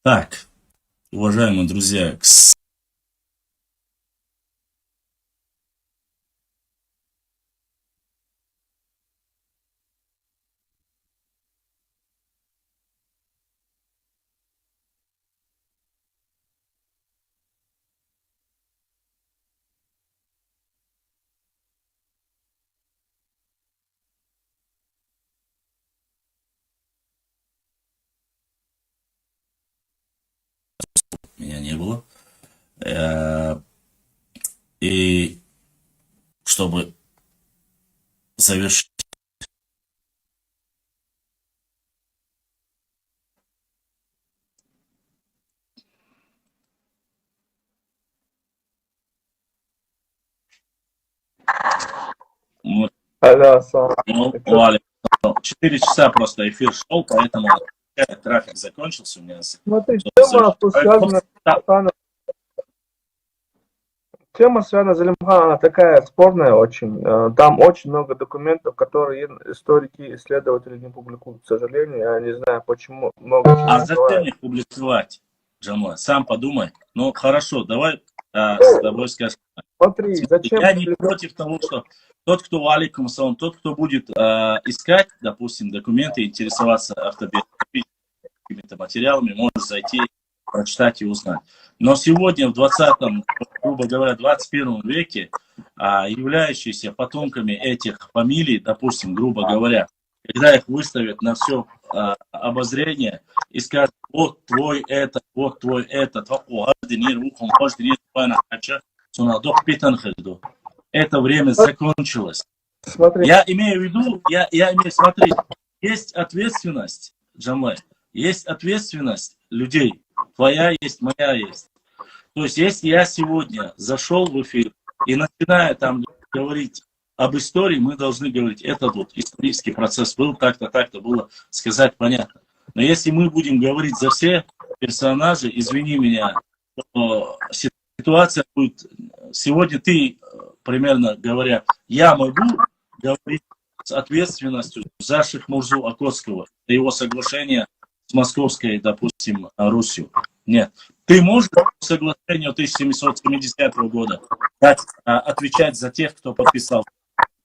Так, уважаемые друзья, меня не было. И чтобы завершить Алло, салам. Ну, Валя, 4 часа просто эфир шел, поэтому трафик закончился у меня. Смотри, тема тут связана Тема связана с Залимхан, она такая спорная очень. Там очень много документов, которые историки, исследователи не публикуют, к сожалению. Я не знаю, почему много чего А зачем бывает. их публиковать, Джамла? Сам подумай. Ну, хорошо, давай с тобой скажем. Смотри, зачем Я не публиковать? против того, что тот, кто валикум сон, тот, кто будет искать, допустим, документы, интересоваться автобиографическими материалами, может зайти, прочитать и узнать. Но сегодня, в 20-м, грубо говоря, 21 веке, являющиеся потомками этих фамилий, допустим, грубо говоря, когда их выставят на все обозрение и скажут, вот твой этот, это время закончилось. Смотри, Я имею в виду, смотри, есть ответственность, Джамлай, есть ответственность людей. Твоя есть, моя есть. То есть, если я сегодня зашел в эфир и начинаю там говорить об истории, мы должны говорить, этот вот исторический процесс был, так-то было сказать понятно. Но если мы будем говорить за все персонажи, извини меня, то ситуация будет... Сегодня ты, примерно говоря, я могу говорить с ответственностью за Шихмурзу Окотского, за его соглашение с Московской, допустим, Русью. Нет. Ты можешь по соглашению 1770 года отвечать за тех, кто подписал?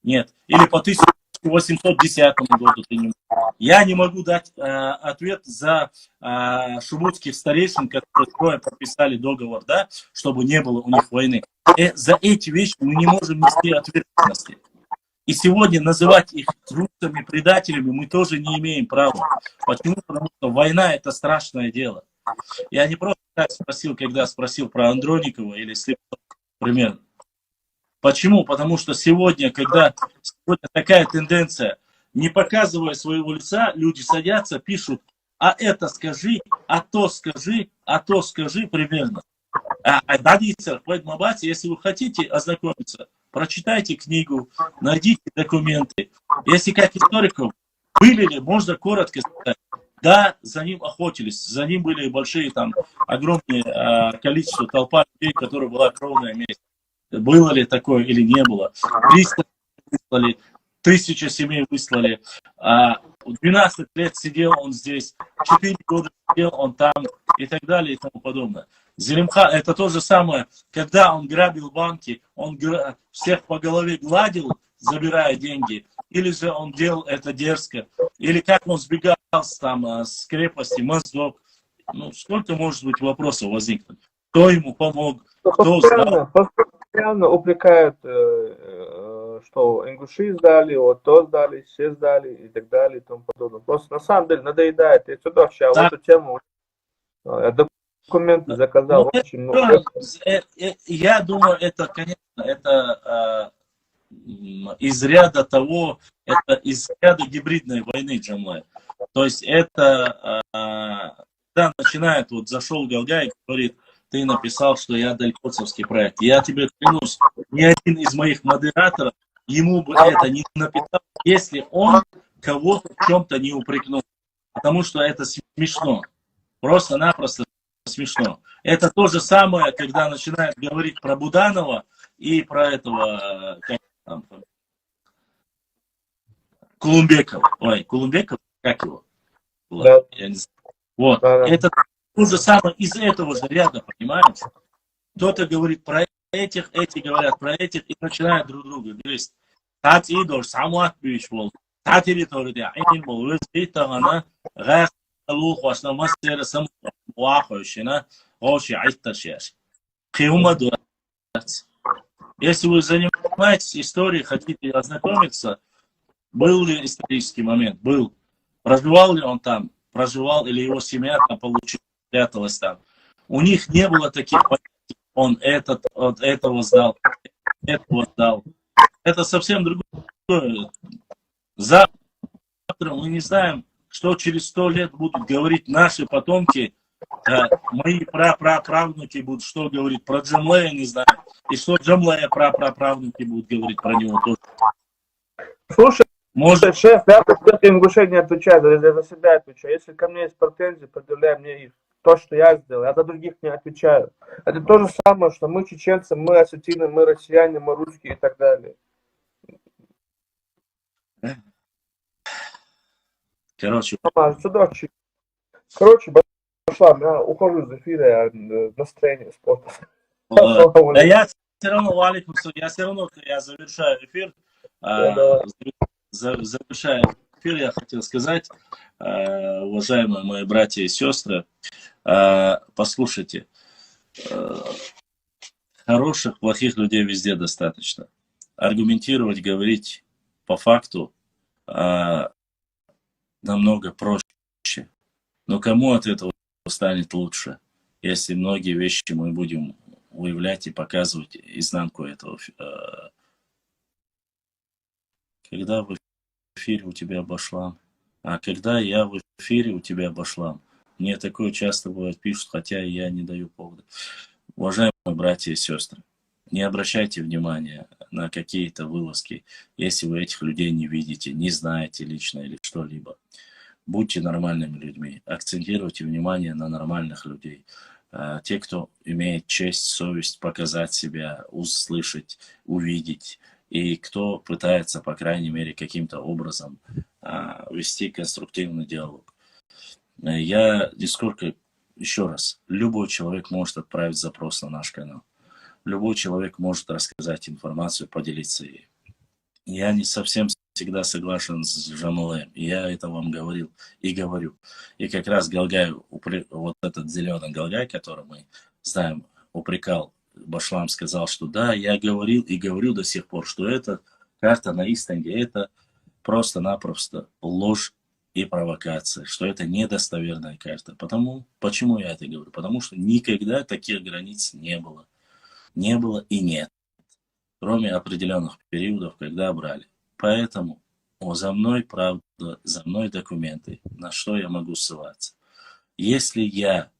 Нет. Или по 1810 году ты не можешь. Я не могу дать ответ за шубутских старейшин, которые подписали договор, да, чтобы не было у них войны. За эти вещи мы не можем нести ответственности. И сегодня называть их трусами, предателями мы тоже не имеем права. Почему? Потому что война – это страшное дело. Я не просто так спросил, когда спросил про Андроникова или Слепцова, примерно. Почему? Потому что сегодня, когда такая тенденция, не показывая своего лица, люди садятся, пишут, а это скажи, а то скажи, примерно. Если вы хотите ознакомиться, прочитайте книгу, найдите документы. Если как историков, были ли, можно коротко сказать, да, за ним охотились, за ним были большие, там, огромное количество толпа людей, которая была кровная месть. Было ли такое или не было? 300 выслали, 1000 семей выслали. 12 лет сидел он здесь, 4 года сидел он там и так далее и тому подобное. Зелимхан, это то же самое, когда он грабил банки, он всех по голове гладил, забирая деньги, или же он делал это дерзко, или как он сбегал с крепости Моздок. Ну, сколько может быть вопросов возникнуть? Кто ему помог? Кто знал? Постоянно упрекают, что ингуши сдали, вот то сдали, все сдали и так далее и тому подобное. Просто на самом деле надоедает. Я сюда вообще в эту тему документы заказал очень много. Я думаю, это, конечно, это из ряда того, это из ряда гибридной войны, Джамлай. То есть это, когда начинает, вот зашел Галгай и говорит, ты написал, что я далькоцевский проект. Я тебе клянусь, ни один из моих модераторов ему бы это не написал, если он кого-то в чем-то не упрекнул. Потому что это смешно. Просто-напросто смешно. Это то же самое, когда начинают говорить про Буданова и про этого, как там, Кулумбекова. Ой, Кулумбеков, как его? Да. Я не знаю. Вот. Да. Это то же самое из этого же ряда, понимаешь? Кто-то говорит про этих, эти говорят про этих, и начинают друг друга говорить. Тат идор, самуат бюч бол. Тат территория, айнин бол. Өз бейтағана, ғайқ лух вашна мастера сам уахойшина, оши айтташеш. Хиума дурацкий. Если вы занимаетесь историей, хотите ознакомиться, был ли исторический момент? Был. Проживал ли он там? Проживал, или его семья там получила, спряталась там. У них не было таких понятий. Он от этого сдал, этого сдал. Это совсем другое. Завтра мы не знаем, что через 100 лет будут говорить наши потомки. Мои праправнуки будут что говорить про Джамлея, не знаю. И что Джамлея праправнуки будут говорить про него тоже. Слушай, Может, шеф, я по всяким ингушей не отвечаю, я за себя отвечаю. Если ко мне есть претензии, предъявляй мне их. То, что я сделал, я за других не отвечаю. Это то же самое, что мы чеченцы, мы осетины, мы россияне, мы русские и так далее. короче, Короче, пошла, я ухожу из эфира, я настроение спорта. да я все равно, валикум, я все равно, я завершаю эфир. Завершая эфир, я хотел сказать, уважаемые мои братья и сестры, послушайте, хороших, плохих людей везде достаточно. Аргументировать, говорить по факту намного проще. Но кому от этого станет лучше, если многие вещи мы будем выявлять и показывать изнанку этого. Когда в эфире у тебя башлам? А когда я в эфире у тебя башлам? Мне такое часто бывает пишут, хотя я не даю повода. Уважаемые братья и сестры, не обращайте внимания на какие-то вылазки, если вы этих людей не видите, не знаете лично или что-либо. Будьте нормальными людьми, акцентируйте внимание на нормальных людей. Те, кто имеет честь, совесть показать себя, услышать, увидеть, и кто пытается, по крайней мере, каким-то образом вести конструктивный диалог. Я нисколько, еще раз, любой человек может отправить запрос на наш канал. Любой человек может рассказать информацию, поделиться ей. Я не совсем всегда согласен с Жамалем. Я это вам говорил и говорю. И как раз Галгай, вот этот зеленый Галгай, который мы знаем, упрекал Башлам, сказал, что да, я говорил и говорю до сих пор, что эта карта на Истанге, это просто-напросто ложь и провокация, что это недостоверная карта. Почему я это говорю? Потому что никогда таких границ не было. Не было и нет. Кроме определенных периодов, когда брали. Поэтому за мной правда, за мной документы, на что я могу ссылаться. Если я,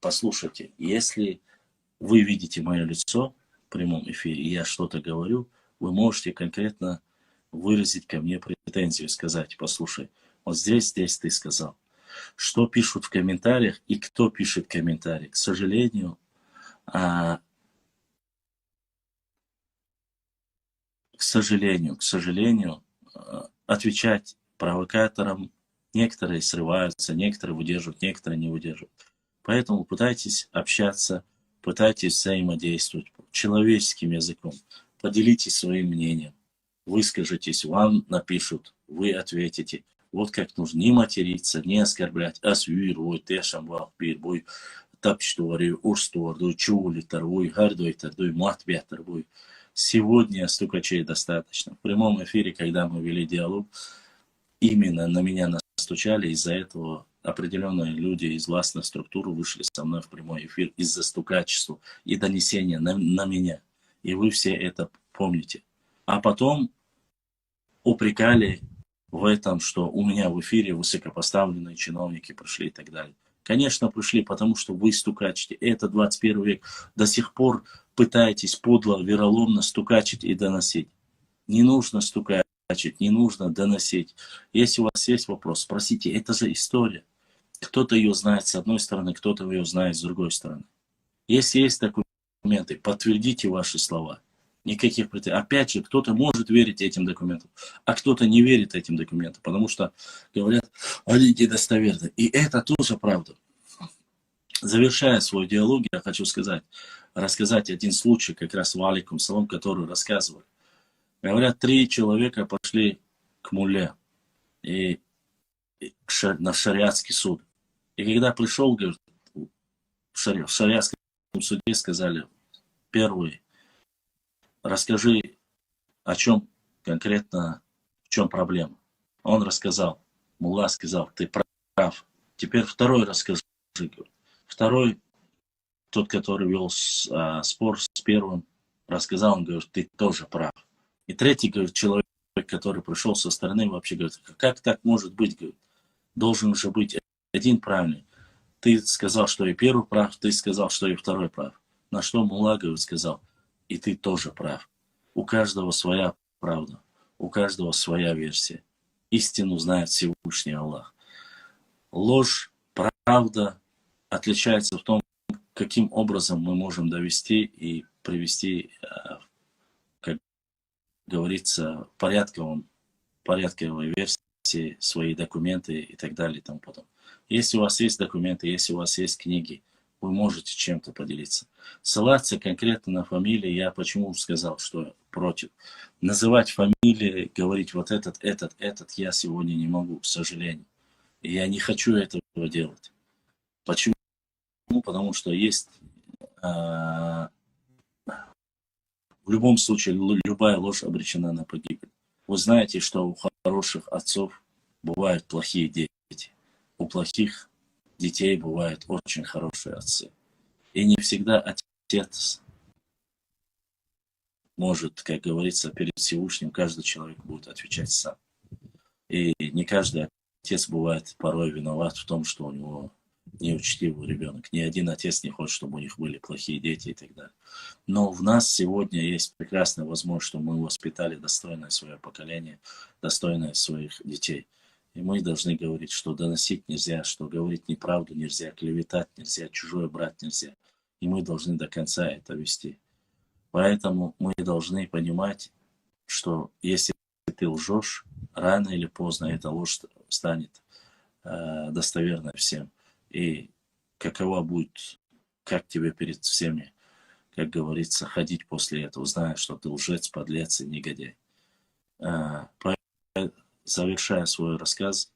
послушайте, если вы видите мое лицо в прямом эфире, и я что-то говорю, вы можете конкретно выразить ко мне претензию, сказать, послушай, вот здесь ты сказал. Что пишут в комментариях и кто пишет комментарии? К сожалению, отвечать провокаторам некоторые срываются, некоторые выдерживают, некоторые не выдерживают. Поэтому пытайтесь общаться, пытайтесь взаимодействовать человеческим языком. Поделитесь своим мнением, выскажитесь, вам напишут, вы ответите. Вот как нужно не материться, не оскорблять. Асвир, тешам, вахбир, бой, тапчтори, урстор, чули, торвуй, гардой, тордуй, матбя, торвуй. Сегодня стукачей достаточно. В прямом эфире, когда мы вели диалог, именно на меня настучали, из-за этого определенные люди из властных структур вышли со мной в прямой эфир из-за стукачества и донесения на меня. И вы все это помните. А потом упрекали в этом, что у меня в эфире высокопоставленные чиновники пришли и так далее. Конечно, пришли, потому что вы стукачите. Это 21 век. До сих пор пытаетесь подло, вероломно стукачить и доносить. Не нужно стукачить, не нужно доносить. Если у вас есть вопрос, спросите, это же история. Кто-то ее знает с одной стороны, кто-то ее знает с другой стороны. Если есть документы, подтвердите ваши слова. Никаких претензий. Опять же, кто-то может верить этим документам, а кто-то не верит этим документам, потому что говорят, они недостоверны. И это тоже правда. Завершая свой диалог, я хочу рассказать один случай, как раз в Аликум Салам, который рассказывали. Говорят, 3 человека пошли к мулле на шариатский суд. И когда пришел, говорит, в шариатском суде сказали, первый, расскажи, о чем конкретно, в чем проблема. Он рассказал, мулла сказал, ты прав. Теперь второй расскажи. Второй, тот, который вел спор с первым, рассказал, он говорит, ты тоже прав. И третий, говорит, человек, который пришел со стороны, вообще говорит, как так может быть, говорит, должен же быть один правильный. Ты сказал, что и первый прав, ты сказал, что и второй прав. На что мулла, говорит, сказал, и ты тоже прав. У каждого своя правду. У каждого своя версия. Истину знает Всевышний Аллах. Ложь, правда отличается в том, каким образом мы можем довести и привести, как говорится, порядковой версии свои документы и так далее и тому подобное. Если у вас есть документы, если у вас есть книги, вы можете чем-то поделиться. Ссылаться конкретно на фамилии, я почему сказал, что против. Называть фамилии, говорить вот этот, я сегодня не могу, к сожалению. И я не хочу этого делать. Почему? Потому что есть в любом случае любая ложь обречена на погибель. Вы знаете, что у хороших отцов бывают плохие дети. У плохих детей бывают очень хорошие отцы. И не всегда отец может, как говорится, перед Всевышним каждый человек будет отвечать сам. И не каждый отец бывает порой виноват в том, что у него неучтивый ребенок. Ни один отец не хочет, чтобы у них были плохие дети и так далее. Но в нас сегодня есть прекрасная возможность, что мы воспитали достойное свое поколение, достойное своих детей. И мы должны говорить, что доносить нельзя, что говорить неправду нельзя, клеветать нельзя, чужое брать нельзя. И мы должны до конца это вести. Поэтому мы должны понимать, что если ты лжешь, рано или поздно эта ложь станет достоверной всем. И каково будет, как тебе перед всеми, как говорится, ходить после этого, зная, что ты лжец, подлец и негодяй. Завершая свой рассказ,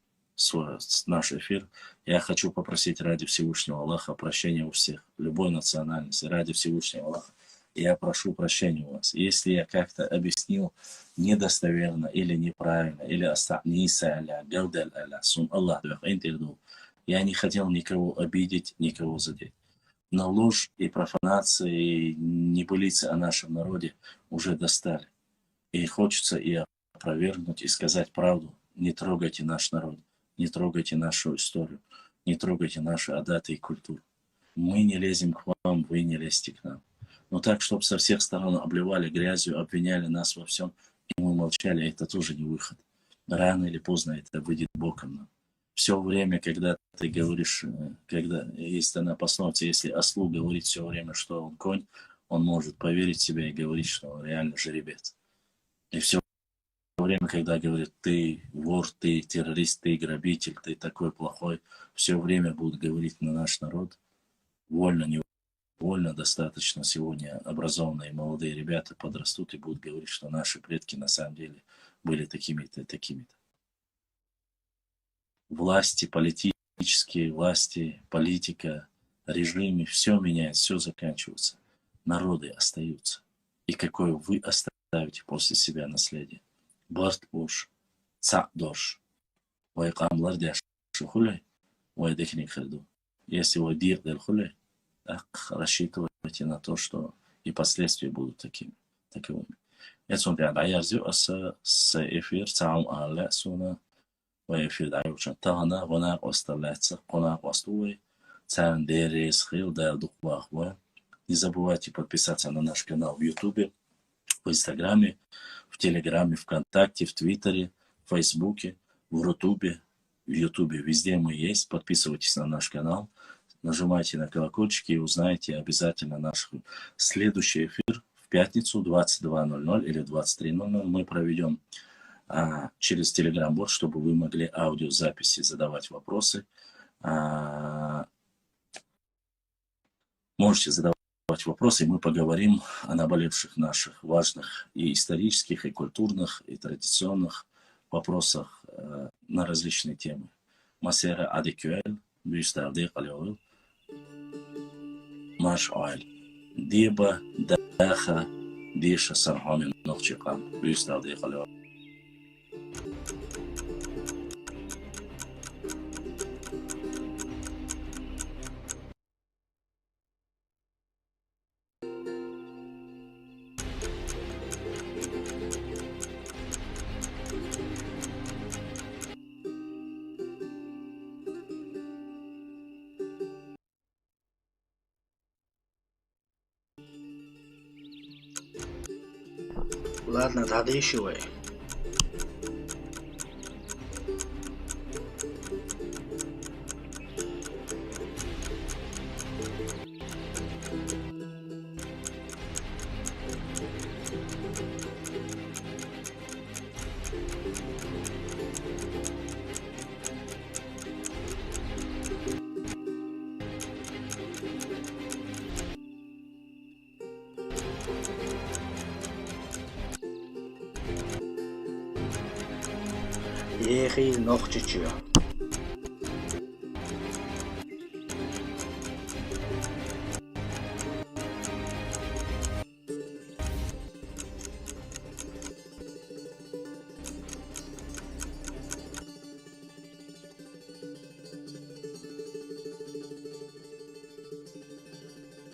наш эфир, я хочу попросить ради Всевышнего Аллаха прощения у всех, любой национальности, ради Всевышнего Аллаха. Я прошу прощения у вас. Если я как-то объяснил недостоверно или неправильно, или я не хотел никого обидеть, никого задеть. Но ложь и профанации, и небылицы о нашем народе уже достали. И хочется и опровергнуть, и сказать правду. Не трогайте наш народ, не трогайте нашу историю, не трогайте наши адаты и культуру. Мы не лезем к вам, вы не лезьте к нам. Но так, чтобы со всех сторон обливали грязью, обвиняли нас во всем, и мы молчали, это тоже не выход. Рано или поздно это выйдет боком нам. Все время, когда ты говоришь, когда есть она пословица, если ослу говорить все время, что он конь, он может поверить в себя и говорить, что он реально жеребец. И все время, когда говорит, ты вор, ты террорист, ты грабитель, ты такой плохой, все время будут говорить на наш народ, вольно, невольно, достаточно сегодня образованные молодые ребята подрастут и будут говорить, что наши предки на самом деле были такими-то и такими-то. Власти, политические власти, политика, режимы, все меняется, все заканчивается. Народы остаются. И какое вы оставите после себя наследие? Барт уж, ца дож, вайкамлар дяш хулей, вайдекник хреду. Если вы дир дель хулей, рассчитывайте на то, что и последствия будут таковыми. Это смотря, а я жду с эфир, сам алле суна. وفي دعوة تغنى غنى оставляется, غنى остувай, царь дерес хил да духвахва. Не забывайте подписаться на наш канал в Ютубе, в Инстаграме, в Телеграме, ВКонтакте, в Твиттере, в Фейсбуке, в Рутубе, в Ютубе. Везде мы есть. Подписывайтесь на наш канал, нажимайте на колокольчики и узнаете обязательно наш следующий эфир в пятницу 22:00 или 23:00 мы проведем через Telegram-бот, чтобы вы могли аудиозаписи задавать вопросы. Можете задавать вопросы, и мы поговорим о наболевших наших важных и исторических, и культурных, и традиционных вопросах на различные темы. Масера адекюэль, бюстардек алеол, маш айль, диба даха, диша сархамин нохчикам, бюстардек алеол. Ладно, додышивай. Ехи ногчичо.